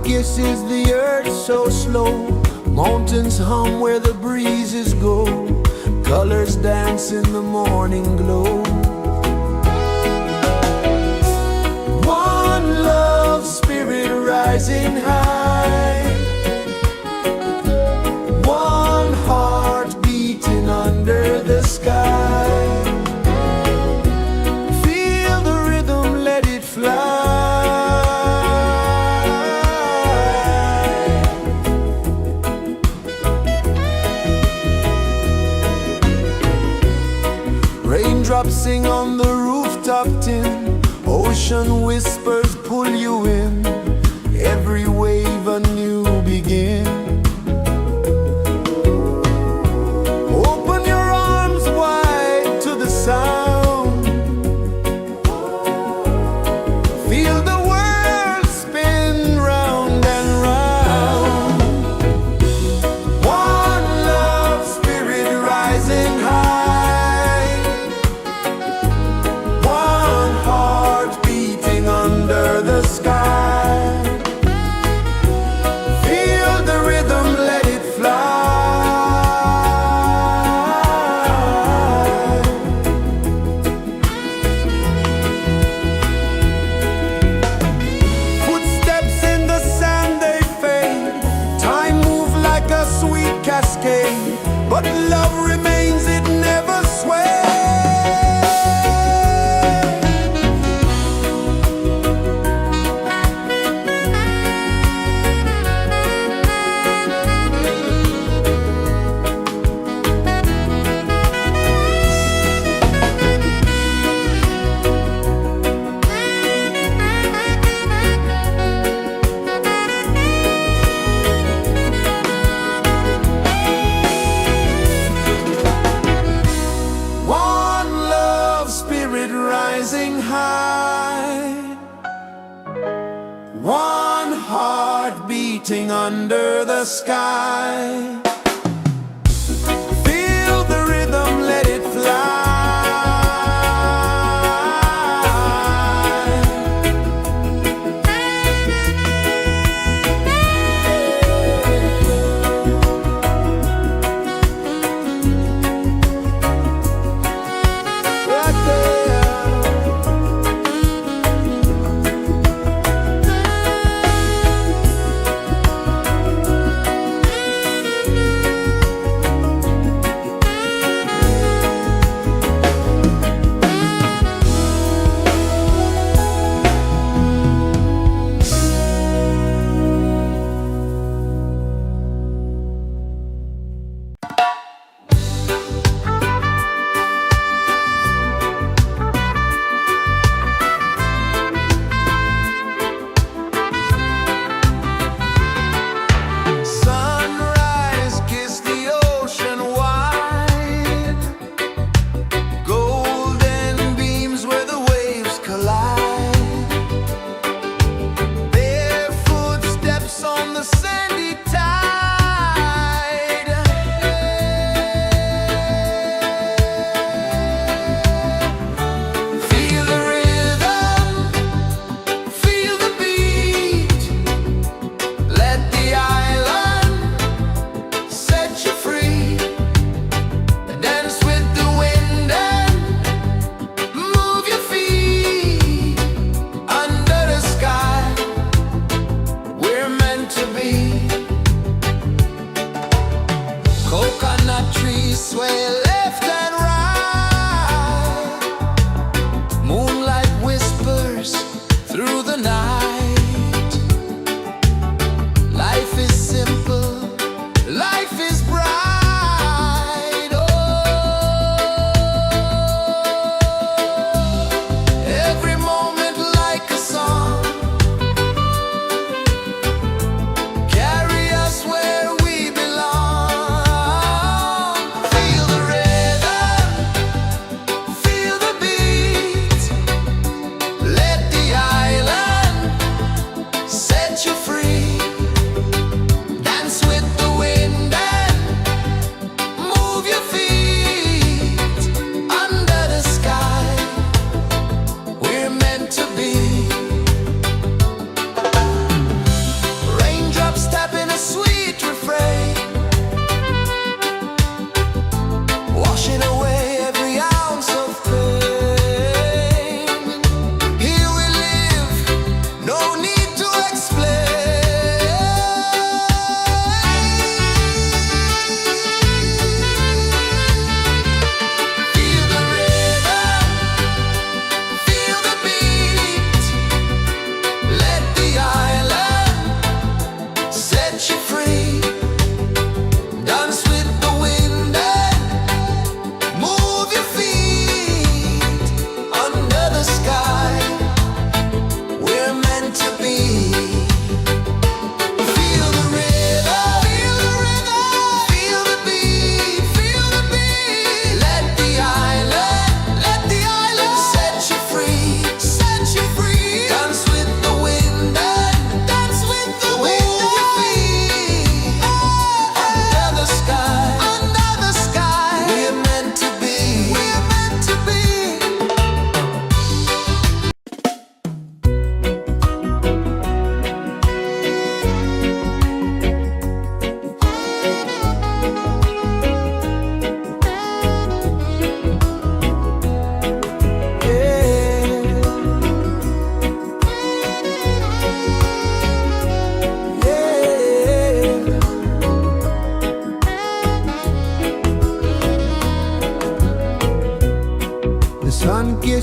kisses the earth so slow. Mountains hum where the breezes go. Colors dance in the morning glow. One love spirit rising high. One heart beating under the sky. Feel the rhythm, let it fly. Raindrops sing on the rooftop tin. Ocean whispers pull you in. Every wave a new begin. Open your arms wide to the sound. Feel the world spin round and round. One love spirit rising high. One heart beating under the sky. Feel the rhythm, let it fly. Footsteps in the sand, they fade. Time moves like a sweet cascade, but love remains, it never sways. One love spirit rising high. One heart beating under the sky. Feel the rhythm, let it fly. Right there. Sunrise, kiss the ocean wide. Golden beams where the waves collide. Bare footsteps on the sandy tide. Feel the rhythm, feel the beat. Let the island set you free. Dance with the wind and move your feet. Under the sky, we're meant to be. Coconut trees sway left and right. Moonlight whispers through the night. Life is simple, life is bright. Oh, every moment like a song. Carry us where we belong. Feel the rhythm.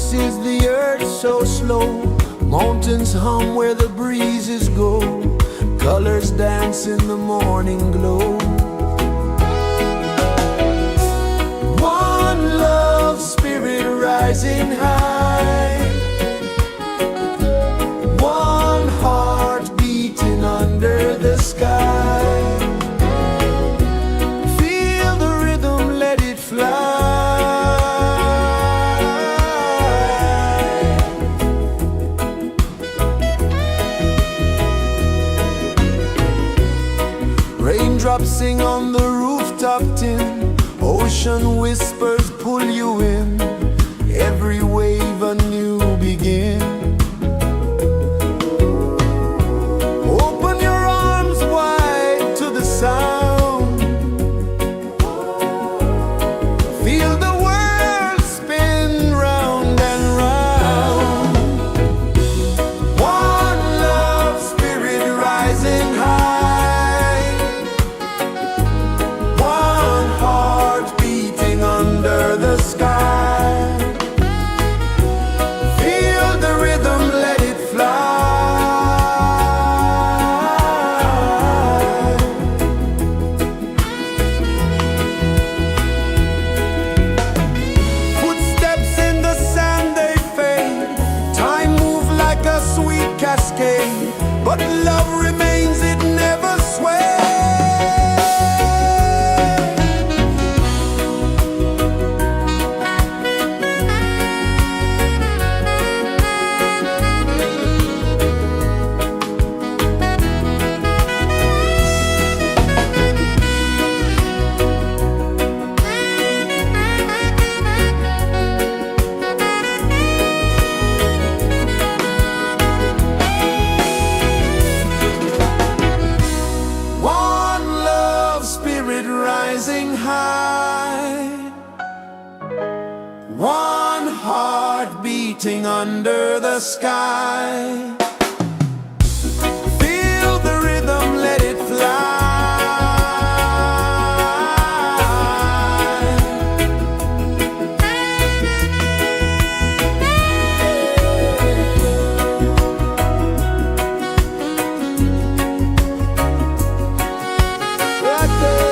pulses the earth so slow. Mountains hum where the breezes go. Colors dance in the morning glow. One love spirit rising high. One heart beating under the sky. Feel the rhythm, let it fly. Raindrops sing on the rooftop tin. Ocean whispers pull you in. Every wave a new begin. Open your arms wide to the sound. Feel the world spin round and round. One love spirit rising high. One heart beating under the sky. Feel the rhythm, let it fly. Footsteps in the sand, they fade. Time moves like a sweet cascade, but love remains, it never sways. One love spirit rising high. One heart beating under the sky. Feel the rhythm, let it fly. Right there.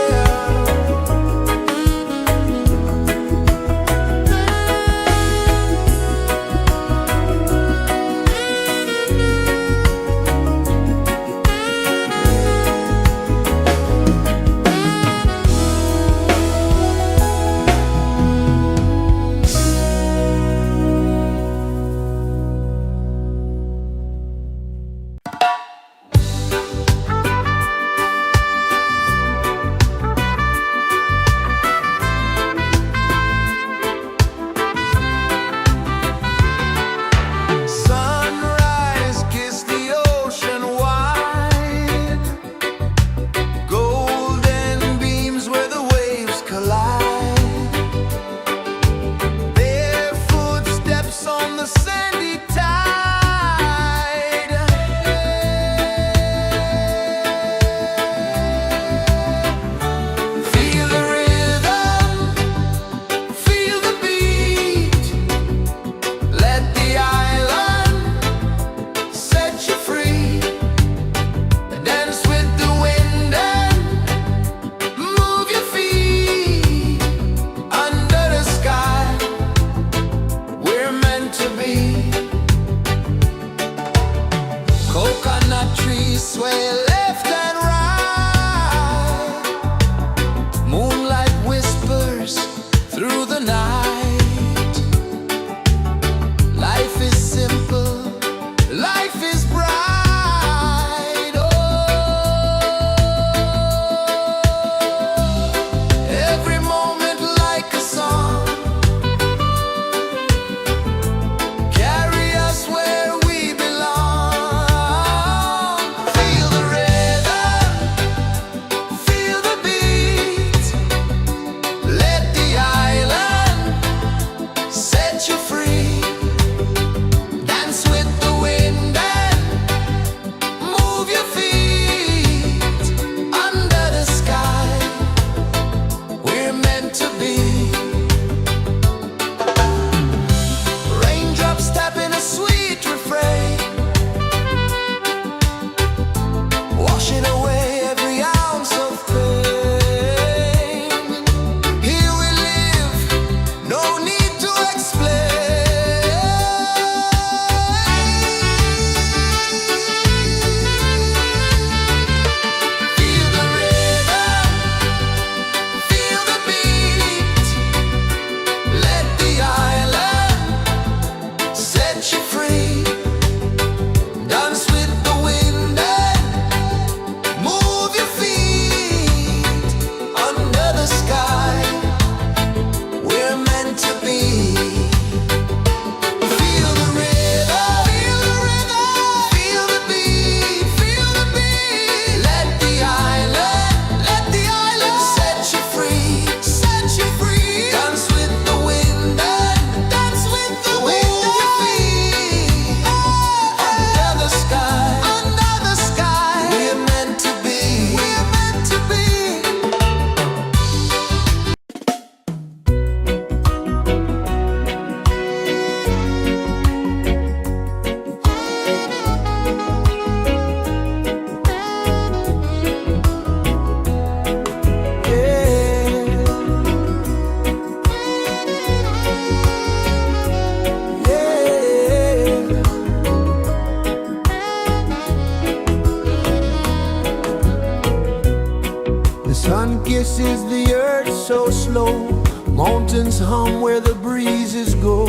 Sun kisses the earth so slow, mountains hum where the breezes go,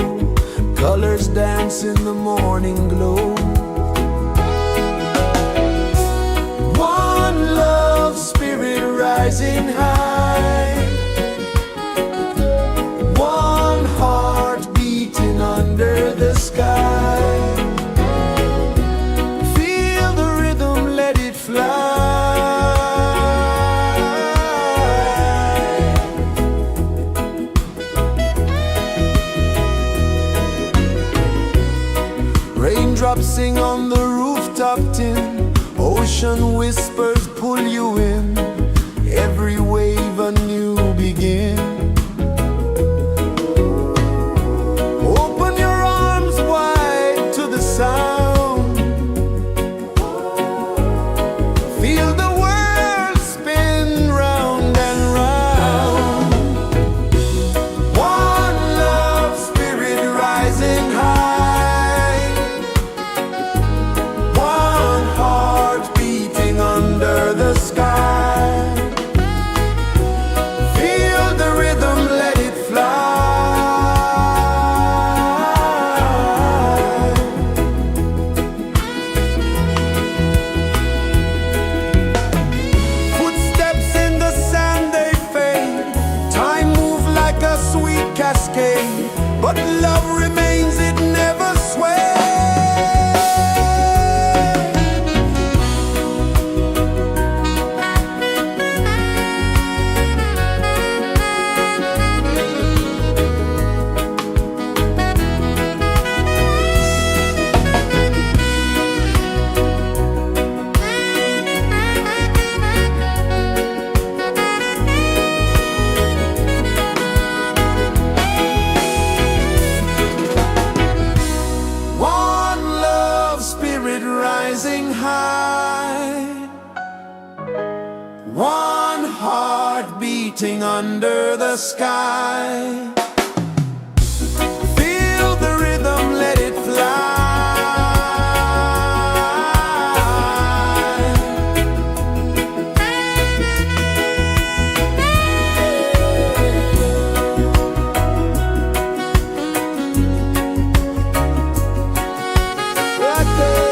colors dance in the morning glow. One love spirit rising high, one heart beating under the sky. Feel the rhythm, let it fly. Raindrops sing on the rooftop tin, ocean whispers pull you in, every wave a new begin. Open your arms wide to the sound, feel the world spin round and round. One love spirit rising high, one heart beating under the sky. Feel the rhythm, let it fly. Footsteps in the sand, they fade. Time moves like a sweet cascade, but love remains, it never sways. One love spirit rising high, one heart beating under the sky. Feel the rhythm, let it fly. Right there.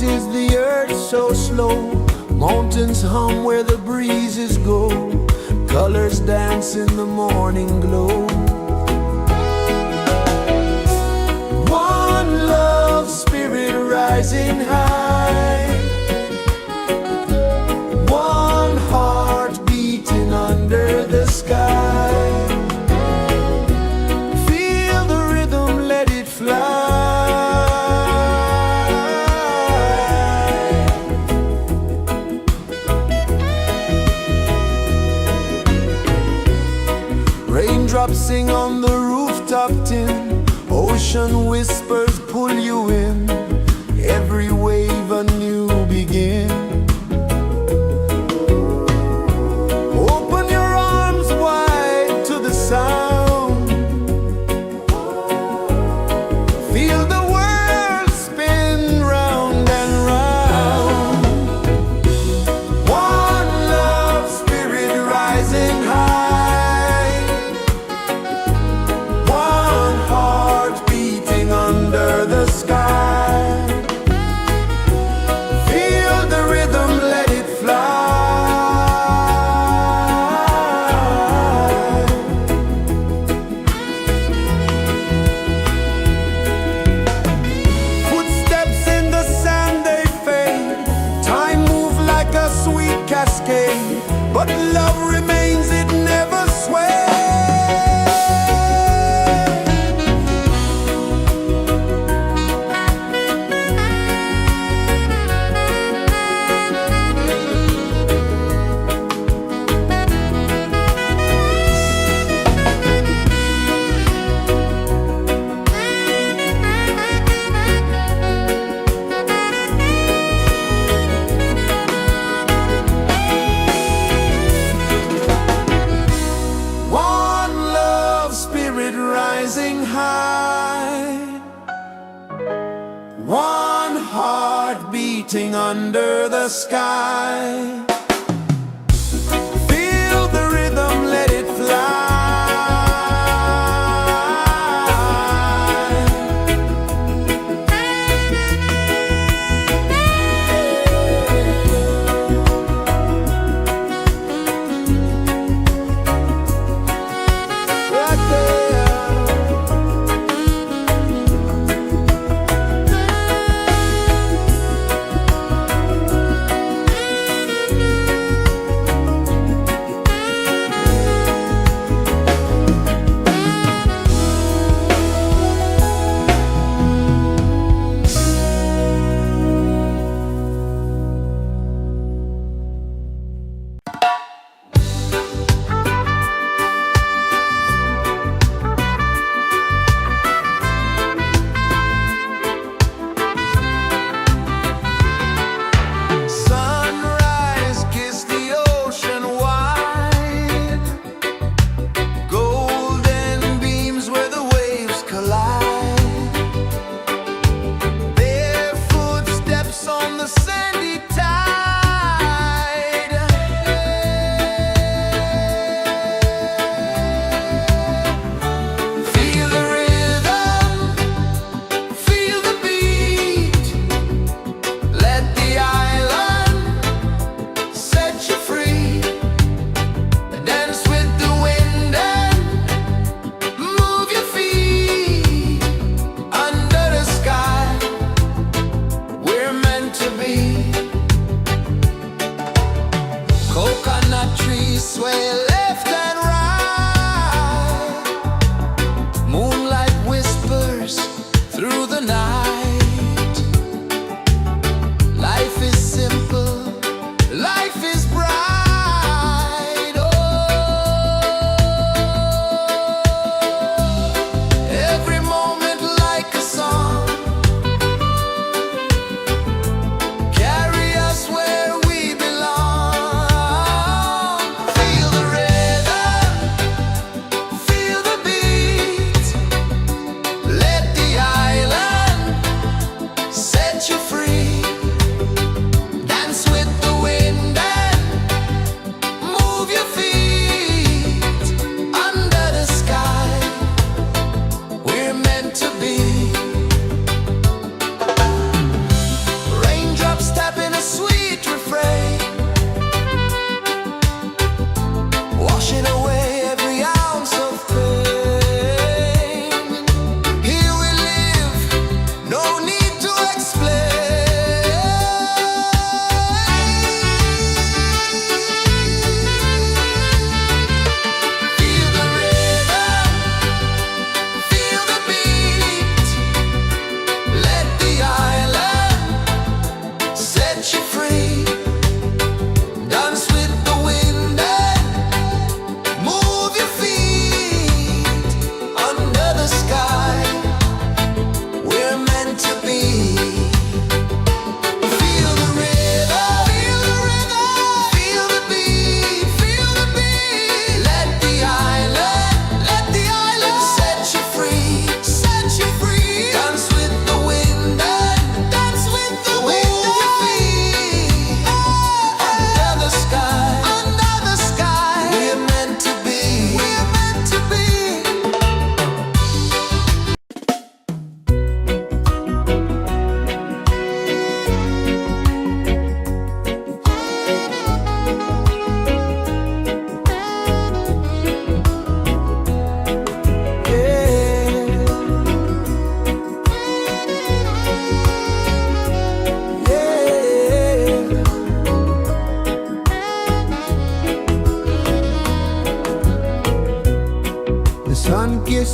is the earth so slow? Mountains hum where the breezes go. Colors dance in the morning glow. One love, spirit rising high. One heart beating under the sky. Feel the rhythm, let it fly. Raindrops sing on the rooftop tin. Ocean whispers pull you in. Every wave a new begin. Open your arms wide to the sound. Feel the world spin round and round. One love, spirit rising high. One heart beating under the sky. Feel the rhythm, let it fly. Footsteps in the sand, they fade. Time moves like a sweet cascade, but love remains, it never sways. One love, spirit rising high. One heart beating under the sky. Feel the rhythm, let it fly. Right there. Sunrise, kiss the ocean wide. Golden beams where the waves collide. Their footsteps on the sandy tide. Feel the rhythm, feel the beat. Let the island set you free. Dance with the wind and move your feet. Under the sky, we're meant to be. Coconut trees sway left and right. Moonlight whispers through the night. Life is simple, life is bright. Oh, every moment like a song. Carry us where we belong. Feel the rain.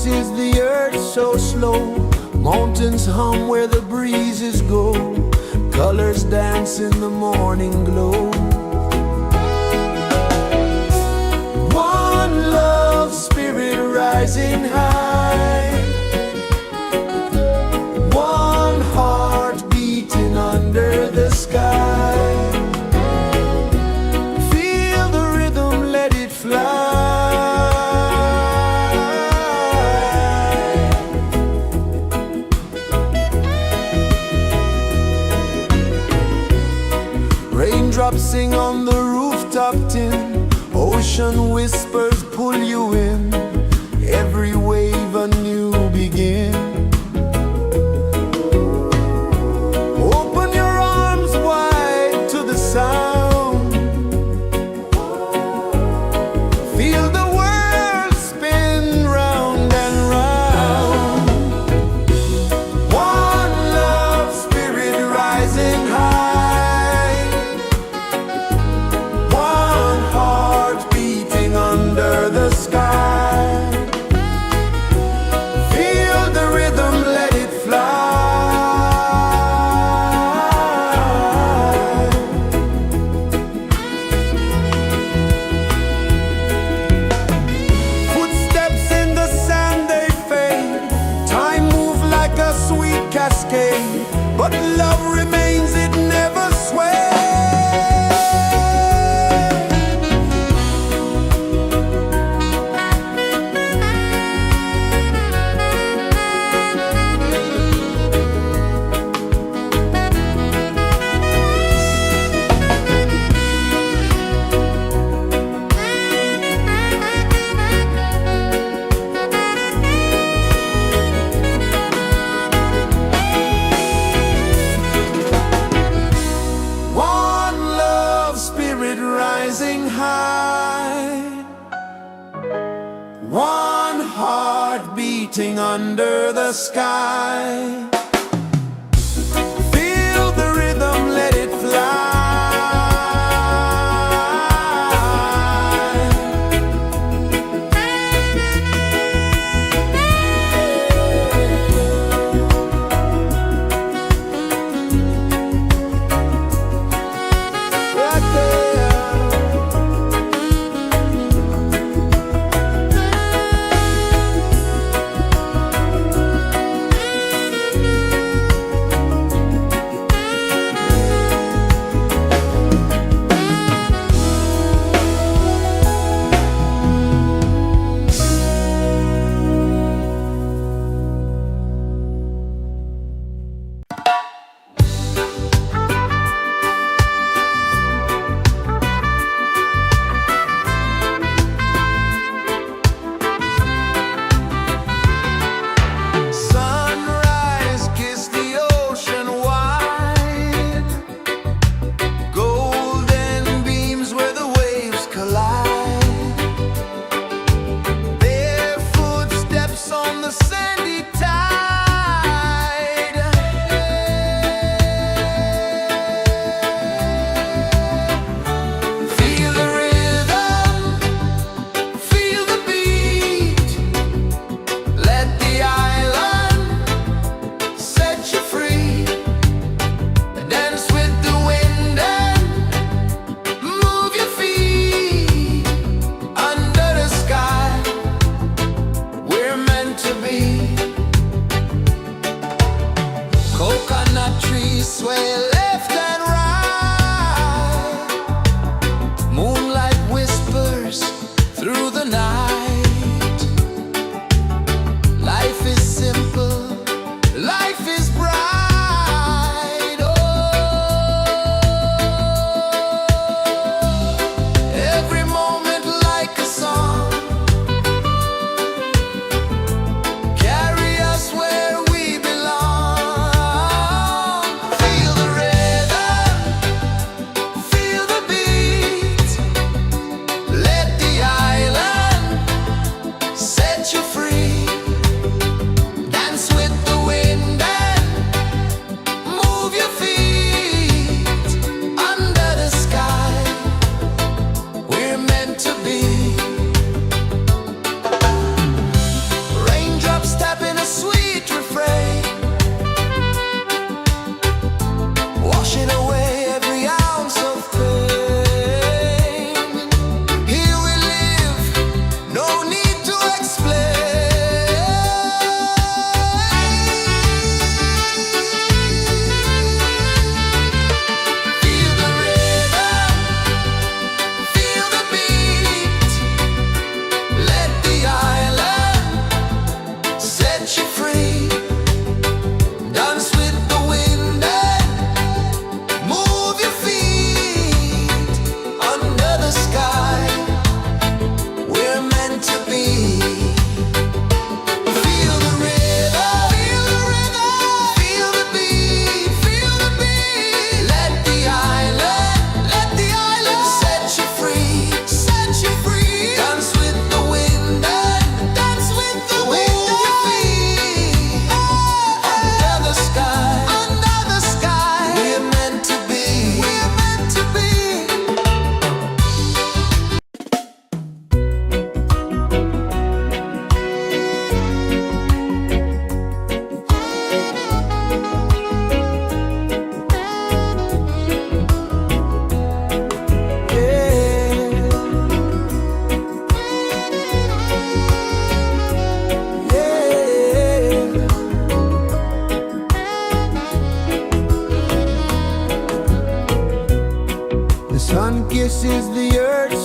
is the earth so slow? Mountains hum where the breezes go. Colors dance in the morning glow. One love, spirit rising high. One heart beating under the sky. Feel the rhythm, let it fly. Raindrops sing on the rooftop tin. Ocean whispers pull you in. Every wave a new begin. Open your arms wide to the sound. Feel the world spin round and round. One love, spirit rising high. One heart beating under the sky. Feel the rhythm, let it fly. Footsteps in the sand, they fade. Time moves like a sweet cascade, but love remains, it never sways. One love, spirit rising high. One heart beating under the sky. Feel the rhythm, let it fly. Right there.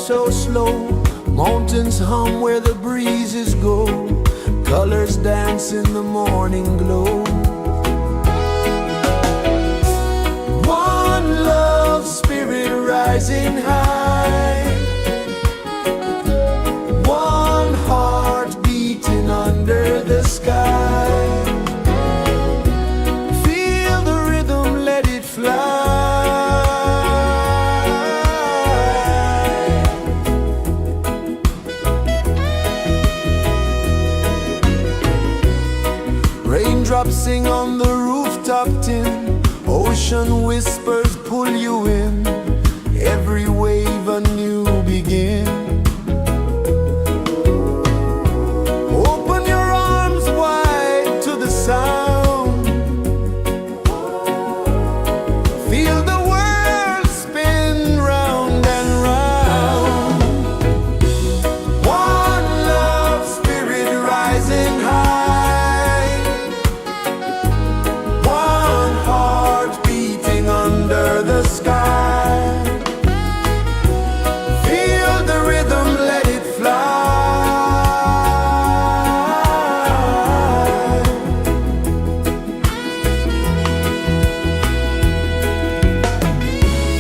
so slow. Mountains hum where the breezes go. Colors dance in the morning glow. One love spirit rising high. One heart beating under the sky. Feel the rhythm, let it fly. Raindrops sing on the rooftop tin. Ocean whispers pull you in. Every wave a new begin. Open your arms wide to the sound. Feel the world spin round and round. One love spirit rising high. One heart beating under the sky. Feel the rhythm, let it fly.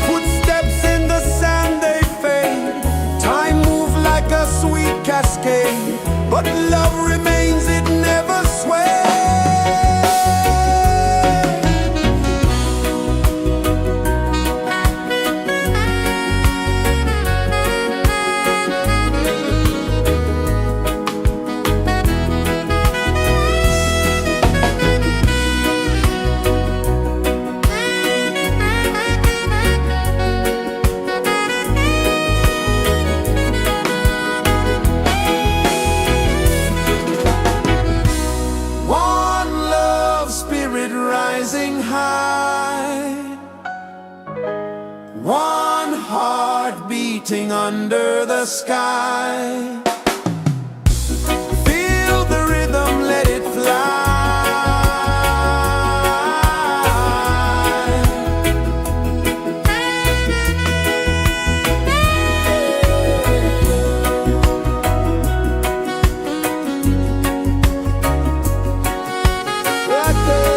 Footsteps in the sand, they fade. Time moves like a sweet cascade, but love remains, it never sways. One love spirit rising high. One heart beating under the sky. Feel the rhythm, let it fly. Right there.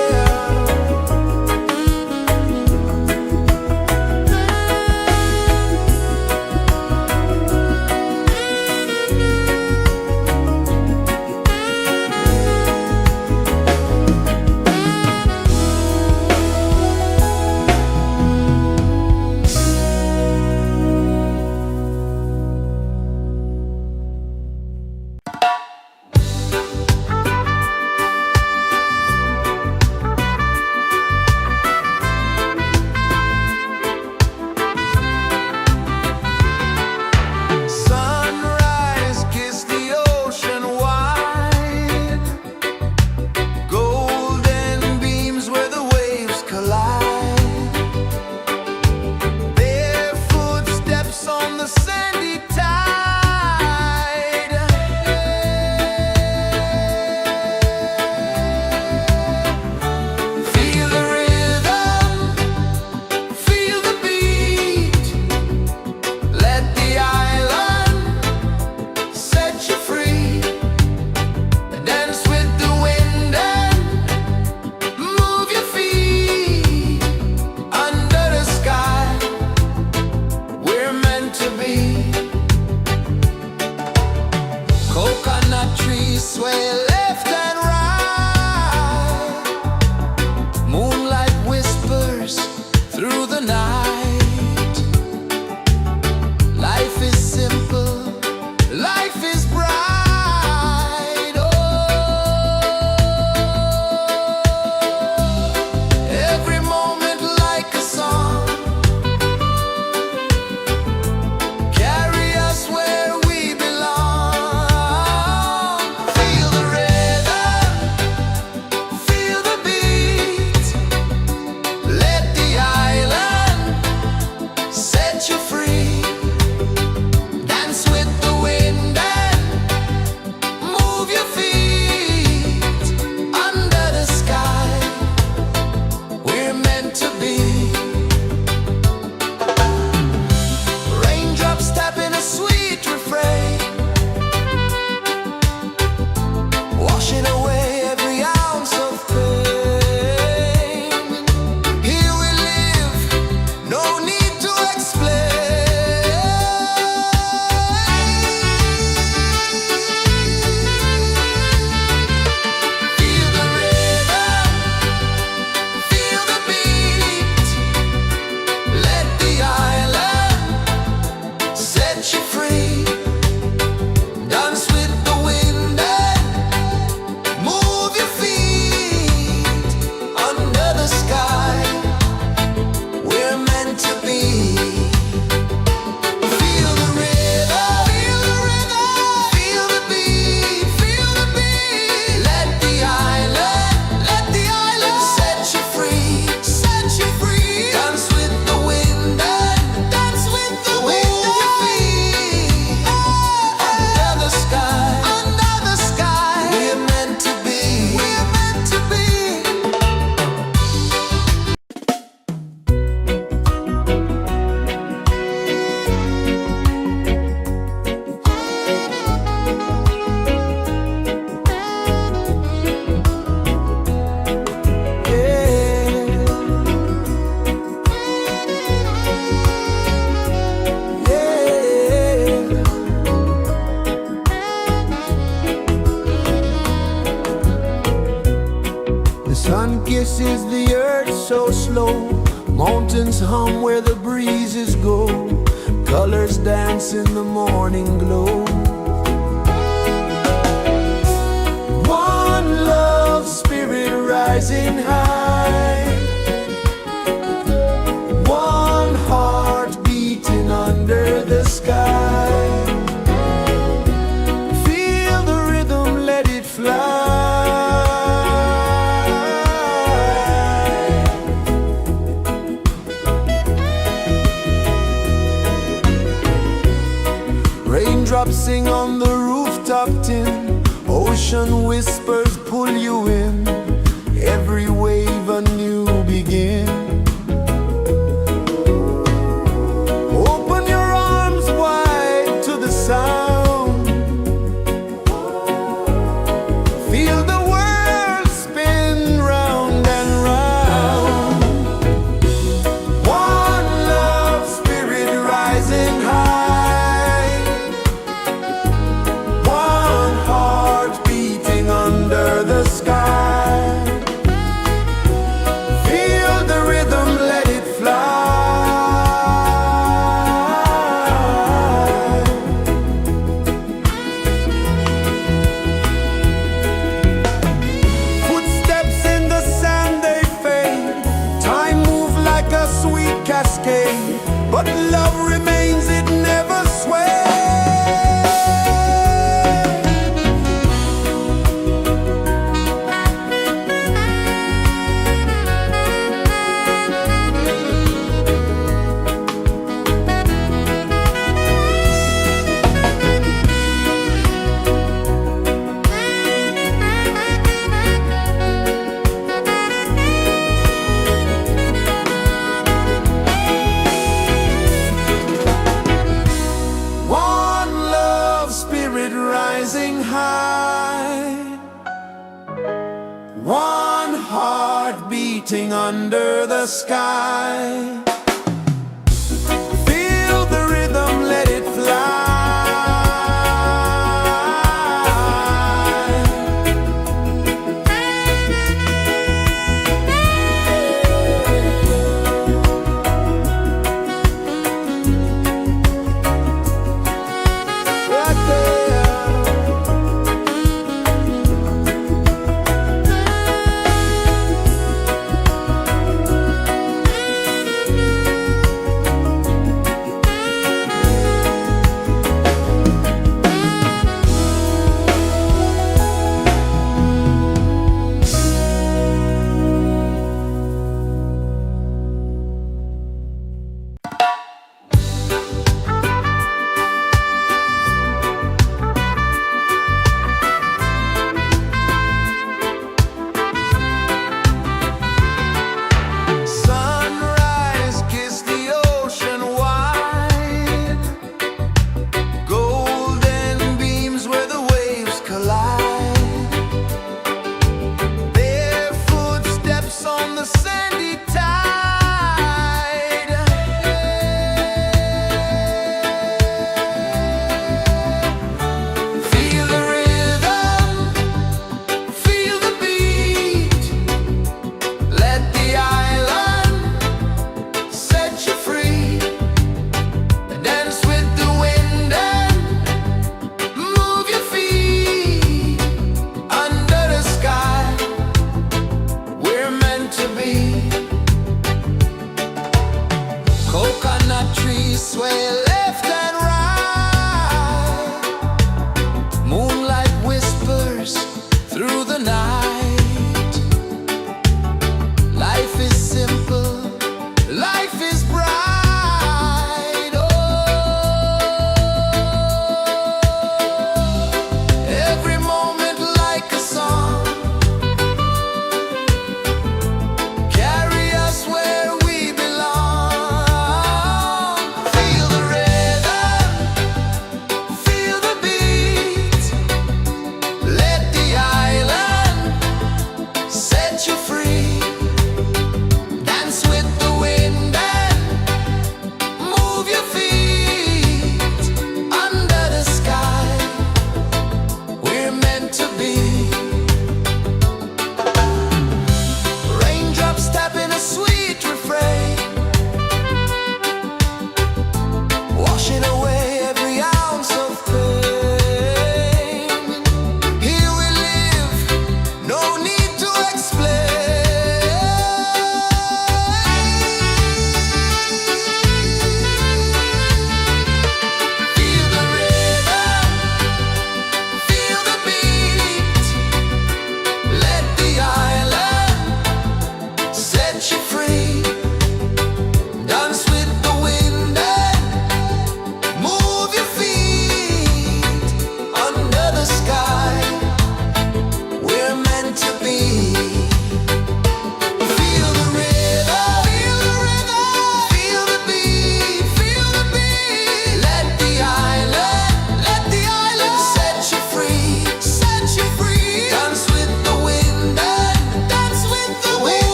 pulses the earth so slow. Mountains hum where the breezes go. Colors dance in the morning glow. One love spirit rising high. One heart beating under the sky. Feel the rhythm, let it fly. Raindrops sing on the rooftop tin. Ocean whispers pull you in. Every wave a new begin. Open your arms wide to the sound. Feel the world spin round and round. One love spirit rising high. One heart beating under the sky. Feel the rhythm, let it fly. Footsteps in the sand, they fade. Time moves like a sweet cascade, but love remains, it never sways. One love spirit rising high. One heart beating under the sky. Feel the rhythm, let it fly. Right there.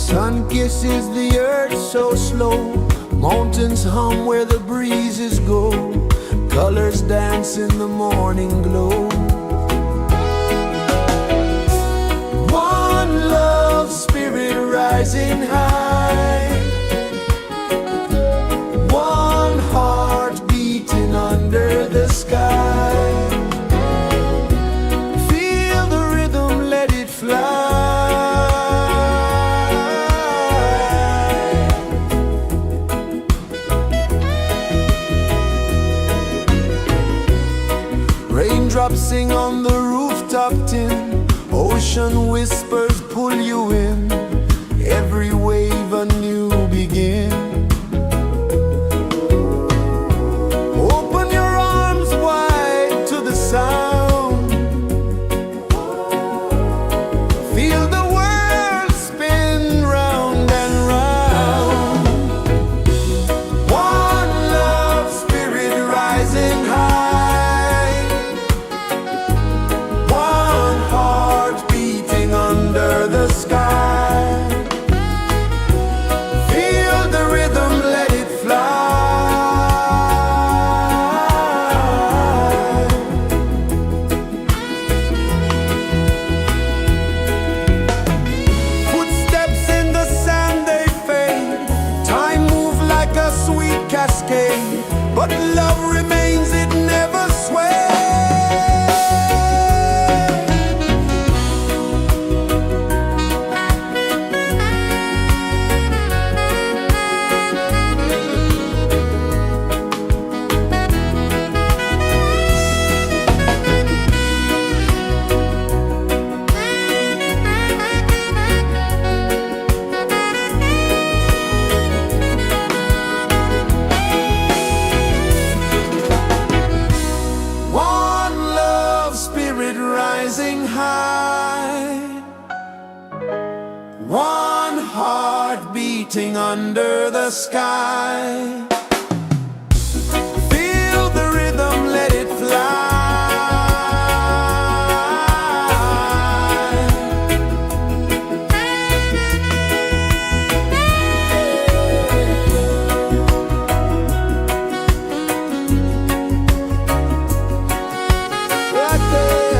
Sun kisses the earth so slow, mountains hum where the breezes go, colors dance in the morning glow. One love spirit rising high, one heart beating under the sky. Feel the rhythm, let it fly. Raindrops sing on the rooftop tin, ocean whispers pull you in, every wave a new begin. Open your arms wide to the sound, feel the world spin round and round. One love spirit rising high, one heart beating under the sky. Feel the rhythm, let it fly. Footsteps in the sand, they fade. Time moves like a sweet cascade, but love remains, it never sways. One love spirit rising high, one heart beating under the sky. Feel the rhythm, let it fly. Right there.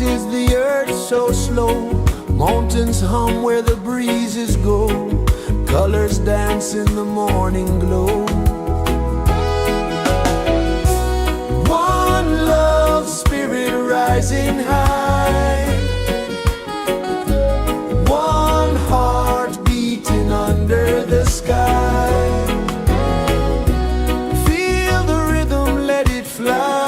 is the earth so slow? Mountains hum where the breezes go. Colors dance in the morning glow. One love, spirit rising high. One heart beating under the sky. Feel the rhythm, let it fly.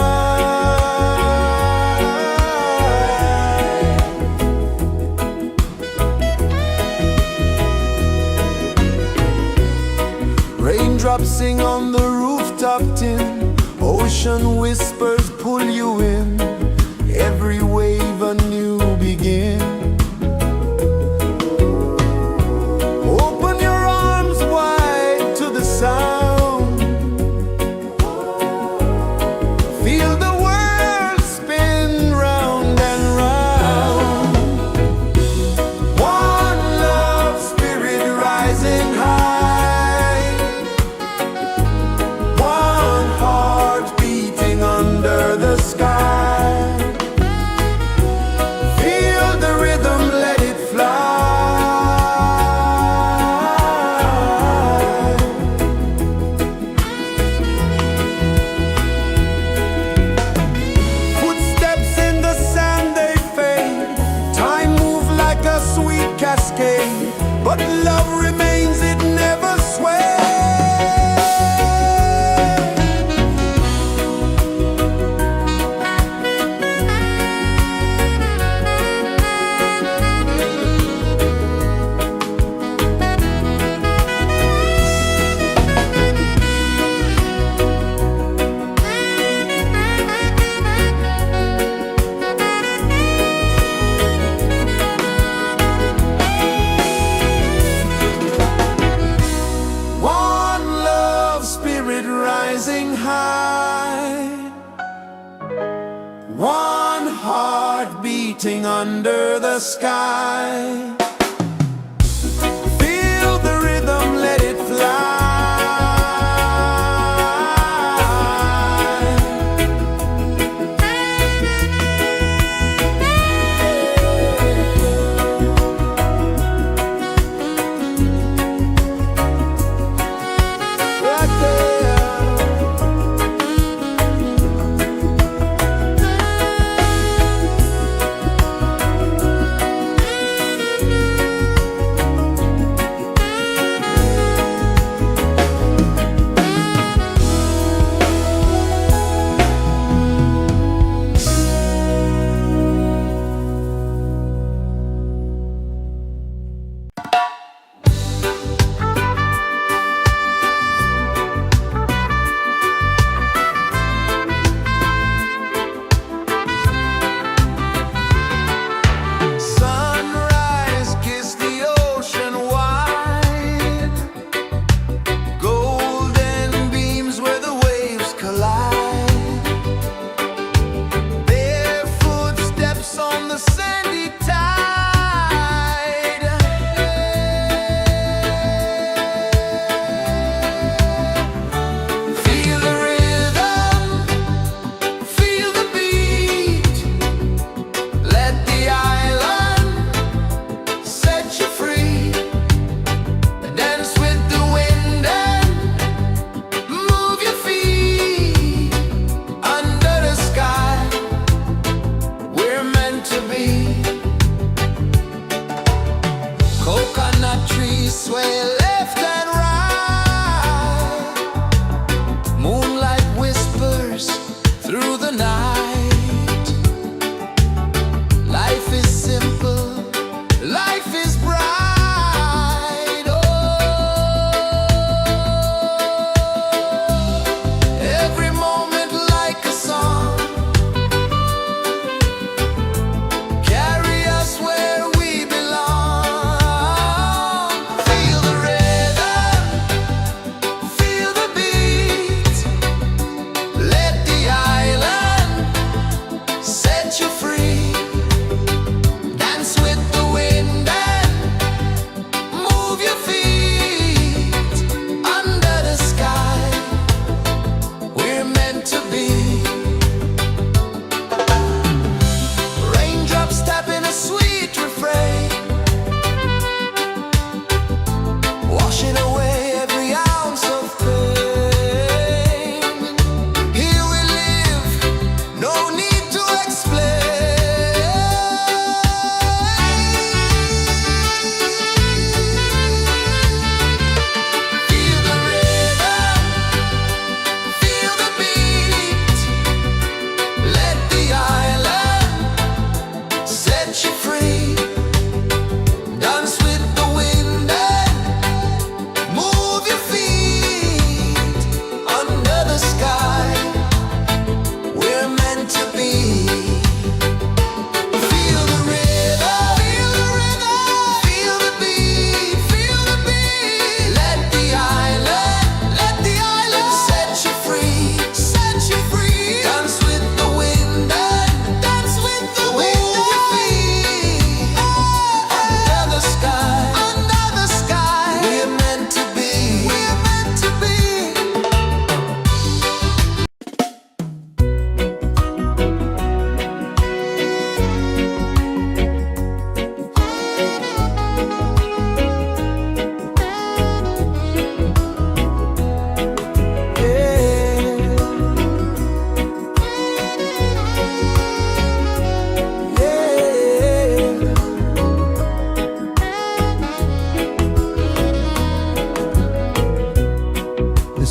Raindrops sing on the rooftop tin. Ocean whispers pull you in. Every wave a new begin. Open your arms wide to the sound. Feel the world spin round and round. One love, spirit rising high. One heart beating under the sky. Feel the rhythm, let it fly. Footsteps in the sand, they fade. Time moves like a sweet cascade, but love remains, it never sways. One love, spirit rising high. One heart beating under the sky. Feel the rhythm, let it fly. Right there.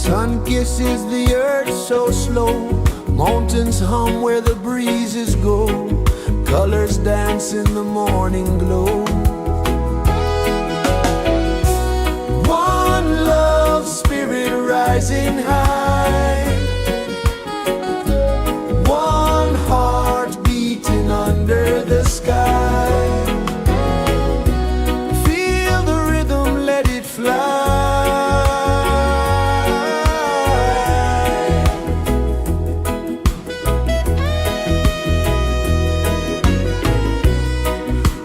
Sun kisses the earth so slow, mountains hum where the breezes go, colors dance in the morning glow. One love spirit rising high, one heart beating under the sky. Feel the rhythm, let it fly.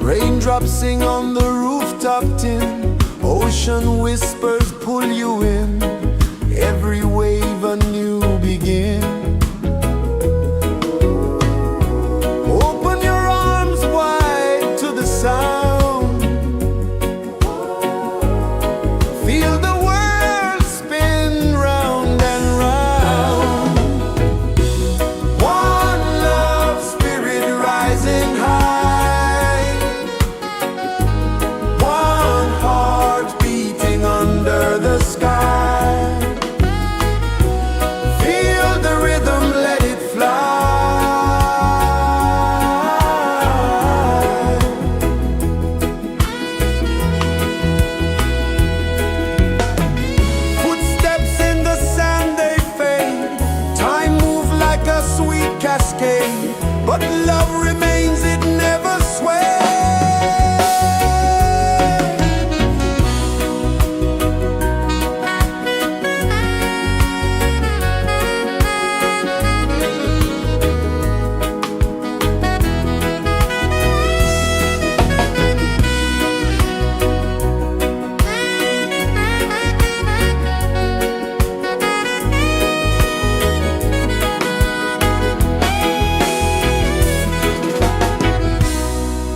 Raindrops sing on the rooftop tin, ocean whispers pull you in, every wave a new begin. Open your arms wide to the sound, feel the world spin round and round. One love spirit rising high, one heart beating under the sky. Feel the rhythm, let it fly. Footsteps in the sand, they fade. Time moves like a sweet cascade, but love remains, it never sways.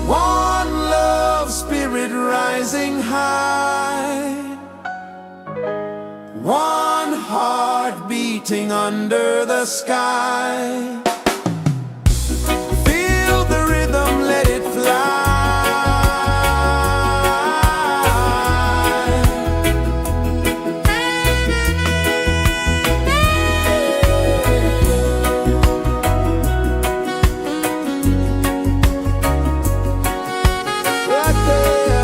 One love spirit rising high, one heart beating under the sky. Feel the rhythm, let it fly. Right there.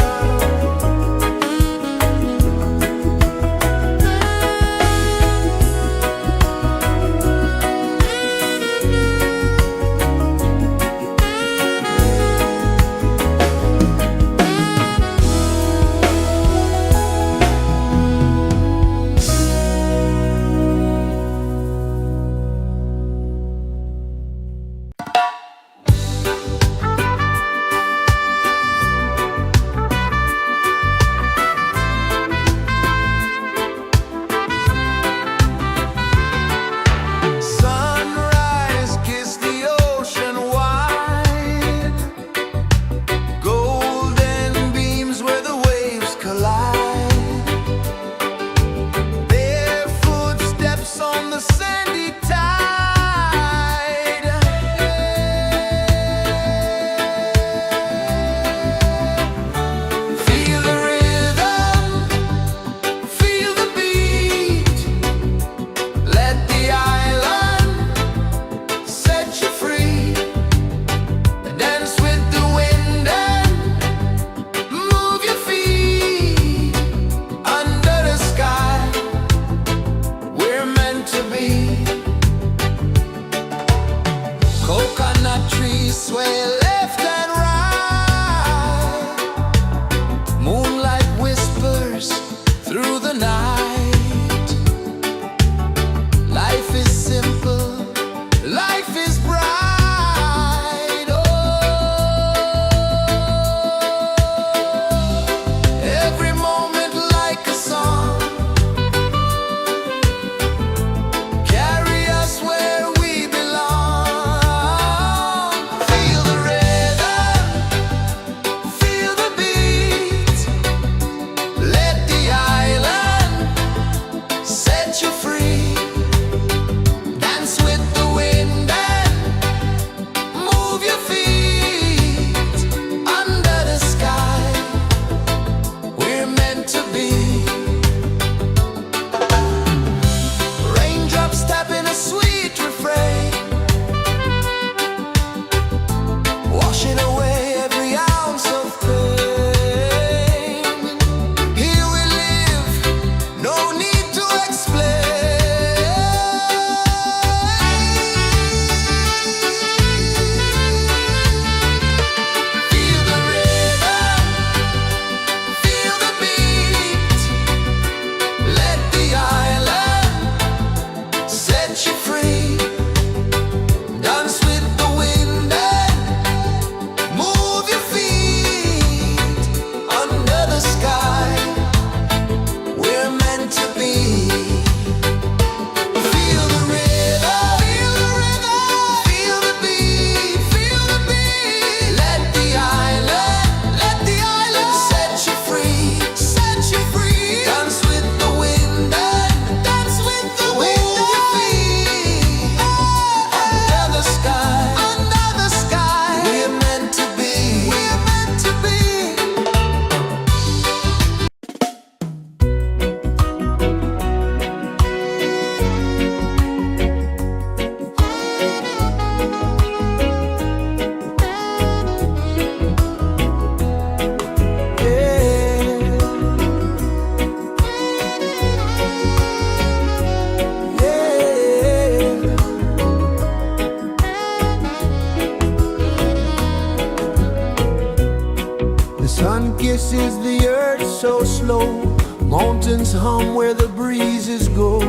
pulses the earth so slow. Mountains hum where the breezes go.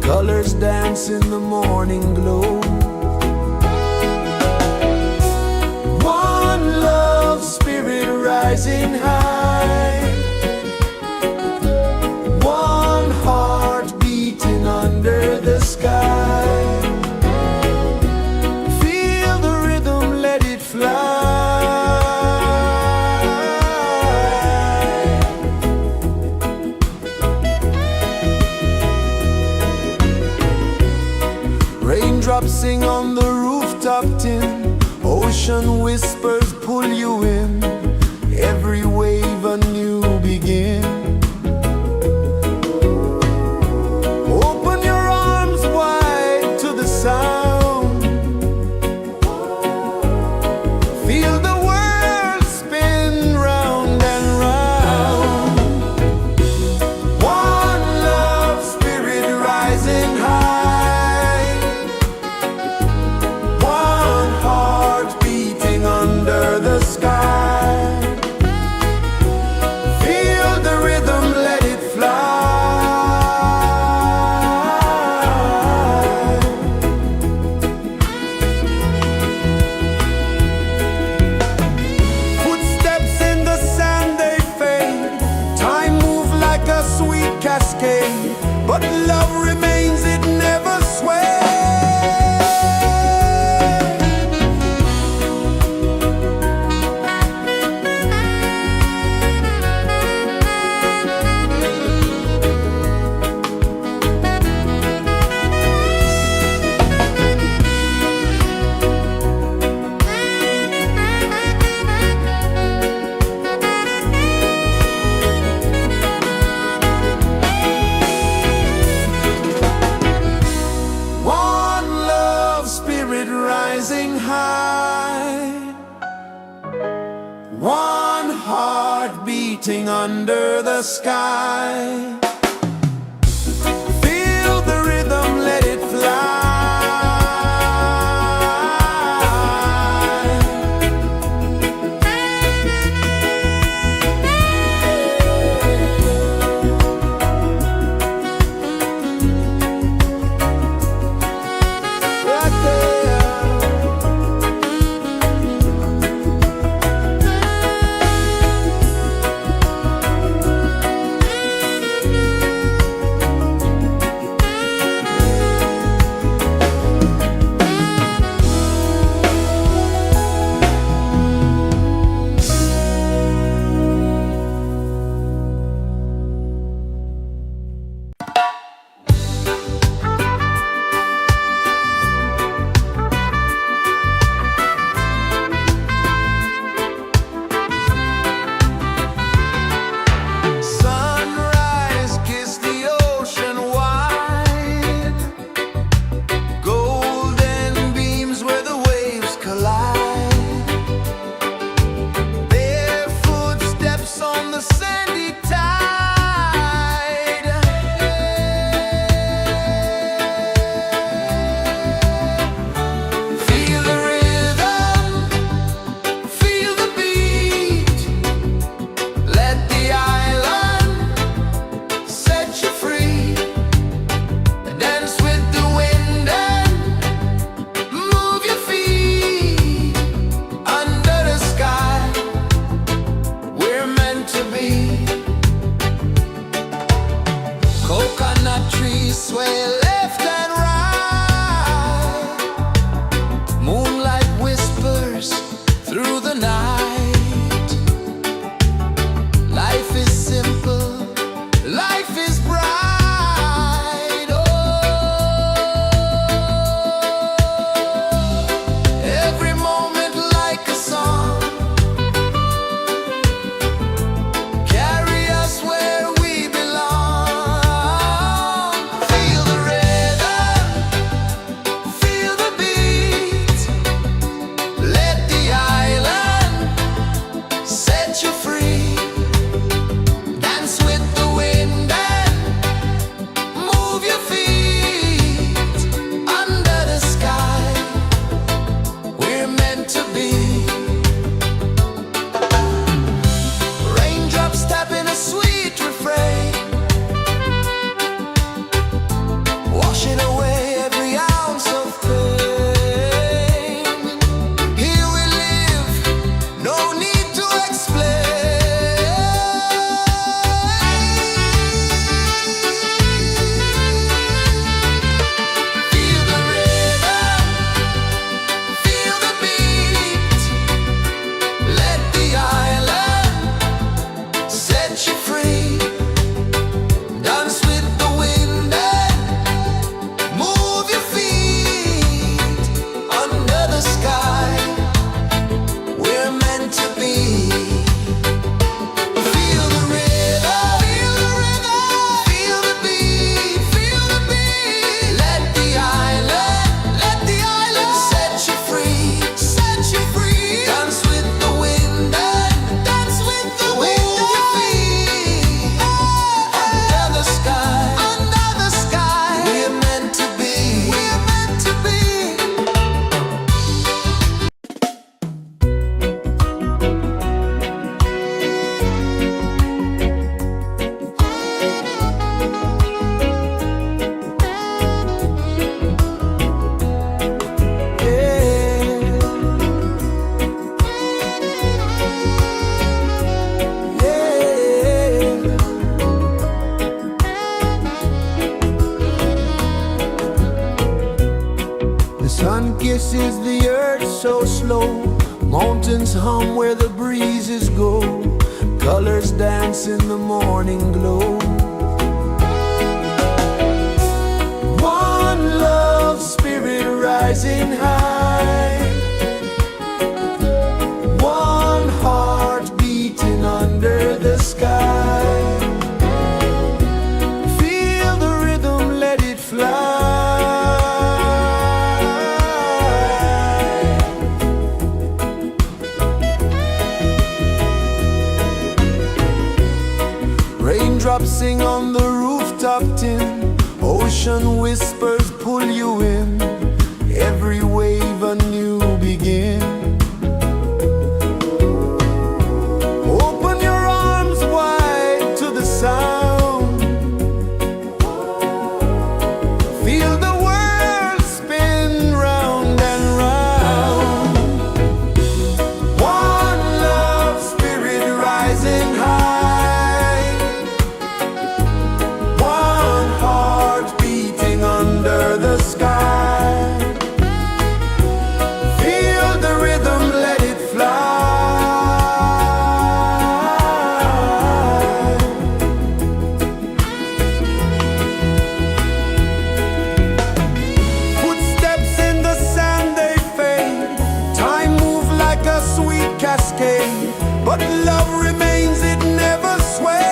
Colors dance in the morning glow. One love spirit rising high. One heart beating under the sky. Feel the rhythm, let it fly. Raindrops sing on the rooftop tin. Ocean whispers pull you in. Every wave a new begin. Open your arms wide to the sound. Feel the world spin round and round. One love spirit rising high. One heart beating under the sky. Feel the rhythm, let it fly. Footsteps in the sand, they fade. Time moves like a sweet cascade, but love remains, it never sways. One love spirit rising high. One heart beating under the sky. Feel the rhythm, let it fly. Right there. pulses the earth so slow. Mountains hum where the breezes go. Colors dance in the morning glow. One love spirit rising high. One heart beating under the sky. Feel the rhythm, let it fly. Raindrops sing on the rooftop tin. Ocean whispers pull you in. Every wave a new begin. Open your arms wide to the sound. Feel the world spin round and round. One love spirit rising high. One heart beating under the sky. Feel the rhythm, let it fly. Footsteps in the sand, they fade. Time moves like a sweet cascade, but love remains, it never sways.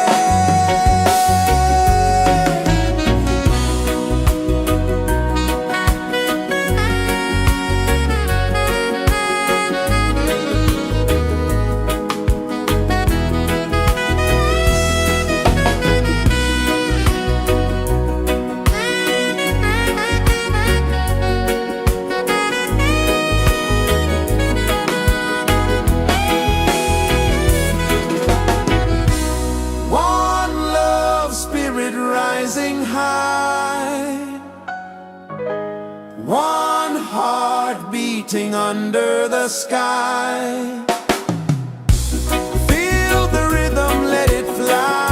One love spirit rising high. One heart beating under the sky. Feel the rhythm, let it fly.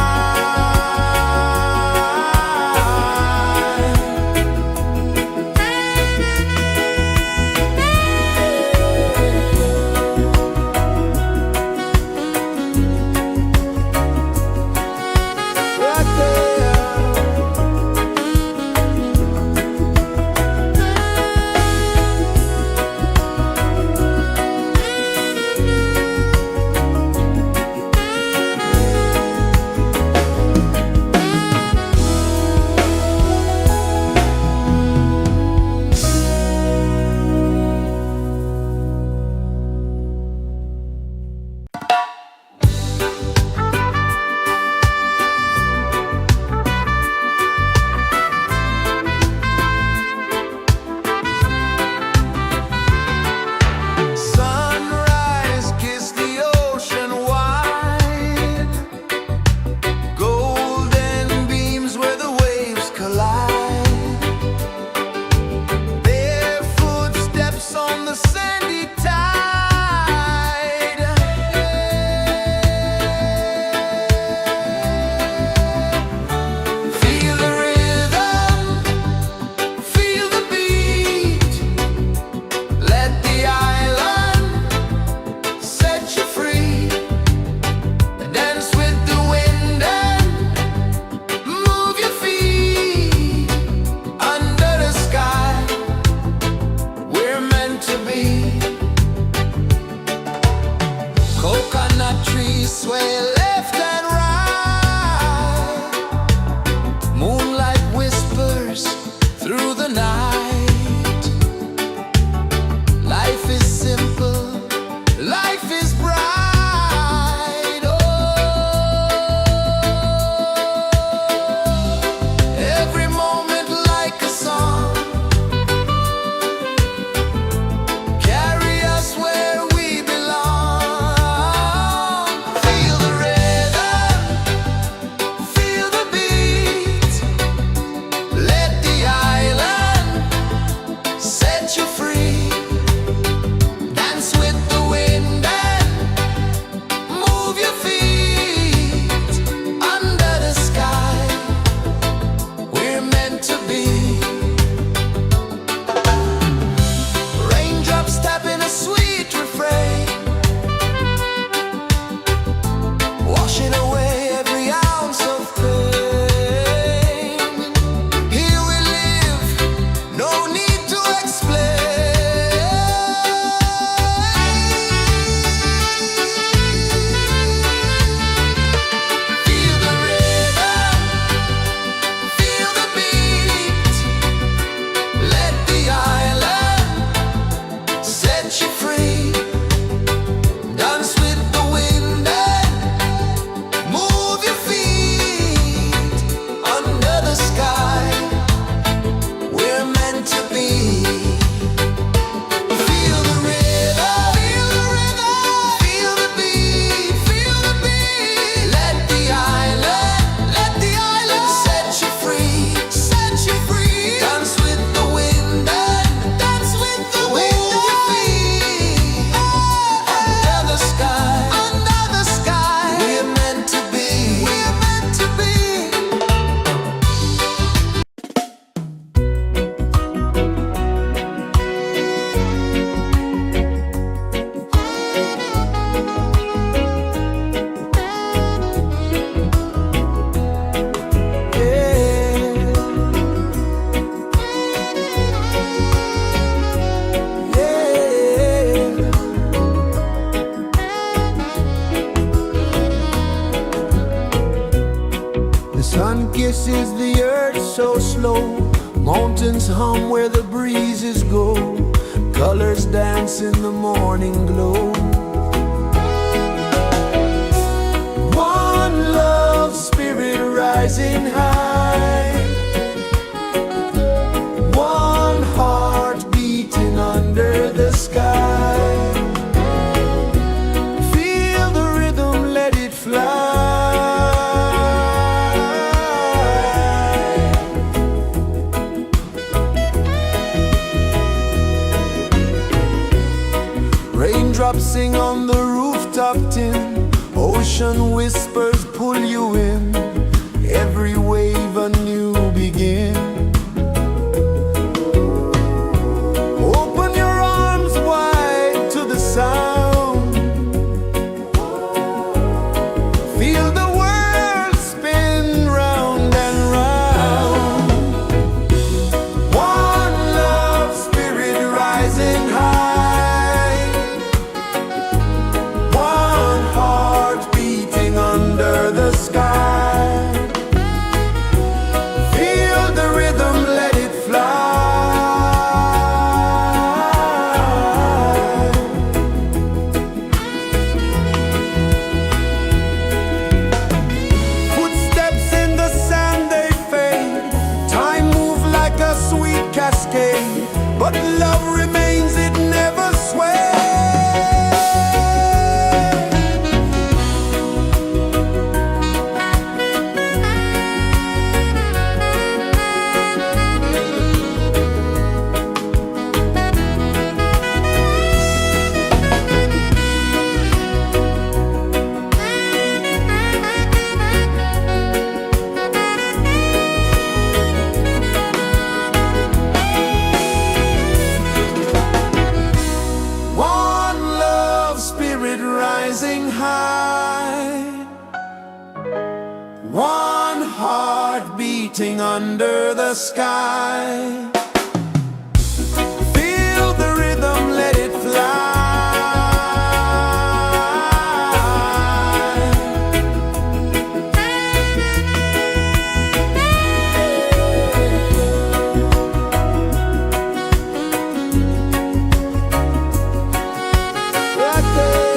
Right there. Sun kisses the earth so slow, mountains hum where the breezes go, colors dance in the morning glow. One love spirit rising high, one heart beating under the sky. Feel the rhythm, let it fly. Raindrops sing on the rooftop tin, ocean whispers pull you in, every wave a new begin. Open your arms wide to the sound, feel the world spin round and round. One love spirit rising high, one heart beating under the sky. Feel the rhythm, let it fly. Footsteps in the sand, they fade. Time moves like a sweet cascade, but love remains, it never sways. One love spirit rising high, one heart beating under the sky. Feel the rhythm, let it fly. Right there.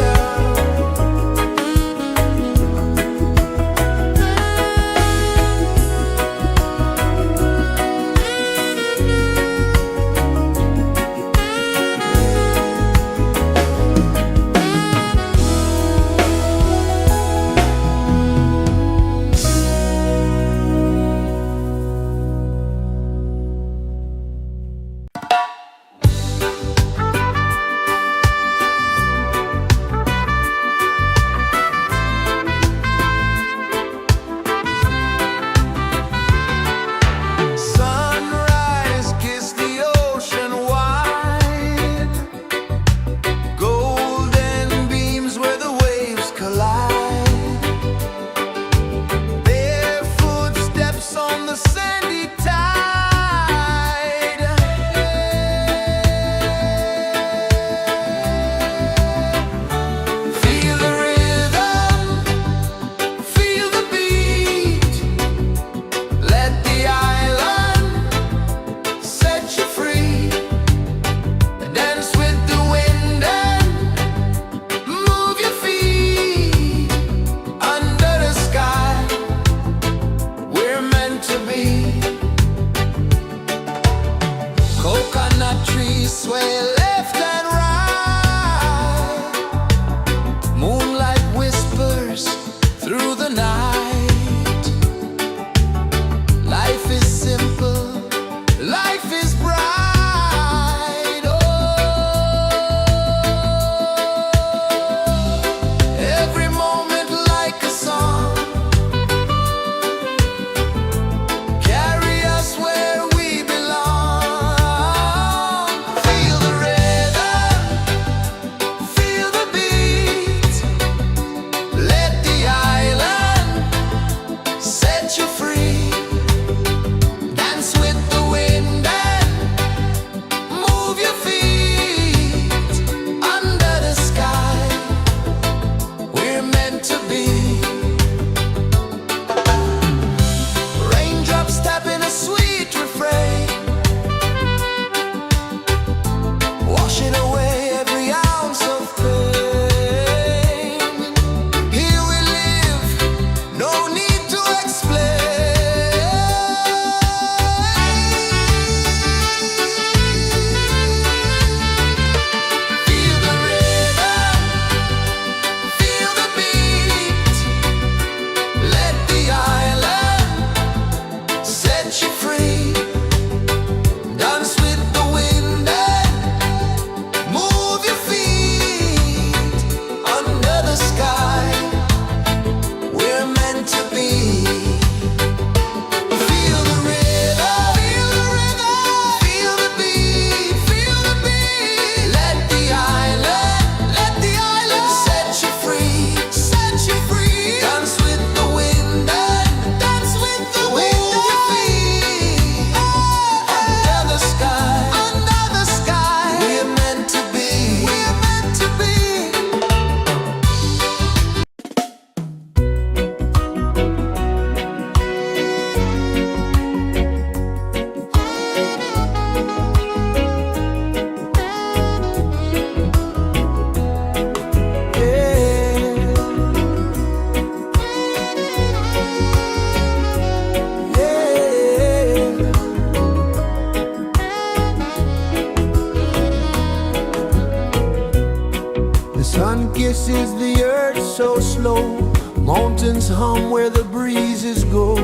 flow, mountains hum where the breezes go,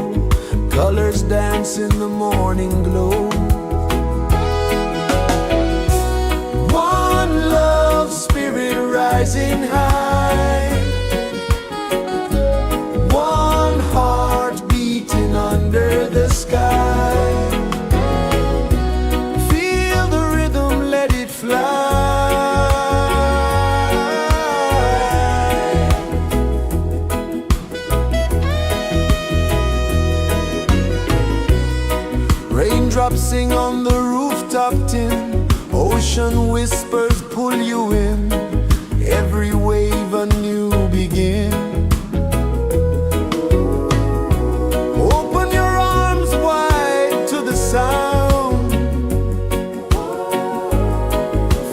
colors dance in the morning glow. One love, spirit rising high, one heart beating under the sky. Feel the rhythm, let it fly. Raindrops sing on the rooftop tin, ocean whispers pull you in, every wave a new begin. Open your arms wide to the sound,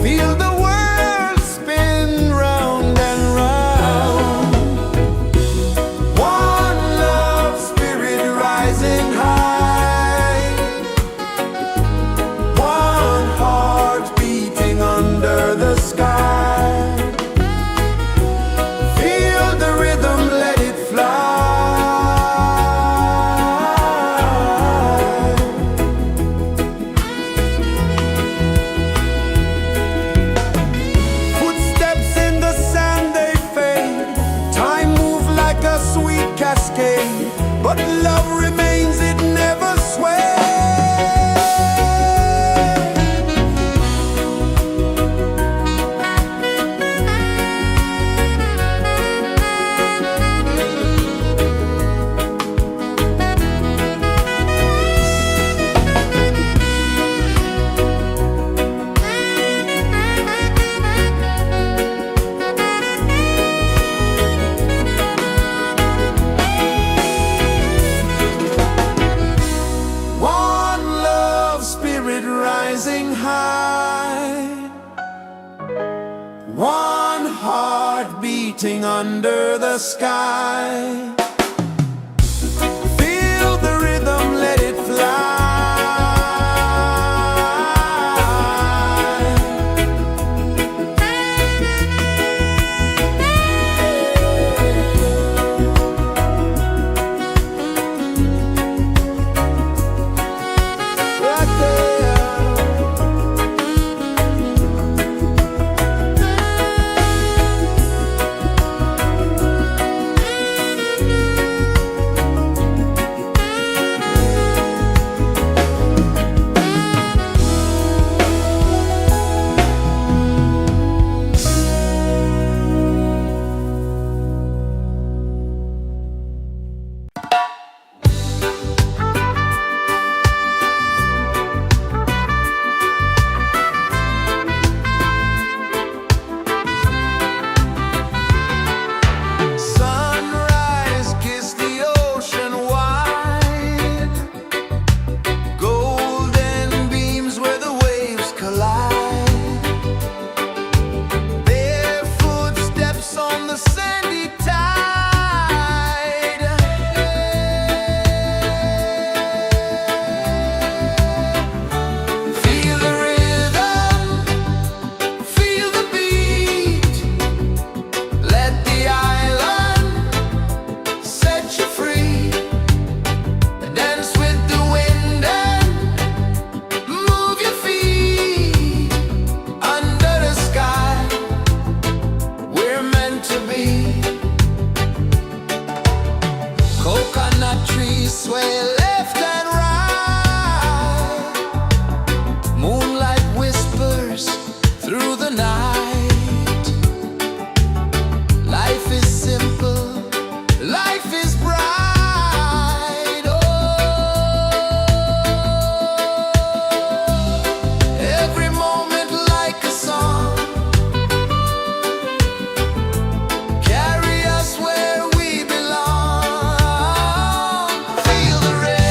feel the world spin round and round. One love, spirit rising high, one heart beating under the sky. Feel the rhythm, let it fly. Footsteps in the sand, they fade. Time moves like a sweet cascade, but love remains, it never sways. One love, spirit rising high, one heart beating under the sky. Feel the rhythm, let it fly. Right there. Sunrise, kiss the ocean wide, golden beams where the waves collide, bare footsteps on the sandy tide. Feel the rhythm, feel the beat, let the island set you free. Dance with the wind and move your feet under the sky. We're meant to be. Coconut trees sway left and right, moonlight whispers through the night. Life is simple, life is bright. Oh, every moment like a song, carry us where we belong. Feel the rhythm.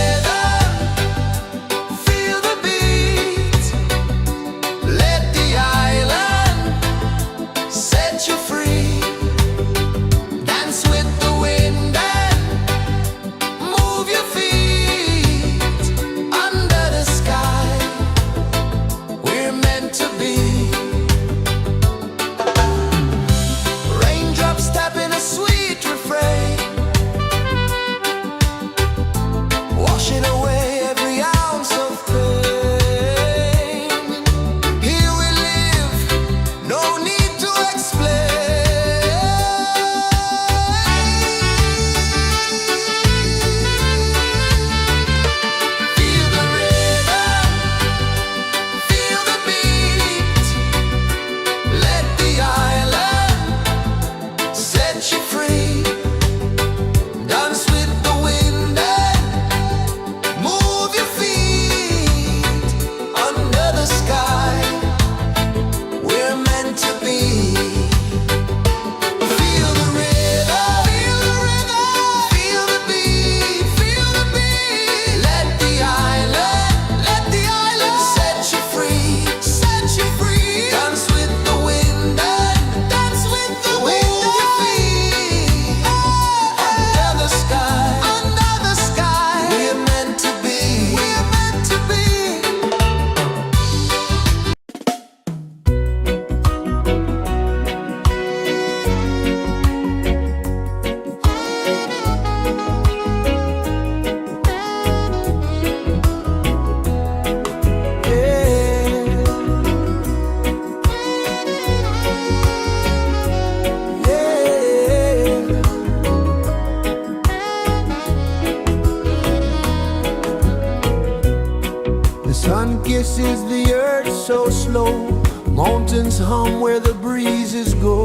Sun kisses the earth so slow, mountains hum where the breezes go,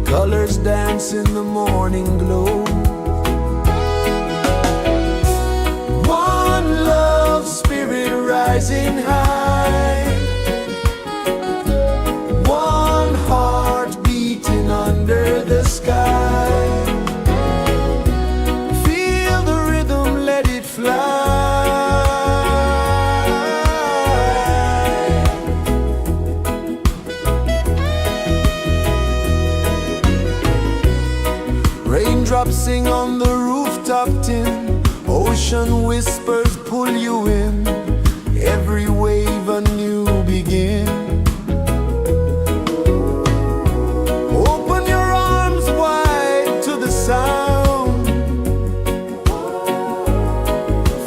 colors dance in the morning glow. One love spirit rising high, one heart beating under the sky. Feel the rhythm, let it fly. Raindrops sing on the rooftop tin, ocean whispers pull you in, every wave a new begin. Open your arms wide to the sound,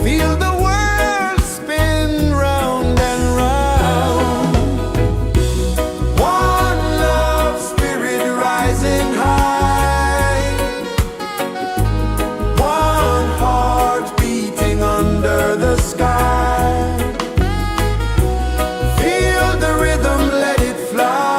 feel the world spin round and round. One love spirit rising high, one heart beating under the sky. Feel the rhythm, let it fly.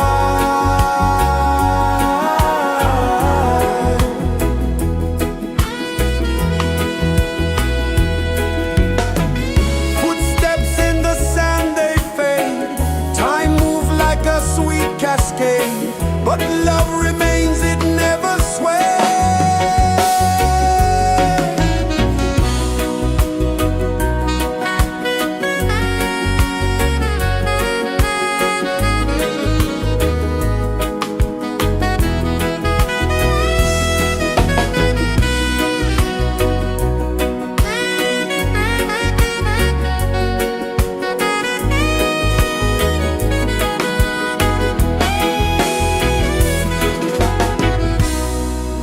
Footsteps in the sand, they fade. Time moves like a sweet cascade, but love remains, it never sways.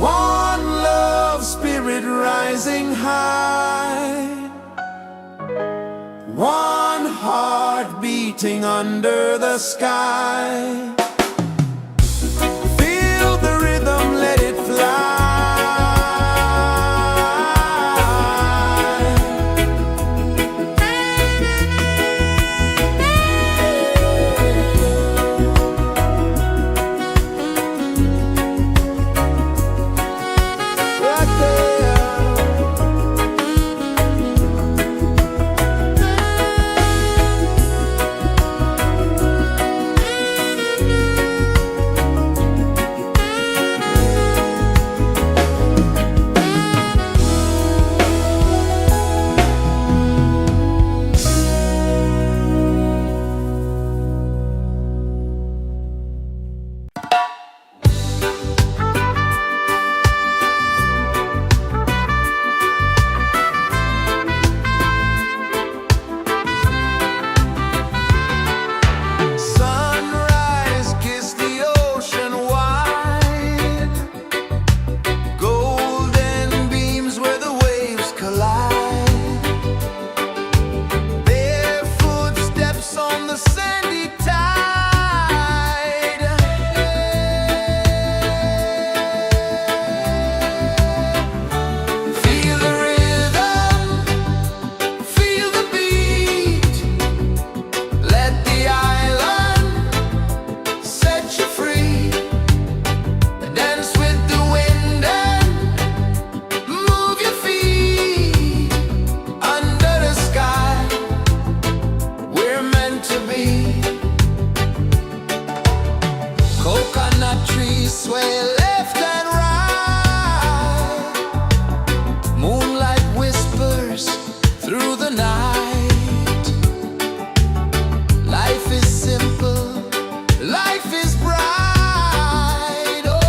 One love spirit rising high, one heart beating under the sky. Feel the rhythm, let it fly. Right there. Sunrise, kiss the ocean wide, golden beams where the waves collide, bare footsteps on the sandy tide. Feel the rhythm, feel the beat, let the island set you free. Dance with the wind and move your feet under the sky. We're meant to be. Coconut trees sway left and right, moonlight whispers through the night. Life is simple, life is bright. Oh,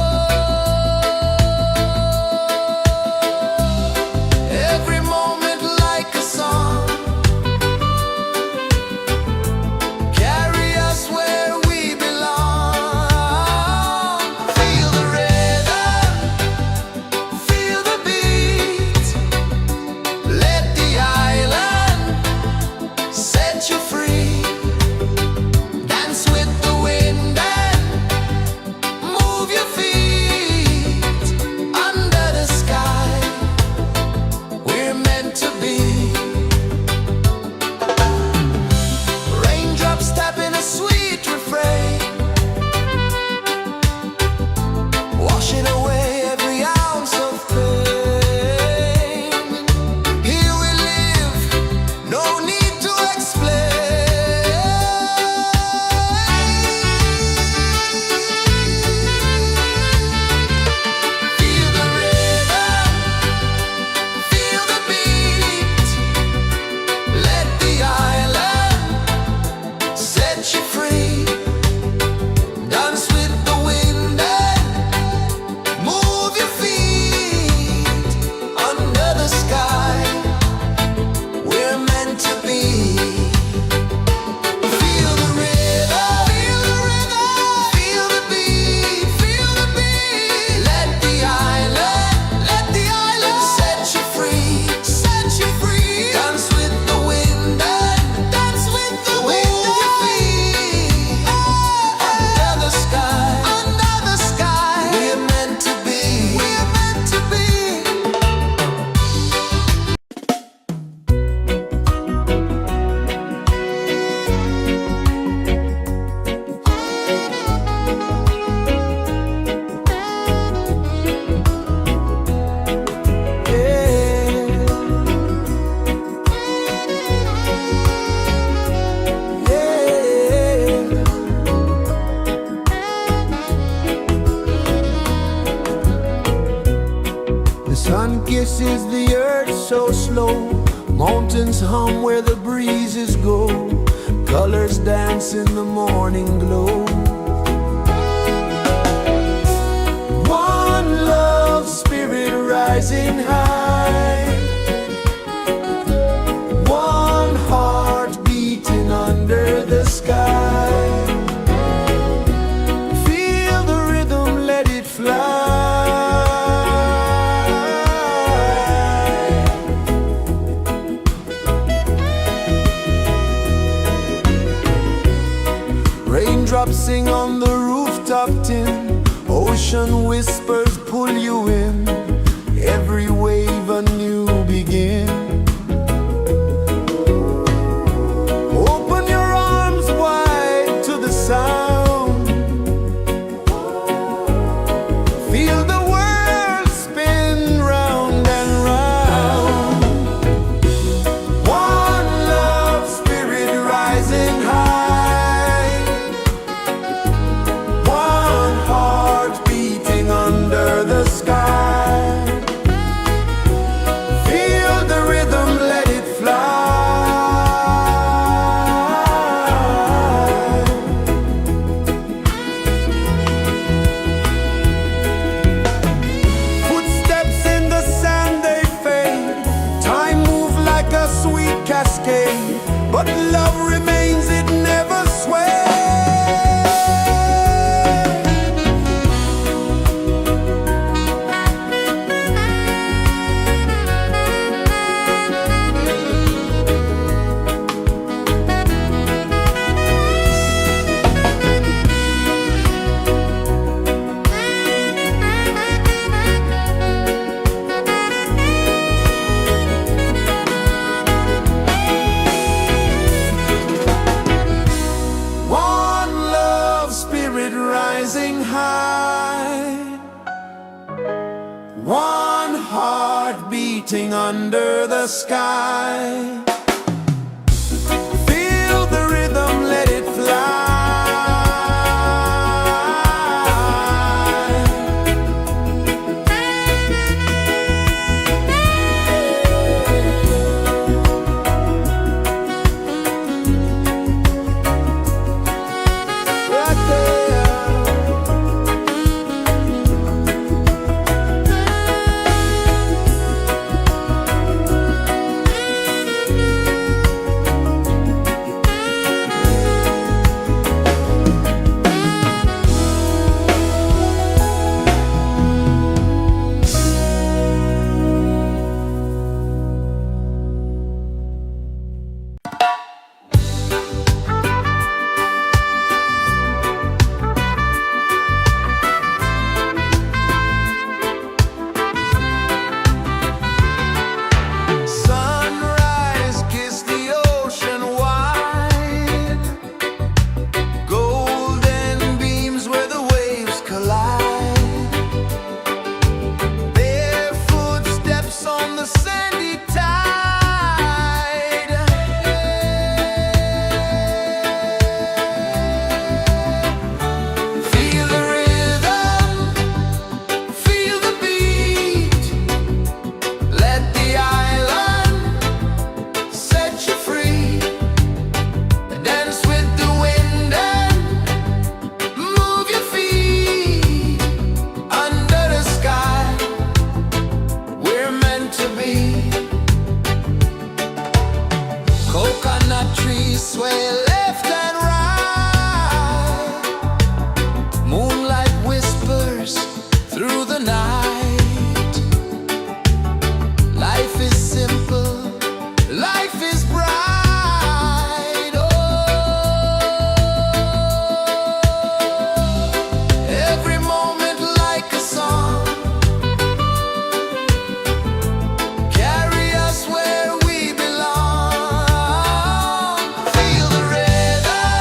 every moment like a song, carry us where we belong. Feel the rhythm, feel the beat, let the island is the earth so slow? Mountains hum where the breezes go. Colors dance in the morning glow. One love, spirit rising high. One heart beating under the sky. Feel the rhythm, let it fly. Raindrops sing on the rooftop tin. Ocean whispers pull you in. Every wave a new begin. Open your arms wide to the sound. Feel the world spin round and round. One love, spirit rising high. One heart beating under the sky. Feel the rhythm, let it fly. Footsteps in the sand, they fade. Time moves like a sweet cascade, but love remains, it never sways. One love, spirit rising high. One heart beating under the sky. Feel the rhythm, let it fly. Right there. Sunrise, kiss the ocean wide. Golden beams where the waves collide. Barefoot steps on the sandy tide. Feel the rhythm, feel the beat. Let the island set you free. Dance with the wind and move your feet. Under the sky, we're meant to be. Coconut trees sway left and right. Moonlight whispers through the night. Life is simple, life is bright. Oh, every moment like a song. Carry us where we belong. Feel the rhythm,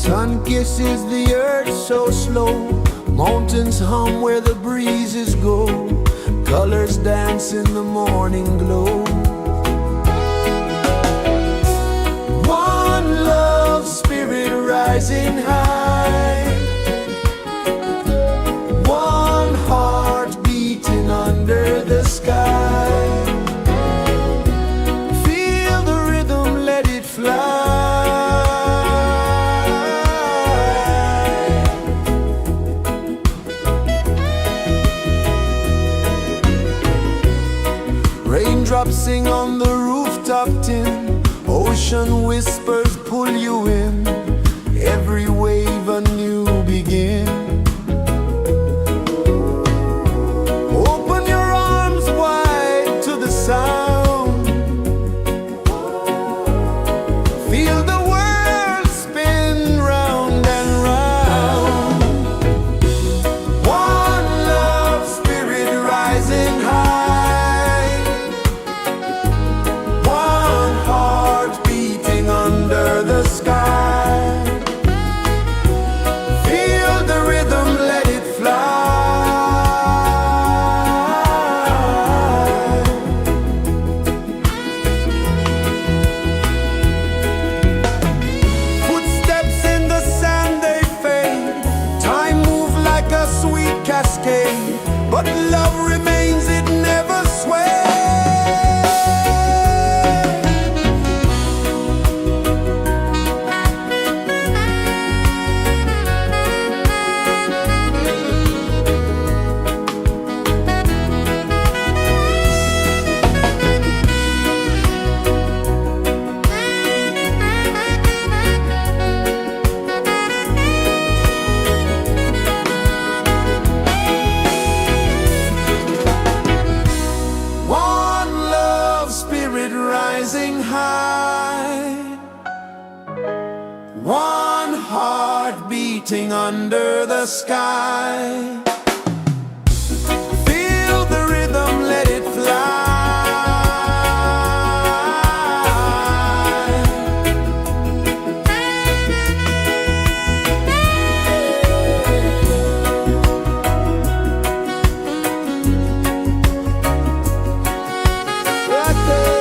Sun kisses the earth so slow, mountains hum where the breezes go, colors dance in the morning glow. One love spirit rising high, one heart beating under the sky. Feel the rhythm, let it fly. Raindrops sing on the rooftop tin, ocean whispers pull you in, every wave a new begin. Open your arms wide to the sound, feel the world spin round and round. One love spirit rising high, one heart beating under the sky. Feel the rhythm, let it fly. Footsteps in the sand, they fade. Time moves like a sweet cascade, but love remains, it never sways. One love spirit rising high, one heart beating under the sky. Feel the rhythm, let it fly. Right there.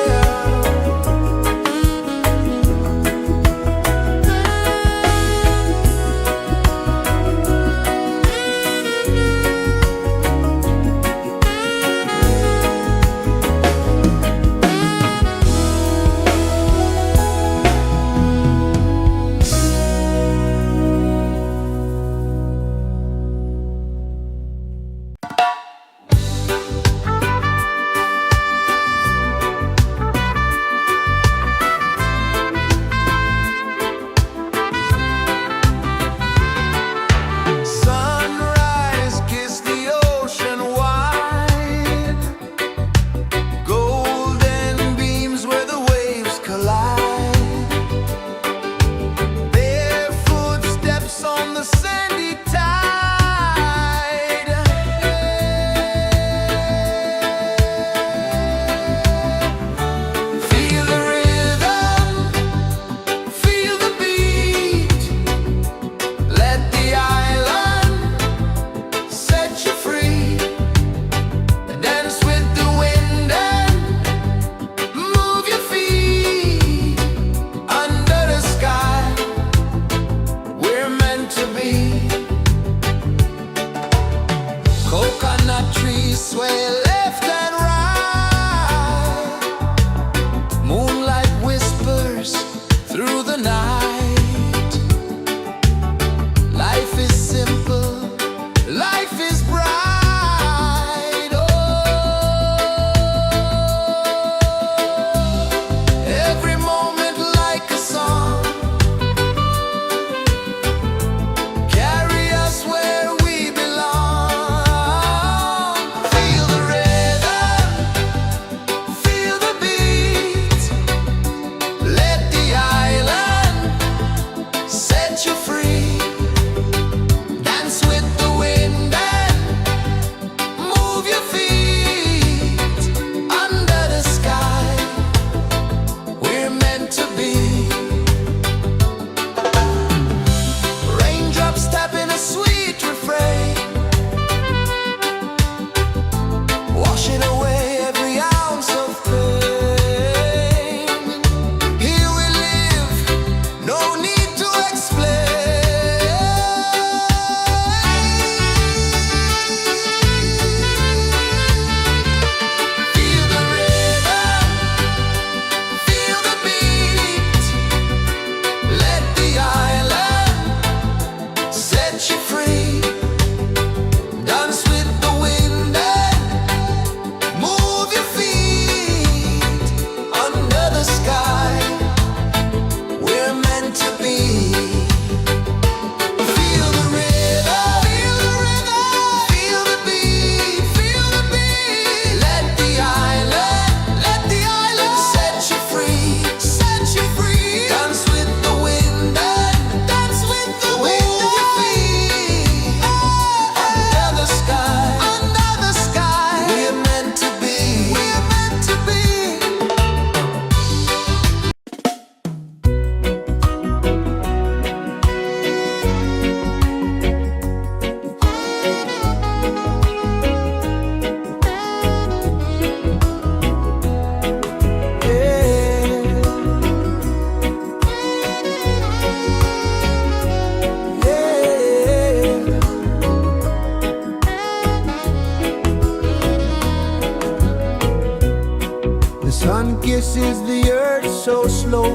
the earth so slow.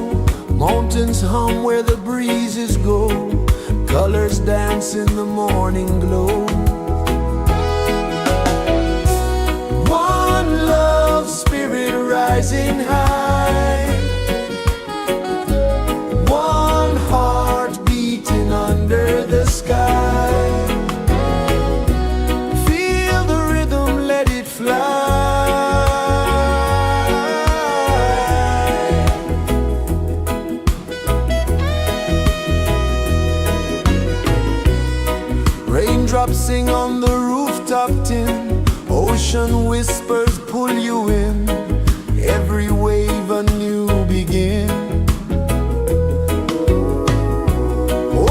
Mountains hum where the breezes go. Colors dance in the morning glow. One love spirit rising high. One heart beating under the sky. Feel the rhythm, let it fly. Raindrops sing on the rooftop tin. Ocean whispers pull you in. Every wave a new begin.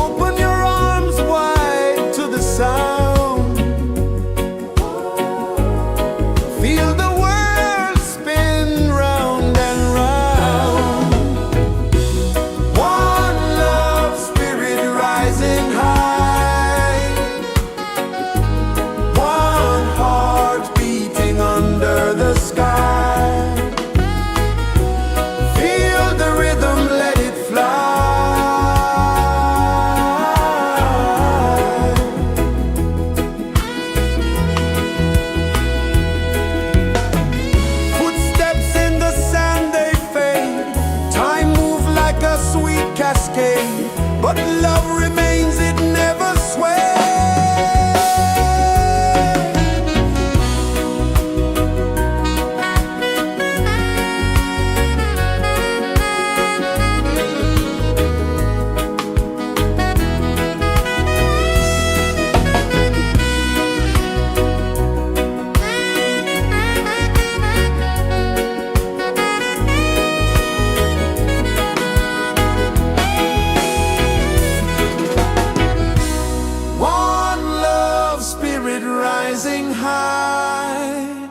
Open your arms wide to the sound. Feel the world spin round and round. One love spirit rising high. One heart beating under the sky. Feel the rhythm, let it fly. Footsteps in the sand, they fade. Time moves like a sweet cascade. But love remains, it never sways. One love spirit rising high.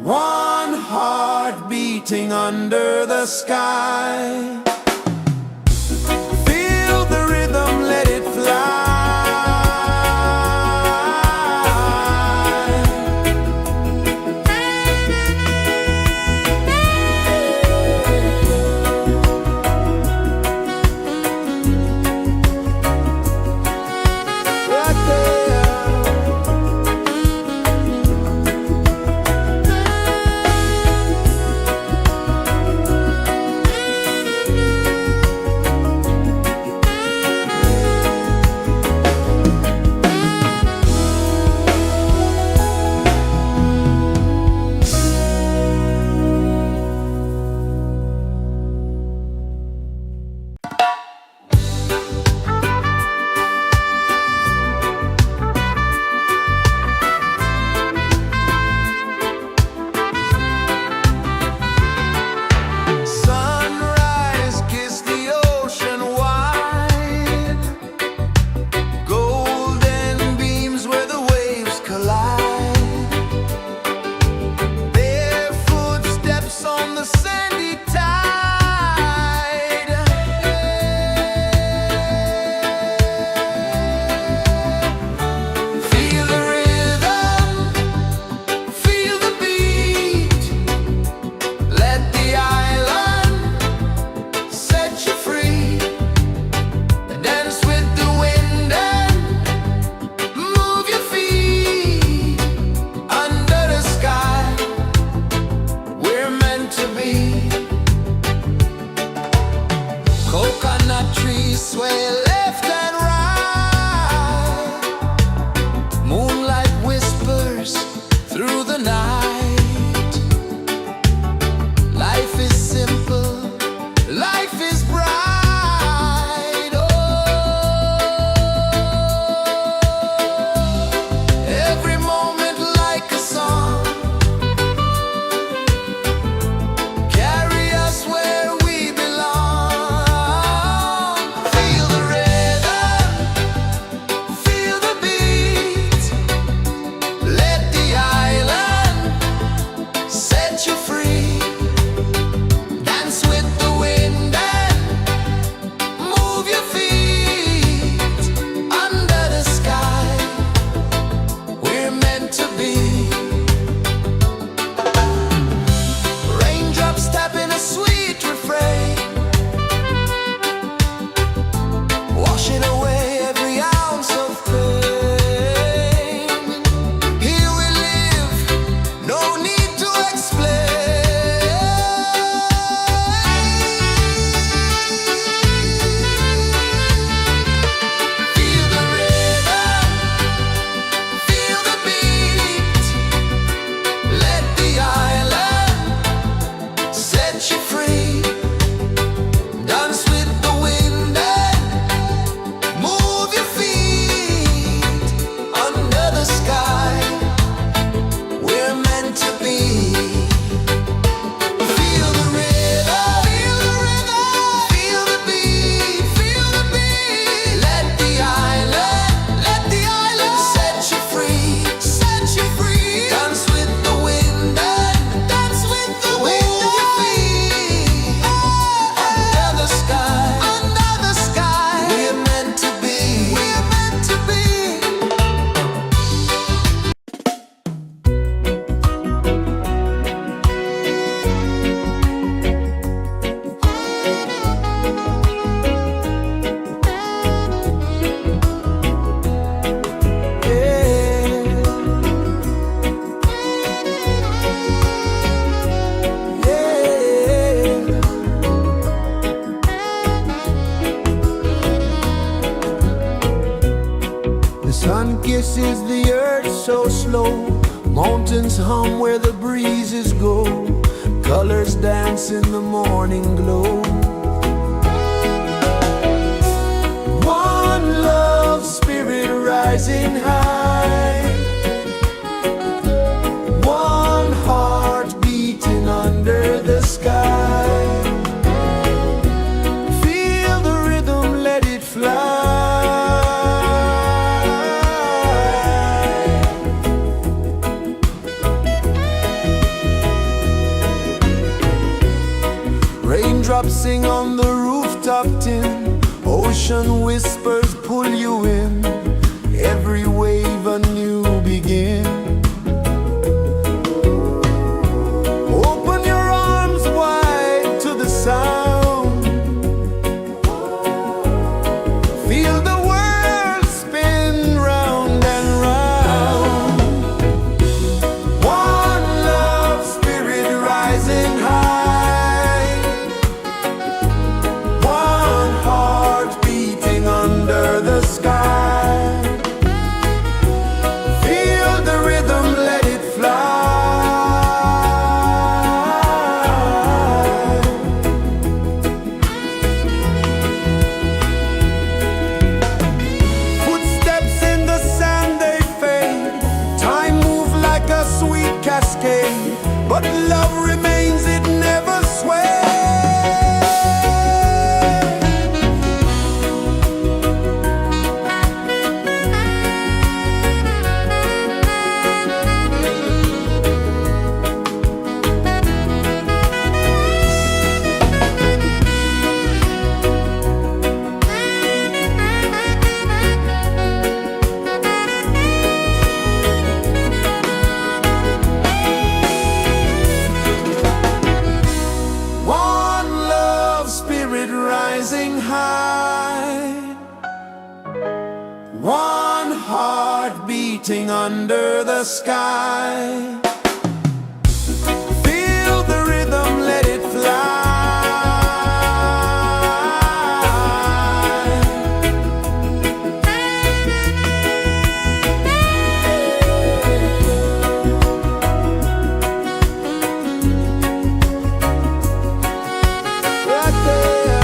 One heart beating under the sky. Feel the rhythm, let it fly. Right there. so slow. Mountains hum where the breezes go. Colors dance in the morning glow. One love spirit rising high. One heart beating under the sky. Feel the rhythm, let it fly. Raindrops sing on the rooftop tin. Ocean whispers pull you in. Every wave a new begin. Open your arms wide to the sound. Feel the world spin round and round. One love spirit rising high. One heart beating under the sky. Feel the rhythm, let it fly. Footsteps in the sand, they fade. Time moves like a sweet cascade, but love remains, it never sways. One love spirit rising high. One heart beating under the sky. Feel the rhythm, let it fly. Right there.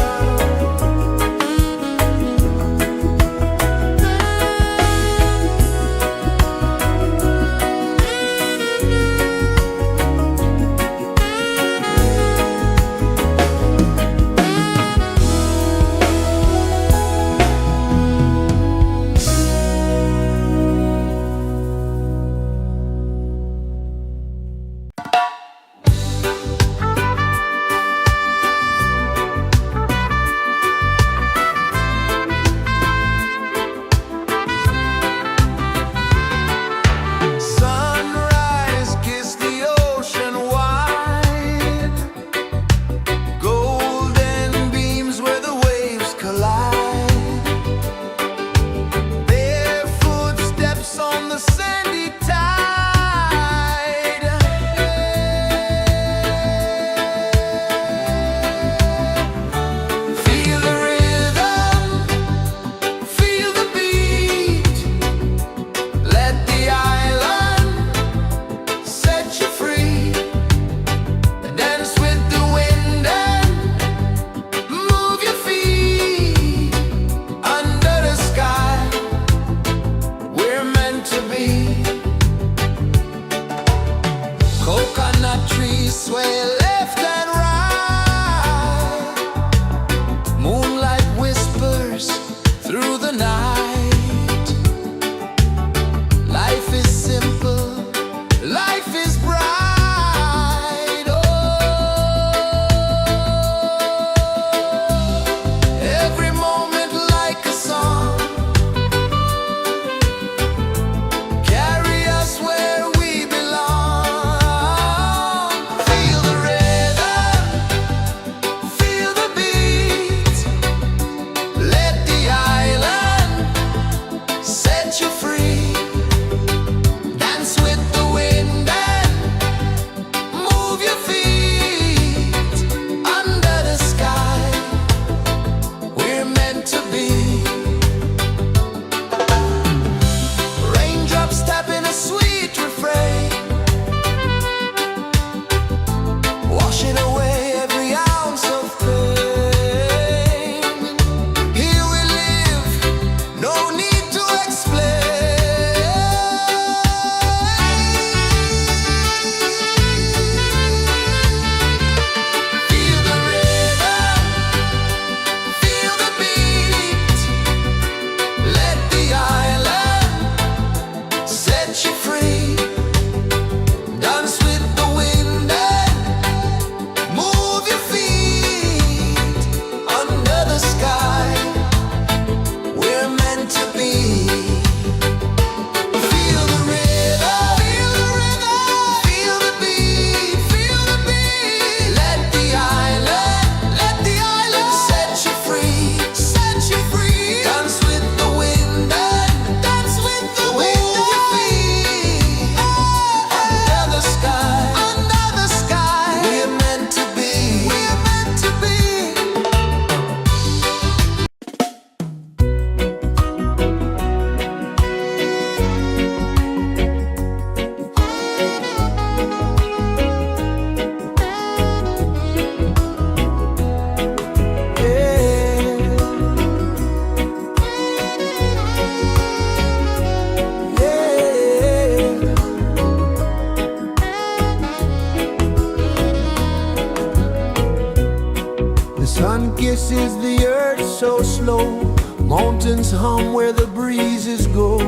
Sun kisses the earth so slow, mountains hum where the breezes go,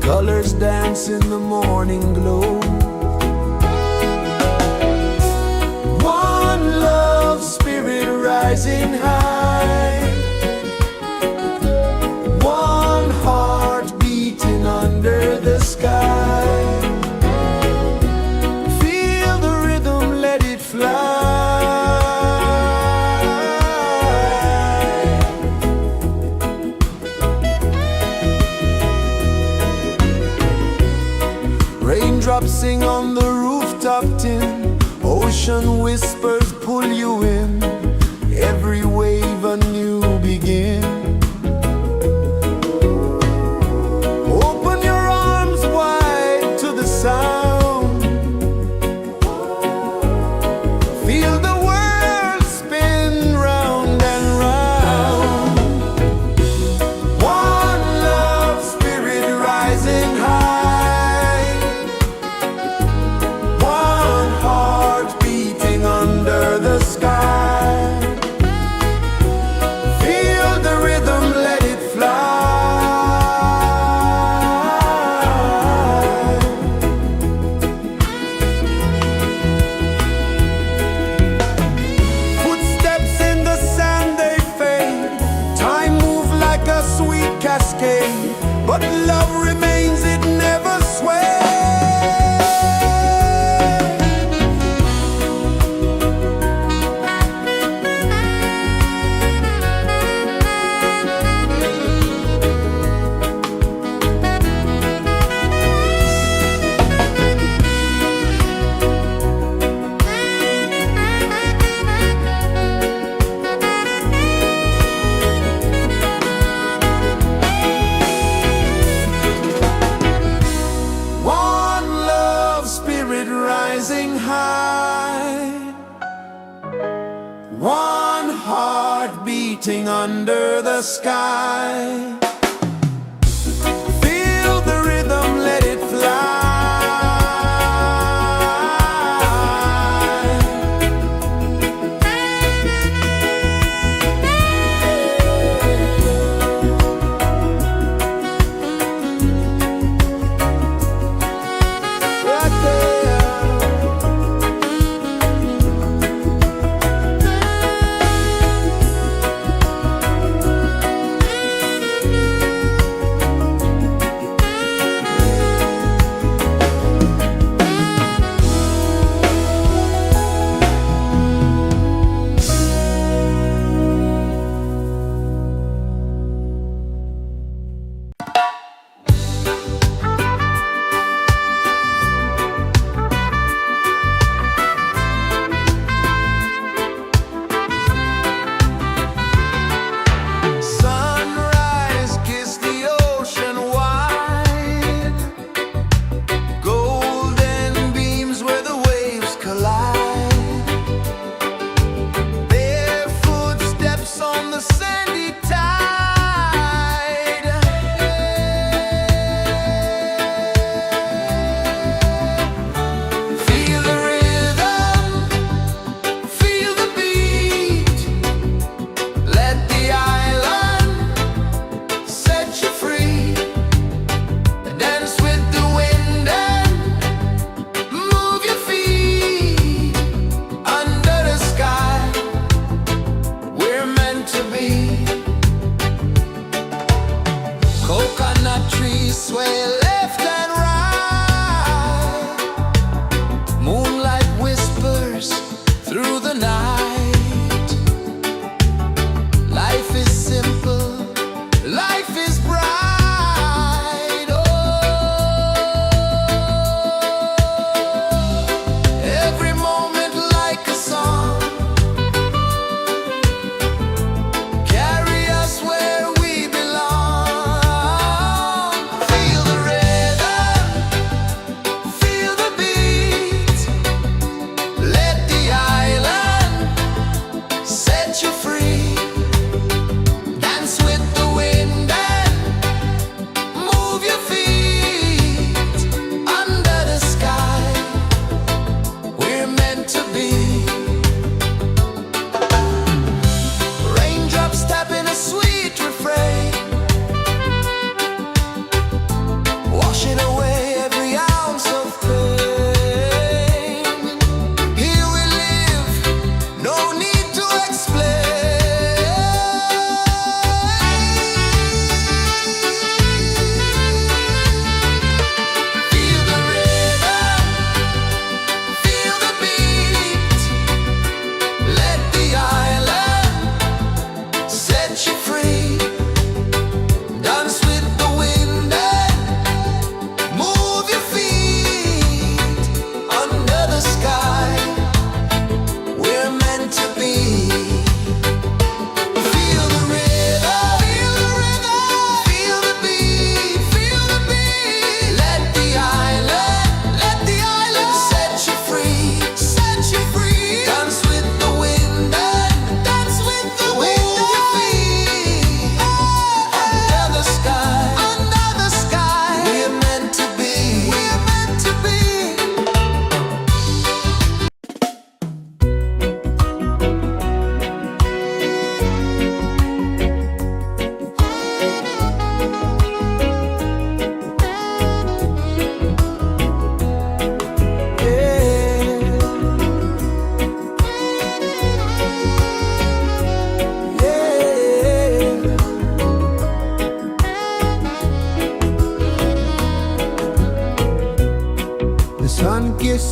colors dance in the morning glow. One love spirit rising high, one heart beating under the sky. Feel the rhythm, let it fly. Raindrops sing on the rooftop tin, ocean whispers pull you in, every wave a new begin. Open your arms wide to the sound, feel the world spin round and round. One love spirit rising high, one heart beating under the sky. Feel the rhythm, let it fly. Footsteps in the sand, they fade. Time moves like a sweet cascade, but love remains, it never sways. One love spirit rising high, one heart beating under the sky. Feel the rhythm, let it fly. Right there.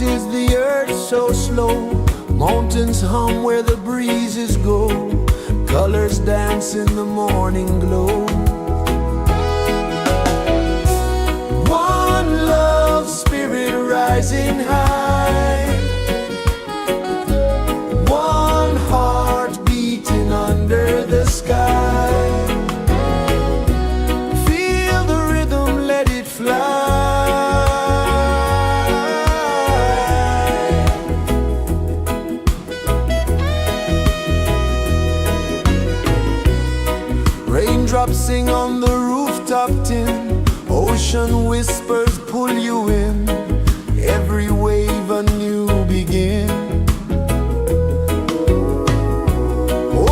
is the earth so slow? Mountains hum where the breezes go. Colors dance in the morning glow. One love, spirit rising high. One heart beating under the sky. Feel the rhythm, let it fly. Raindrops sing on the rooftop tin. Ocean whispers pull you in. Every wave a new begin.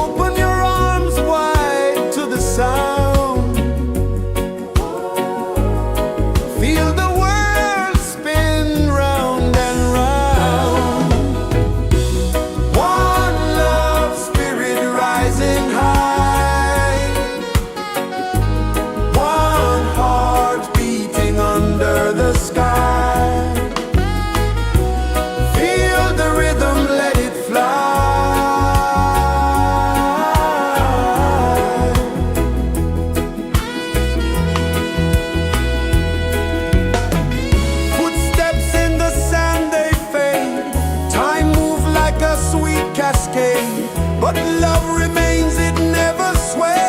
Open your arms wide to the sound. Feel the world spin round and round. One love, spirit rising high. One heart beating under the sky. Feel the rhythm, let it fly. Footsteps in the sand, they fade. Time moves like a sweet cascade, but love remains, it never sways.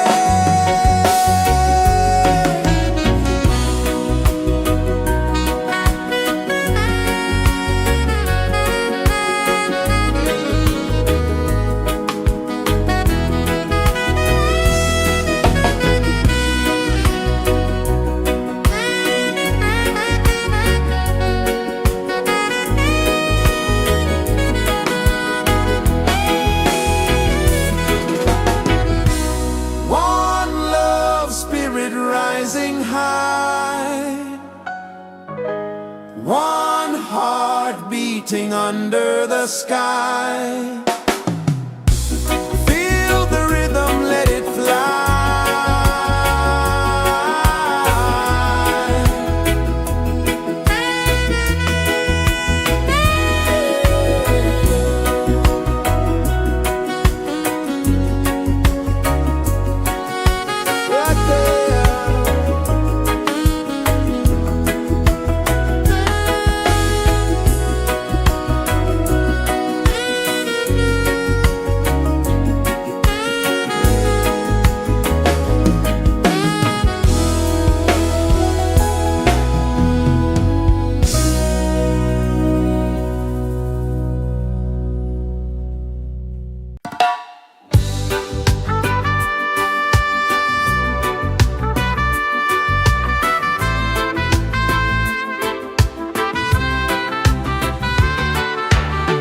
One love, spirit rising high. One heart beating under the sky. Feel the rhythm, let it fly. Right there.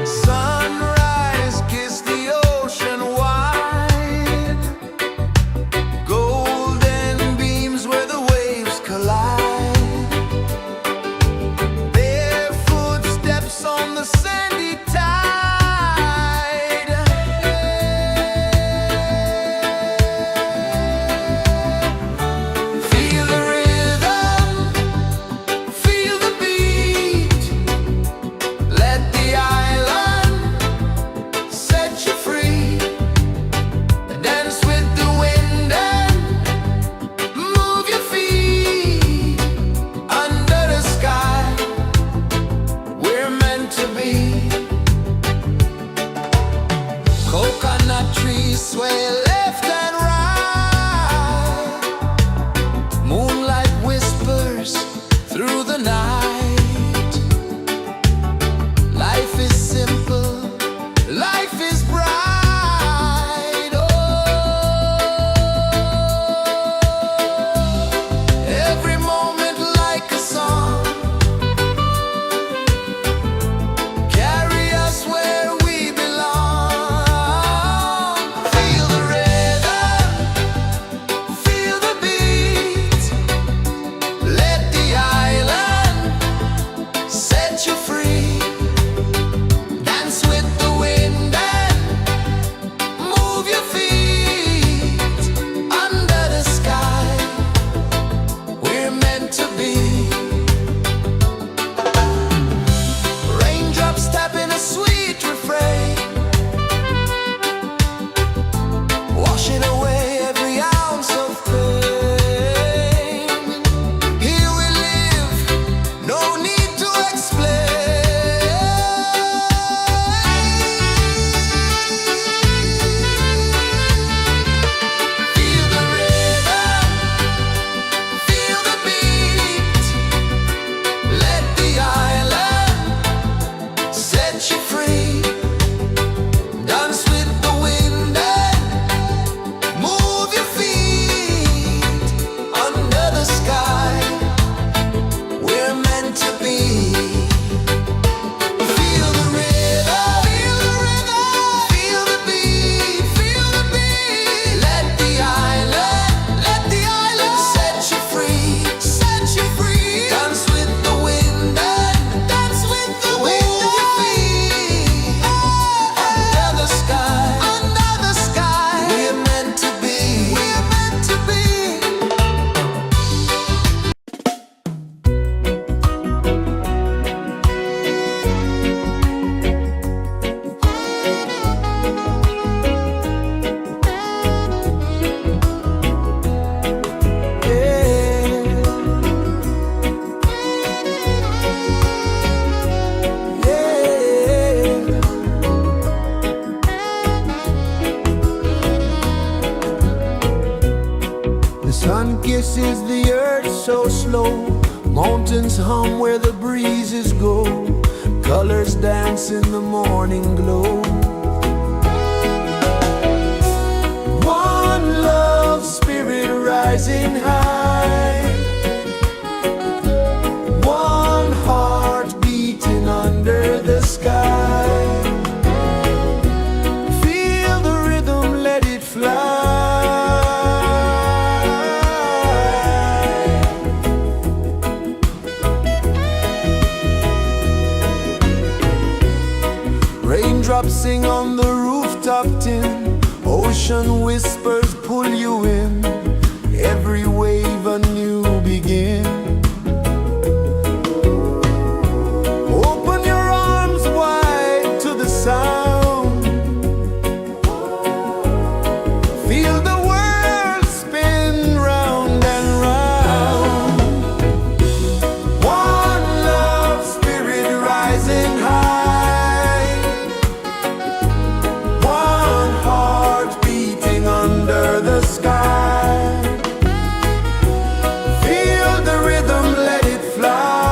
Sunrise, kiss the ocean wide. Golden beams where the waves collide. Barefoot steps on the sandy tide. Feel the rhythm, feel the beat. Let the island set you free. Dance with the wind and move your feet. Under the sky, we're meant to be. Coconut trees sway left and right. Moonlight whispers through the night. Life is simple, life is bright. Oh, every moment like a song. Carry us where we belong. Feel the rhythm. Sun kisses the earth so slow, mountains hum where the breezes go, colors dance in the morning glow. One love spirit rising high, one heart beating under the sky. Feel the rhythm, let it fly. Raindrops sing on the rooftop tin, ocean whispers pull you in, every wave a new begin. Open your arms wide to the sound, feel the world spin round and round. One love spirit rising high, one heart beating under the sky. Feel the rhythm, let it fly.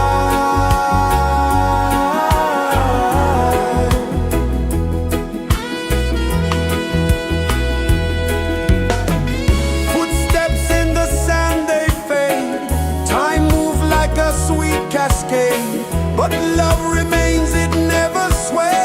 Footsteps in the sand, they fade. Time moves like a sweet cascade, but love remains, it never sways.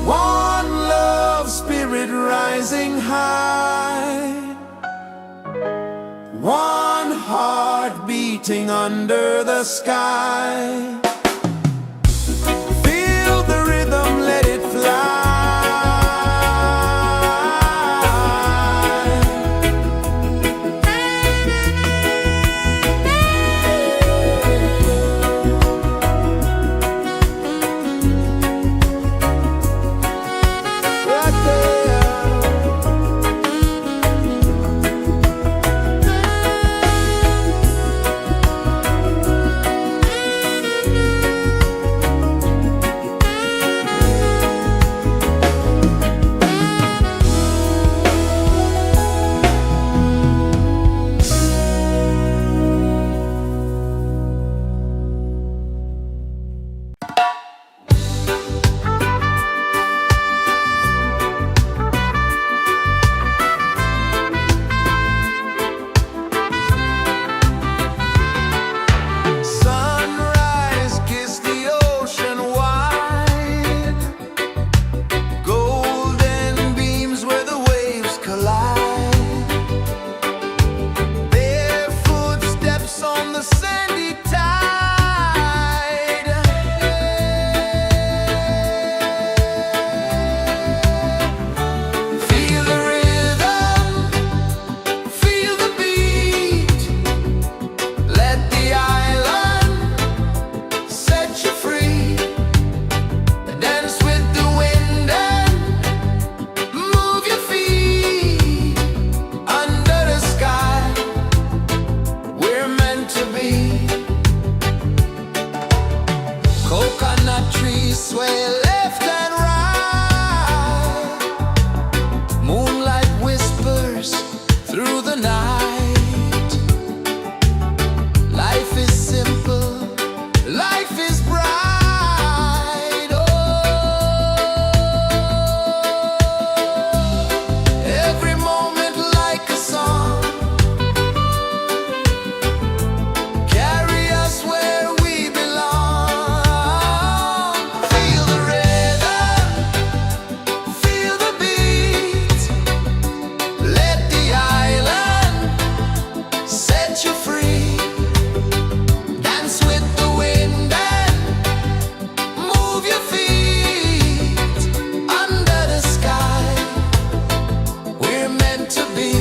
One love spirit rising high, one heart beating under the sky. Feel the rhythm, let it fly. Right there. Sunrise, kiss the ocean wide, golden beams where the waves collide, barefoot steps on the sandy tide. Feel the rhythm, feel the beat, let the island set you free. Dance with the wind and move your feet under the sky. We're meant to be. Coconut trees sway left and right, moonlight whispers through the night. Life is simple, life is bright. Oh, every moment like a song, carry us where we belong. Feel the rhythm, feel the beat, let the island set you free. Dance with the wind and move your feet under the sky. We're meant to be.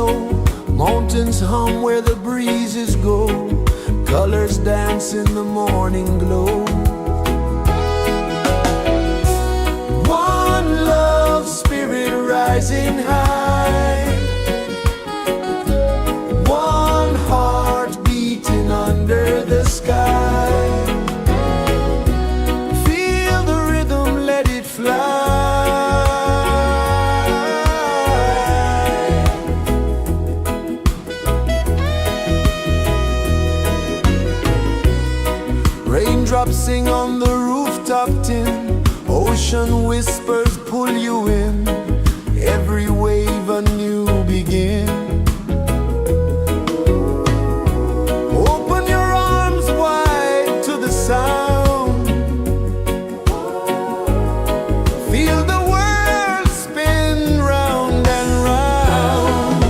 slow. Mountains hum where the breezes go. Colors dance in the morning glow. One love, spirit rising high. One heart beating under the sky. Feel the rhythm, let it fly. Raindrops sing on the rooftop tin. Ocean whispers pull you in. Every wave a new begin. Open your arms wide to the sound. Feel the world spin round and round.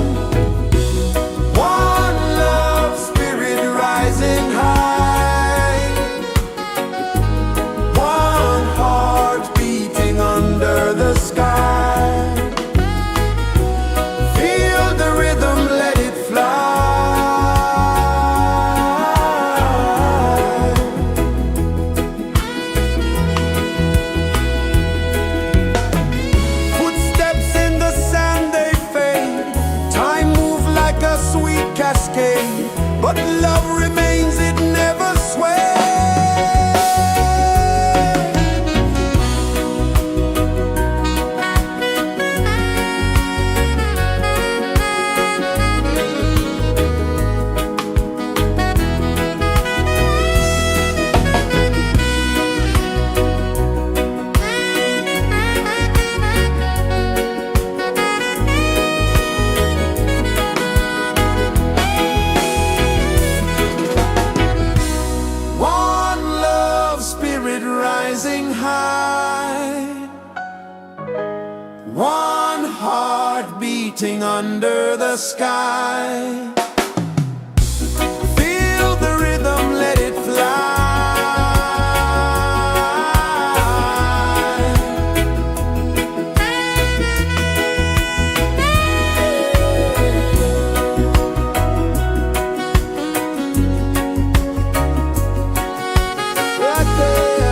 One love, spirit rising high. One heart beating under the sky. Feel the rhythm, let it fly. Footsteps in the sand, they fade. Time moves like a sweet cascade, but love remains, it never sways. One love, spirit rising high. One heart beating under the sky. Feel the rhythm, let it fly. Right there.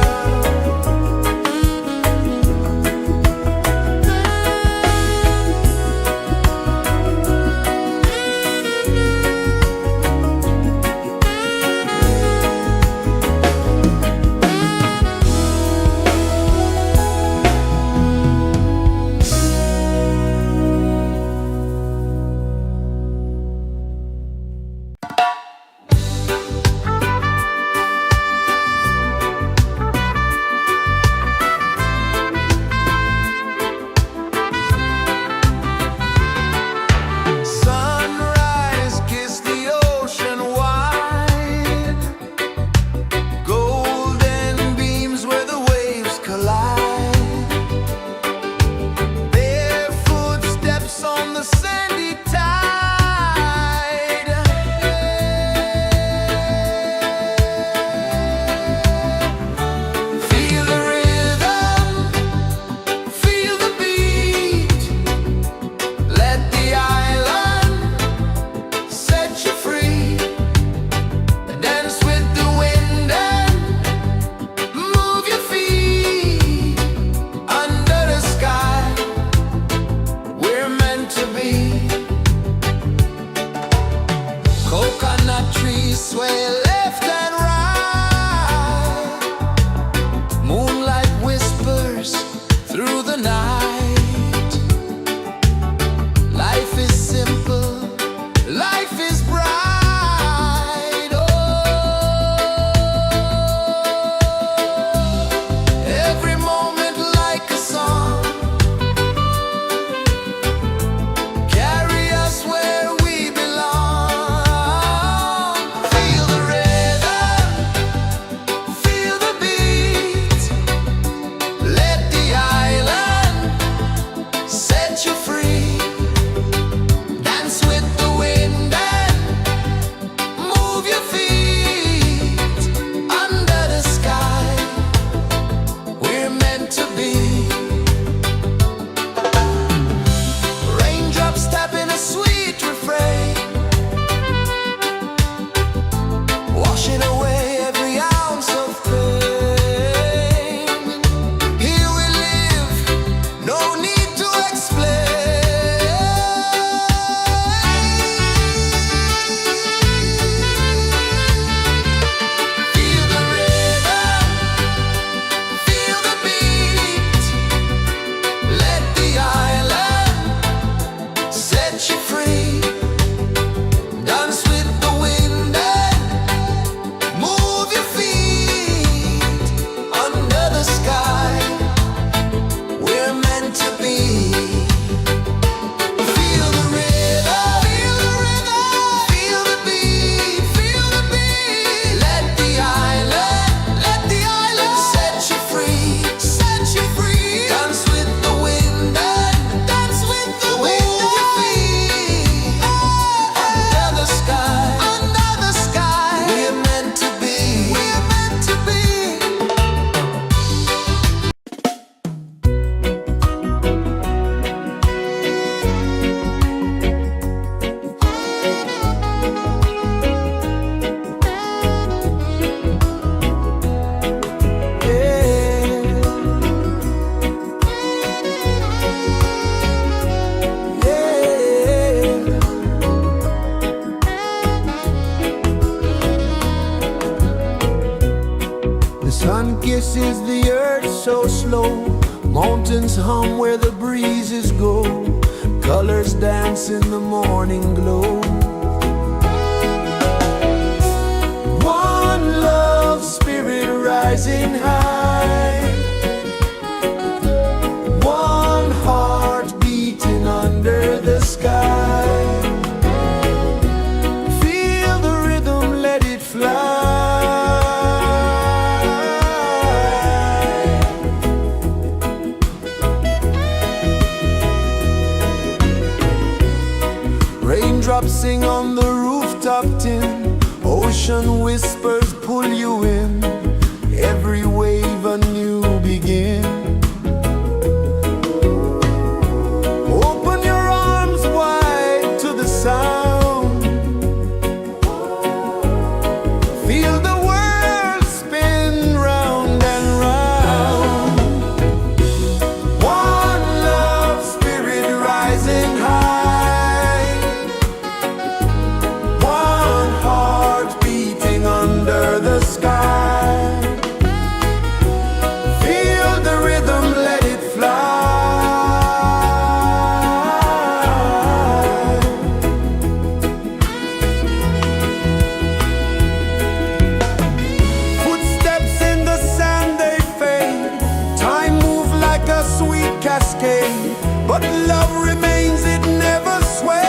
Sunrise, kiss the ocean wide. Golden beams where the waves collide. Their footsteps on the sandy tide. Feel the rhythm, feel the beat. Let the island set you free. Dance with the wind and move your feet. Under the sky, we're meant to be. Coconut trees sway left and right. Moonlight whispers through the night. Life is simple, life is bright. Oh, every moment like a song. Carry us where we belong. Feel the rhythm. kisses the earth so slow. Mountains hum where the breezes go. Colors dance in the morning glow. One love spirit rising high. One heart beating under the sky. Feel the rhythm, let it fly. Raindrops sing on the rooftop tin. Ocean whispers pull you in. Every wave a new begin. Open your arms wide to the sound. Feel the world spin round and round. One love spirit rising high. One heart beating under the sky. Feel the rhythm, let it fly. Footsteps in the sand, they fade. Time moves like a sweet cascade. But love remains, it never sways.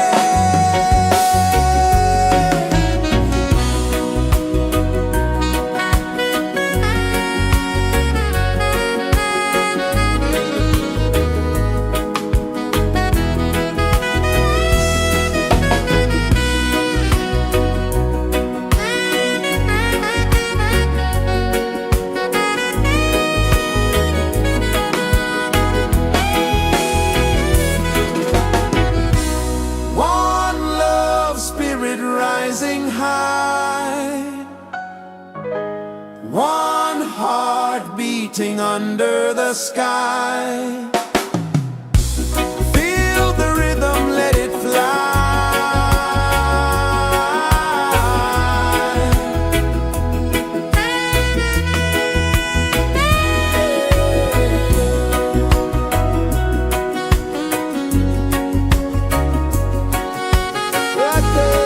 One love spirit rising high. One heart beating under the sky. Feel the rhythm, let it fly. Right there.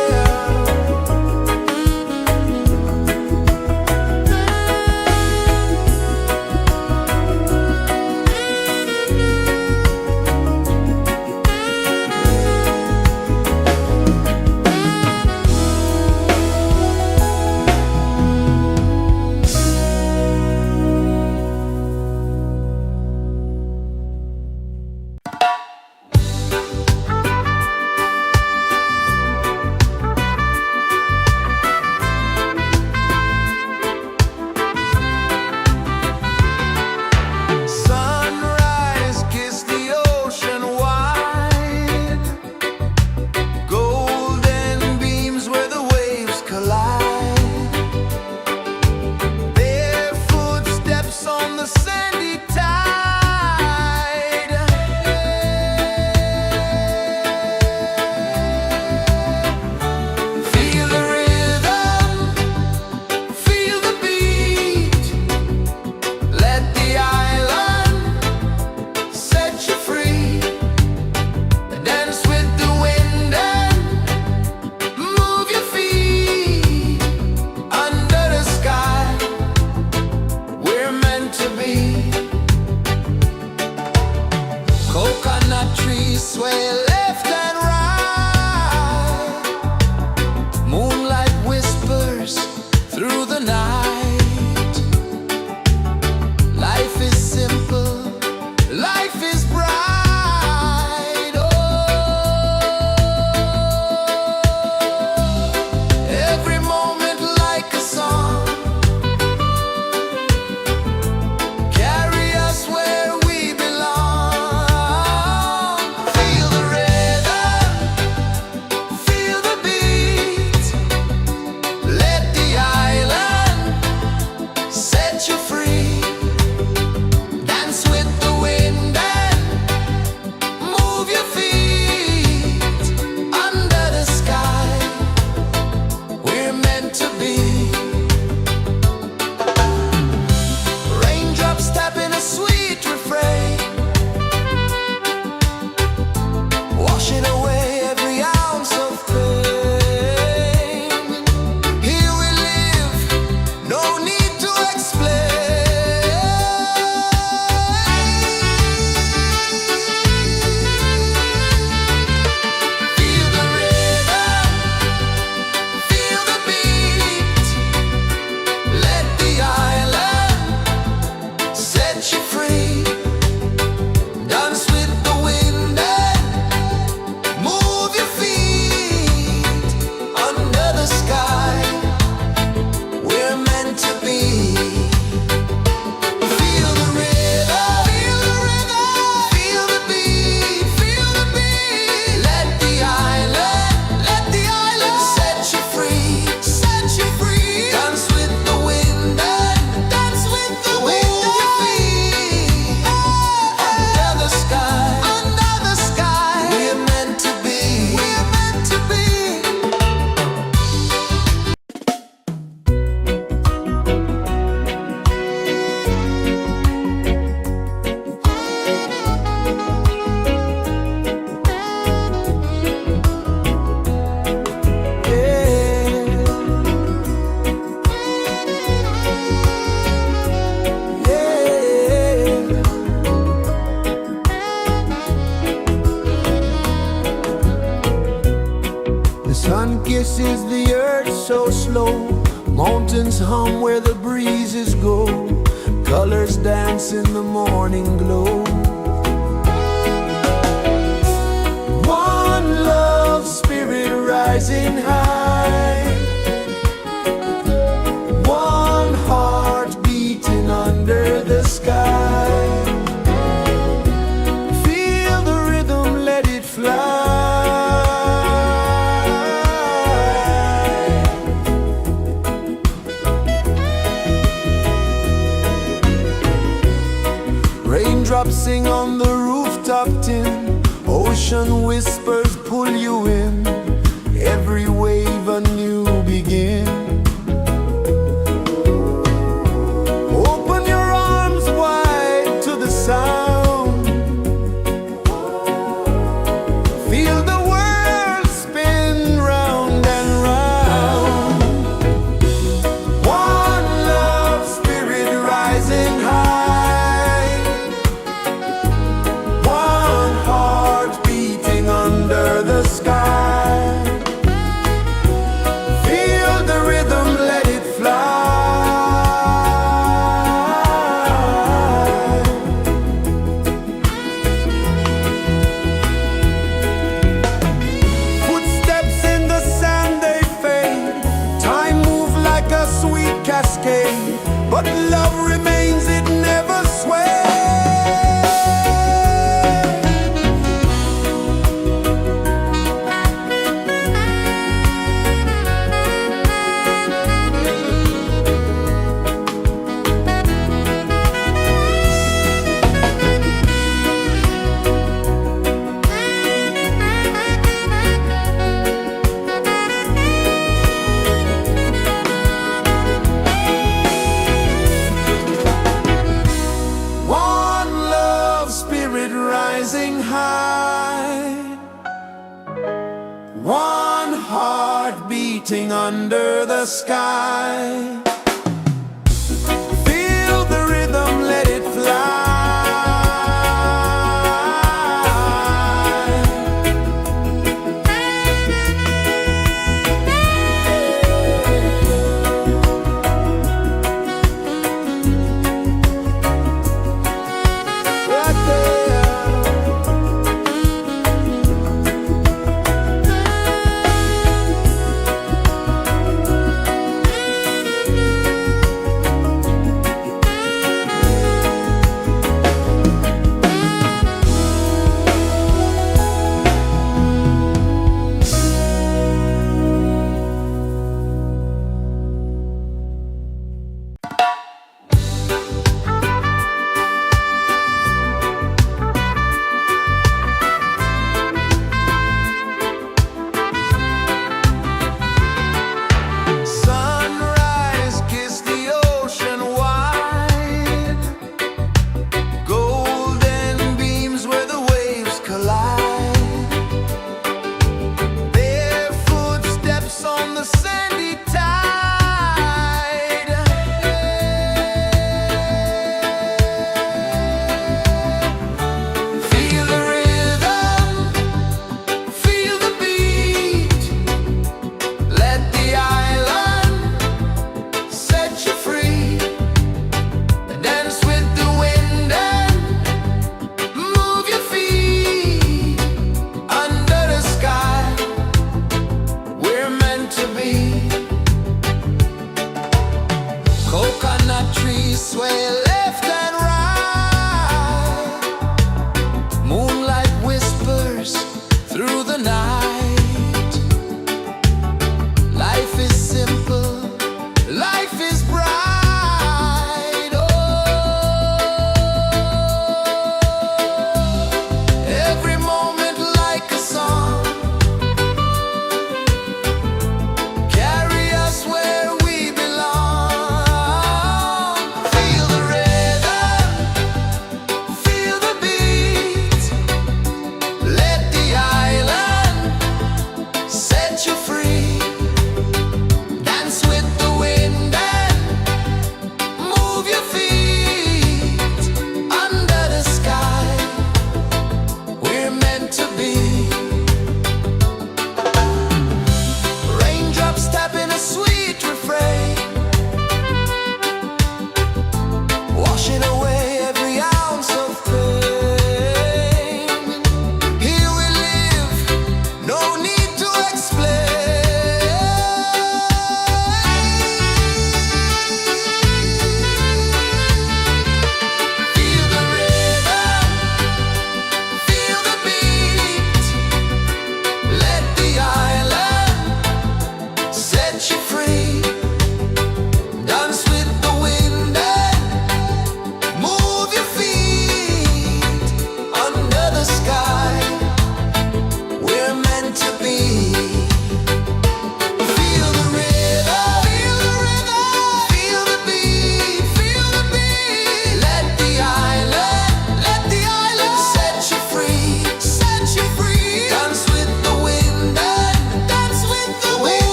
The sun kisses the earth so slow, mountains hum where the breezes go, colors dance in the morning glow. One love spirit rising high, one heart beating under the sky. Feel the rhythm, let it fly. Raindrops sing on the rooftop tin, ocean whispers pull you in, every wave a new begin. Open your arms wide to the sound, feel the world spin round and round. One love spirit rising high, one heart beating under the sky. Feel the rhythm, let it fly. Footsteps in the sand, they fade. Time moves like a sweet cascade, but love remains, it never sways. One love spirit rising high, one heart beating under the sky. Feel the rhythm, let it fly. Right there.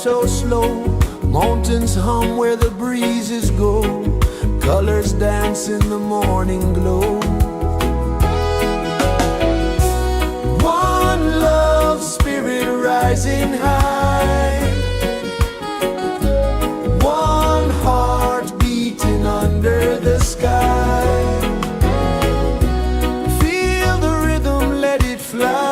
so slow. Mountains hum where the breezes go. Colors dance in the morning glow. One love spirit rising high. One heart beating under the sky. Feel the rhythm, let it fly.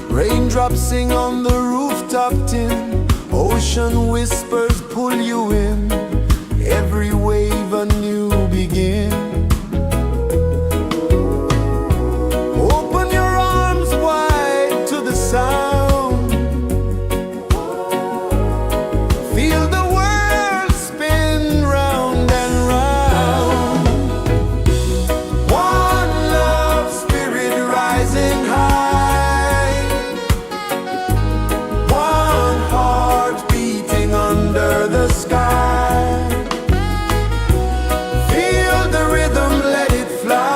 Raindrops sing on the rooftop tin. Ocean whispers pull you in. Every wave a new begin. Open your arms wide to the sound. Feel the world spin round and round. One love spirit rising high. One heart beating under the sky. Feel the rhythm, let it fly.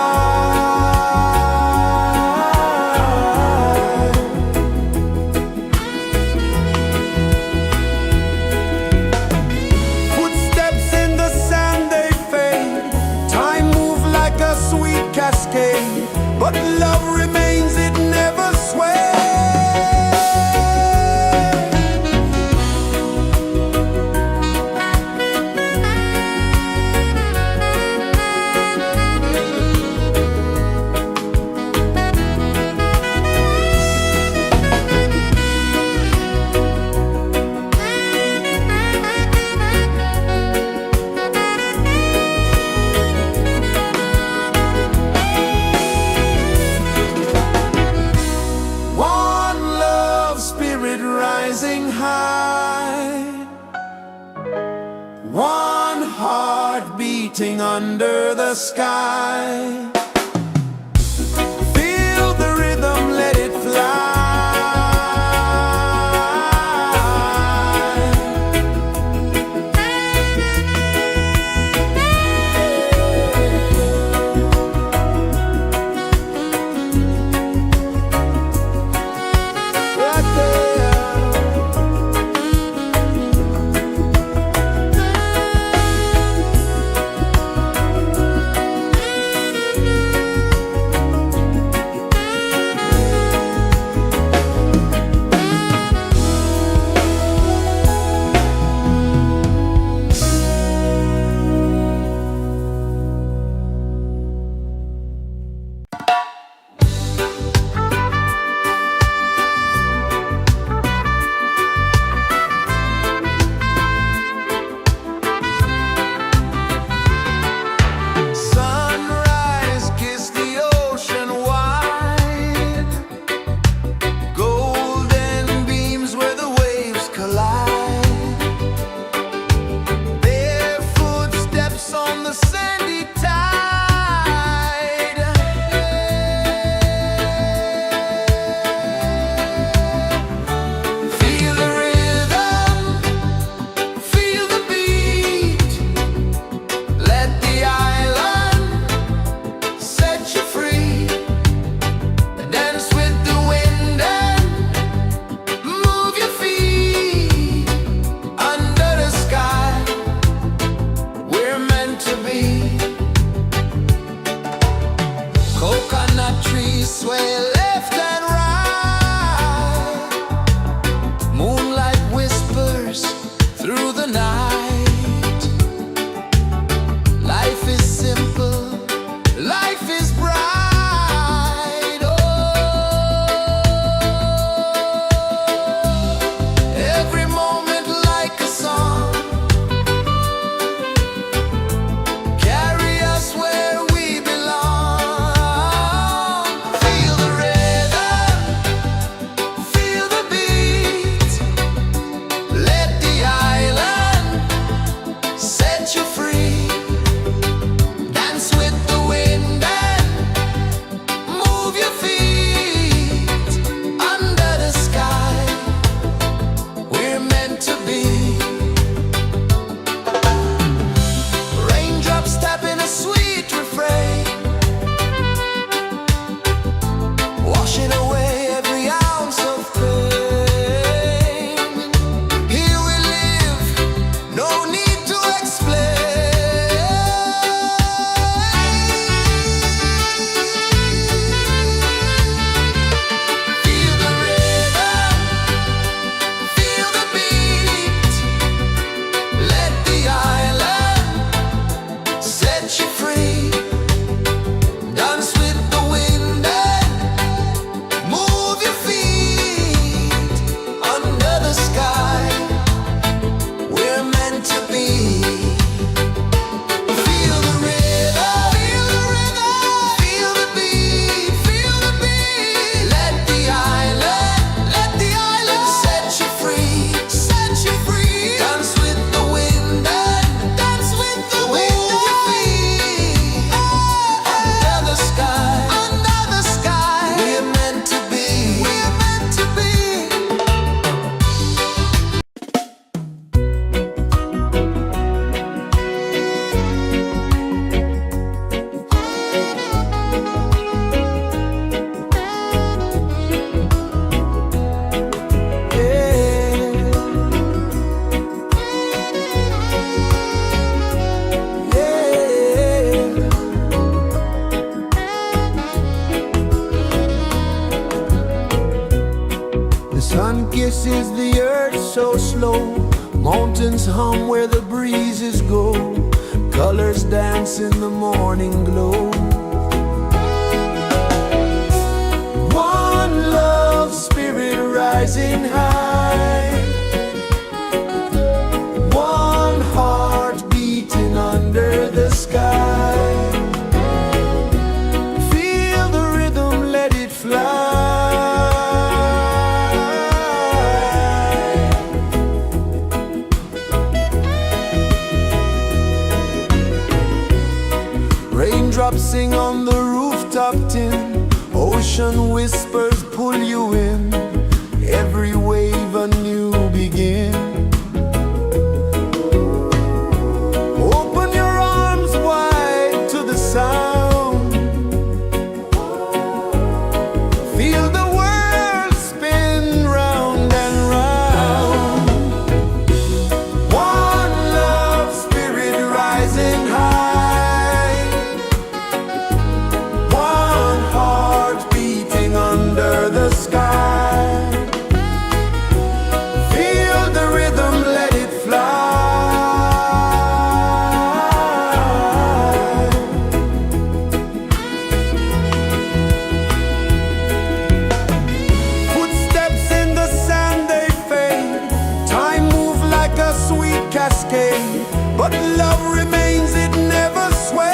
Footsteps in the sand, they fade. Time moves like a sweet cascade, but love remains, it never sways. One love spirit rising high. One heart beating under the sky. Feel the rhythm, let it fly. Right there. kisses the earth so slow. Mountains hum where the breezes go. Colors dance in the morning glow. One love spirit rising high. One heart beating under the sky. Feel the rhythm, let it fly. Raindrops sing on the rooftop tin. Ocean whispers pull you in. Every wave a new begin. Open your arms wide to the sound. Feel the world spin round and round. One love spirit rising high. One heart beating under the sky. Feel the rhythm, let it fly. Footsteps in the sand, they fade. Time moves like a sweet cascade, but love remains, it never sways.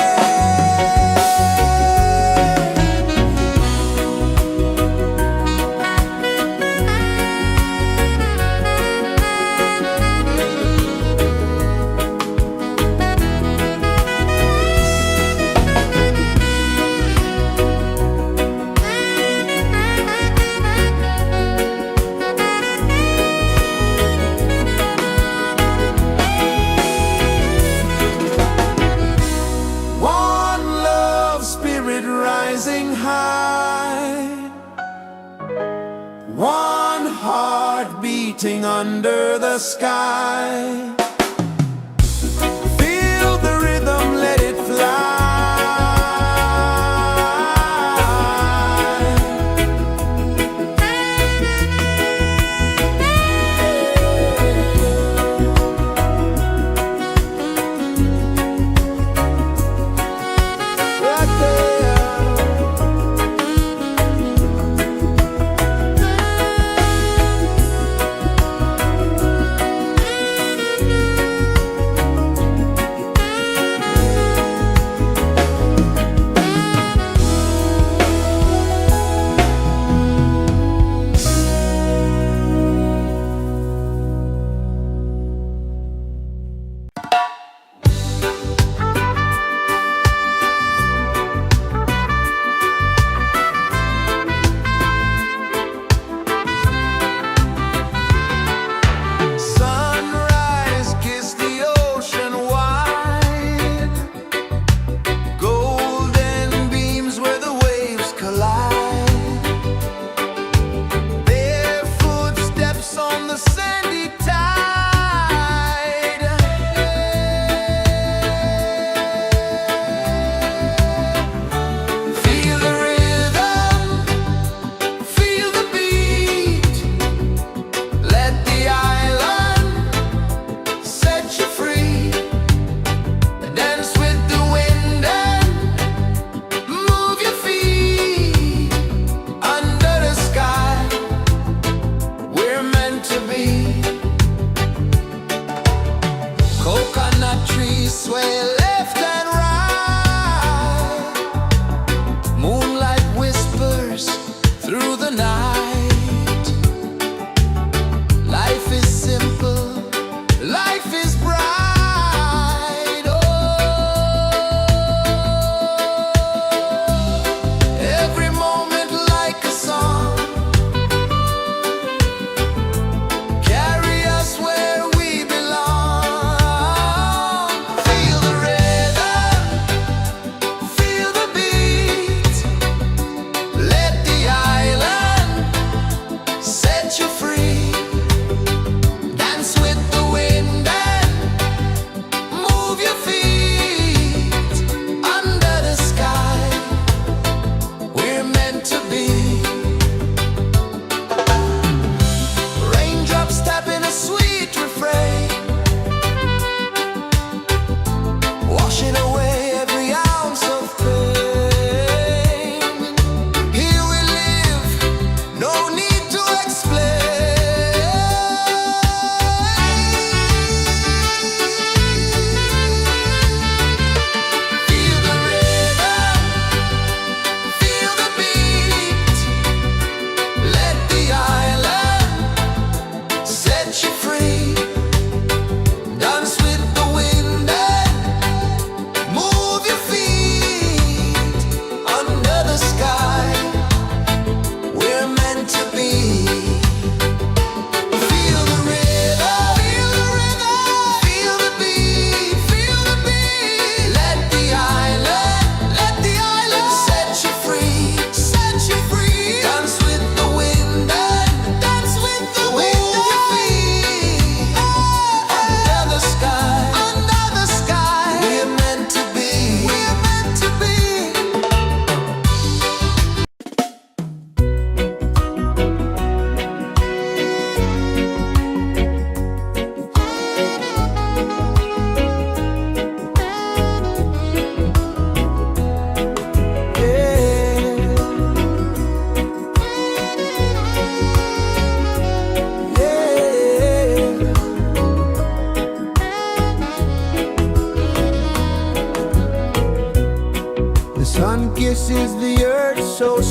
One love spirit rising high. One heart beating under the sky. Feel the rhythm, let it fly. Right there.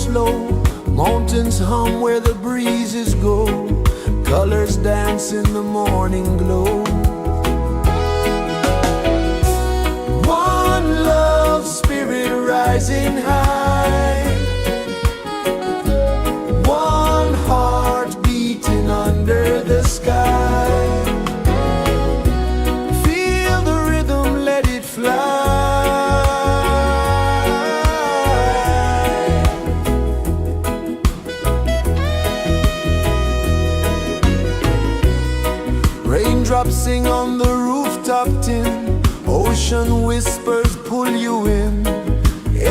slow. Mountains hum where the breezes go. Colors dance in the morning glow. One love, spirit rising high. One heart beating under the sky. Feel the rhythm, let it fly. Raindrops sing on the rooftop tin. Ocean whispers pull you in.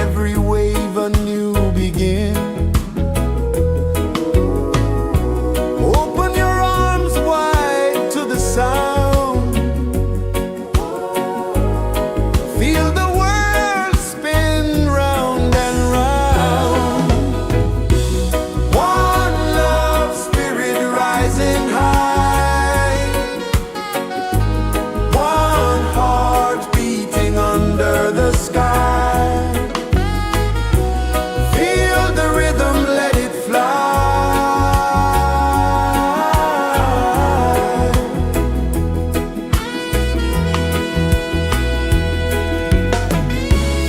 Every wave a new begin. Open your arms wide to the sound. Feel the world spin round and round. One love, spirit rising high. One heart beating under the sky. Feel the rhythm, let it fly.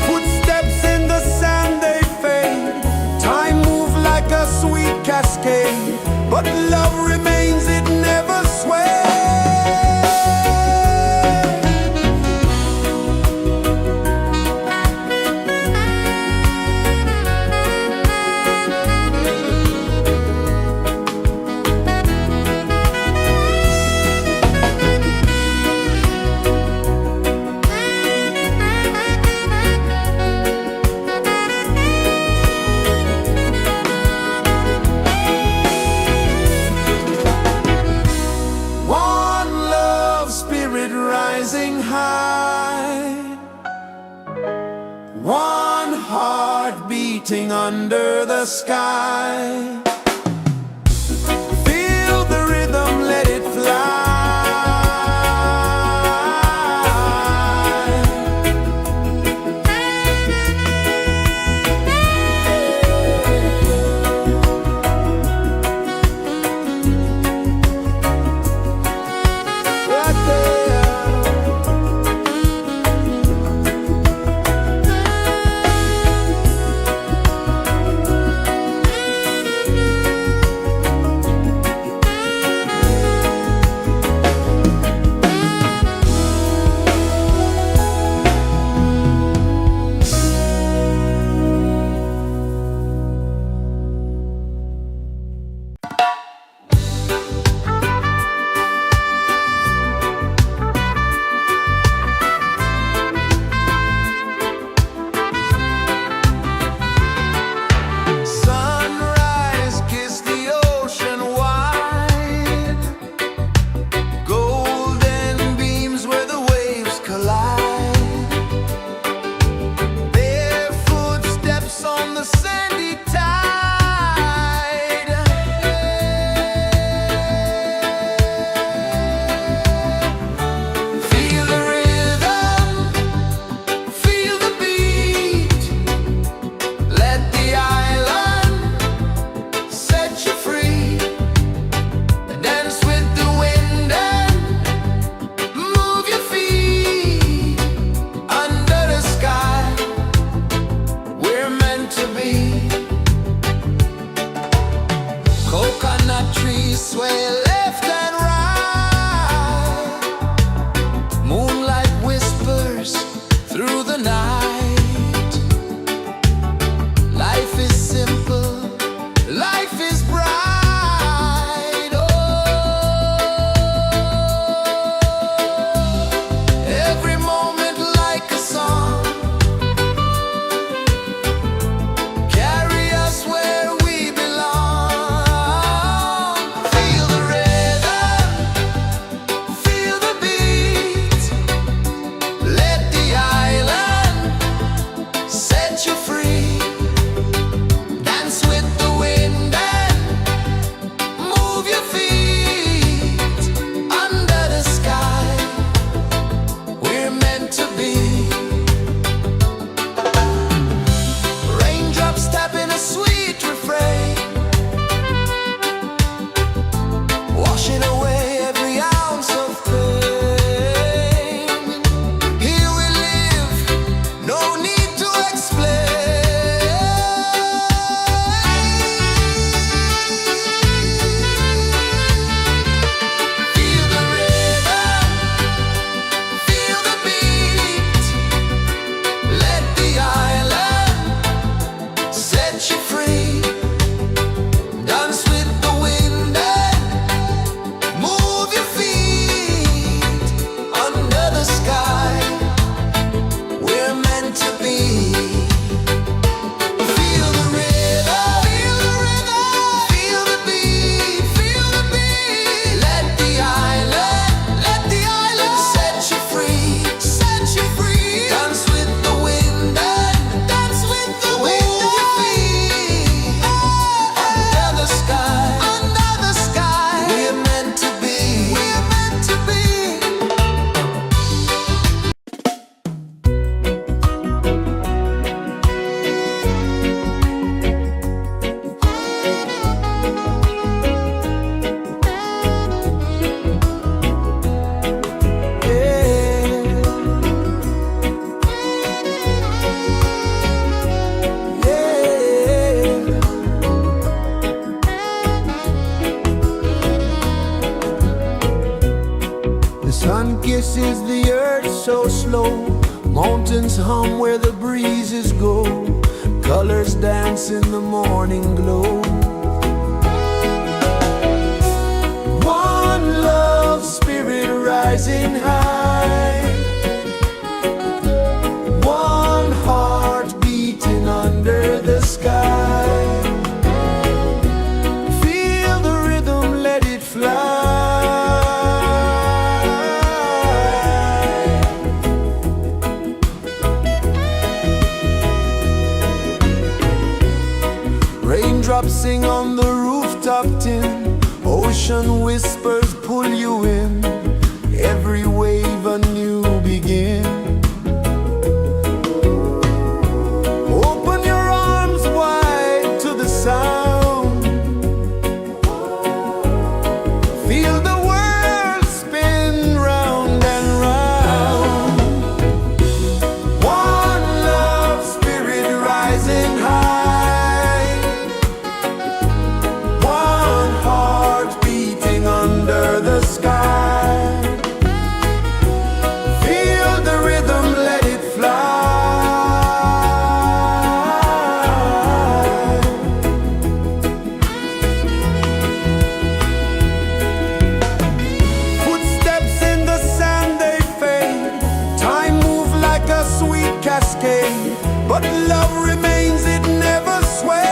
Footsteps in the sand, they fade. Time moves like a sweet cascade, but love remains, it never sways. One love, spirit rising high. One heart beating under the sky. Feel the rhythm, let it fly. Right there. Sunrise, kiss the ocean wide. Golden beams where the waves collide. Their footsteps on the sandy tide. Feel the rhythm, feel the beat. Let the island set you free. Dance with the wind and move your feet. Under the sky, we're meant to be. Coconut trees sway left and right. Moonlight whispers through the night. Life is simple, life is bright. Oh, every moment like a song. Carry us where we belong. Feel the rhythm. kisses the earth so slow. Mountains hum where the breezes go. Colors dance in the morning glow. One love spirit rising high. One heart beating under the sky. Feel the rhythm, let it fly. Raindrops sing on the rooftop tin. Ocean whispers pull you in. Every wave a new begin. Open your arms wide to the sound. Feel the world spin round and round. One love spirit rising high. One heart beating under the sky. Feel the rhythm, let it fly. Footsteps in the sand, they fade. Time moves like a sweet cascade, but love remains, it never sways.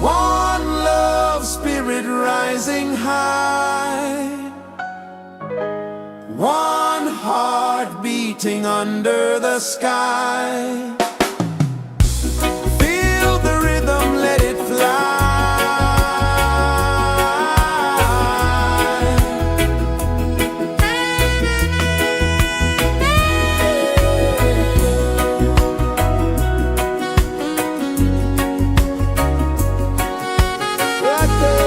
One love spirit rising high. One heart beating under the sky. Feel the rhythm, let it fly. Right there.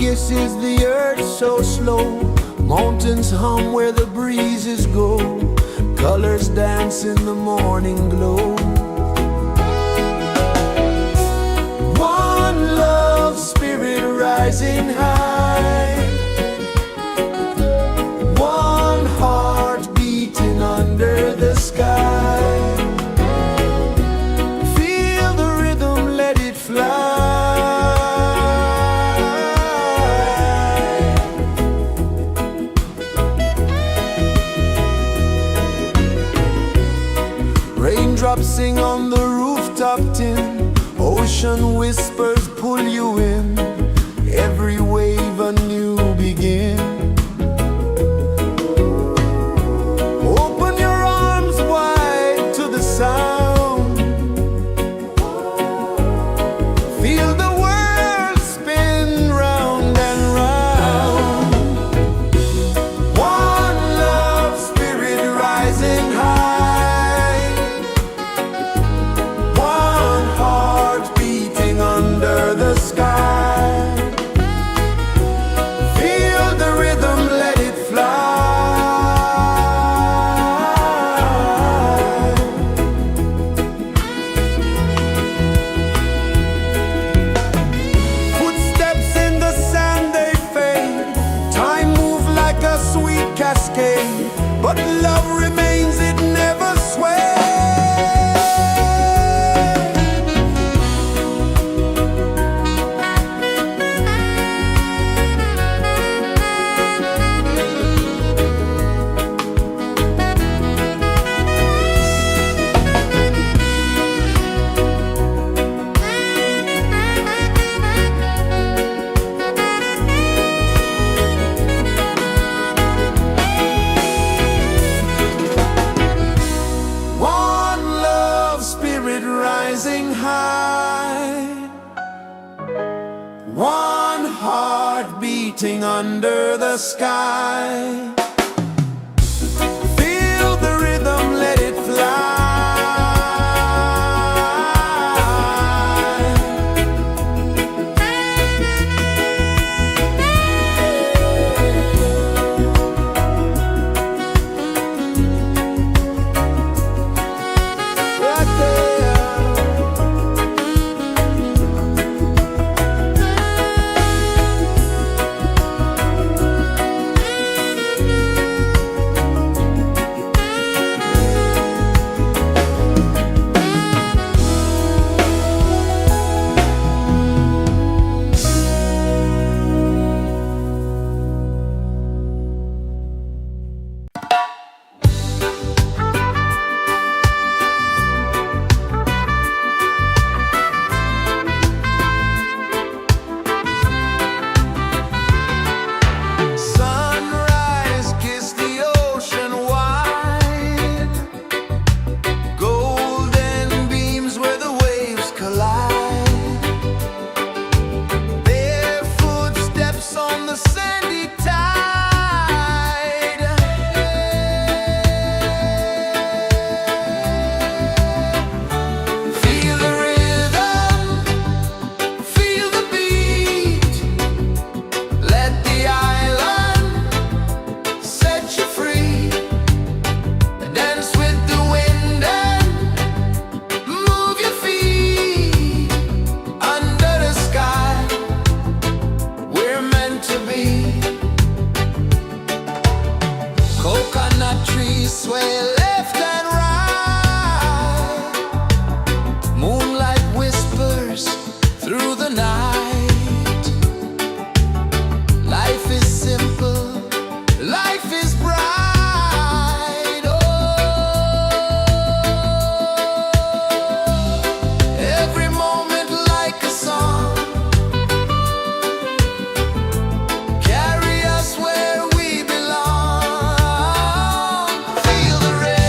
kisses the earth so slow. Mountains hum where the breezes go. Colors dance in the morning glow. One love spirit rising high. One heart beating under the sky. Feel the rhythm, let it fly. Raindrops sing on the rooftop tin. Ocean whispers pull you in. Every wave a new begin. Open your arms wide to the sound. Feel the world spin round and round. One love spirit rising high. One heart beating under the sky. Feel the rhythm, let it fly. Footsteps in the sand, they fade. Time moves like a sweet cascade, but love remains, it never sways. One love spirit rising high. One heart beating under the sky. Feel the rhythm, let it fly. Right there. Sunrise, kiss the ocean wide. Golden beams where the waves collide. Bare footsteps on the sandy tide. Feel the rhythm, feel the beat. Let the island set you free. Dance with the wind and move your feet. Under the sky, we're meant to be. Coconut trees sway left and right. Moonlight whispers through the night. Life is simple, life is bright. Oh, every moment like a song. Carry us where we belong. Feel the rhythm.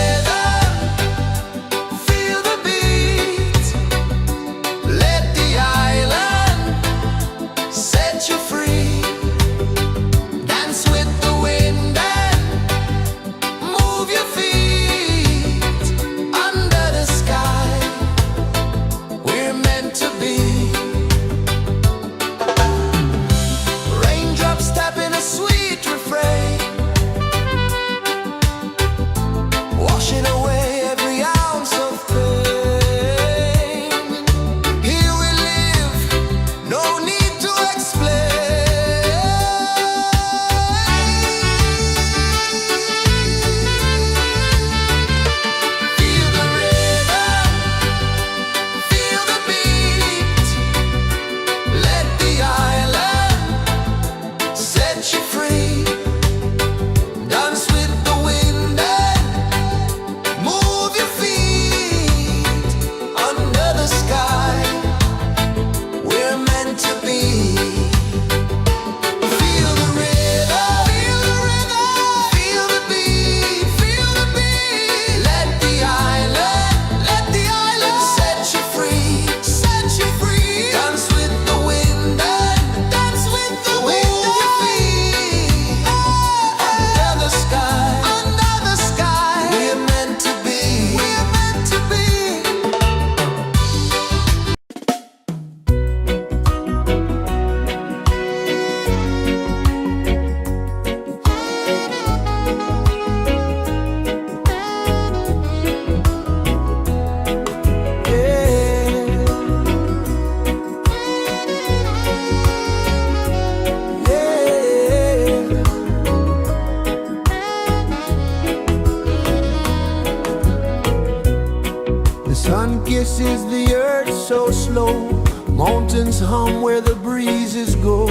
Mountains hum where the breezes go,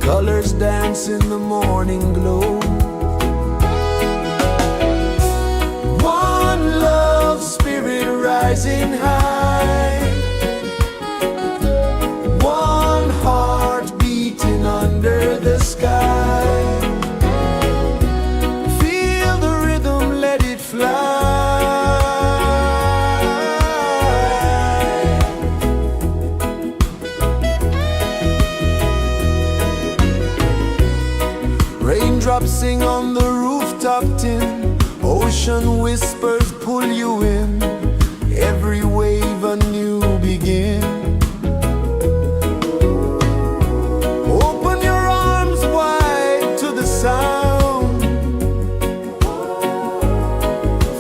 colors dance in the morning glow. One love spirit rising high, one heart beating under the sky. Feel the rhythm, let it fly. Raindrops sing on the rooftop tin, ocean whispers pull you in, every wave a new begin. Open your arms wide to the sound,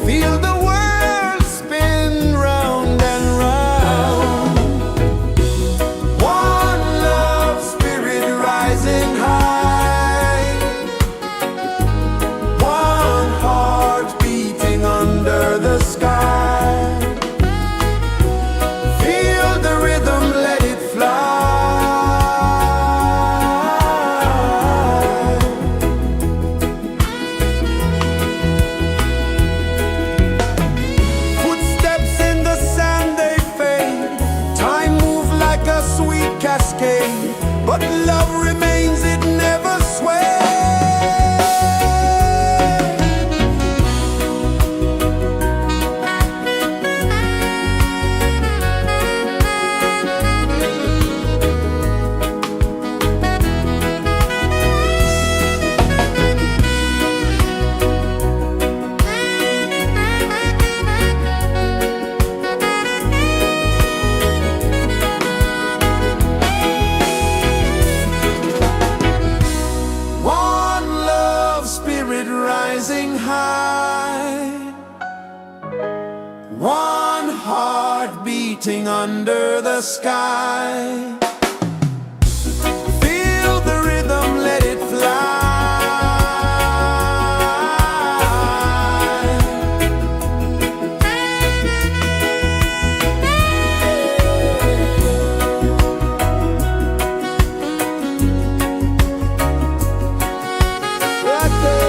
feel the world spin round and round. One love spirit rising high, one heart beating under the sky. Feel the rhythm, let it fly. Footsteps in the sand, they fade. Time moves like a sweet cascade, but love remains, it never sways. One love spirit rising high, one heart beating under the sky. Feel the rhythm, let it fly. Right there.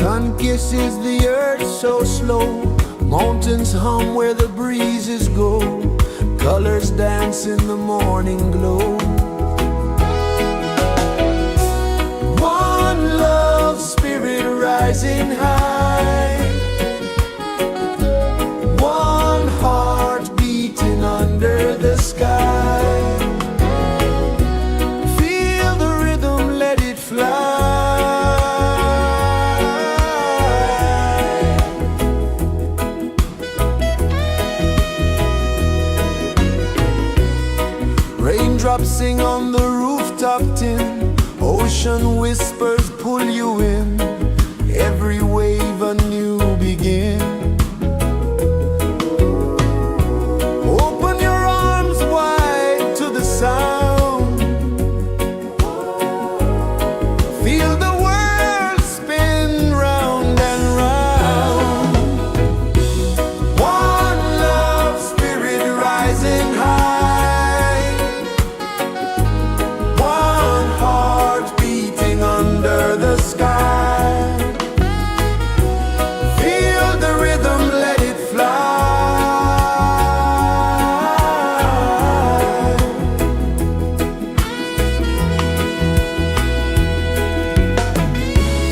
Sun kisses the earth so slow, mountains hum where the breezes go, colors dance in the morning glow. One love spirit rising high, one heart beating under the sky. Feel the rhythm, let it fly. Raindrops sing on the rooftop tin, ocean whispers pull you in, every wave a new begin. Open your arms wide to the sound, feel the world spin round and round. One love spirit rising high, one heart beating under the sky. Feel the rhythm, let it fly.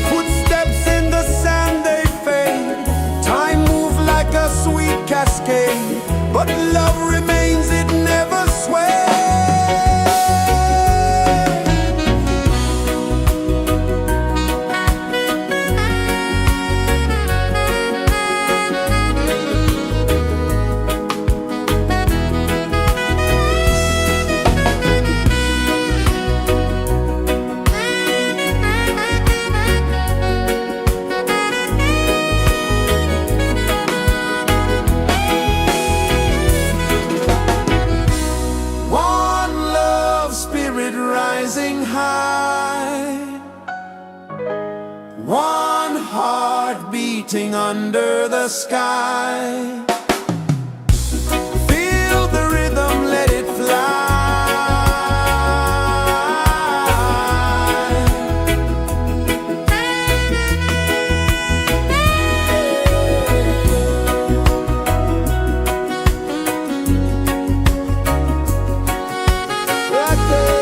Footsteps in the sand, they fade. Time moves like a sweet cascade, but love remains, it never sways. One love spirit rising high, one heart beating under the sky. Feel the rhythm, let it fly. Right there.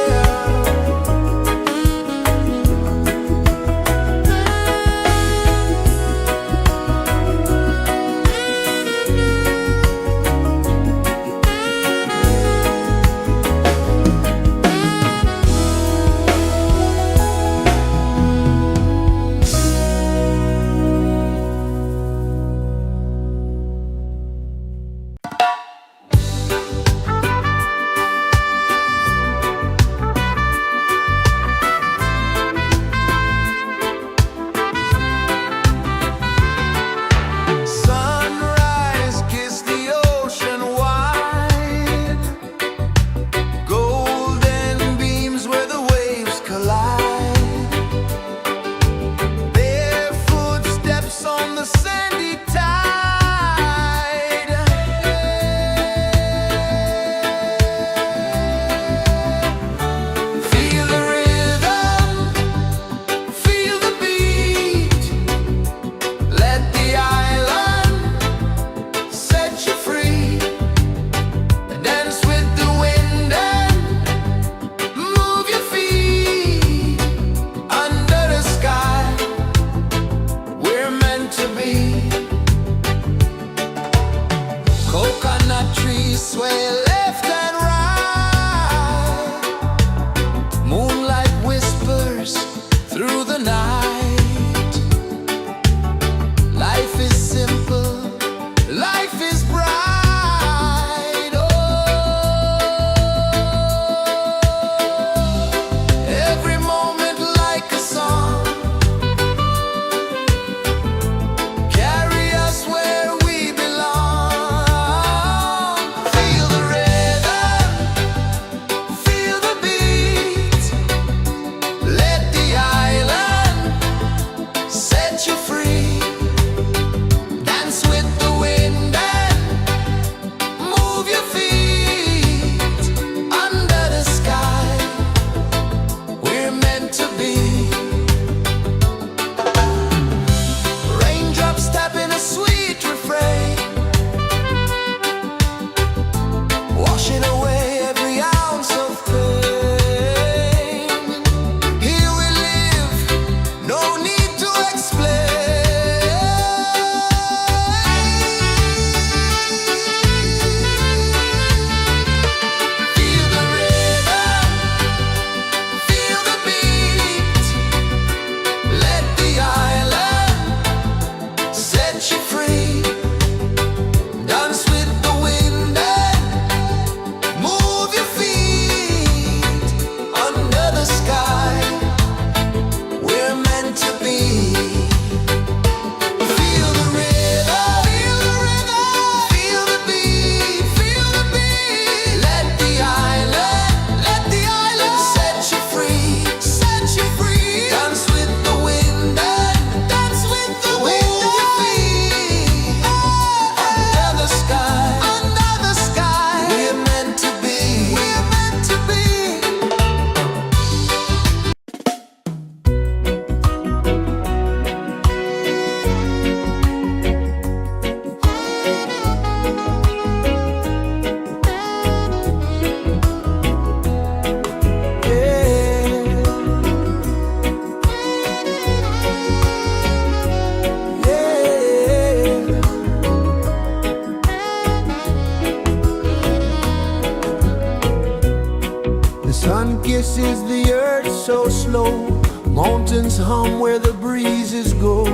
pulses the earth so slow. Mountains hum where the breezes go.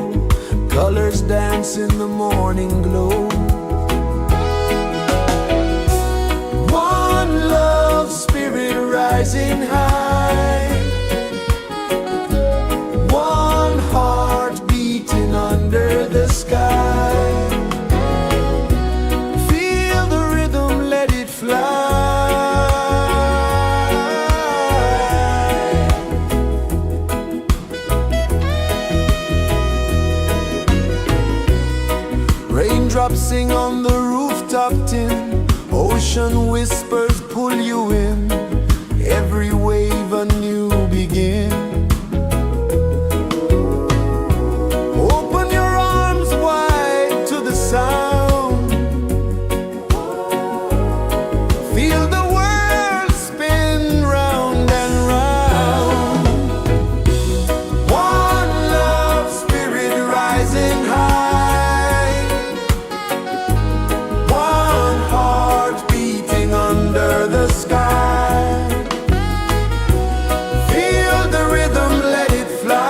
Colors dance in the morning glow. One love, spirit rising high. One heart beating under the sky. Feel the rhythm, let it fly. Raindrops sing on the rooftop tin. Ocean whispers pull you in. Every wave a new begin. Open your arms wide to the sound. Feel the world spin round and round. One love, spirit rising high. One heart beating under the sky. Feel the rhythm, let it fly.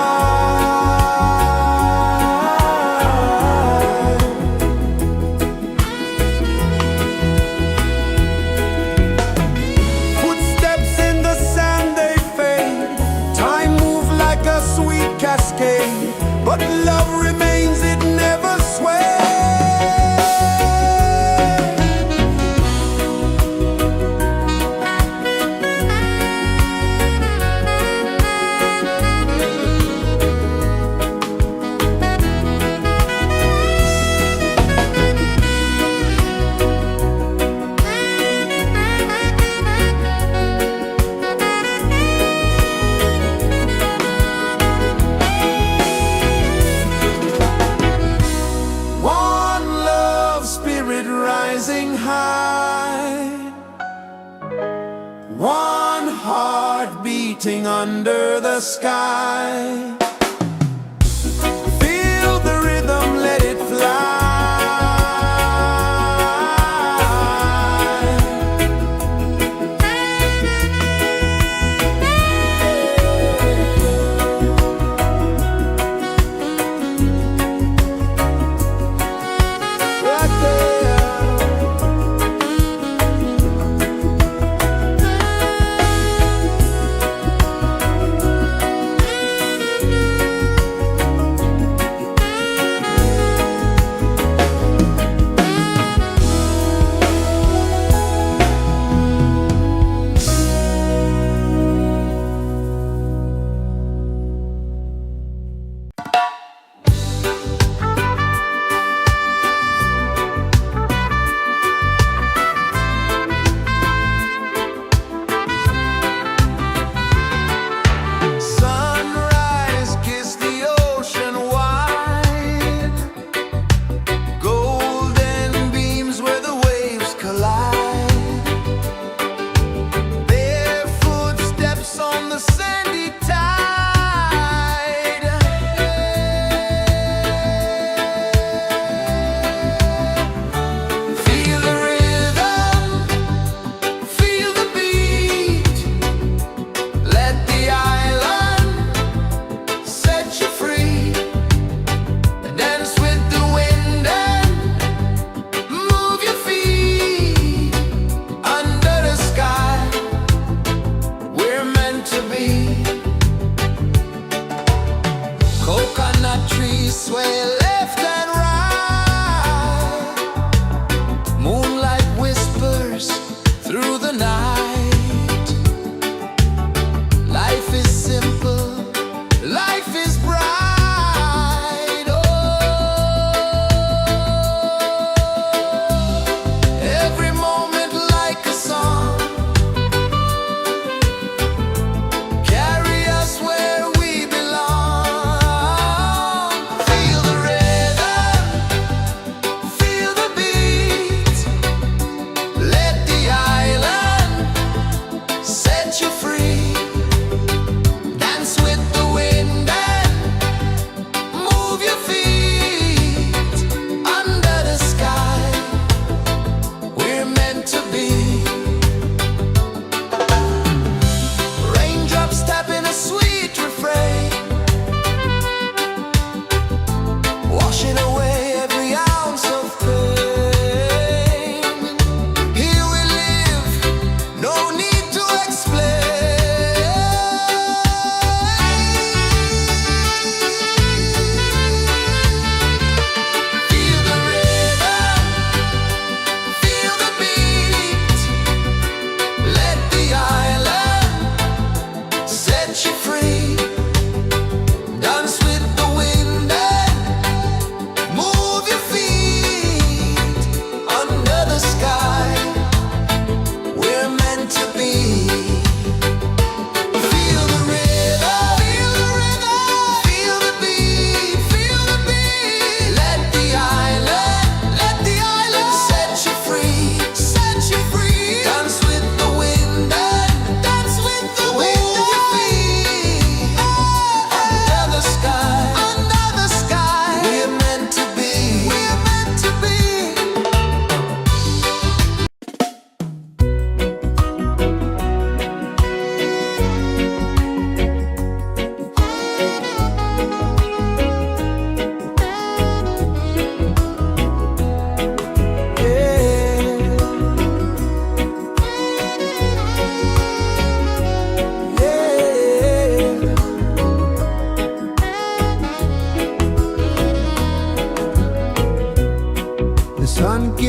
Footsteps in the sand, they fade. Time moves like a sweet cascade, but love remains, it never sways. One love, spirit rising high. One heart beating under the sky. Feel the rhythm, let it fly. Right there. Sunrise, kiss the ocean wide. Golden beams where the waves collide. Their footsteps on the sandy tide. Feel the rhythm, feel the beat. Let the island set you free. Dance with the wind and move your feet. Under the sky, we're meant to be. Coconut trees sway left and right. Moonlight whispers through the night. Life is simple, life is bright. Oh, every moment like a song. Carry us where we belong. Feel the rhythm.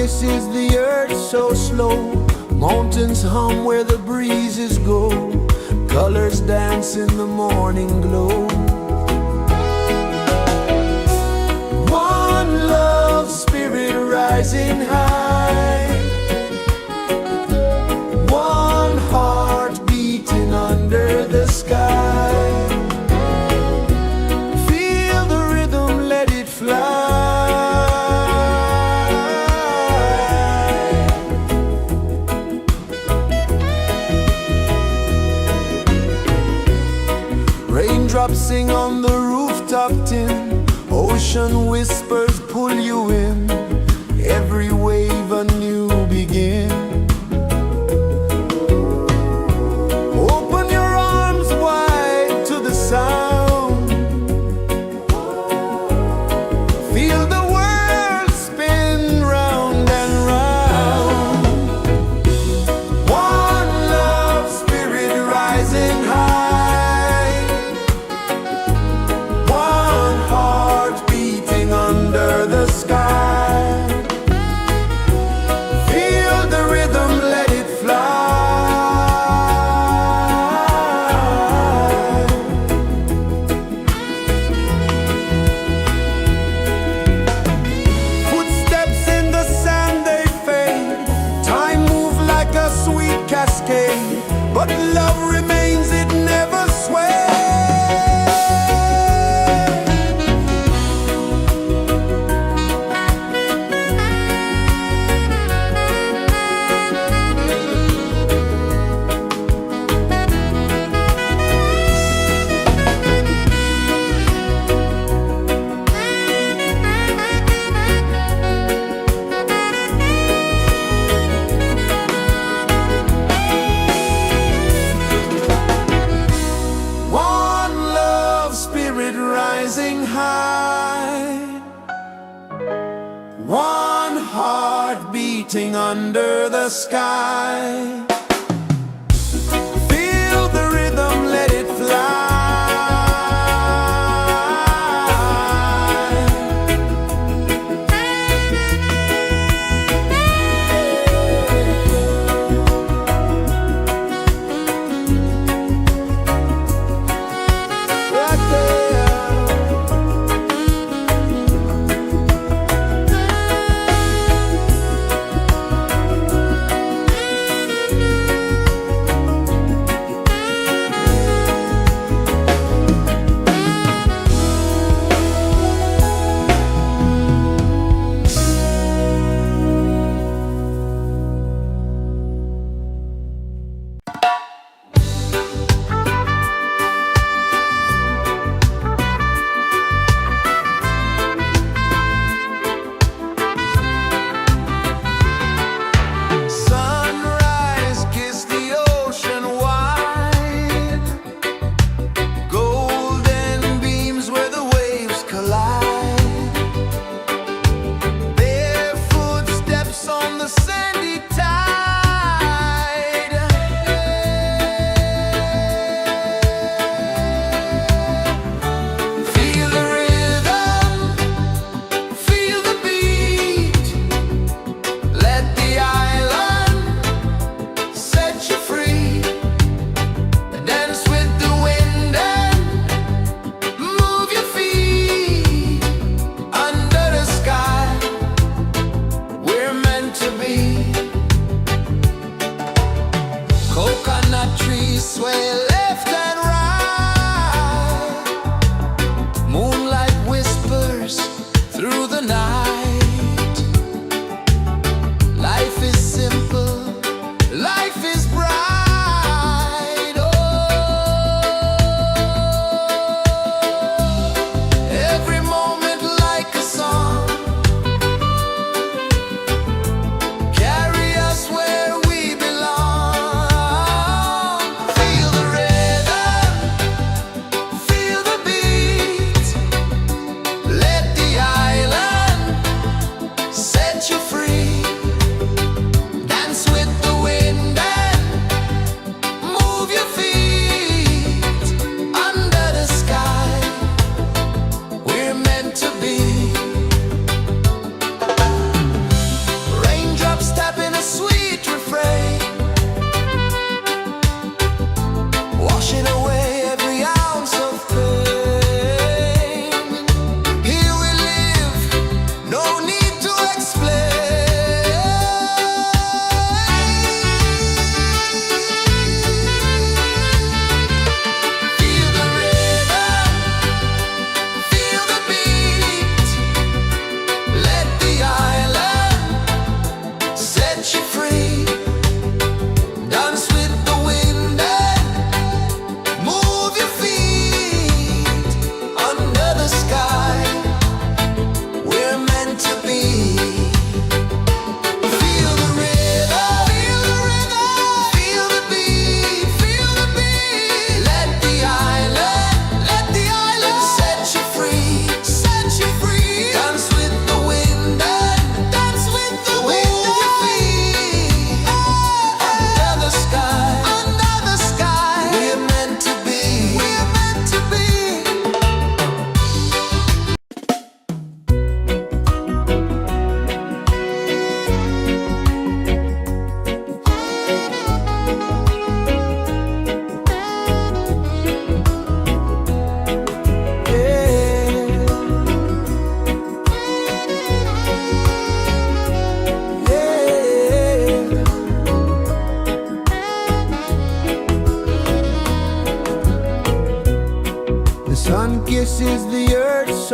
kisses the earth so slow. Mountains hum where the breezes go. Colors dance in the morning glow. One love spirit rising high. One heart beating under the sky. Feel the rhythm, let it fly. Raindrops sing on the rooftop tin. Ocean whispers pull you in. Every wave a new begin. Open your arms wide to the sound. Feel the world spin round and round. One love spirit rising high. One heart beating under the sky. Feel the rhythm, let it fly. Footsteps in the sand, they fade. Time moves like a sweet cascade. But love remains, it never sways. One love spirit rising high. One heart beating under the sky. Feel the rhythm, let it fly. Right there.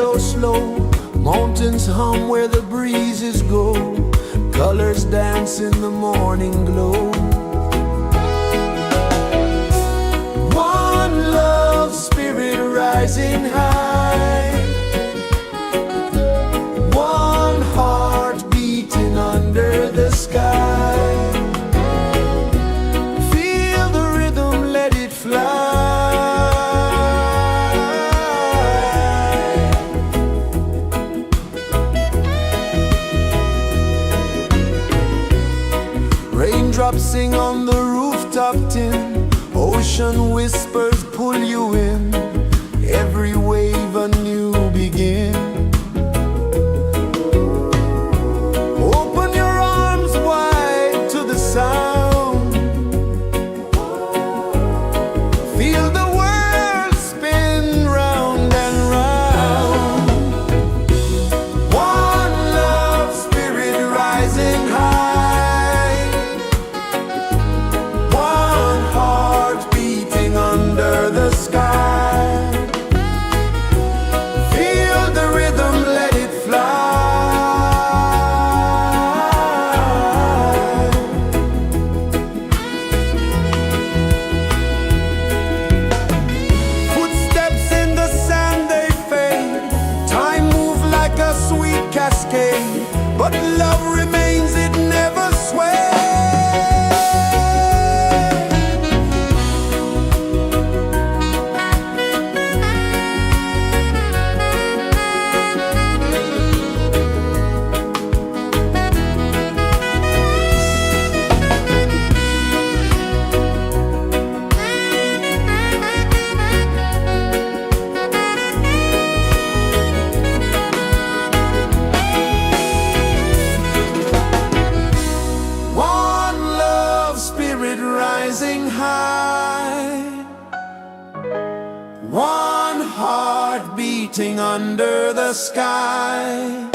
so slow. Mountains hum where the breezes go. Colors dance in the morning glow. One love spirit rising high. One heart beating under the sky. Feel the rhythm, let it fly. Raindrops sing on the rooftop tin. Ocean whispers pull you in. Every wave a new begin. Open your arms wide to the sound. Feel the world spin round and round. One love spirit rising high. One heart beating under the sky. Feel the rhythm, let it fly. Footsteps in the sand, they fade. Time moves like a sweet cascade, but love remains, it never sways. One love spirit rising high. One heart beating under the sky.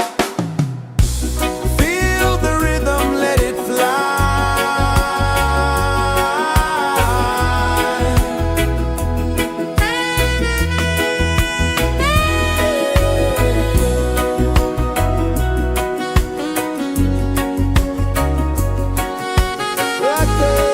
Feel the rhythm, let it fly. Right there.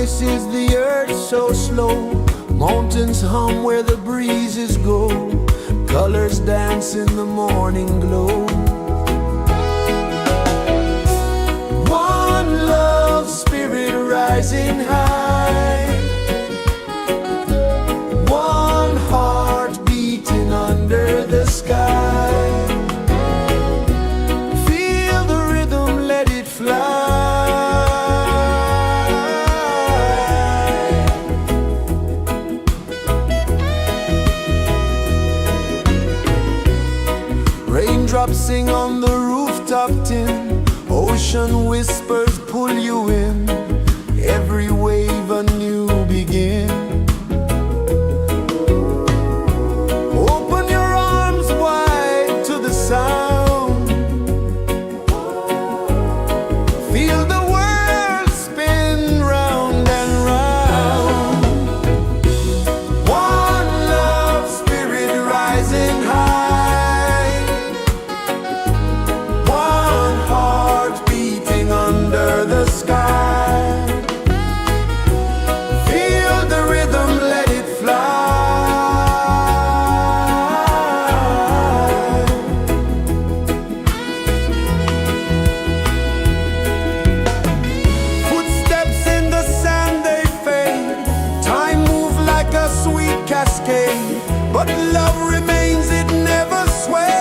rejoices the earth so slow. Mountains hum where the breezes go. Colors dance in the morning glow. One love spirit rising high. One heart beating under the sky. Feel the rhythm, let it fly. Raindrops sing on the rooftop tin. Ocean whispers pull you in. Every wave a new begin. Open your arms wide to the sound. Feel the world spin round and round. One love spirit rising high. One heart beating under the sky. Feel the rhythm, let it fly. Footsteps in the sand, they fade. Time moves like a sweet cascade, but love remains, it never sways.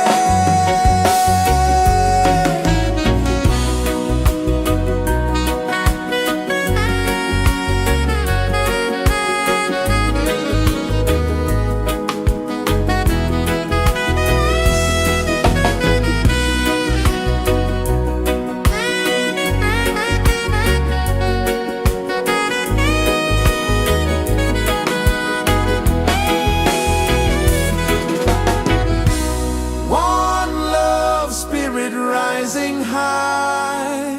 One love spirit rising high.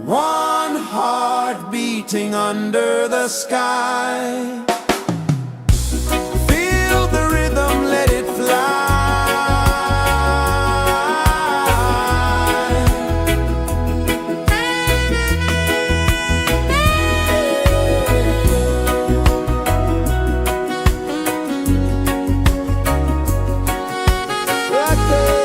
One heart beating under the sky. Feel the rhythm, let it fly. Right there.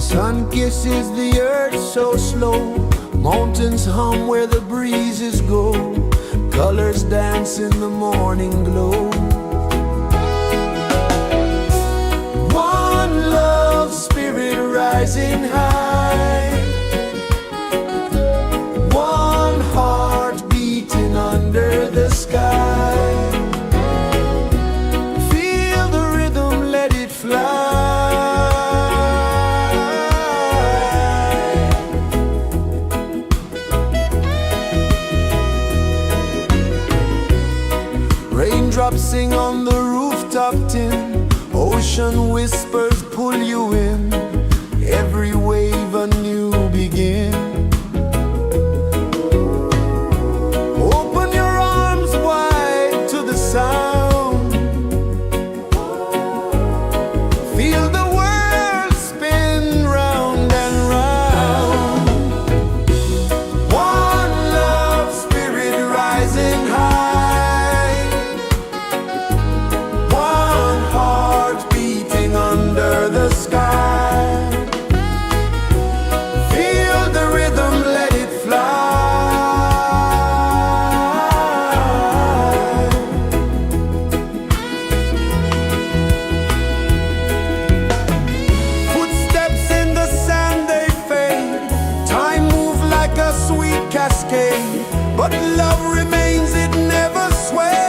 Sun kisses the earth so slow, mountains hum where the breezes go, colors dance in the morning glow. One love spirit rising high, one heart beating under the sky. Feel the rhythm, let it fly. Raindrops sing on the rooftop tin, ocean whispers pull you in, every wave a new begin. Open your arms wide to the sound, feel the world spin round and round. One love spirit rising high, one heart beating under the sky. Feel the rhythm, let it fly. Footsteps in the sand, they fade. Time moves like a sweet cascade, but love remains, it never sways.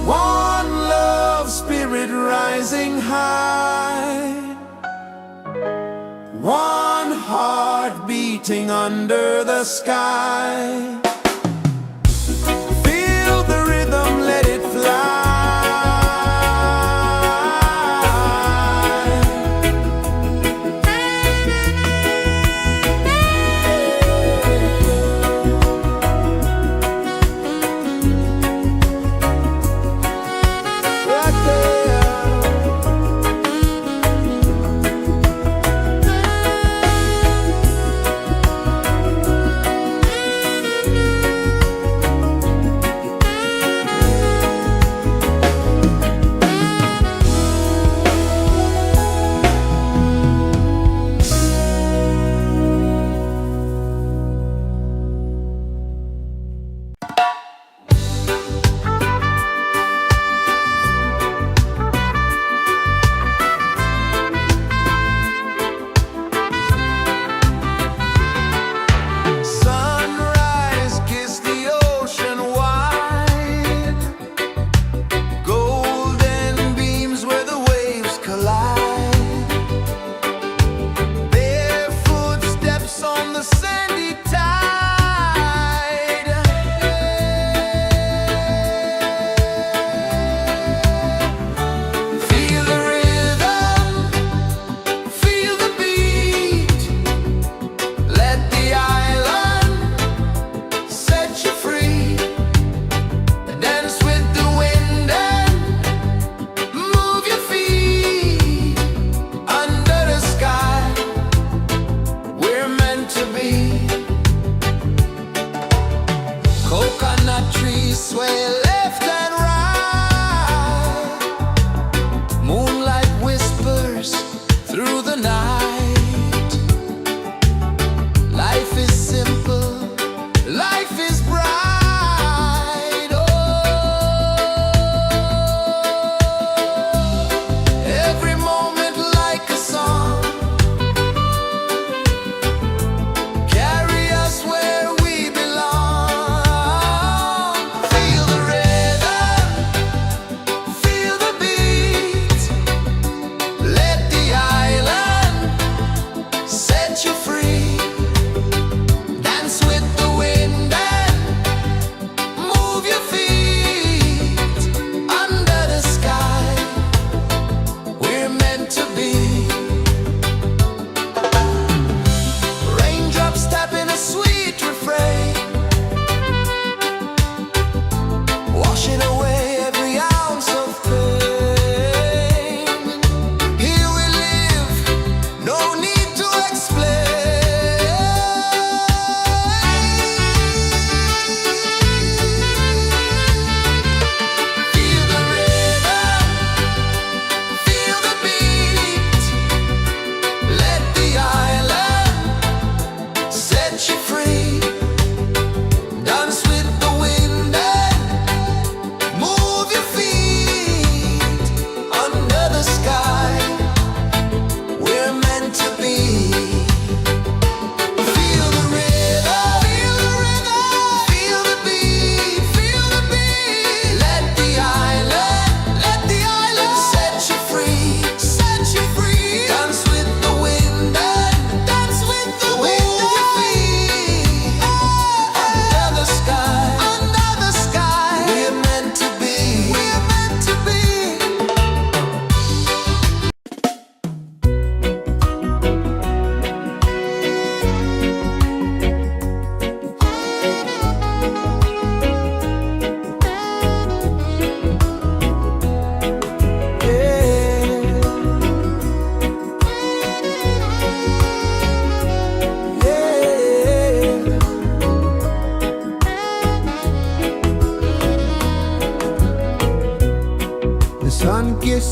One love spirit rising high, one heart beating under the sky. Feel the rhythm, let it fly. Right there. Sunrise, kiss the ocean wide, golden beams where the waves collide, barefoot steps on the sandy tide. Feel the rhythm, feel the beat, let the island set you free. Dance with the wind and move your feet under the sky. We're meant to be. Coconut trees sway left and right, moonlight whispers through the night. Life is simple, life is bright. Oh, every moment like a song, carry us where we belong. Feel the rhythm.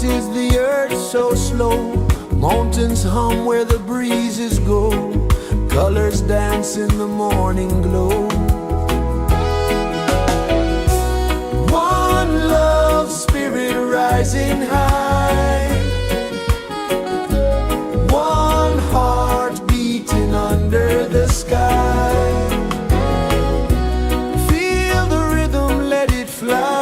pulses the earth so slow. Mountains hum where the breezes go. Colors dance in the morning glow. One love, spirit rising high. One heart beating under the sky. Feel the rhythm, let it fly.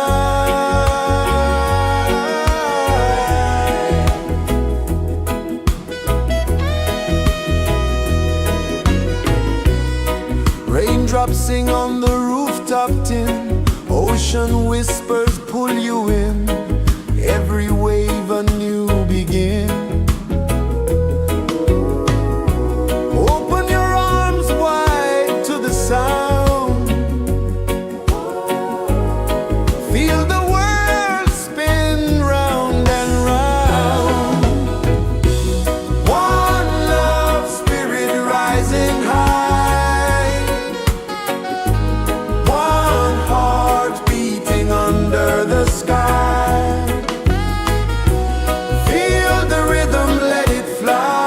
Raindrops sing on the rooftop tin. Ocean whispers pull you in. Every wave a new begin. Open your arms wide to the sound. Feel the world spin round and round. One love, spirit rising high. One heart beating under the sky. Feel the rhythm, let it fly.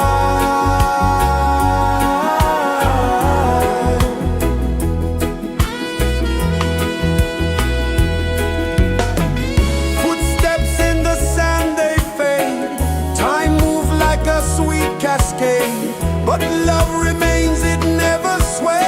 Footsteps in the sand, they fade. Time moves like a sweet cascade. But love remains, it never sways.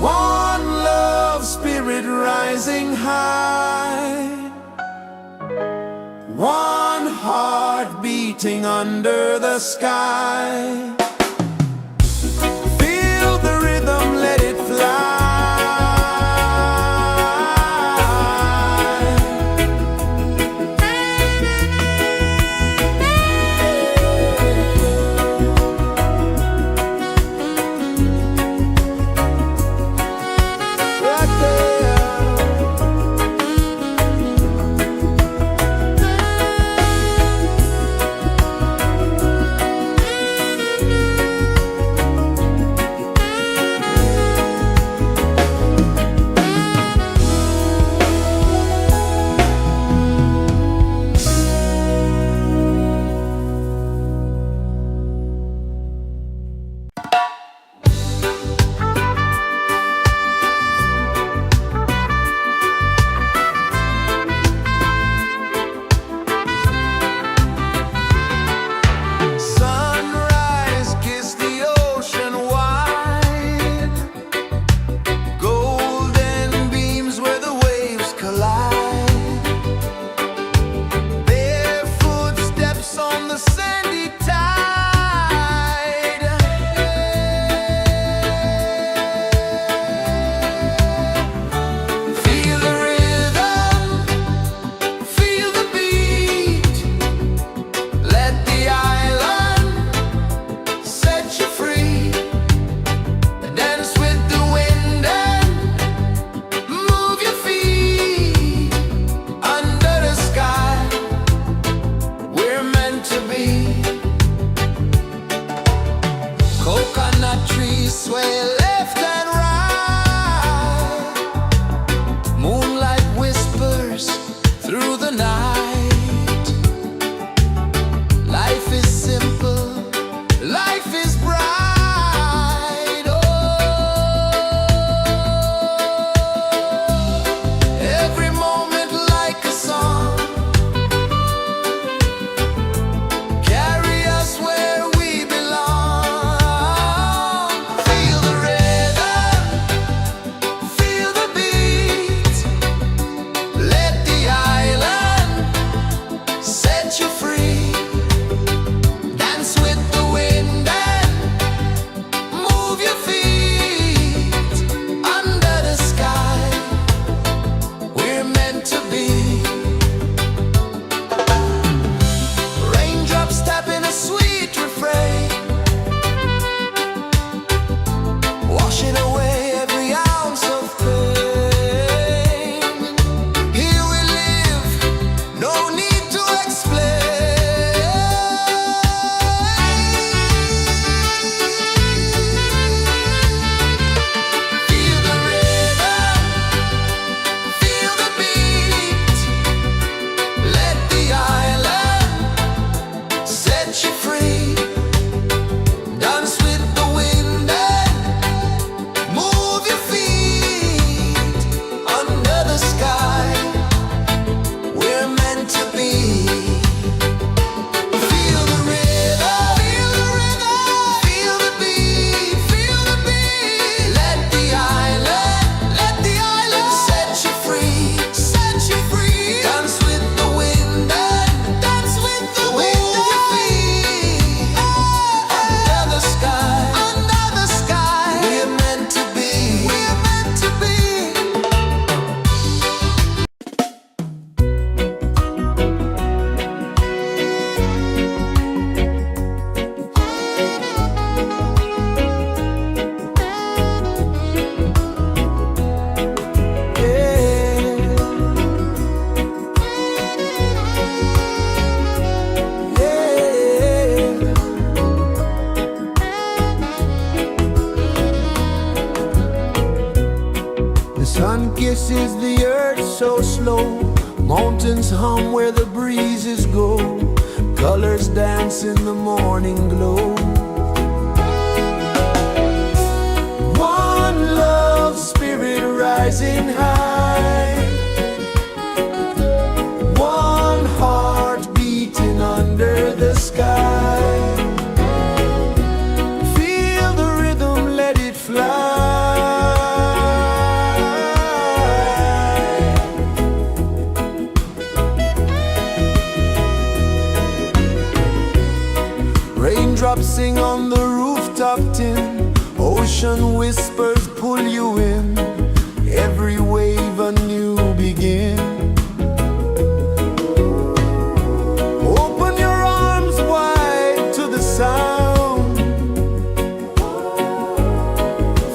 One love, spirit rising high. One heart beating under the sky. Feel the rhythm, let it fly. Right there. Sun kisses the earth so slow, mountains hum where the breezes go, colors dance in the morning glow. One love spirit rising high, one heart beating under the sky. Feel the rhythm, let it fly. Raindrops sing on the rooftop tin, ocean whispers pull you in, every wave a new begin. Open your arms wide to the sound,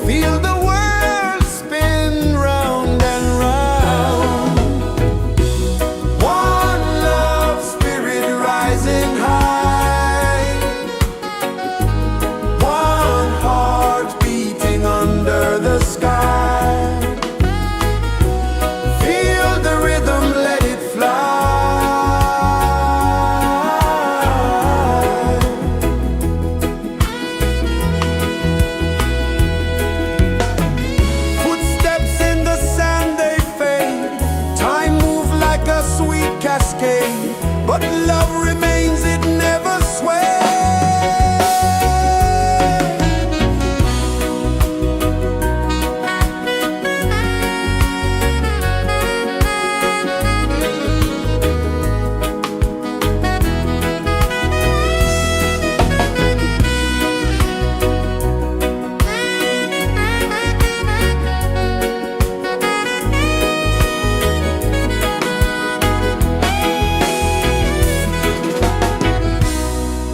feel the world spin round and round. One love spirit rising high, one heart beating under the sky. Feel the rhythm, let it fly. Footsteps in the sand, they fade. Time moves like a sweet cascade, but love remains, it never sways.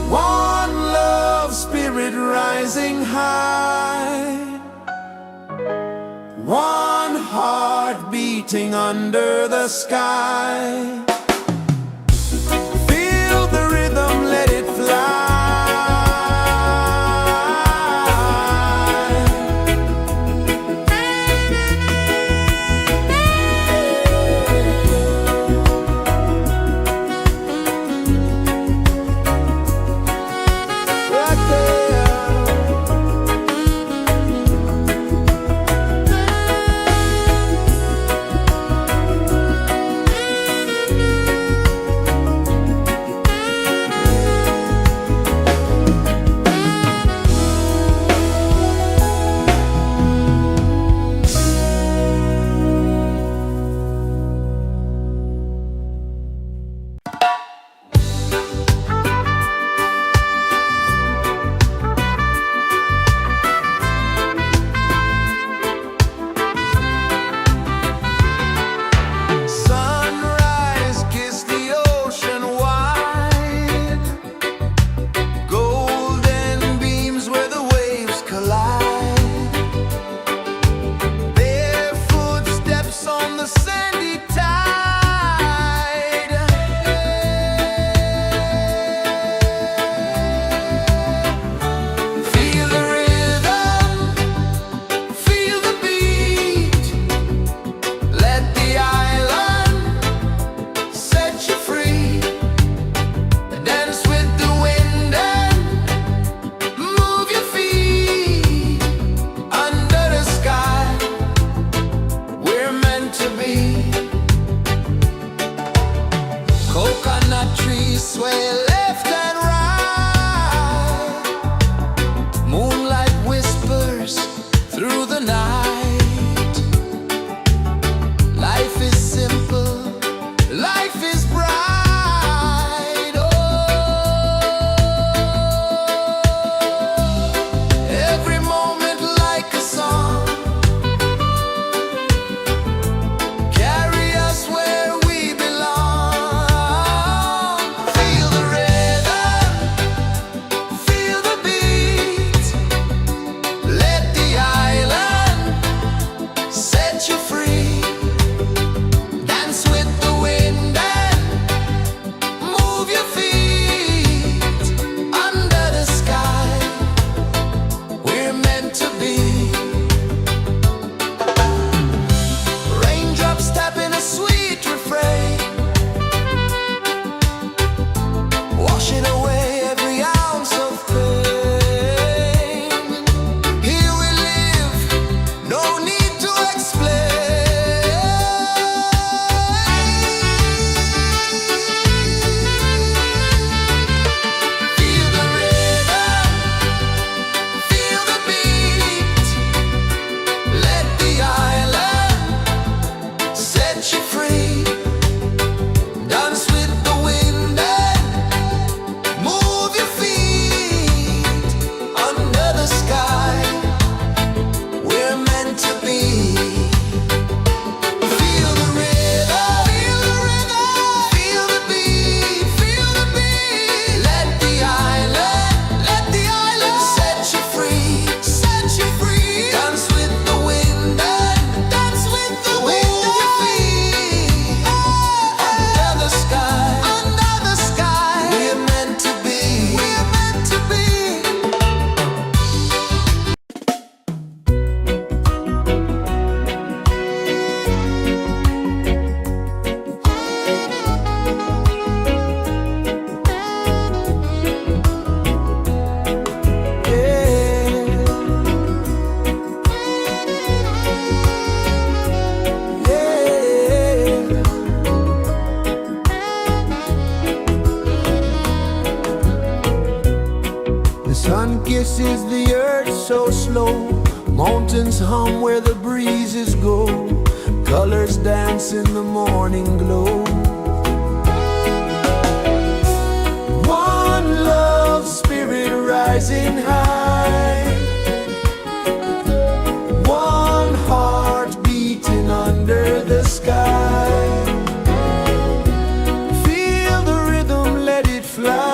One love spirit rising high, one heart beating under the sky. Feel the rhythm, let it fly. Right there. pulses the earth so slow. Mountains hum where the breezes go. Colors dance in the morning glow. One love spirit rising high. One heart beating under the sky. Feel the rhythm, let it fly.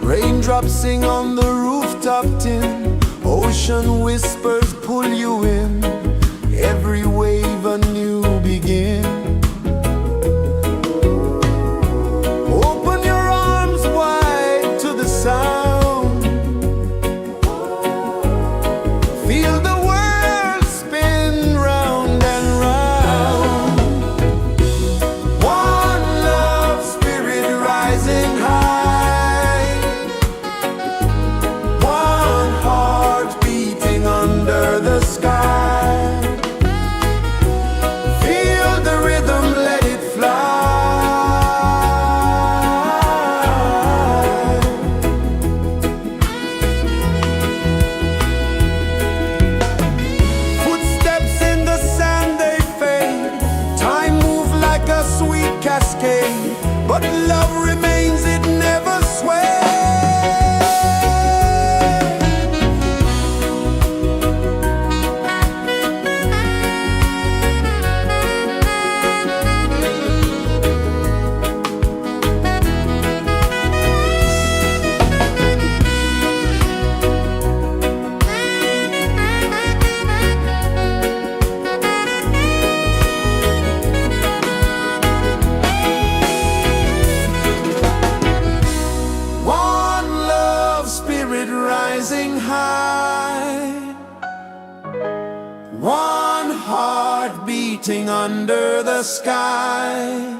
Raindrops sing on the rooftop tin. Ocean whispers pull you in. Every wave a new begin. Open your arms wide to the sound. Feel the world spin round and round. One love spirit rising high. One heart beating under the sky. Feel the rhythm, let it fly. Footsteps in the sand, they fade. Time moves like a sweet cascade, but love remains, it never sways. One love spirit rising high. One heart beating under the sky.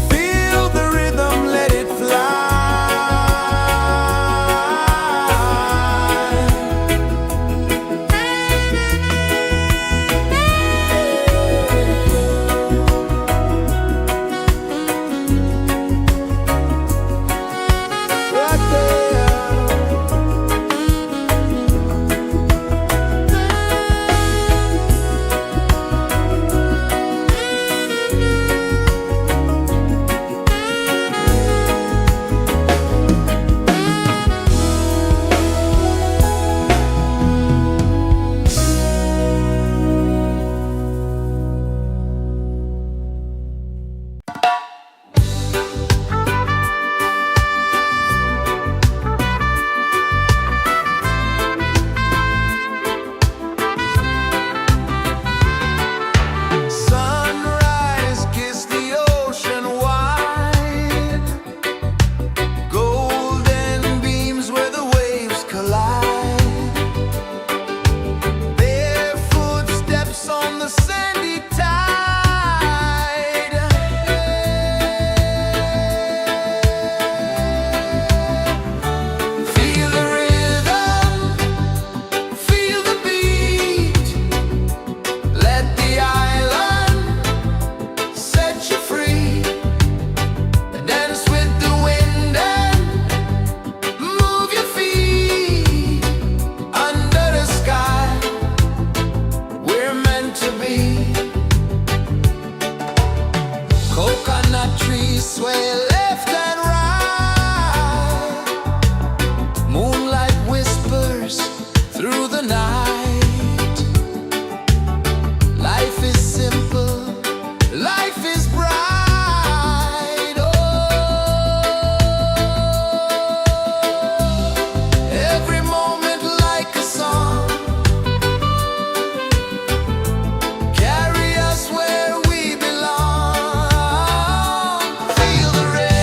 Feel the rhythm, let it fly. Right there. Sunrise, kiss the ocean wide. Golden beams where the waves collide. Bare footsteps on the sandy tide. Feel the rhythm, feel the beat. Let the island set you free. Dance with the wind and move your feet. Under the sky, we're meant to be. Coconut trees sway left and right. Moonlight whispers through the night. Life is simple, life is bright. Oh, every moment like a song. Carry us where we belong. Feel the rhythm.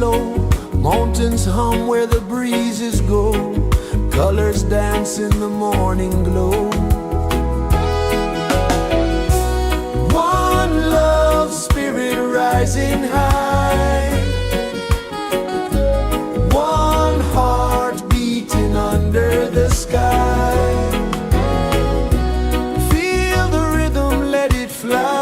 flow, mountains hum where the breezes go, colors dance in the morning glow. One love spirit rising high, one heart beating under the sky. Feel the rhythm, let it fly.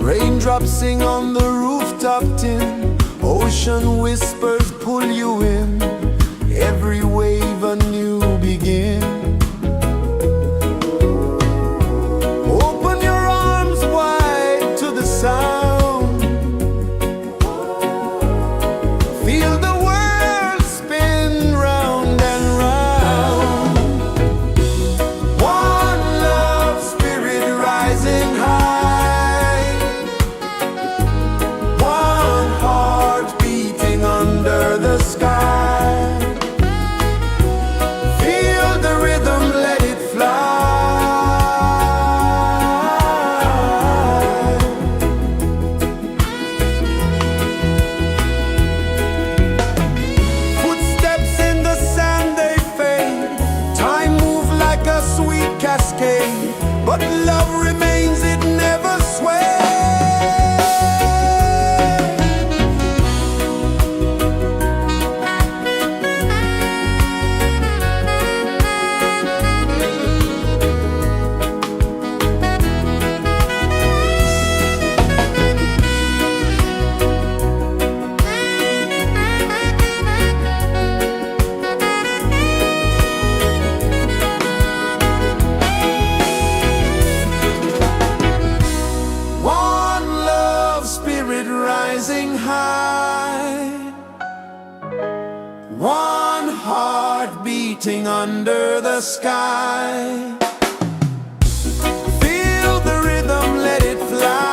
Raindrops sing on the rooftop tin, ocean whispers pull you in, every wave a new begin. Open your arms wide to the sound, feel the world spin round and round. One love spirit rising high, one heart beating under the sky. Feel the rhythm, let it fly. Footsteps in the sand, they fade. Time moves like a sweet cascade, but love remains, it never sways. One love spirit rising high, one heart beating under the sky. Feel the rhythm, let it fly.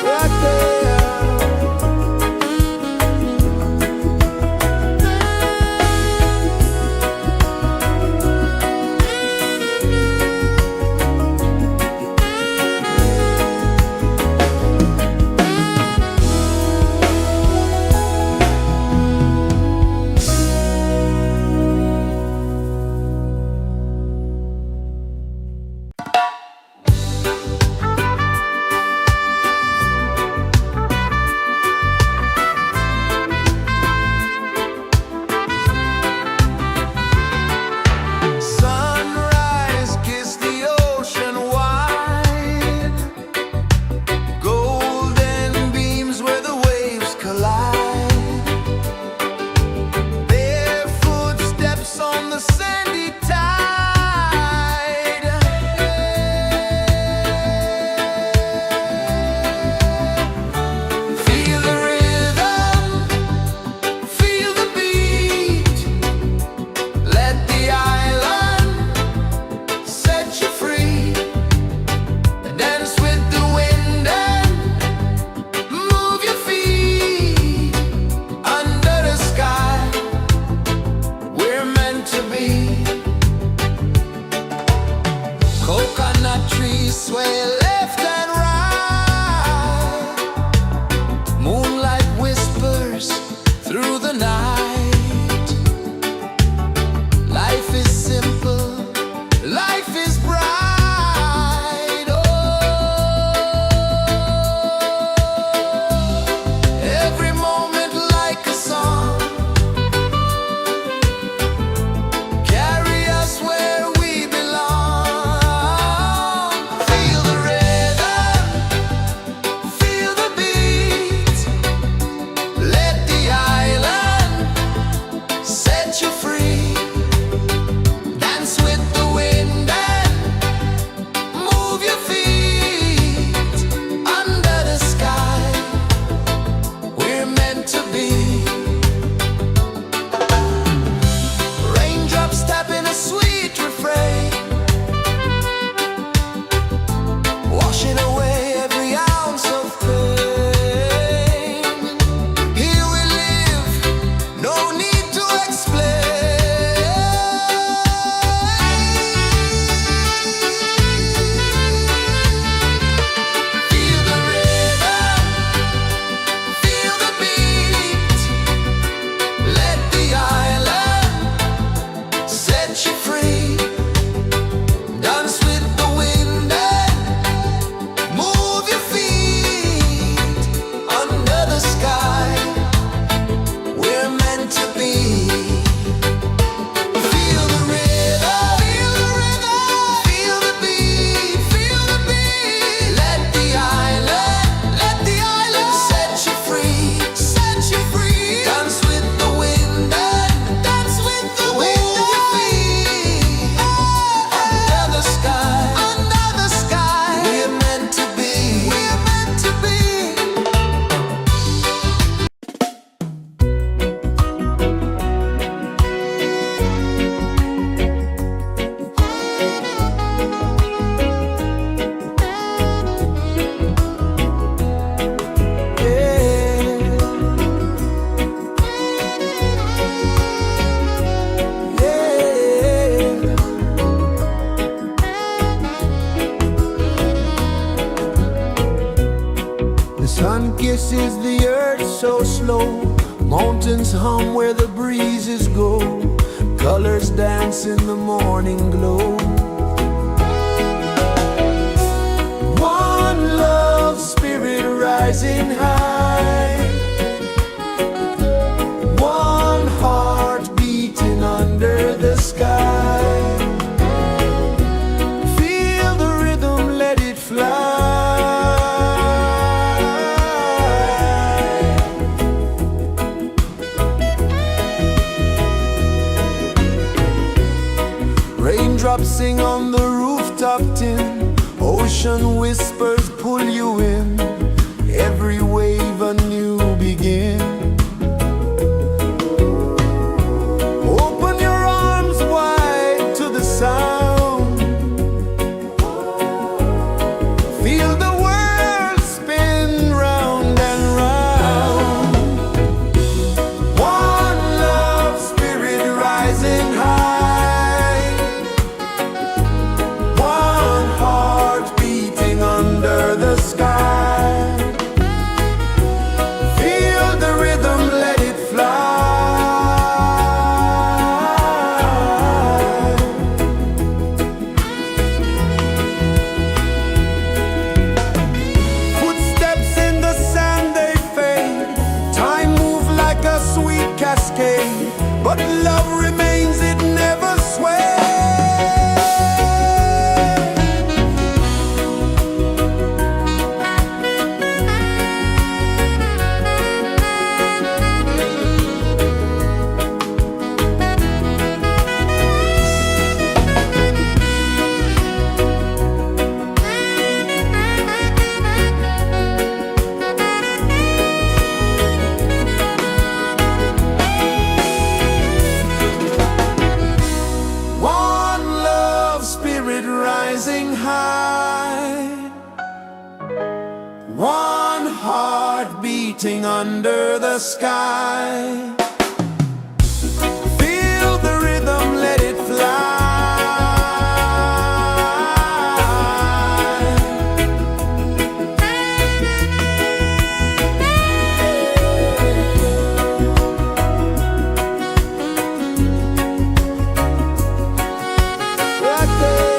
Right there. The sun kisses the earth so slow. Mountains hum where the breezes go. Colors dance in the morning glow. One love spirit rising high. One heart beating under the sky. Feel the rhythm, let it fly. Raindrops sing on the rooftop tin. Ocean whispers pull you in. Every wave a new begin. Open your arms wide to the sound. Feel the world spin round and round. One love spirit rising high. One heart beating under the sky. Feel the rhythm, let it fly. Footsteps in the sand, they fade. Time moves like a sweet cascade. But love remains, it never sways. One love spirit rising high. One heart beating under the sky. Feel the rhythm, let it fly. Right there.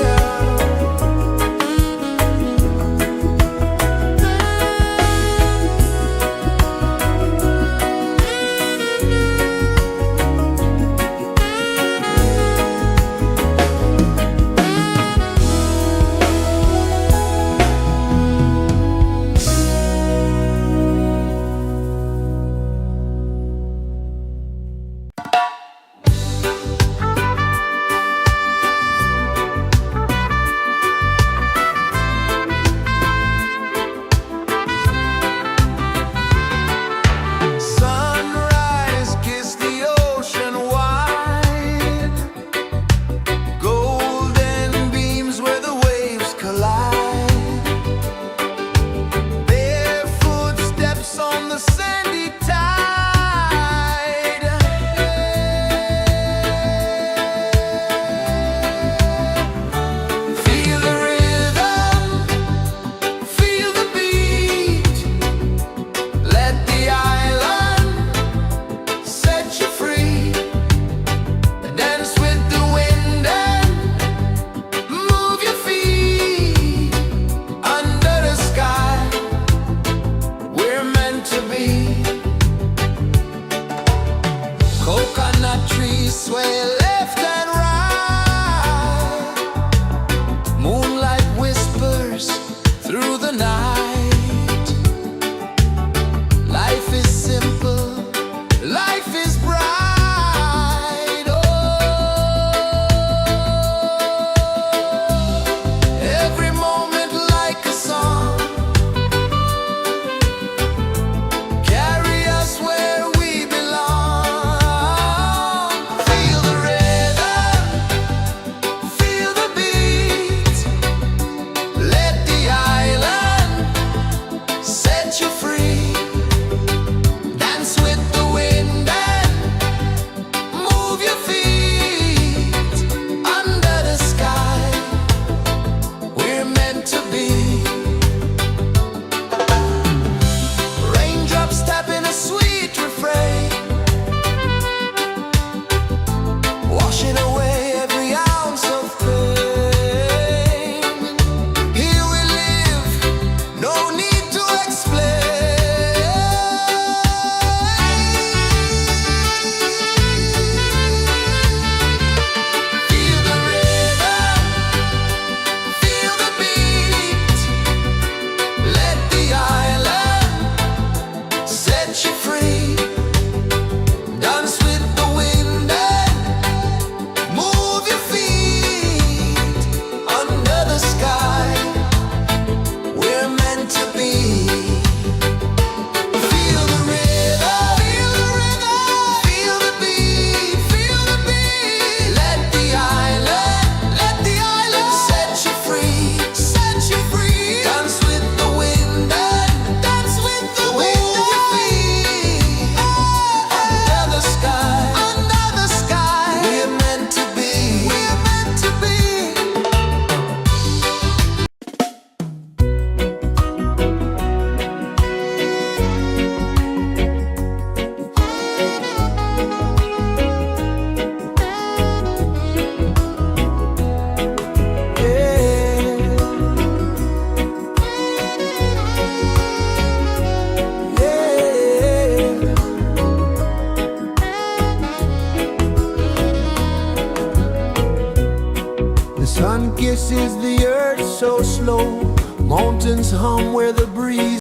pulses the earth so slow. Mountains hum where the breeze